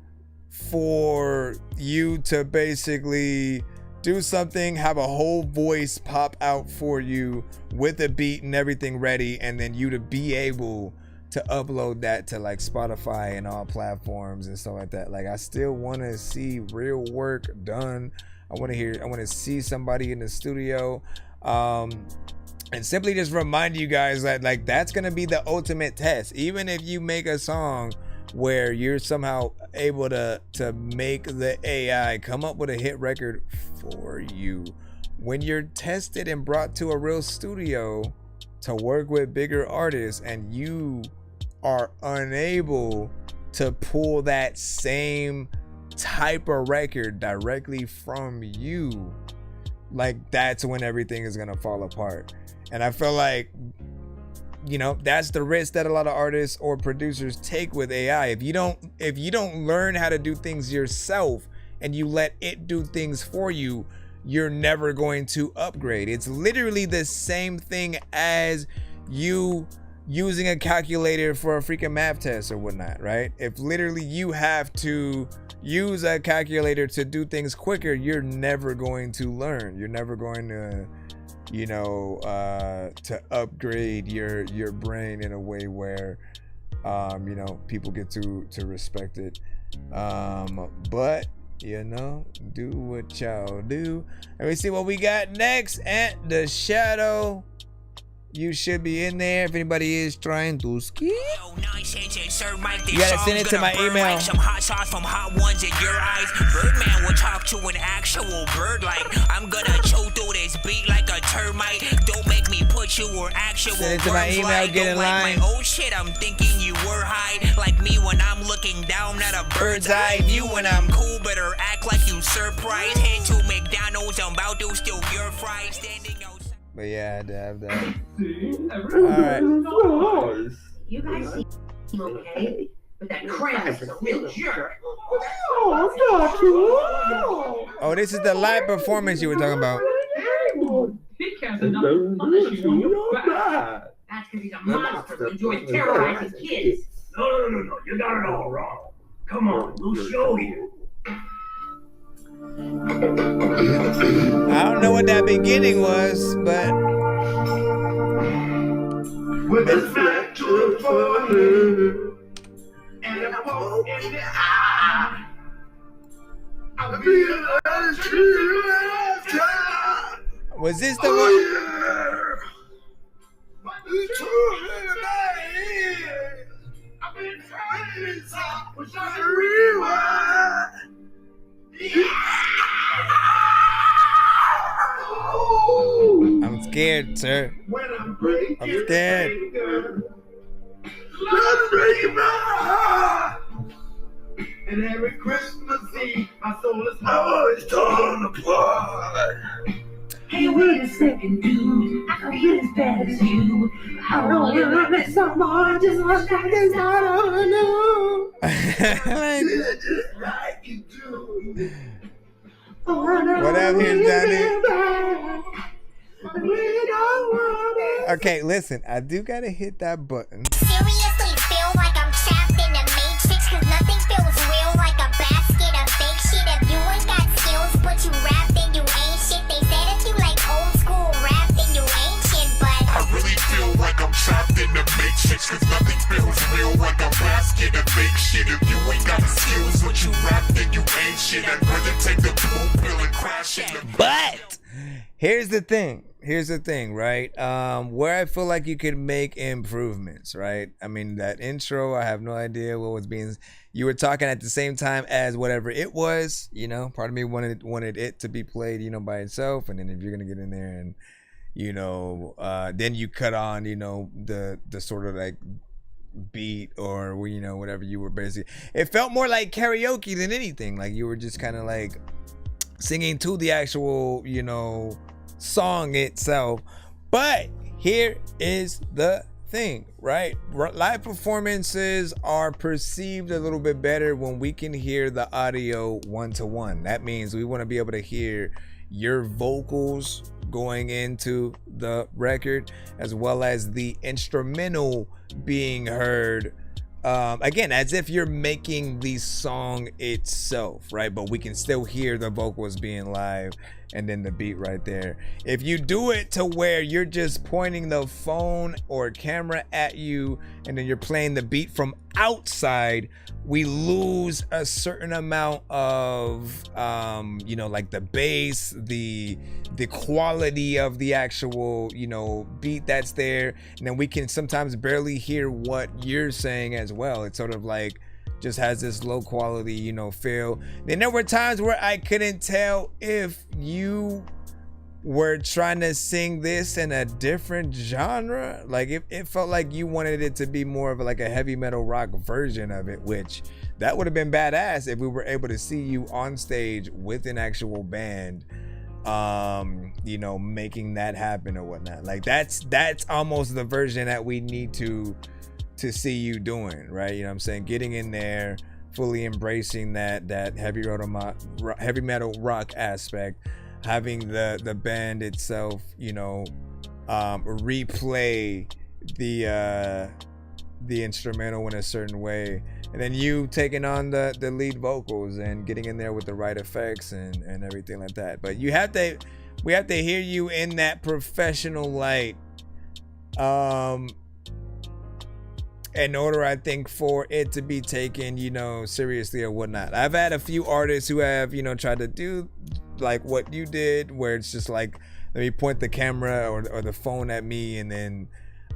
for you to basically do something, have a whole voice pop out for you with a beat and everything ready, and then you to be able to upload that to like Spotify and all platforms and stuff like that. Like, I still want to see real work done. I want to see somebody in the studio, and simply just remind you guys that like that's gonna be the ultimate test. Even if you make a song where you're somehow able to make the AI come up with a hit record for you, when you're tested and brought to a real studio to work with bigger artists and you are unable to pull that same type of record directly from you, like, that's when everything is gonna fall apart. And I feel like, you know, that's the risk that a lot of artists or producers take with AI. If you don't learn how to do things yourself and you let it do things for you, you're never going to upgrade. It's literally the same thing as you using a calculator for a freaking math test or whatnot, right? If literally you have to use a calculator to do things quicker, you're never going to learn. You're never going to, you know, to upgrade your brain in a way where, you know, people get to respect it. But, you know, do what y'all do. Let me see what we got next at the Shadow. You should be in there if anybody is trying to ski. You gotta send it to my email. Like some hot sauce from hot ones in your eyes. Birdman will talk to an actual bird like I'm gonna chew through this beat like a termite. Don't make me put you or actual send it to my email, like, get in line. Like, oh shit, I'm thinking you were high. Like me when I'm looking down at a bird's eye view. When I'm cool, better act like you surprised. Head to McDonald's, I'm about to steal your fries. Standing outside. But yeah, I had to have that. Alright. You guys seem okay, but that crab is a real jerk. Oh, this is the live performance you were talking about. He can't enough unless you know you're bad. That's because he's a monster who enjoys terrorizing kids. No. You got it all wrong. Come on, we'll show you. I don't know what that beginning was, but with a flat to the forehead and a poke in the eye, I'll be a true after. Was this the one? I've been trying to stop, but I rewind. I'm scared, sir. I'm scared. Let's break my heart. And every Christmas Eve, my soul is always torn apart. Hey, wait a second, dude. I don't get as bad as you. I don't really like someone just like this. I don't know. Just like you do. What up here, Johnny? Okay, listen, I do gotta hit that button. Seriously feel like I'm trapped in the matrix, cause nothing feels real like a basket of fake shit. If you ain't got skills but you rap, then you ain't shit. They said if you like old school rap, then you ain't shit, but I really feel like I'm trapped in the matrix, cause nothing feels real like a basket of fake shit. If you ain't got skills but you But here's the thing. Here's the thing, right? Where I feel like you could make improvements, right? I mean, that intro, I have no idea what was being. You were talking at the same time as whatever it was, you know. Part of me wanted it to be played, you know, by itself, and then if you're gonna get in there and, you know, then you cut on, you know, the sort of like beat or, you know, whatever you were basically. It felt more like karaoke than anything. Like you were just kind of like singing to the actual, you know, song itself. But here is the thing, right? Live performances are perceived a little bit better when we can hear the audio one-to-one. That means we want to be able to hear your vocals going into the record as well as the instrumental being heard, again, as if you're making the song itself, right? But we can still hear the vocals being live and then the beat right there. If you do it to where you're just pointing the phone or camera at you and then you're playing the beat from outside, we lose a certain amount of, you know, like the bass, the quality of the actual, you know, beat that's there. And then we can sometimes barely hear what you're saying as well. It's sort of like just has this low quality, you know, feel. Then there were times where I couldn't tell if you were trying to sing this in a different genre. Like it felt like you wanted it to be more of like a heavy metal rock version of it, which that would have been badass if we were able to see you on stage with an actual band, you know, making that happen or whatnot. Like that's almost the version that we need to see you doing, right? You know what I'm saying? Getting in there, fully embracing that heavy metal rock aspect, having the band itself, you know, replay the instrumental in a certain way, and then you taking on the lead vocals and getting in there with the right effects and everything like that. But we have to hear you in that professional light, in order, I think, for it to be taken, you know, seriously or whatnot. I've had a few artists who have, you know, tried to do like what you did, where it's just like, let me point the camera or the phone at me and then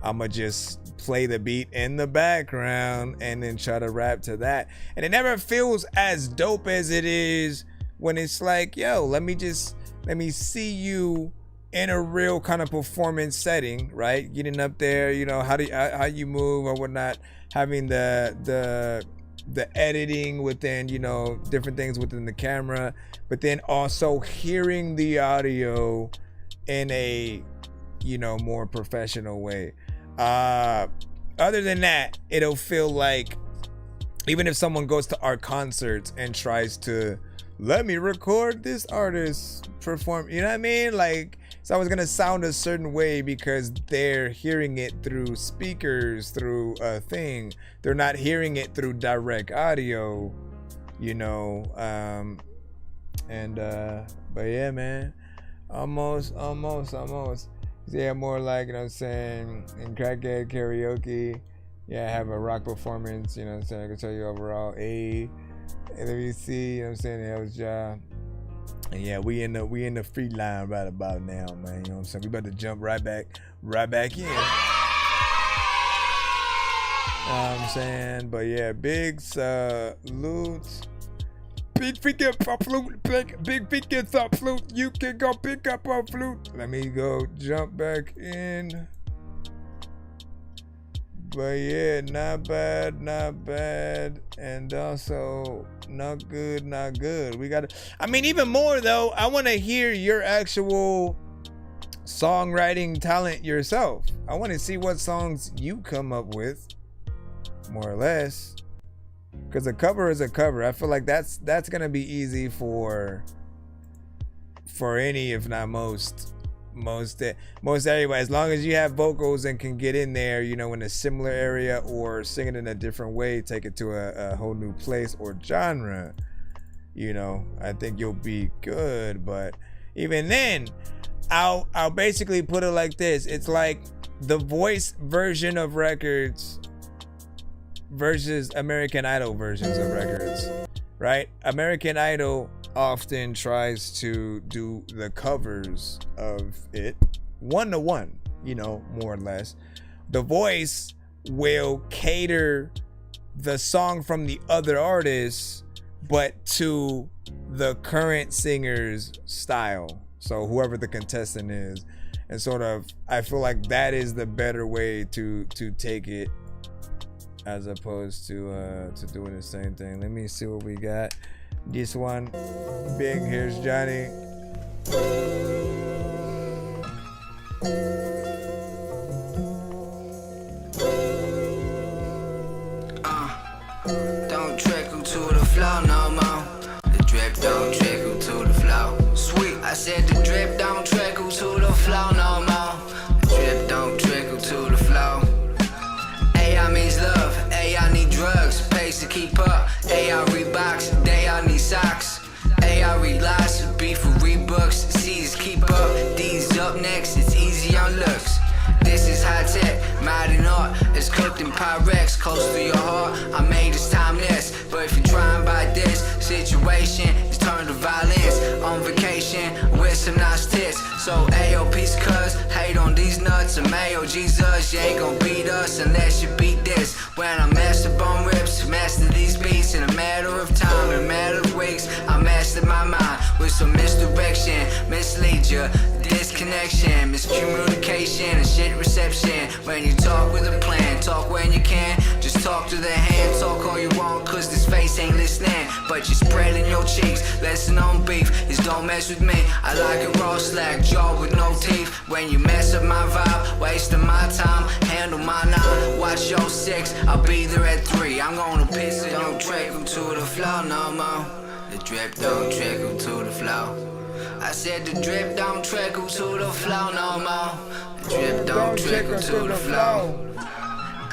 I'ma just play the beat in the background and then try to rap to that. And it never feels as dope as it is when it's like, yo, let me see you in a real kind of performance setting, right? Getting up there, you know, how you move or whatnot, having the editing within, you know, different things within the camera, but then also hearing the audio in a, you know, more professional way. Other than that, it'll feel like, even if someone goes to our concerts and tries to, let me record this artist perform, you know what I mean? Like, it's always gonna sound a certain way because they're hearing it through speakers, through a thing. They're not hearing it through direct audio, you know. But yeah, man, almost. Yeah, more like, you know what I'm saying, in crackhead karaoke. Yeah, have a rock performance, you know what I'm saying. I can tell you overall, and let me see, you know what I'm saying. That was and yeah, we in the free line right about now, man. You know what I'm saying? We about to jump right back in. You know what I'm saying? But yeah, big salutes. Big fingers up flute. Big fingers up flute. You can go pick up a flute. Let me go jump back in. But yeah, not bad, and also not good. We gotta, I mean, even more though, I want to hear your actual songwriting talent yourself. I want to see what songs you come up with, more or less, because a cover is a cover. I feel like that's gonna be easy for any, if not most everybody, as long as you have vocals and can get in there, you know, in a similar area or sing it in a different way, take it to a whole new place or genre, you know, I think you'll be good. But even then, I'll basically put it like this. It's like the voice version of records versus American Idol versions of records, right? American Idol, often tries to do the covers of it 1-to-1, you know, more or less. The voice will cater the song from the other artists, but to the current singer's style. So whoever the contestant is, and sort of, I feel like that is the better way to take it, as opposed to doing the same thing. Let me see what we got. This one, big. Here's Johnny. Don't trickle to the flow no more. The drip don't trickle to the flow. Sweet, I said the drip don't trickle to the flow no more. The drip don't trickle to the flow. AI means love, AI need drugs, pays to keep up. AI Reeboks, they all need socks. AI relax, beef for Reeboks, C's keep up. D's up next, it's easy on looks. This is high tech, modern art. It's cooked in Pyrex, close to your heart. I made this timeless, but if you're trying by this situation, it's turned to violence. On vacation with some nice tits. So AOP's cuz, hate on these nuts. And Mayo Jesus, you ain't gon' beat us unless you beat this. When I master bone rips, master these beats in a matter of time, in a matter of weeks. I mastered my mind with some misdirection, mislead you, disconnection, miscommunication, and shit reception. When you talk with a plan, talk when you can. Just talk to the hand, talk all you want, cause this face ain't listening. But you're spreading your cheeks, lesson on beef is don't mess with me. I like it raw, slack, jaw with no teeth. When you mess up my vibe, wasting my time, handle my 9, watch your 6, I'll be there at 3. I'm gonna piss it, don't trickle to the flow no more. The drip don't trickle to the flow. I said the drip don't trickle to the flow no more. The drip don't trickle to the flow.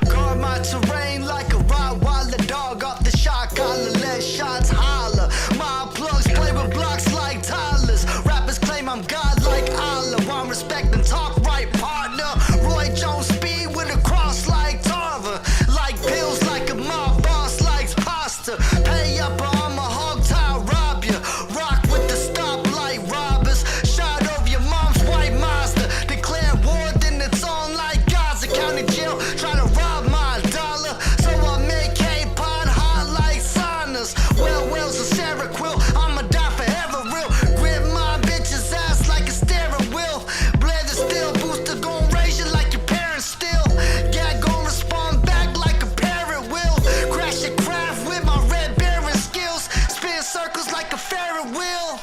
Guard my terrain like a Rottweiler dog off the shot collar. Let shots holler. My plugs play with blocks like Tyler's. Rappers claim I'm God like Allah. Want respect and talk right, partner. Roy Jones speed with a cross like Tarver. Like pills like a mob boss likes pasta. Pay up or I'm a hog tie rob ya. Rock with the stoplight robbers. Shot over your mom's white Mazda. Declare war then it's on like Gaza County jail. Try to rob my dollar. So I make K-Pod hot like saunas. Well's a Sarah Quill. I'ma die forever real. Grip my bitch's ass like a steering wheel. Bled the steel booster gon' raise you like your parents still. Yeah, gon' respond back like a parrot will. Crash your craft with my red baron skills. Spin circles like a ferret wheel.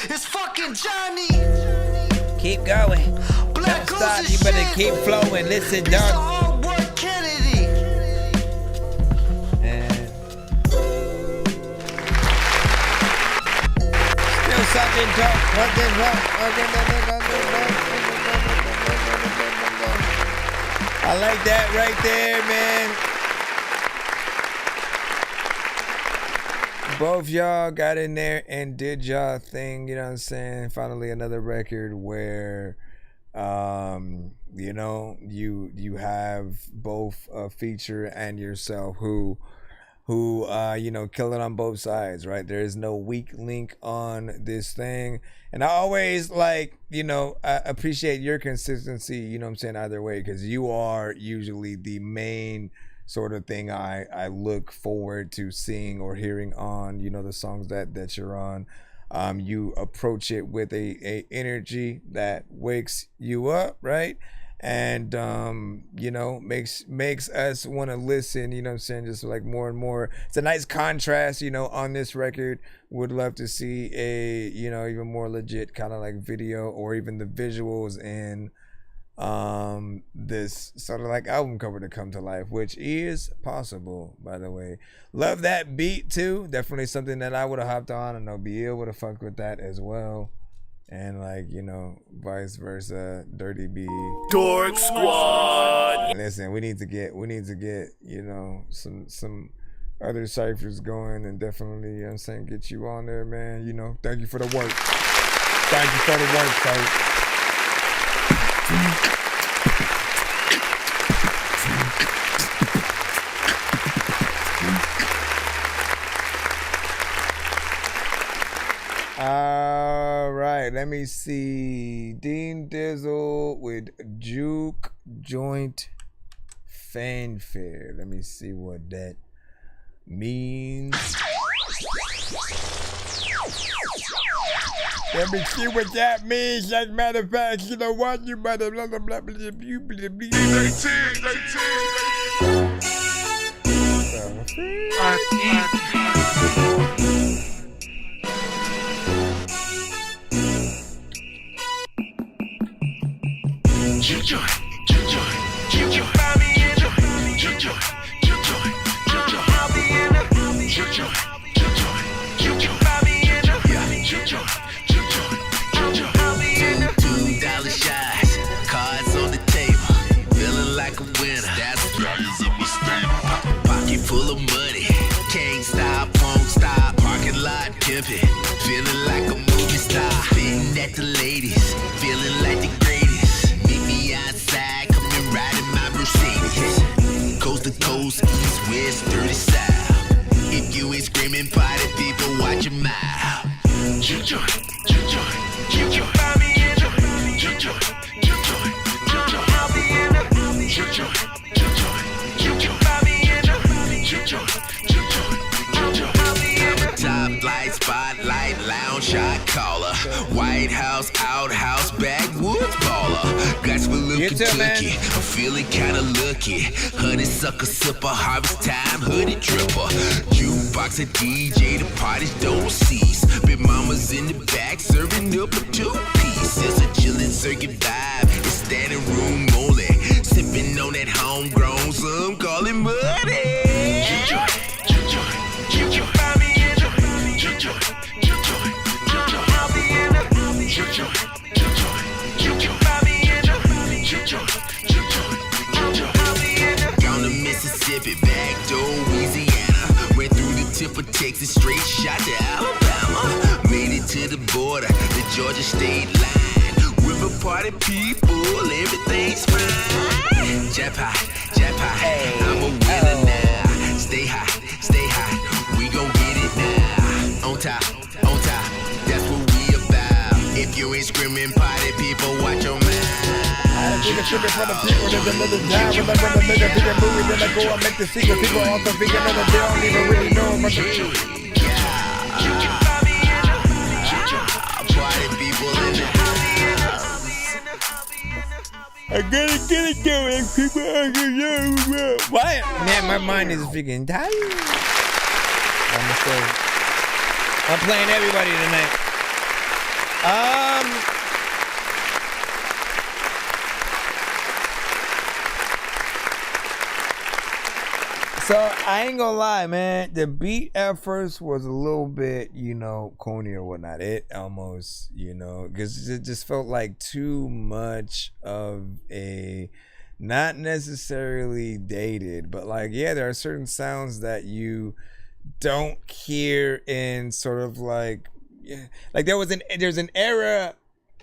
It's fucking Johnny. Keep going. Black Don't stop. You better keep flowing. Listen, dog. Kennedy. And still something talk. I like that right there, man. Both y'all got in there and did y'all thing, you know what I'm saying? Finally another record where you know, you have both a feature and yourself who you know, kill it on both sides, right? There is no weak link on this thing. And I always, like, you know, I appreciate your consistency, you know what I'm saying, either way, because you are usually the main sort of thing I look forward to seeing or hearing on, you know, the songs that you're on. You approach it with a energy that wakes you up, right? And you know, makes us want to listen, you know what I'm saying, just like more and more. It's a nice contrast, you know, on this record. Would love to see a, you know, even more legit kind of like video or even the visuals in this sort of like album cover to come to life, which is possible, by the way. Love that beat too. Definitely something that I would have hopped on, and be able to fuck with that as well. And like, you know, vice versa. Dirty B, Dork Squad. Listen, we need to get, you know, some other ciphers going, and definitely, you know what I'm saying, get you on there, man. You know, thank you for the work. Thank you for the work, folks. All right, let me see. Dean Dizzle with Juke Joint Fanfare. Let me see what that means. Let me see what that means. As a matter of fact, you know what? You better blah blah blah blah blah blah blah $2 shots, cards on the table, feeling like a winner. That's pocket full of money, can't stop, won't stop. Parking lot pimping, feeling like a movie star. Fitting at the ladies, feeling like the greatest. Meet me outside, come and ride in my Mercedes. Coast to coast, east, west, 30 south. If you ain't screaming party, people watch your mouth. Juke joint, juke joint, juke joint. Find me in the juke joint, juke joint, juke joint. I'll be in the juke joint, juke joint, juke joint. Find me in the juke joint, juke joint, juke joint. I'll be in the top light, spotlight, lounge shot caller, White House, outhouse, backwoods baller. Glass for looking cookie, I'm feeling kinda lucky. Honeysucker sipper, harvest time, hoodie dripper. Jukebox a DJ, the parties don't cease. Big mama's in the back, serving up a two-piece. It's a chillin' circuit vibe, it's standing room only. Sipping on that homegrown, some call it muddy. Juke joint, juke joint, juke joint. Find me in the juke joint, juke joint, juke joint. I'll be in the juke joint, juke joint, juke joint. Find me in the juke joint, juke joint, juke joint. I'll be in the gone to Mississippi, back to Louisiana. Went through the tip of Texas, straight shot to Alabama. Made it to the border, the Georgia state line. With a party people, everything's fine. Jab high, I'm a winner now. Stay high, we gon' get it now. On top, that's what we about. If you ain't screaming party people, watch your mouth. I think it's tripping for the people. There's another time when I'm gonna make a bigger movie. Then I go and make the sequel. People also figure that they don't even really know about the party people in the house. I gotta get it going. People are gonna why? Man, my mind is freaking tired. I'm playing everybody tonight. So I ain't gonna lie, man. The beat at first was a little bit, corny or whatnot. It almost, because it just felt like too much of a, not necessarily dated, but like, yeah, there are certain sounds that you don't hear in sort of like, yeah, like there's an era.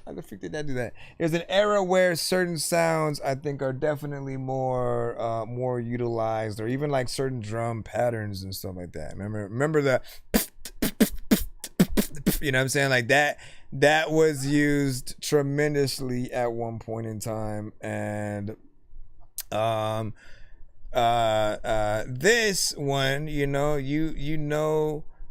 How the freak did that do that? There's an era where certain sounds I think are definitely more utilized, or even like certain drum patterns and stuff like that. Remember the you know what I'm saying? Like that was used tremendously at one point in time. And this one,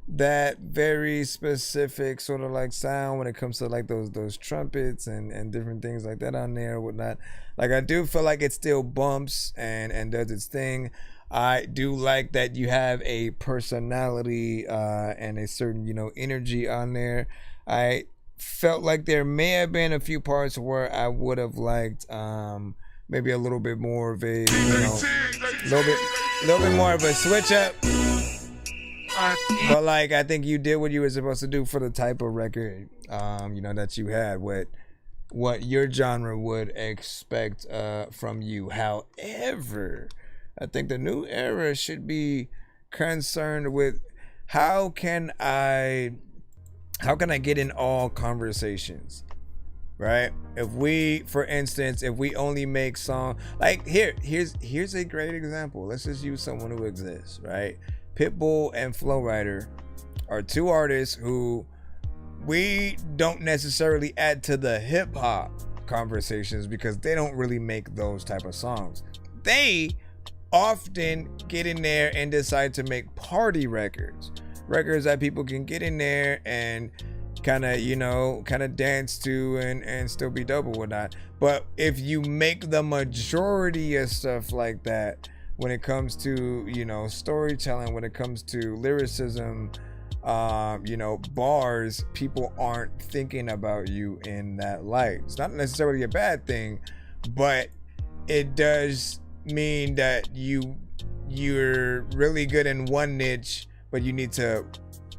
that very specific sort of like sound when it comes to like those trumpets and different things like that on there or whatnot. Like I do feel like it still bumps and does its thing. I do like that you have a personality and a certain energy on there. I felt like there may have been a few parts where I would have liked maybe a little bit more of a little bit more of a switch up. But like I think you did what you were supposed to do for the type of record that you had, what your genre would expect from you. However, I think the new era should be concerned with how can I get in all conversations, right? For instance, if we only make song like here's a great example. Let's just use someone who exists, right? Pitbull and Flow Rider are two artists who we don't necessarily add to the hip hop conversations because they don't really make those type of songs. They often get in there and decide to make party records that people can get in there and kind of dance to and still be dope or whatnot. But if you make the majority of stuff like that, when it comes to, storytelling, when it comes to lyricism, bars, people aren't thinking about you in that light. It's not necessarily a bad thing, but it does mean that you're really good in one niche, but you need to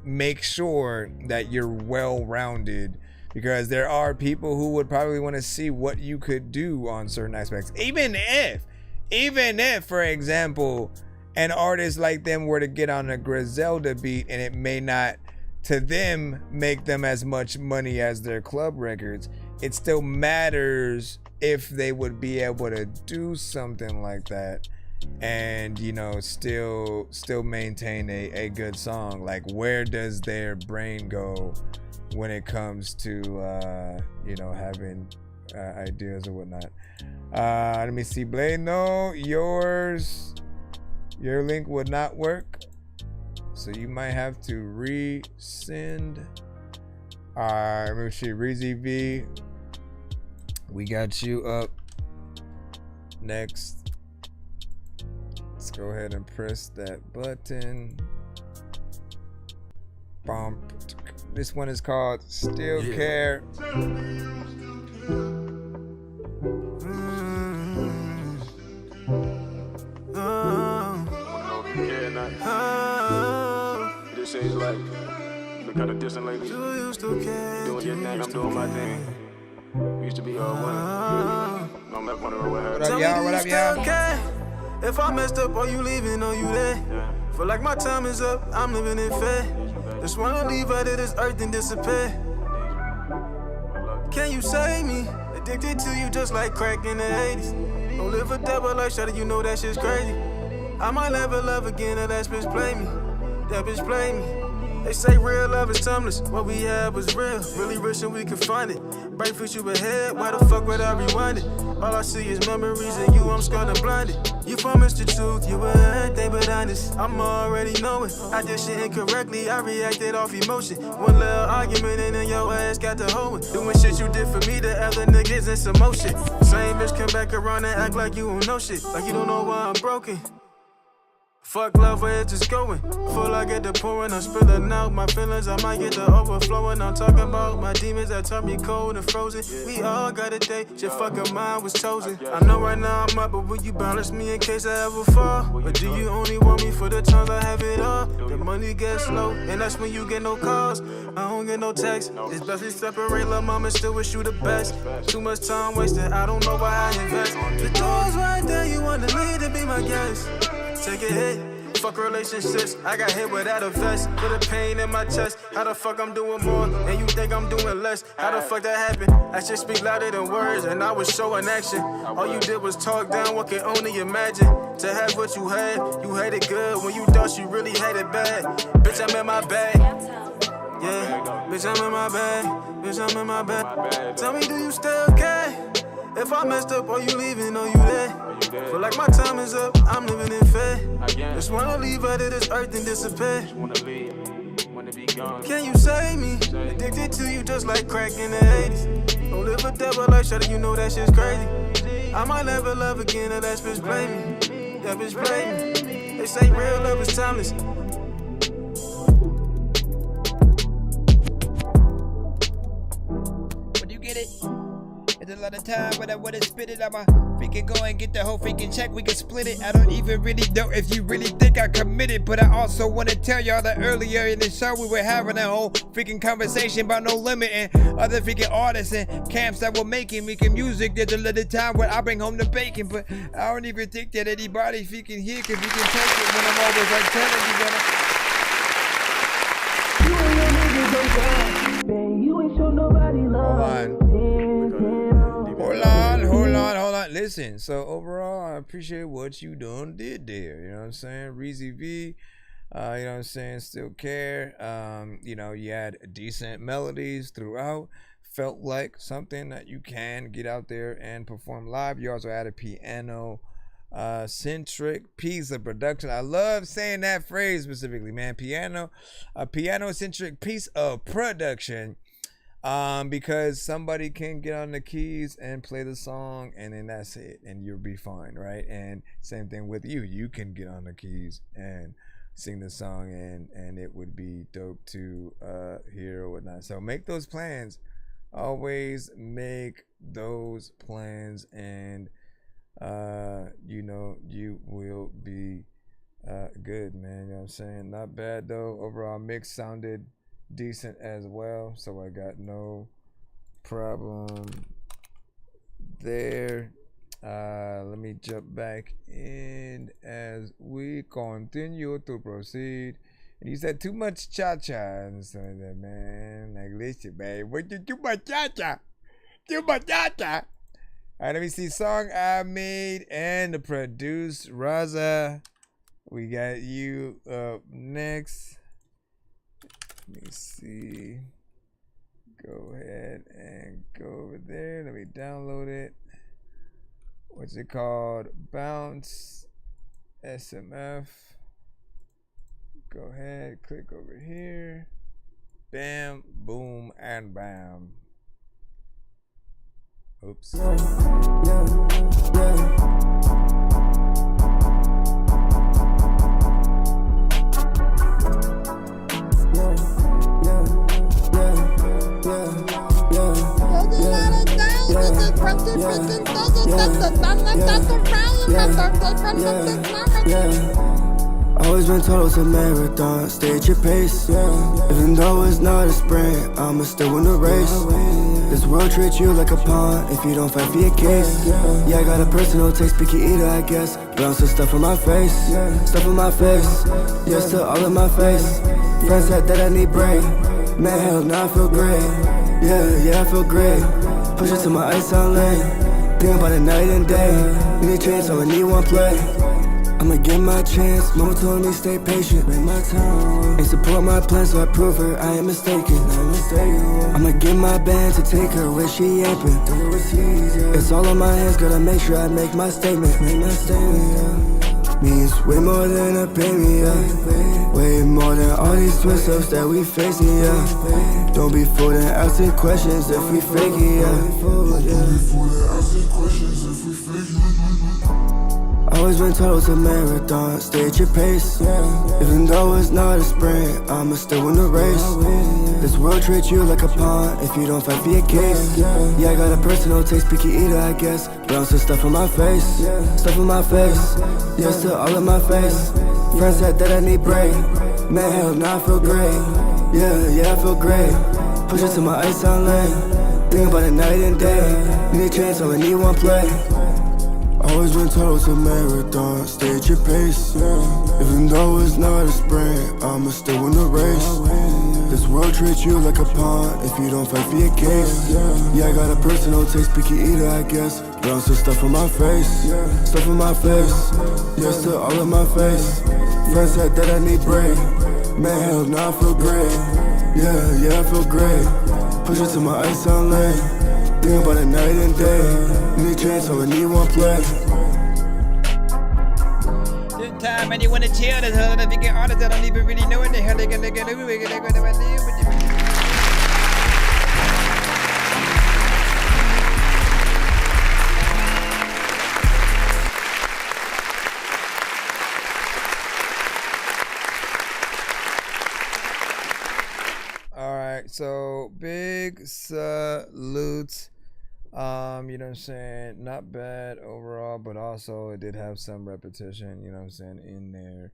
make sure that you're well-rounded, because there are people who would probably want to see what you could do on certain aspects. Even if, for example, an artist like them were to get on a Griselda beat and it may not, to them, make them as much money as their club records, it still matters if they would be able to do something like that and still maintain a good song. Like, where does their brain go when it comes to having ideas or whatnot? Let me see. Bday, no, your link would not work, so you might have to resend. Let me see. Reezy V, we got you up next. Let's go ahead and press that button. Bump. This one is called Still Care. This seems like we kind of distant lately. Doing your thing, I'm doing my thing. We used to be all one. I'm left wondering what happened. What up, y'all? What up, y'all? If I messed up, are you leaving? Are you there? Feel like my time is up, I'm living in fear. Just wanna leave out of this earth and disappear. Can you save me? Addicted to you just like crack in the 80s. Don't live a double life, shawty, you know that shit's crazy. I might never love again, or that bitch play me. That bitch play me. They say real love is timeless. What we had was real. Really wishing we could find it. Bright future ahead, why the fuck would I rewind it? All I see is memories and you, I'm scarred and blinded. You promised the truth, you were everything but honest. I'm already knowing. I did shit incorrectly, I reacted off emotion. One little argument and then your ass got to hold it. Doing shit you did for me, the other niggas in some motion. Same bitch come back around and act like you don't know shit. Like you don't know why I'm broken. Fuck love, where it's just going. Full, I get the pouring, I'm spilling out my feelings. I might get the overflowing. I'm talking about my demons that turn me cold and frozen. We all got a day, just fucking mine was chosen. I know right now I'm up, but will you balance me in case I ever fall? Or do you only want me for the times I have it all? The money gets low, and that's when you get no calls. I don't get no text. It's best we separate, love mama, still wish you the best. Too much time wasted, I don't know why I invest. The door's right there, you want to lead to be my guest. Take a hit, fuck relationships. I got hit without a vest. Put a pain in my chest. How the fuck I'm doing more and you think I'm doing less? How the fuck that happened? Actions speak louder than words, and I was showing action. All you did was talk down what can only imagine. To have what you had it good when you thought you really had it bad. Bitch, I'm in my bag. Yeah, bitch, I'm in my bag. Bitch, I'm in my bag. Tell me, do you still care? If I messed up, are you leaving? Are you there? Feel like my time is up, I'm living in fear. Just wanna leave out of this earth and disappear. Can you save me? Addicted to you just like crack in the 80s. Don't live a double life, shawty, you know that shit's crazy. I might never love again, or that bitch play me. That bitch play me. They say real love is timeless. When you get it? It's a lot of time, but I wanna spit it. I'ma freaking go and get the whole freaking check. We can split it. I don't even really know if you really think I committed, but I also wanna tell y'all that earlier in the show we were having a whole freaking conversation about No Limit and other freaking artists and camps that were making music. There's a little time where I bring home the bacon, but I don't even think that anybody freaking here can freaking take it when I'm always like telling you that. You ain't show nobody love. Hold on. Listen, so overall, I appreciate what you done did there. You know what I'm saying? Reezy V, You know what I'm saying? Still care. You know, you had decent melodies throughout. Felt like something that you can get out there and perform live. You also had a piano centric piece of production. I love saying that phrase specifically, man. A piano centric piece of production. Because somebody can get on the keys and play the song, and then that's it, and you'll be fine, right? And same thing with you. You can get on the keys and sing the song, and it would be dope to hear or whatnot. So make those plans. Always make those plans, and you know, you will be good, man. You know what I'm saying? Not bad though. Overall mix sounded decent as well, so I got no problem there. Let me jump back in as we continue to proceed. And he said too much cha-cha and so that, man, like, listen, man, what you too much cha-cha? Too much cha-cha. All right, let me see. Song I made and produced. Raza, we got you up next. Let me see. Go ahead and go over there. Let me download it. What's it called? Bounce SMF. Go ahead, click over here. Bam, boom, and bam. Oops. Always been told it's a marathon, stay at your pace. Even though it's not a sprint, I'ma still win the race. This world treats you like a pawn if you don't fight for your case. Yeah, I got a personal taste, picky eater, I guess. Bounce some stuff on my face, stuff on my face. Yeah, still all in my face. Friends said that I need break. Man, hell, now I feel great. Yeah, I feel great. Push it to my ice on lane. Think about it night and day. Need a chance, so I need one play. I'ma get my chance. Mama told me stay patient, make my time. And support my plan, so I prove her I ain't mistaken. I'ma get my band to take her where she ain't been. It's all on my hands, gotta make sure I make my statement. Means way more than a payment, yeah. Way more than all these twist-ups that we facing, yeah. Don't be fooled and asking questions if we fake it, yeah. Always been told it's a marathon, stay at your pace. Even though it's not a sprint, I'ma still win the race. This world treats you like a pawn if you don't fight for your case. Yeah, I got a personal taste, picky eater, I guess. Bounce some stuff on my face, stuff on my face. Yeah, still all in my face. Friends said that I need break. Man, hell, now I feel great. Yeah, I feel great. Push it to my ice on lane. Think about it night and day. Need a chance, so I need one play. Always been told it's a marathon, stay at your pace. Even though it's not a sprint, I'ma still win the race. This world treats you like a pawn if you don't fight for your case. Yeah, I got a personal taste, picky eater, I guess. Bounce some stuff on my face, stuff on my face. Yeah, still all in my face. Friends said that I need break. Man, hell, now I feel great. Yeah, I feel great. Push it to my ice on lane. Think about it night and day. Need a chance, so I need one play. Good time, and you wanna chill. That's how if you get honest, I don't even really know what the hell they're gonna do. Alright, so big salutes. You know what I'm saying? Not bad overall, but also it did have some repetition, you know what I'm saying, in there.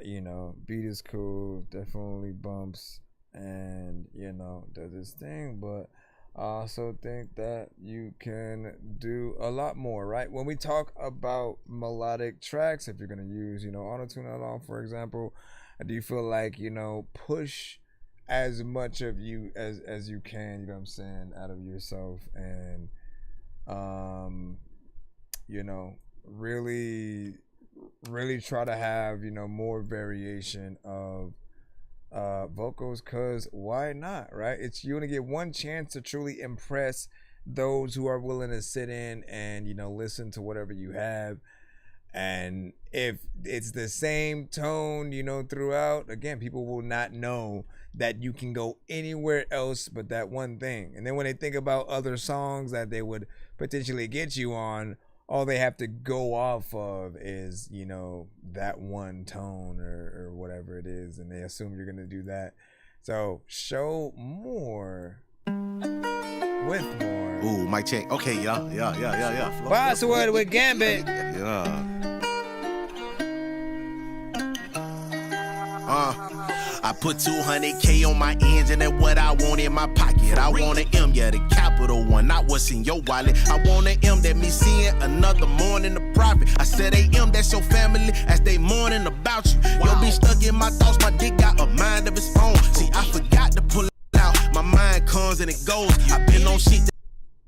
You know, beat is cool, definitely bumps and, you know, does its thing, but I also think that you can do a lot more, right? When we talk about melodic tracks, if you're gonna use, you know, auto-tune along, for example, do you feel like, you know, push as much of you as you can, you know what I'm saying, out of yourself, and you know, really really try to have, you know, more variation of vocals, cause why not, right? You only get one chance to truly impress those who are willing to sit in and, you know, listen to whatever you have. And if it's the same tone, you know, throughout, again, people will not know that you can go anywhere else but that one thing. And then when they think about other songs that they would potentially get you on, all they have to go off of is, you know, that one tone or whatever it is, and they assume you're gonna do that. So show more with more. Ooh, mic check. Okay, yeah. Bosswood with Gambit. Yeah. I put 200K on my engine and what I want in my pocket. I want an M, yeah, the capital one, not what's in your wallet. I want an M that me seeing another morning of profit. I said AM, that's your family as they mourning about you. Yo, be stuck in my thoughts, my dick got a mind of its own. See, I forgot to pull it out. My mind comes and it goes. I been on shit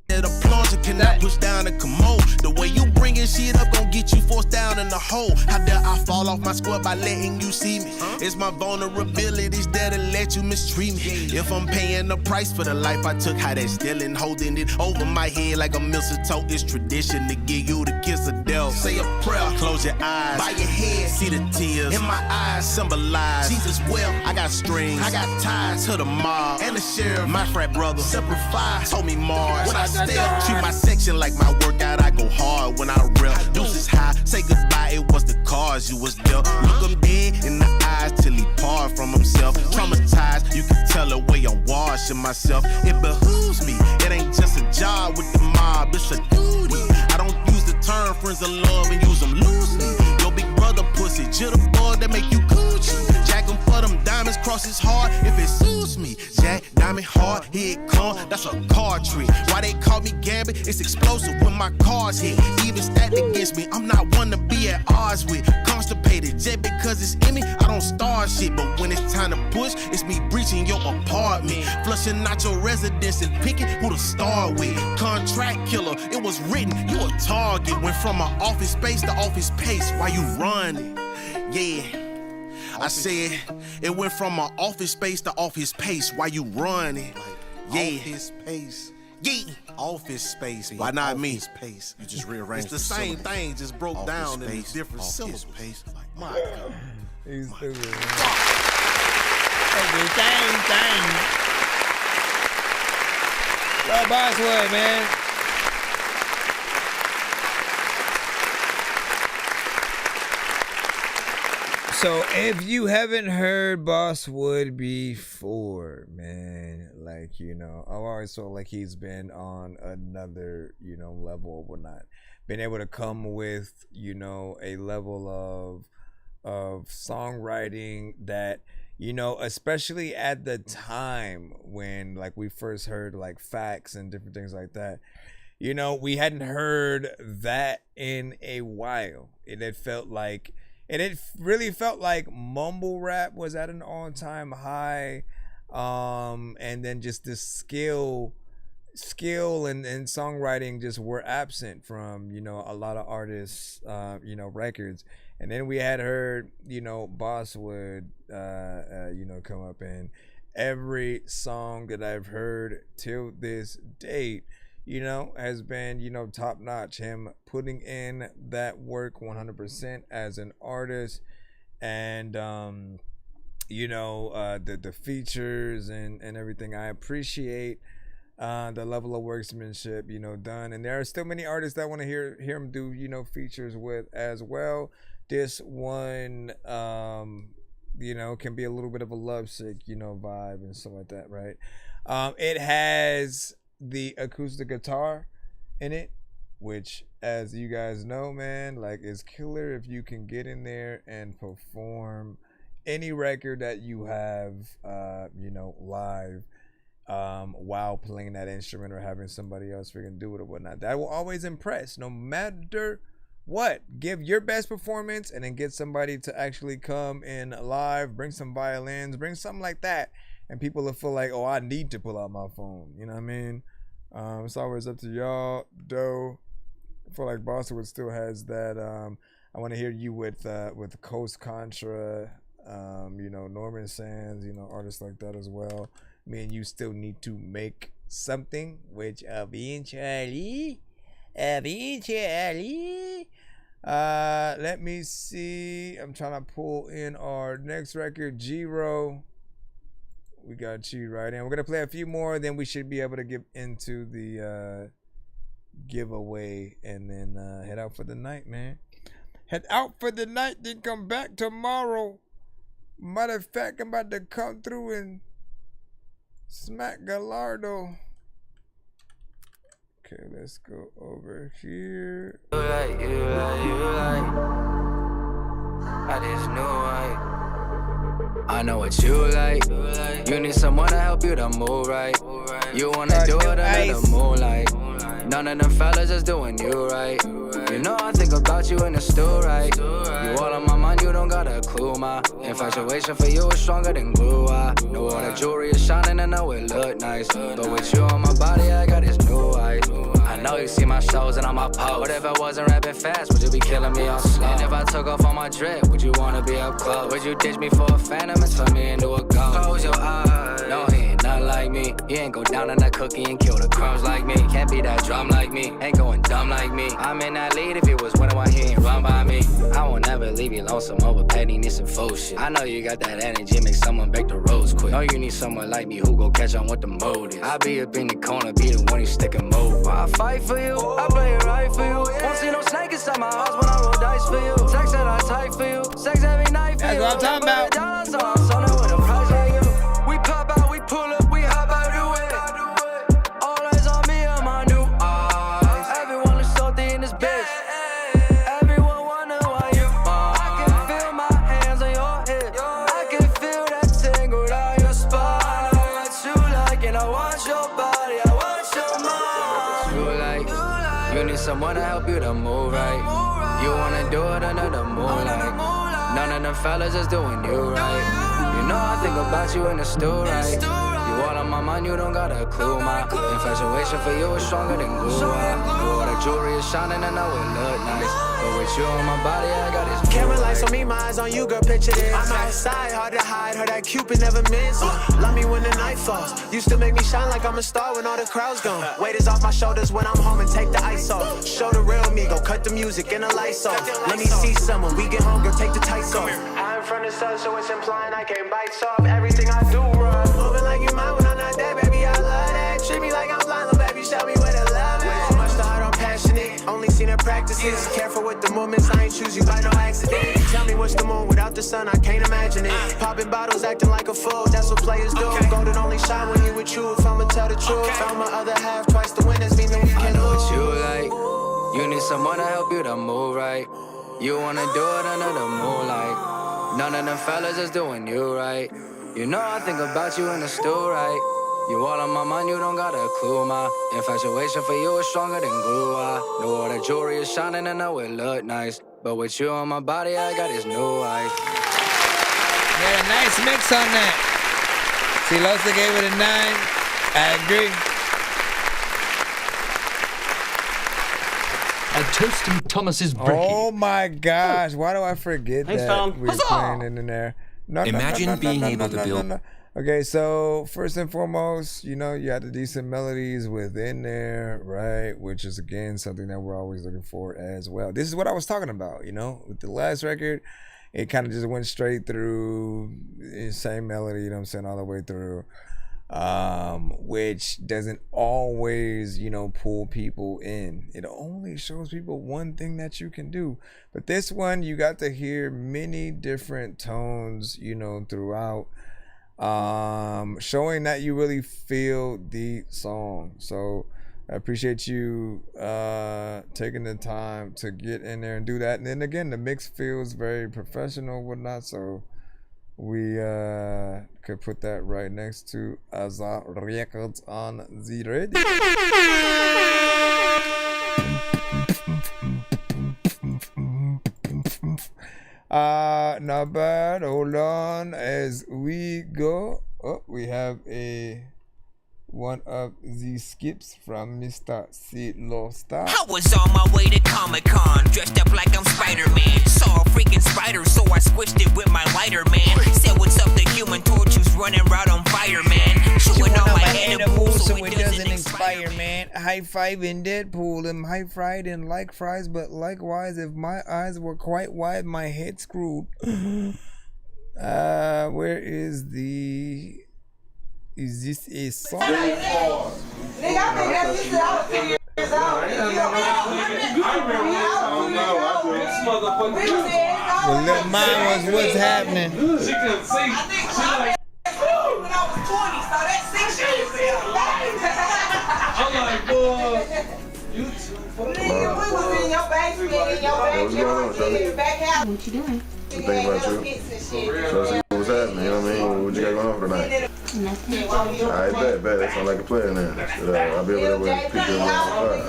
that a plunger cannot push down a commode. The way you bringing shit up gon' get you forced down in the hole. How dare I fall off my square by letting you see me? It's my vulnerabilities that'll let you mistreat me. If I'm paying the price for the life I took, how that stealing, holding it over my head like a mistletoe. It's tradition to give you the kiss of death. Say a prayer, close your eyes, bow your head, see the tears in my eyes symbolize Jesus. Well, I got strings, I got ties to the mob and the sheriff. My frat brother, Semper Fi, told me Mars. When I step, treat my section like my workout. I go hard when I rep. Deuces high, say goodbye. It was the cause you was dealt. Look him dead in the eyes till he part from himself. Traumatized, you can tell the way I'm washing myself. It behooves me. It ain't just a job with the mob. It's a duty. I don't use the term friends of love and use them loosely. Your big brother pussy, jitterbug that make you coochie. Jack him for them diamonds, cross his heart if it suits me. Jack, diamond hard, here it come, that's a card trick. Why they call me Gambit? It's explosive when my cards hit. Even stacked against me, I'm not one to be at odds with. Constipated, just because it's in me, I don't start shit. But when it's time to push, it's me breaching your apartment. Flushing out your residence and picking who to start with. Contract killer, it was written, you a target. Went from my office space to office pace while you running. Yeah. I said it went from my office space to office pace while you running. Yeah. Office pace. Yeah. Office space. Why not me? Pace. You just rearranged. It's the same thing, just broke down in different syllables. Pace. My God. He's stupid. Thing. Love Bosswood, man. So if you haven't heard Bosswood before, man, like, you know, I've always felt like he's been on another, you know, level or whatnot. Been able to come with, you know, a level of songwriting that, you know, especially at the time when, like, we first heard like Facts and different things like that, you know, we hadn't heard that in a while. It really felt like mumble rap was at an all-time high, and then just the skill and songwriting just were absent from, you know, a lot of artists, you know, records. And then we had heard, you know, Bosswood, you know, come up, and every song that I've heard till this date, you know, has been, you know, top notch. Him putting in that work 100% as an artist, and you know, the features and everything. I appreciate the level of workmanship, you know, done. And there are still many artists that want to hear him do, you know, features with as well. This one, you know, can be a little bit of a lovesick, you know, vibe and stuff like that, right? It has the acoustic guitar in it, which, as you guys know, man, like, is killer if you can get in there and perform any record that you have, you know, live, while playing that instrument or having somebody else freaking do it or whatnot. That will always impress, no matter what. Give your best performance and then get somebody to actually come in live, bring some violins, bring something like that, and people will feel like, oh, I need to pull out my phone. You know what I mean? It's always up to y'all, though. I feel like Bosswood still has that. I want to hear you with Coast Contra, you know, Norman Sands, you know, artists like that as well. Me and you still need to make something, which eventually, let me see. I'm trying to pull in our next record, G-Ro. We got Chi right in. We're gonna play a few more, then we should be able to get into the giveaway and then head out for the night, man. Head out for the night, then come back tomorrow. Matter of fact, I'm about to come through and smack Gallardo. Okay, let's go over here. You like. I just know I know what you like. You need someone to help you to move right. You wanna do it under the moonlight. None of them fellas is doing you right. You know I think about you in the stool, right? You all on my mind, you don't got a clue. My infatuation for you is stronger than glue. I know all the jewelry is shining and know it look nice, but with you on my body, I got this new eyes. I know you see my shows and on my post, but if I wasn't rapping fast, would you be killing me all slow? And if I took off on my drip, would you wanna be up close? Would you ditch me for a phantom and turn me into a ghost? Close your eyes. No, he ain't nothing like me. He ain't go down on that cookie and kill the crumbs like me. Can't be that drum like me. Ain't going dumb like me. I'm in that lead if it was winning while he ain't run by me. I won't never leave you lonesome over pettiness and faux shit. I know you got that energy, make someone bake the rose quick. Know you need someone like me who go catch on what the mode is. I be up in the corner, be the one you sticking mode. I fight for you, I play it right for you. Won't see no snake inside my house when I roll dice for you. Sex that I type for you, sex every night for you. That's what I'm talking about. So I'm sold with a price like you. We pop out, we pull up, we hop out, do it. All eyes on me and my new eyes. Everyone looks salty in this bitch. Everyone wonder why you mine. I can feel my hands on your hips. I can feel that tingle down your spine. I know what you like and I want your body. I want your mind. You like, you need someone to help you to move right. You wanna do it under the moonlight. None of them fellas is doing you right. You know I think about you in the stool, right? You all on my mind, you don't got a clue. My infatuation for you is stronger than glue. All the jewelry is shining and I know it look nice, but with you on my body, I got this. Camera lights on me, my eyes on you, girl, picture this. I'm outside, hard to hide, heard that Cupid never miss. Love me when the night falls. Used to make me shine like I'm a star when all the crowd's gone. Weight is off my shoulders when I'm home and take the ice off. Show the real me, go cut the music and the lights off. Let me see someone, we get home, girl, take the tights off. I'm from the sun, so it's implying I can't bite off. Everything I do wrong. Moving like you mine when I'm not there, baby, I love that. Treat me like I'm blind, little baby, show me where to love it. Much the heart, I'm passionate, only seen her practices. Careful with the movements, I ain't choose you by no accident. Tell me what's the moon without the sun, I can't imagine it. Popping bottles, acting like a fool, that's what players do. Golden only shine when you with you, if I'ma tell the truth. Found my other half, twice the winners, mean that we can lose. I know what you like, you need someone to help you to move right. You wanna do it under the moonlight. None of them fellas is doing you right. You know I think about you in the stool, right? You all on my mind, you don't got a clue. My infatuation for you is stronger than glue. I know all the jewelry is shining and know it look nice, but with you on my body, I got this new eyes. Yeah, a nice mix on that. Silosa gave it a 9. I agree. A toasting Thomas's brick. Oh my gosh, why do I forget Thanks, that Tom. we're Huzzah! playing in there? Imagine being able to build. Okay, so first and foremost, you know, you have the decent melodies within there, right? Which is, again, something that we're always looking for as well. This is what I was talking about, you know? With the last record, it kind of just went straight through the same melody, you know what I'm saying, all the way through. Which doesn't always, you know, pull people in. It only shows people one thing that you can do. But this one, you got to hear many different tones, you know, throughout, showing that you really feel the song. So I appreciate you taking the time to get in there and do that. And then again, the mix feels very professional, whatnot. So we could put that right next to Azar Records on the radio. Not bad. Hold on as we go. Oh, we have a one of the skips from Mr. Sidlow Star. I was on my way to Comic-Con, dressed up like I'm Spider-Man. Saw a freaking spider, so I squished it with my lighter, man. Said what's up, the Human Torch who's running around on fire, man. Chewing on my edibles so it doesn't expire, man. High-fiving Deadpool, am high-fried and like fries, but likewise, if my eyes were quite wide, my head screwed. Where is the... Is this a song? Nigga, I think that's just out 2 years old. Well, little mine was what's happening. She couldn't see. I think she like when I was 20, so that's 6 years ago. I'm like, boy, you too funny. Nigga, we was in your basement, in your backyard, in your back house. What you doing? Think about you. So see what's happening, you know what I mean? What you got going on for tonight? Nothing. Alright, bet. That sounds like a plan then. I'll be able to pick you up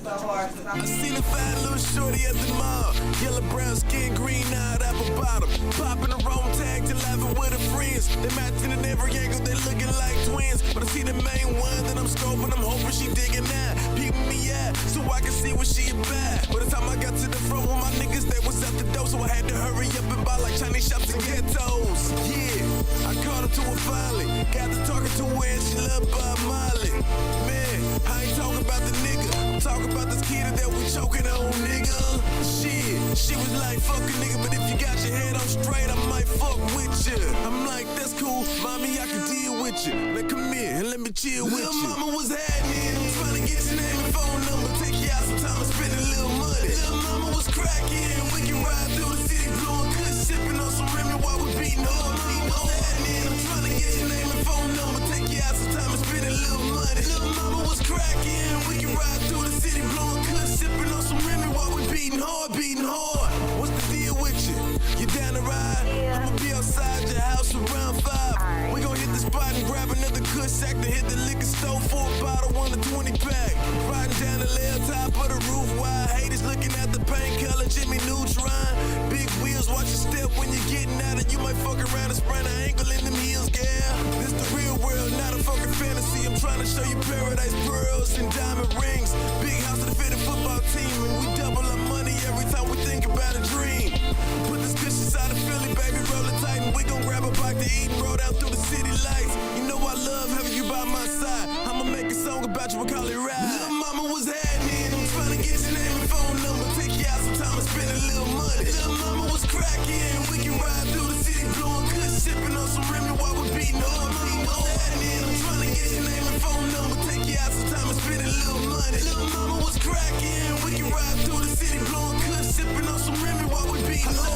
I seen a fat little shorty at the mall. Yellow brown skin, green eyed, apple bottom. Popping a roll tag to laughing with her friends. They matching in every angle, they looking like twins. But I see the main one that I'm scoping, I'm hoping she digging out. Peeping me out, so I can see what she about. By the time I got to the front with my niggas, they was at the door. So I had to hurry up and buy like Chinese shops and ghettos. Yeah, I caught her to her finally. Got to talking to her and she loved Bob Marley. Man, I ain't talking about the nigga. I'm talking about this kid that we choking on, nigga. Shit, she was like, fuck a nigga, but if you got your head on straight, I might fuck with you. I'm like, that's cool, mommy, I can deal with you. Now come here and let me chill with you. Little mama was happening, I'm trying to get your name and phone number. Take you out sometime and spend a little money. Little mama was cracking, we can ride through the city blowing good, sipping on some Remy while we beating on. Little mama was happening, I'm trying to get your name and phone number. Take you out sometime and spend a little money. Little mama was cracking, we can ride through the city blowing good, sipping on some Remy while we beating hard. What's the deal with you? You down to ride? I'ma be outside your house around 5. We gon' hit the spot and grab another good sack to hit the liquor store for a bottle, 1 to 20 pack. Riding down the left top of the roof while haters looking at the paint color Jimmy Neutron. Big wheels, watch your step when you're getting out of. You might fuck around and sprain an ankle in them heels, girl. This the real world, not a fucking fantasy. I'm trying to show you paradise pearls and diamond rings. Big house to fit a football team, and we double our money every time we think about a dream. Put this dish inside of Philly, baby, roll it tight, and we gon' grab a bite to eat and roll down through the city lights. You know I love having you by my side. I'ma make a song about you and call it ride. Little mama was happening, I'm trying to get your name and phone number. Take you out sometime and spend a little money. Little mama was cracking, we can ride through the city blowing good, sipping on some Remy while we beating on. Little mama was happening, I'm trying to get your name and phone number. Take you out sometime and spend a little money. Little mama was cracking, we can ride through the city blowing good, sipping on some Remy while we beating on.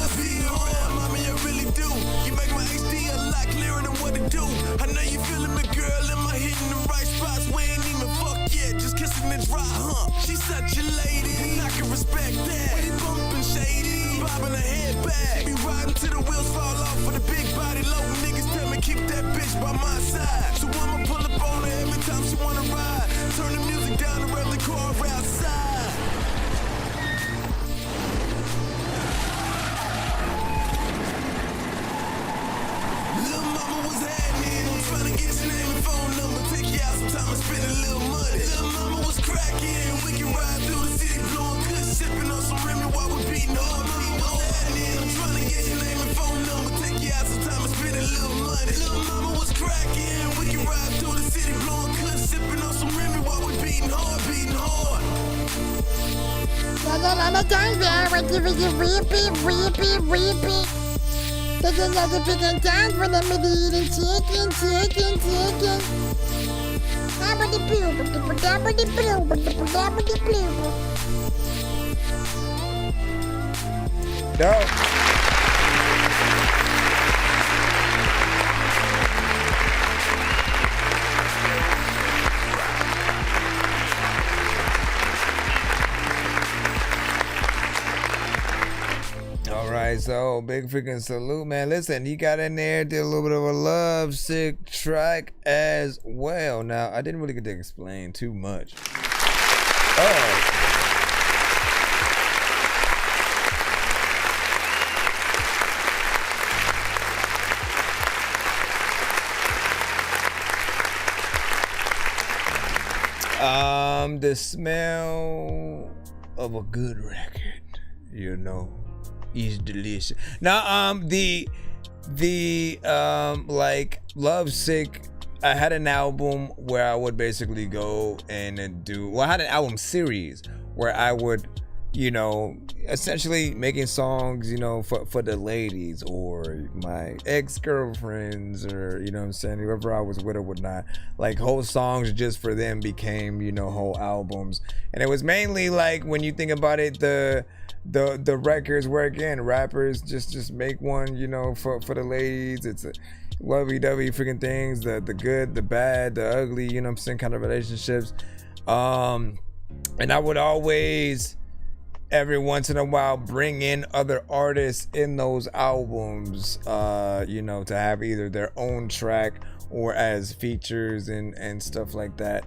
Mommy, I really do. You make my HD a lot clearer than what it do. I know you feeling me, girl. Am I hitting the right spots? We ain't even fucked yet, just kissing and dry, huh? She's such a lady, and I can respect that. We bumping shady, bobbing her head back. Be riding till the wheels fall off for the big body low. Niggas tell me keep that bitch by my side. So I'ma pull up on her every time she wanna ride. Turn the music down and rev the car outside. Trying to get your name and phone number. Take you out sometime and spend a little money. Little mama was cracking, we can ride through the city blowing good, sipping on some Remy while we beating on. Little mama was happening, I'm trying to get your name and phone number. Take you out sometime and spend a little money. Little mama was cracking, we can ride through the city blowing good, sipping on some Remy while we beating hard. Taking another picking time for them to be eating chicken. No. Alright, so big freaking salute, man. Listen, he got in there, did a little bit of a love sick track as well. Now, I didn't really get to explain too much. The smell of a good record, you know, is delicious. Now, the like Lovesick, I had an album where I would basically go and do, well, I had an album series where I would, you know, essentially making songs, you know, for the ladies or my ex-girlfriends or, you know what I'm saying, whoever I was with or whatnot. Like whole songs just for them became, you know, whole albums. And it was mainly like, when you think about it, the records where, again, rappers just make one, you know, for the ladies. It's a lovey-dovey freaking things, the good, the bad, the ugly, you know what I'm saying, kind of relationships. And I would always, every once in a while, bring in other artists in those albums, you know, to have either their own track or as features and stuff like that.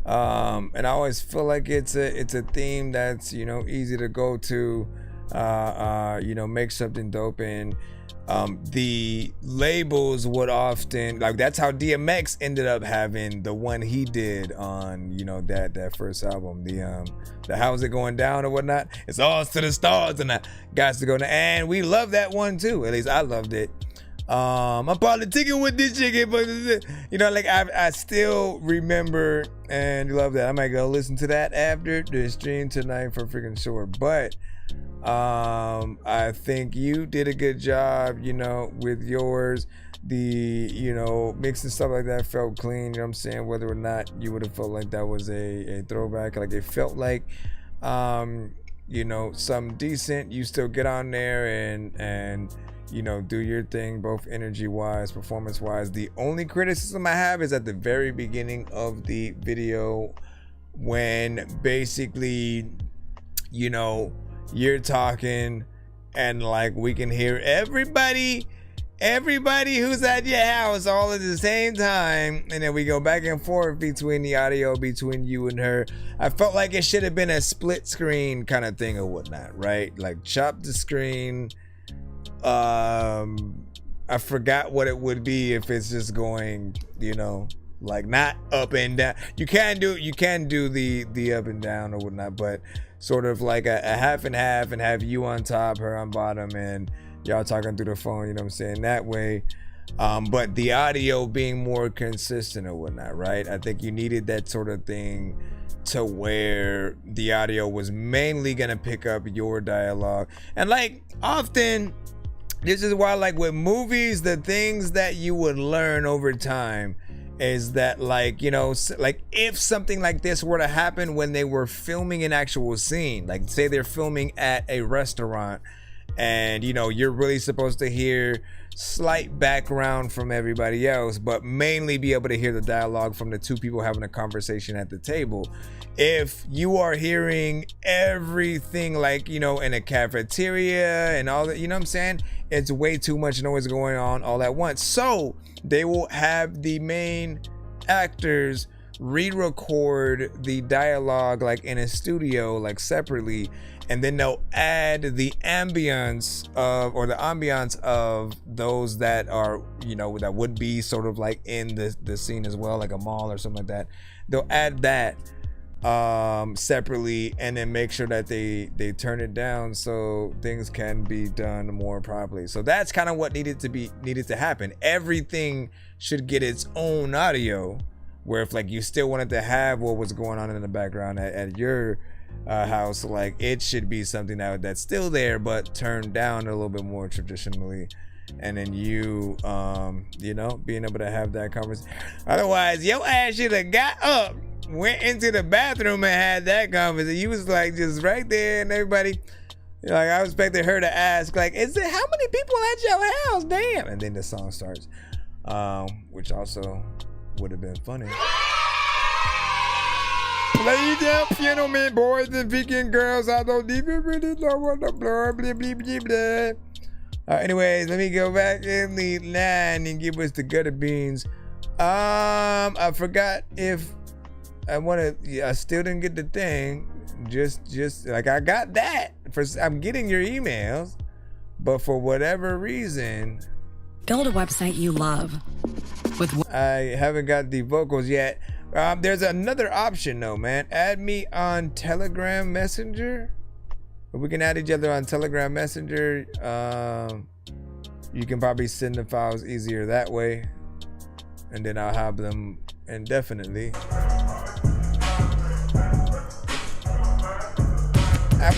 And I always feel like it's a theme that's, you know, easy to go to, you know, make something dope. And the labels would often, like, that's how DMX ended up having the one he did on, you know, that first album, the How's It Going Down or whatnot. It's all to the stars and I got to go to, and we love that one too. At least I loved it. I'm politicking with this chicken, but you know, like I still remember and love that. I might go listen to that after the stream tonight for freaking sure. But I think you did a good job, you know, with yours. The, you know, mix and stuff like that felt clean, you know what I'm saying? Whether or not you would have felt like that was a throwback, like it felt like, you know, something decent. You still get on there and you know, do your thing, both energy wise, performance wise. The only criticism I have is at the very beginning of the video, when basically, you know, you're talking and like we can hear everybody who's at your house all at the same time, and then we go back and forth between the audio between you and her. I felt like it should have been a split screen kind of thing or whatnot, right? Like chop the screen. I forgot what it would be if it's just going, you know, like not up and down. You can do the up and down or whatnot, but sort of like a half and have you on top, her on bottom, and y'all talking through the phone, you know what I'm saying, that way. But the audio being more consistent or whatnot, right? I think you needed that sort of thing to where the audio was mainly gonna pick up your dialogue. And like often, this is why, like with movies, the things that you would learn over time is that, like, you know, like if something like this were to happen when they were filming an actual scene, like say they're filming at a restaurant and, you know, you're really supposed to hear slight background from everybody else, but mainly be able to hear the dialogue from the two people having a conversation at the table. If you are hearing everything, like, you know, in a cafeteria and all that, you know what I'm saying, it's way too much noise going on all at once. So they will have the main actors re-record the dialogue like in a studio, like separately, and then they'll add the ambience of those that are, you know, that would be sort of like in the scene as well, like a mall or something like that. They'll add that separately, and then make sure that they turn it down so things can be done more properly. So that's kind of what needed to happen. Everything should get its own audio, where if like you still wanted to have what was going on in the background at your house, like it should be something that's still there but turned down a little bit more traditionally, and then you know, being able to have that conversation. Otherwise your ass should have got up, went into the bathroom and had that conversation. You was like just right there, and everybody, like, I expected her to ask, like, is it how many people at your house? Damn. And then the song starts, which also would have been funny. Ladies and gentlemen, boys and vegan girls, I don't even really know what the blah blah blah blah blah. Anyways, let me go back in the line and give us the gutter beans. I forgot if I still didn't get the thing. Just like I got that. I'm getting your emails, but for whatever reason, build a website you love. I haven't got the vocals yet. There's another option though, man. Add me on Telegram Messenger. We can add each other on Telegram Messenger. You can probably send the files easier that way, and then I'll have them indefinitely.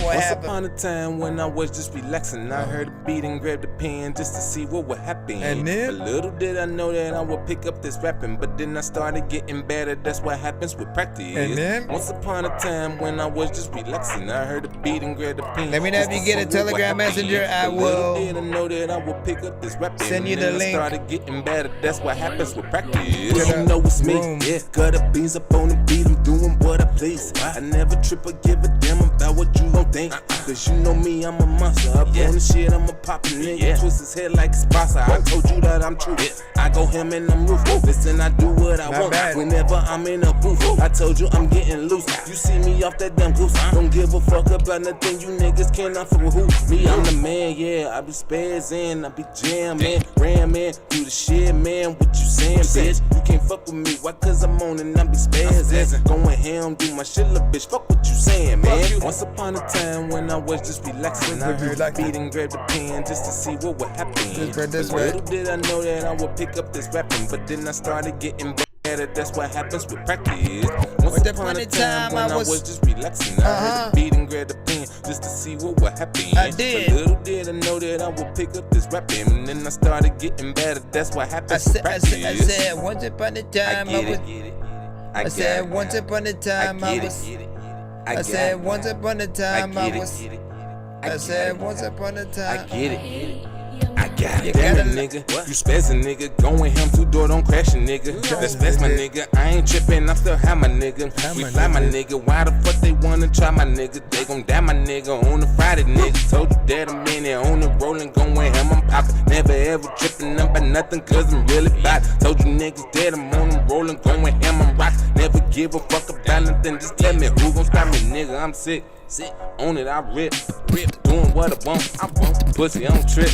Once upon a time when I was just relaxing, I heard a beat and grabbed a pen just to see what would happen. And then? But little did I know that I would pick up this rapping, but then I started getting better. That's what happens with practice. And then? Once upon a time when I was just relaxing, I heard a beat and grabbed a pen. Let me know if you get a Telegram Messenger. I will Little did I know that I would pick up this rapping. send you and the then link. I started getting better. That's what happens with practice. You know it's me. Yeah, got the beans up on the beat. I'm doing what I please. I never trip or give a damn about what you gon' think. Cause you know me, I'm a monster. Up on the shit, I'm a poppin' nigga. Twist his head like a sponsor. I told you that I'm true. I go him and I'm ruthless. Listen, I do what I want. Whenever I'm in a booth, I told you I'm getting loose. You see me off that damn goose. Don't give a fuck about nothing. You niggas cannot fuck with who? Me, I'm the man, yeah. I be spazzing, I be jamming, ramming. You the shit, man. What you saying, bitch? You can't fuck with me. Why? Cause I'm on and I be spazzing. Going ham, do my shit, little bitch. Fuck what you saying, man. Once upon a time when I was just relaxing, I heard a beat and grabbed a pen just to see what would happen. Little did I know that I would pick up this rapping, but then I started getting better. That's what happens with practice. Once upon a time when I was just relaxing, I heard a beat and grabbed a pen just to see what would happen. I did. But little did I know that I would pick up this rapping, and then I started getting better. That's what happens with practice. I said once upon a time I said once upon a time I was. I said once upon a time I was. I said once upon a time. I get it. I got it. Damn it, nigga. You spazzing, nigga. Going him through door, don't crash a nigga. That's my nigga. I ain't tripping, I still have my nigga. We fly my nigga. Why the fuck they wanna try my nigga? They gon' die my nigga on the Friday, nigga. Told you that I'm in there on the rolling, going ham, I'm poppin'. Never ever tripping up by nothing, cause I'm really bad. Told you niggas that I'm on the rolling, going ham, I'm rock. Never give a fuck about nothing, just tell me who gon' stop me, nigga. I'm sick. On it, I rip, doing what I want. Pussy, I don't trip.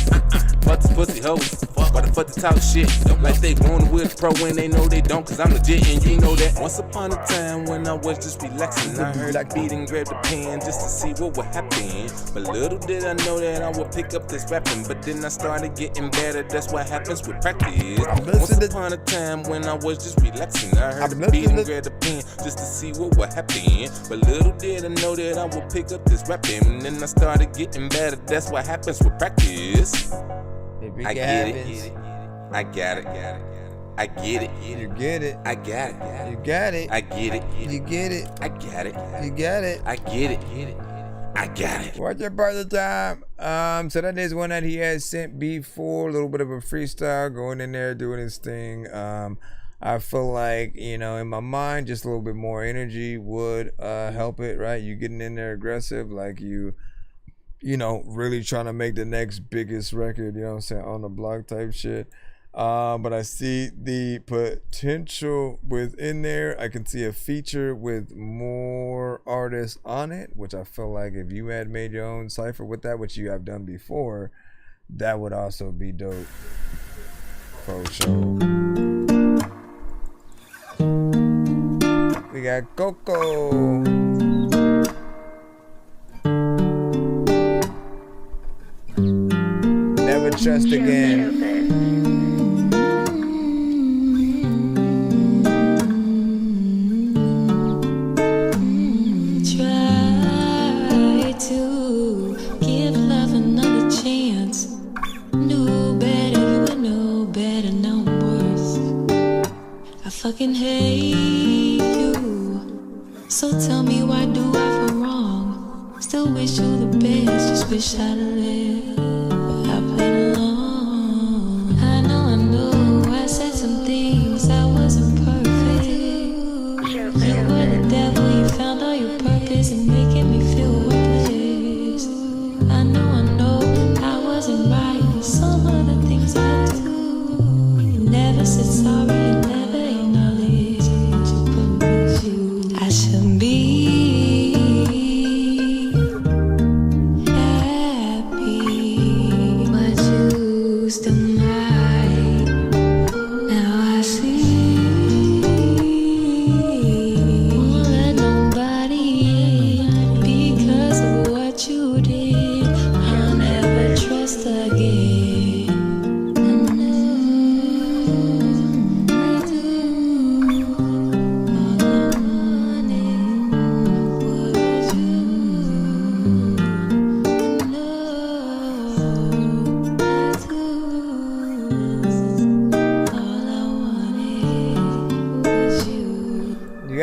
Fuck this pussy hoes. Why the fuck they talk shit? Like they wanna with the pro when they know they don't, cause I'm legit and you know that. Once upon a time when I was just relaxing, I heard I beat and grabbed a pen just to see what would happen. But little did I know that I would pick up this rapping, but then I started getting better. That's what happens with practice. Once upon a time when I was just relaxing, I heard I beat and grabbed a pen just to see what would happen. But little did I know that I would pick up this rapping, and then I started getting better. That's what happens with practice. I get it. I got it. I get it. You get it. I got it. You got it. I get it. You get it. I got it. You got it. I get it. I got it. What's your brother time? So that is one that he has sent before. A little bit of a freestyle, going in there, doing his thing. I feel like, you know, in my mind, just a little bit more energy would help it, right? You getting in there aggressive, like you know, really trying to make the next biggest record, you know what I'm saying, on the block type shit. But I see the potential within there. I can see a feature with more artists on it, which I feel like if you had made your own cipher with that, which you have done before, that would also be dope. For sure. We got Coco. Never trust again. Try to give love another chance. Knew better, you would know better, now I'm worse. I fucking hate you. So tell me, why do I feel wrong? Still wish you the best, just wish I'd lived. I played along. I know, I said some things that wasn't perfect. You were the devil, you found all your purpose and making me feel worthless. I know, I wasn't right with some of the things I do. You never said sorry, you never acknowledged you put me through. I should be happy, but you still might. Now I see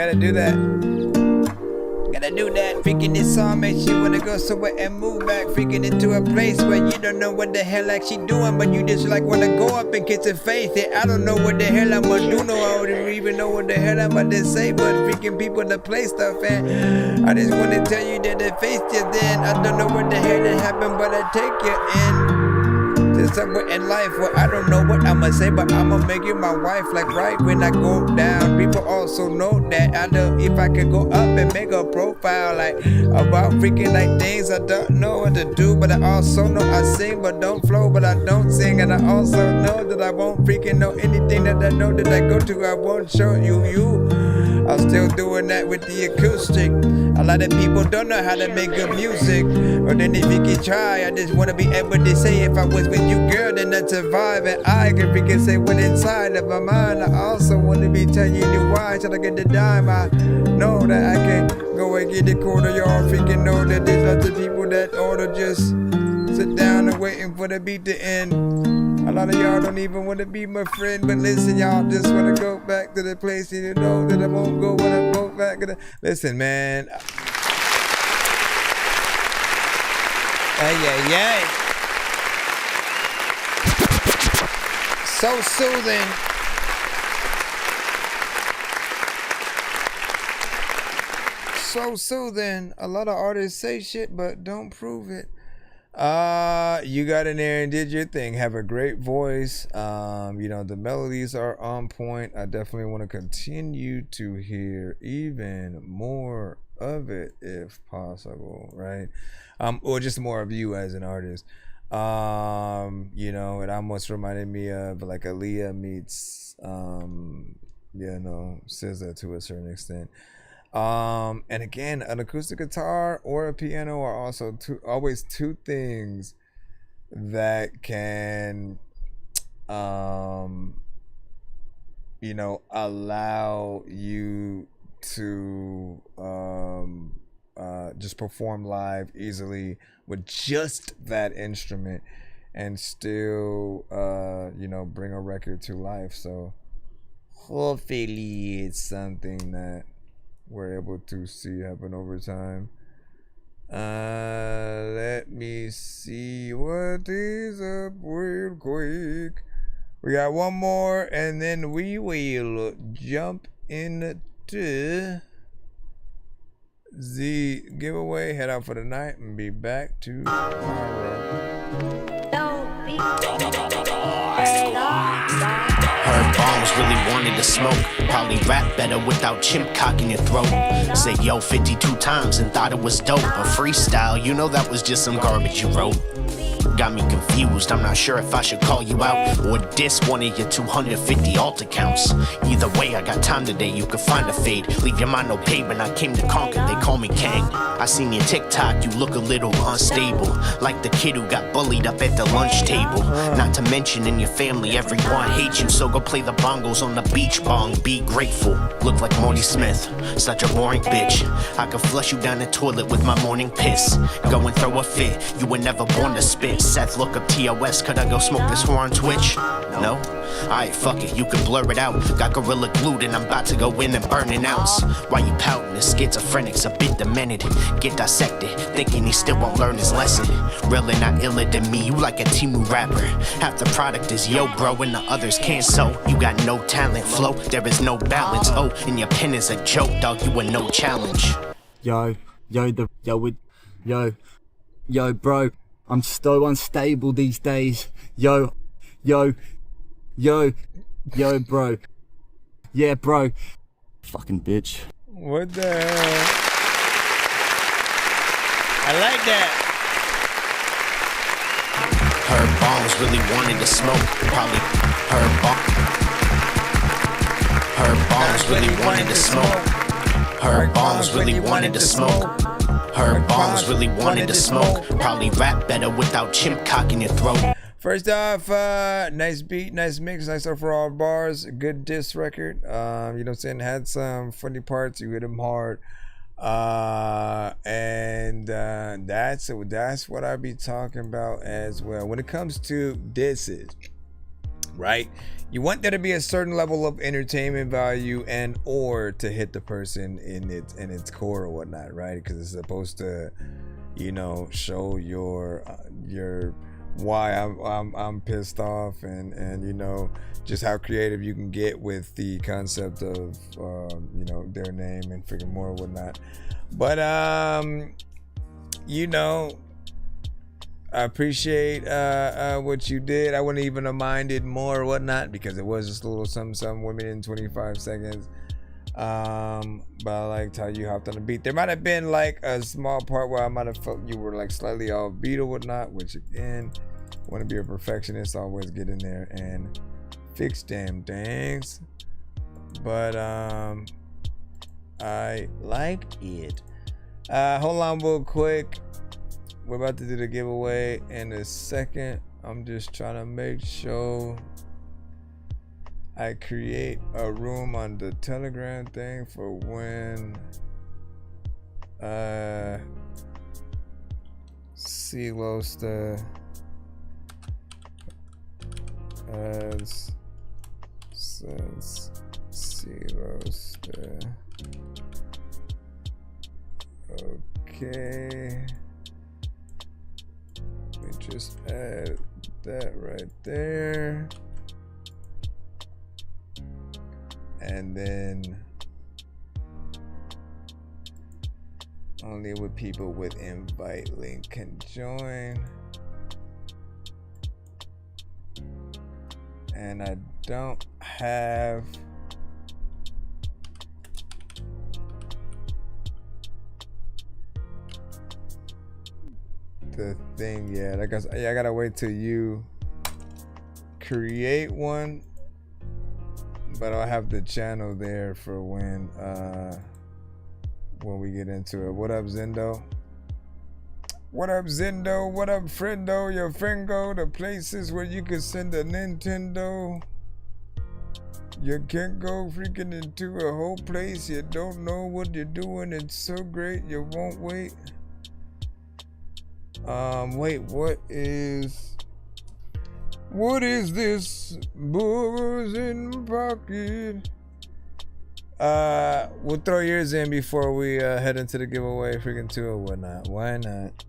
gotta do that. Gotta do that. Freaking this song makes you wanna go somewhere and move back. Freaking into a place where you don't know what the hell like she doing, but you just like wanna go up and kiss her face. And I don't know what the hell I'ma do. No, I don't even know what the hell I'm about to say. But freaking people to play stuff, and I just wanna tell you that the face you then. I don't know what the hell that happened, but I take you in. Somewhere in life where I don't know what I'ma say, but I'ma make you my wife. Like right when I go down, people also know that I know if I could go up and make a profile like about freaking like things I don't know what to do, but I also know I sing but don't flow, but I don't sing, and I also know that I won't freaking know anything that I know that I go to. I won't show you. I'm still doing that with the acoustic. A lot of people don't know how to make good music, but then if you can try, I just wanna be able to say if I was with you, girl, then that's a vibe, and I can freaking say what inside of my mind. I also wanna be telling you why. Till I get the dime, I know that I can go and get the quarter. Y'all freaking know that there's lots of people that ought to just sit down and waiting for the beat to end. A lot of y'all don't even want to be my friend, but listen, y'all just want to go back to the place, and you know that I won't go when I go back to the... Listen, man. Ay. So soothing. So soothing. A lot of artists say shit, but don't prove it. You got in there and did your thing. Have a great voice. You know, the melodies are on point. I definitely want to continue to hear even more of it if possible, right? Or just more of you as an artist. You know, it almost reminded me of like Aaliyah meets SZA to a certain extent. And again, an acoustic guitar or a piano are also always two things that can you know, allow you to just perform live easily with just that instrument and still you know, bring a record to life. So hopefully it's something that we're able to see happen over time. Let me see what is up real quick. We got one more and then we will jump into the giveaway, head out for the night, and be back tomorrow. Heard bombs really wanted to smoke. Probably rap better without chimp cock in your throat. Said yo 52 times and thought it was dope. A freestyle, you know that was just some garbage you wrote. Got me confused, I'm not sure if I should call you out or diss one of your 250 alt accounts. Either way, I got time today, you could find a fade. Leave your mind no pavement, I came to conquer, they call me Kang. I seen your TikTok, you look a little unstable, like the kid who got bullied up at the lunch table. Not to mention in your family, everyone hates you, so go play the bongos on the beach bong, be grateful. Look like Morty Smith, such a boring bitch. I could flush you down the toilet with my morning piss. Go and throw a fit, you were never born to spit. Seth, look up TOS, could I go smoke this whore on Twitch? No? Alright, fuck it, you can blur it out. Got Gorilla Glued and I'm about to go in and burn an ounce. Why you pouting? The schizophrenic's a bit demented. Get dissected, thinking he still won't learn his lesson. Really not iller than me, you like a Timu rapper. Half the product is yo bro and the others can't sew. You got no talent, flow, there is no balance. Oh, and your pen is a joke, dog, you a no challenge. Yo, bro. I'm so unstable these days. Yo, bro. Yeah, bro. Fucking bitch. What the hell? I like that. Her bombs really wanted to smoke. Probably her bombs really wanted to smoke. Her bombs really wanted to smoke. Her bombs really wanted to smoke. Probably rap better without chimp cock in your throat. First off, nice beat, nice mix, nice overall bars, good diss record. You know what I'm saying? Had some funny parts, you hit them hard. And that's what I be talking about as well. When it comes to disses, right? You want there to be a certain level of entertainment value and or to hit the person in its core or whatnot, right? Because it's supposed to, you know, show your why I'm pissed off and you know, just how creative you can get with the concept of you know, their name and freaking more and whatnot. But you know, I appreciate what you did. I wouldn't even have minded more or whatnot because it was just a little something 1 minute and 25 seconds. But I liked how you hopped on the beat. There might have been like a small part where I might have felt you were like slightly off beat or whatnot, which again, want to be a perfectionist, always get in there and fix damn things. But I like it. Hold on real quick. We're about to do the giveaway in a second. I'm just trying to make sure I create a room on the Telegram thing for when C-Loaster since C-Loaster. Okay. Let me just add that right there. And then only with people with invite link can join. And I don't have the thing yet. I guess I gotta wait till you create one. But I'll have the channel there for when we get into it. What up, Zendo? What up, Zendo? What up, Friendo? Your Friendo? The places where you can send a Nintendo. You can't go freaking into a whole place. You don't know what you're doing. It's so great. You won't wait. Wait, what is this? Boogers in my pocket. We'll throw yours in before we head into the giveaway freaking 2 or whatnot. Why not?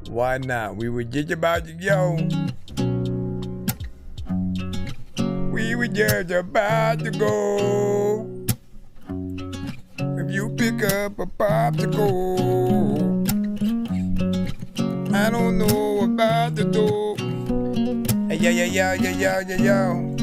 Why not? We were just about to go. We were just about to go. If you pick up a popsicle, I don't know about the door. Hey, yo.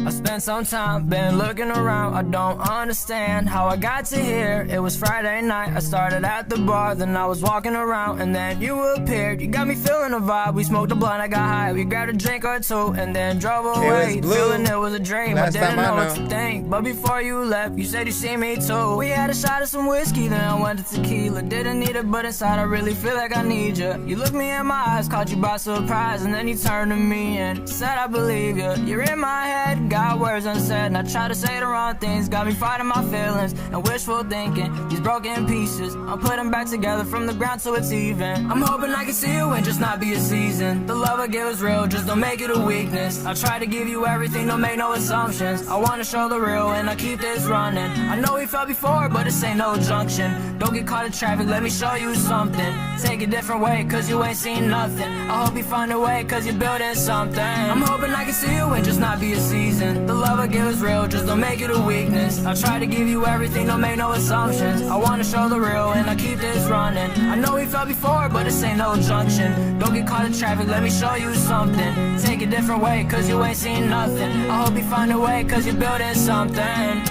I spent some time, been looking around. I don't understand how I got to here. It was Friday night, I started at the bar. Then I was walking around and then you appeared. You got me feeling a vibe, we smoked a blunt, I got high. We grabbed a drink or two and then drove away. Feeling it was a dream, I didn't know what to think. But before you left, you said you see me too. We had a shot of some whiskey, then I went to tequila. Didn't need it, but inside I really feel like I need you. You looked me in my eyes, caught you by surprise. And then you turned to me and said I believe you. You're in my head, got words unsaid, and I try to say the wrong things. Got me fighting my feelings and wishful thinking. These broken pieces, I'm putting back together from the ground so it's even. I'm hoping I can see you and just not be a season. The love I give is real, just don't make it a weakness. I try to give you everything, don't make no assumptions. I wanna show the real and I keep this running. I know we felt before, but this ain't no junction. Don't get caught in traffic, let me show you something. Take a different way, cause you ain't seen nothing. I hope you find a way, cause you're building something. I'm hoping I can see you and just not be a season. The love I give is real, just don't make it a weakness. I try to give you everything, don't make no assumptions. I wanna show the real and I keep this running. I know we felt before, but this ain't no junction. Don't get caught in traffic, let me show you something. Take a different way, cause you ain't seen nothing. I hope you find a way, cause you're building something.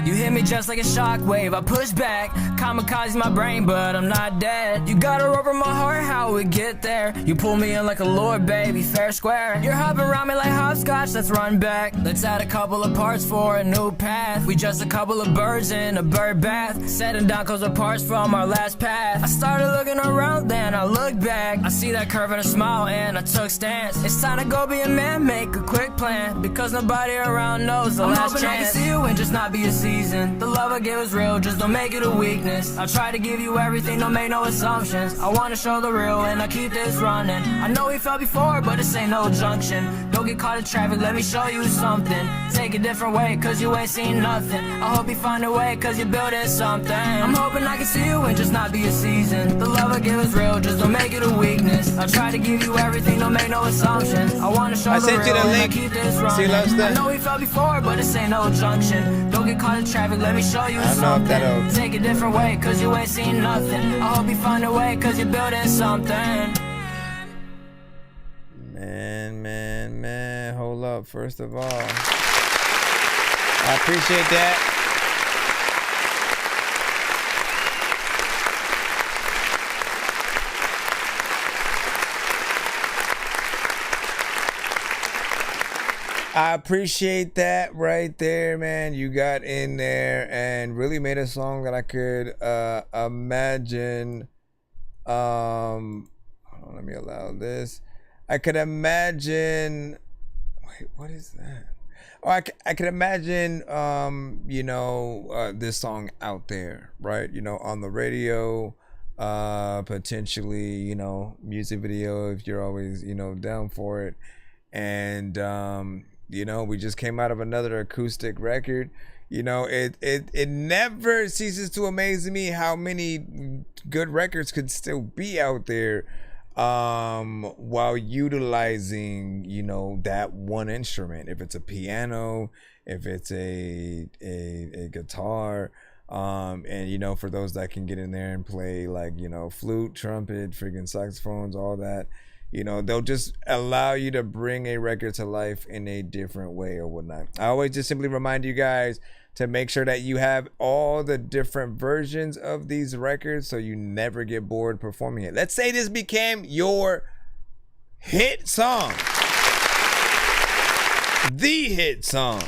You hit me just like a shockwave, I push back. Kamikaze my brain, but I'm not dead. You got a rope in my heart, how we get there? You pull me in like a lure, baby, fair square. You're hopping around me like hopscotch, let's run back. Let's add a couple of parts for a new path. We just a couple of birds in a bird bath. Setting down cause we're parts from our last path. I started looking around, then I look back. I see that curve and a smile and I took stance. It's time to go be a man, make a quick plan. Because nobody around knows the last chance. I'm hoping I can see you and just not be a season. The love I give is real, just don't make it a weakness. I try to give you everything, don't make no assumptions. I wanna show the real and I keep this running. I know we felt before, but this ain't no junction. Don't get caught in traffic, let me show you something. Take a different way, cause you ain't seen nothing. I hope you find a way, cause you're building something. I'm hoping I can see you and just not be a season. The love I give is real, just don't make it a weakness. I try to give you everything, don't make no assumptions. I wanna show the sent you real the and I link. keep this See, love running. I stuff. know we felt before, but this ain't no junction. Don't get caught in traffic, let me show you I don't know if something. that'll- Take a different way, cause you ain't seen nothing. I hope you find a way, cause you're building something. Man, hold up. First of all, I appreciate that. I appreciate that right there, man. You got in there and really made a song that I could imagine. Hold on, let me allow this. I could imagine. Wait, what is that? Oh, I could imagine, this song out there, right? On the radio, potentially, music video if you're always, down for it. And, we just came out of another acoustic record. It never ceases to amaze me how many good records could still be out there while utilizing that one instrument. If it's a piano, if it's a guitar, and for those that can get in there and play like flute, trumpet, freaking saxophones, all that, they'll just allow you to bring a record to life in a different way or whatnot. I always just simply remind you guys to make sure that you have all the different versions of these records so you never get bored performing it. Let's say this became your hit song. The hit song.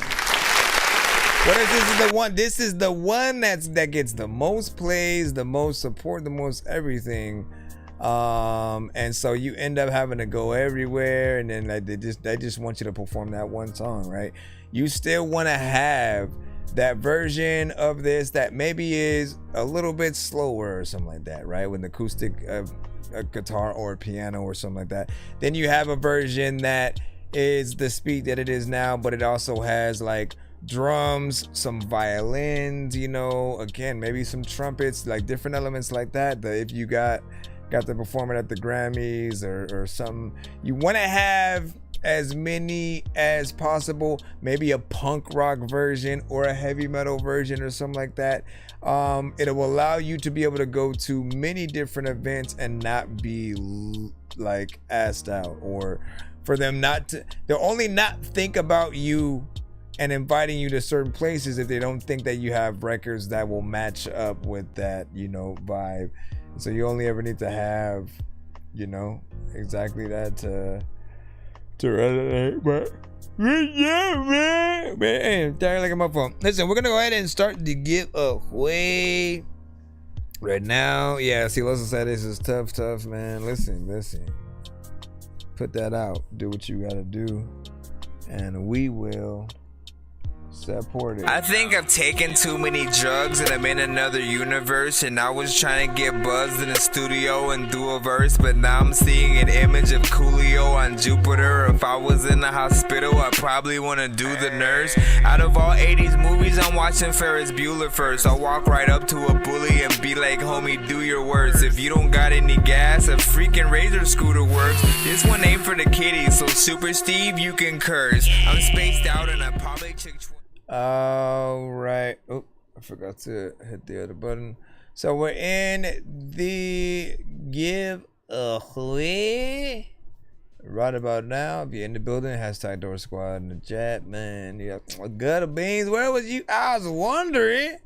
What if this is the one? This is the one that gets the most plays, the most support, the most everything. And so you end up having to go everywhere, and then like they just want you to perform that one song, right? You still want to have that version of this that maybe is a little bit slower or something like that, right? With an acoustic a guitar or a piano or something like that. Then you have a version that is the speed that it is now, but it also has like drums, some violins, again, maybe some trumpets, like different elements like that. That if you got to perform it at the Grammys or something, you want to have as many as possible, maybe a punk rock version or a heavy metal version or something like that. It will allow you to be able to go to many different events and not be like assed out, or for them they'll only not think about you and inviting you to certain places if they don't think that you have records that will match up with that, vibe. So you only ever need to have, exactly that to resonate. But yeah, man, I'm tired like on my phone. Listen, we're gonna go ahead and start the giveaway right now. Yeah, see, Losa said this is tough, man. Listen. Put that out. Do what you gotta do, and we will support it. I think I've taken too many drugs and I'm in another universe, and I was trying to get buzzed in the studio and do a verse, but now I'm seeing an image of Coolio on Jupiter. If I was in the hospital, I probably want to do the nurse. Out of all 80s movies, I'm watching Ferris Bueller first. I'll walk right up to a bully and be like, homie, do your worst. If you don't got any gas, a freaking Razor scooter works. This one ain't for the kiddies, so Super Steve, you can curse. I'm spaced out and I probably chick. All right. Oh, I forgot to hit the other button. So we're in the giveaway right about now. If you're in the building, hashtag Door Squad in the chat, man. Yeah, gutter beans. Where was you? I was wondering.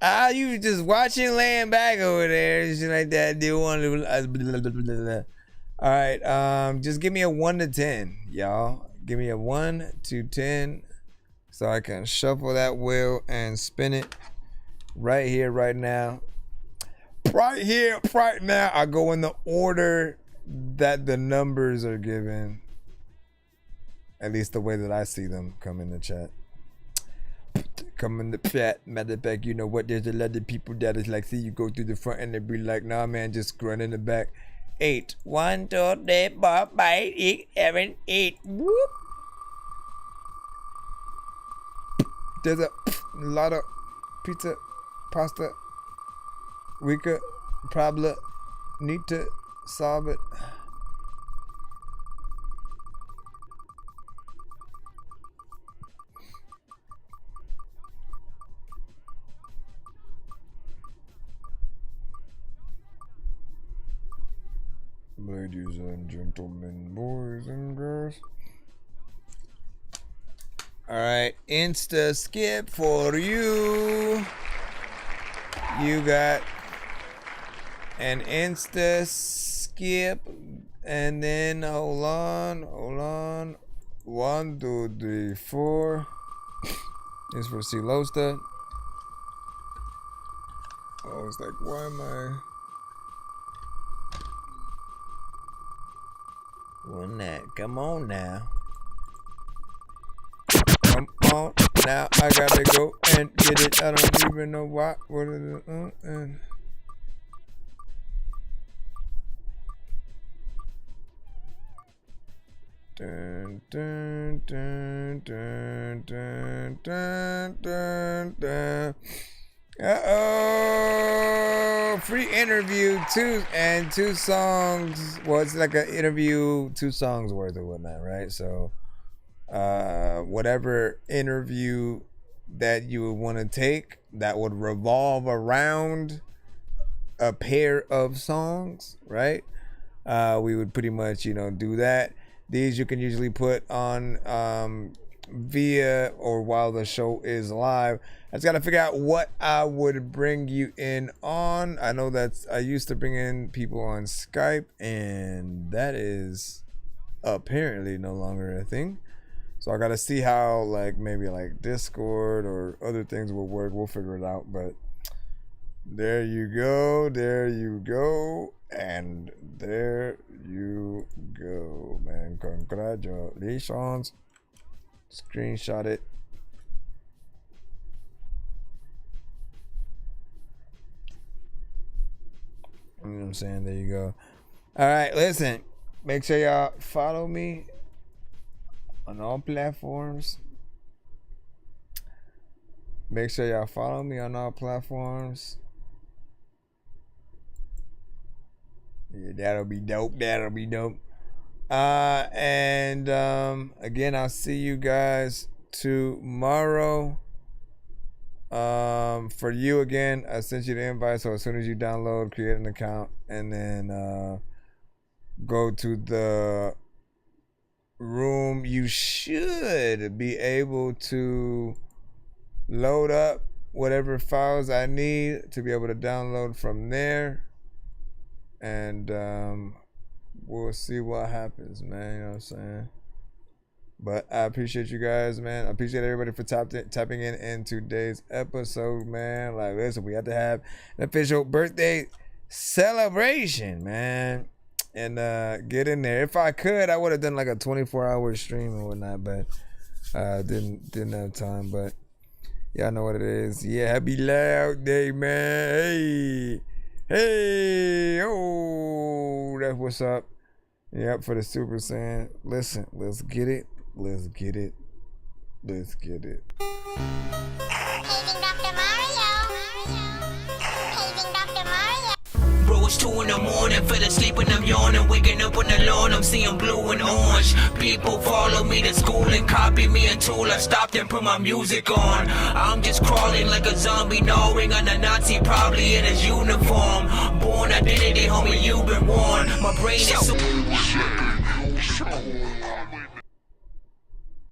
You was just watching, laying back over there, shit like that. Do want to? All right. Just give me a 1 to 10, y'all. Give me a 1 to 10. So I can shuffle that wheel and spin it right here, right now. Right here, right now. I go in the order that the numbers are given. At least the way that I see them come in the chat. Come in the chat. Matter of fact, you know what? There's a lot of people that is like, see you go through the front and they be like, nah, man, just run in the back. 8. 1, 2, 3, 4, 5, 6, 7, 8. Whoop. There's a lot of pizza, pasta. We could probably need to solve it. Ladies and gentlemen, boys and girls. Alright, Insta skip for you. You got an Insta skip. And then hold on. 1, 2, 3, 4. This is for Silosta. Oh, it's like, why am I? One that. Come on now. Come on now. I gotta go and get it. I don't even know why. What is it? Dun, dun, dun, dun, dun, dun, dun, dun. Uh-oh, free interview, 2 songs. Well, it's like an interview, 2 songs worth or whatnot, right? So whatever interview that you would want to take that would revolve around a pair of songs, right? We would pretty much, do that. These you can usually put on via or while the show is live. I just gotta figure out what I would bring you in on. I know I used to bring in people on Skype, and that is apparently no longer a thing. So I gotta see how maybe Discord or other things will work. We'll figure it out. But there you go, and there you go, man. Congratulations. Screenshot it. You know what I'm saying? There you go. All right, listen. Make sure y'all follow me on all platforms. Make sure y'all follow me on all platforms. Yeah, that'll be dope. And again, I'll see you guys tomorrow. For you again, I sent you the invite, so as soon as you download, create an account, and then go to the room, you should be able to load up whatever files I need to be able to download from there, and we'll see what happens, man. You know what I'm saying? But I appreciate you guys, man. I appreciate everybody for tapping in today's episode, man. Listen, we have to have an official birthday celebration, man. And get in there. If I could, I would have done a 24-hour stream or whatnot, but didn't have time. But y'all know what it is. Yeah, happy loud day, man. Hey, oh, that's what's up. Yep, for the Super Saiyan. Listen, let's get it. Let's get it. Bro, it's 2 in the morning, fell asleep and I'm yawning. Waking up on the lawn, I'm seeing blue and orange. People follow me to school and copy me until I stopped and put my music on. I'm just crawling like a zombie, gnawing on a Nazi, probably in his uniform. Born identity, homie, you've been warned. My brain is so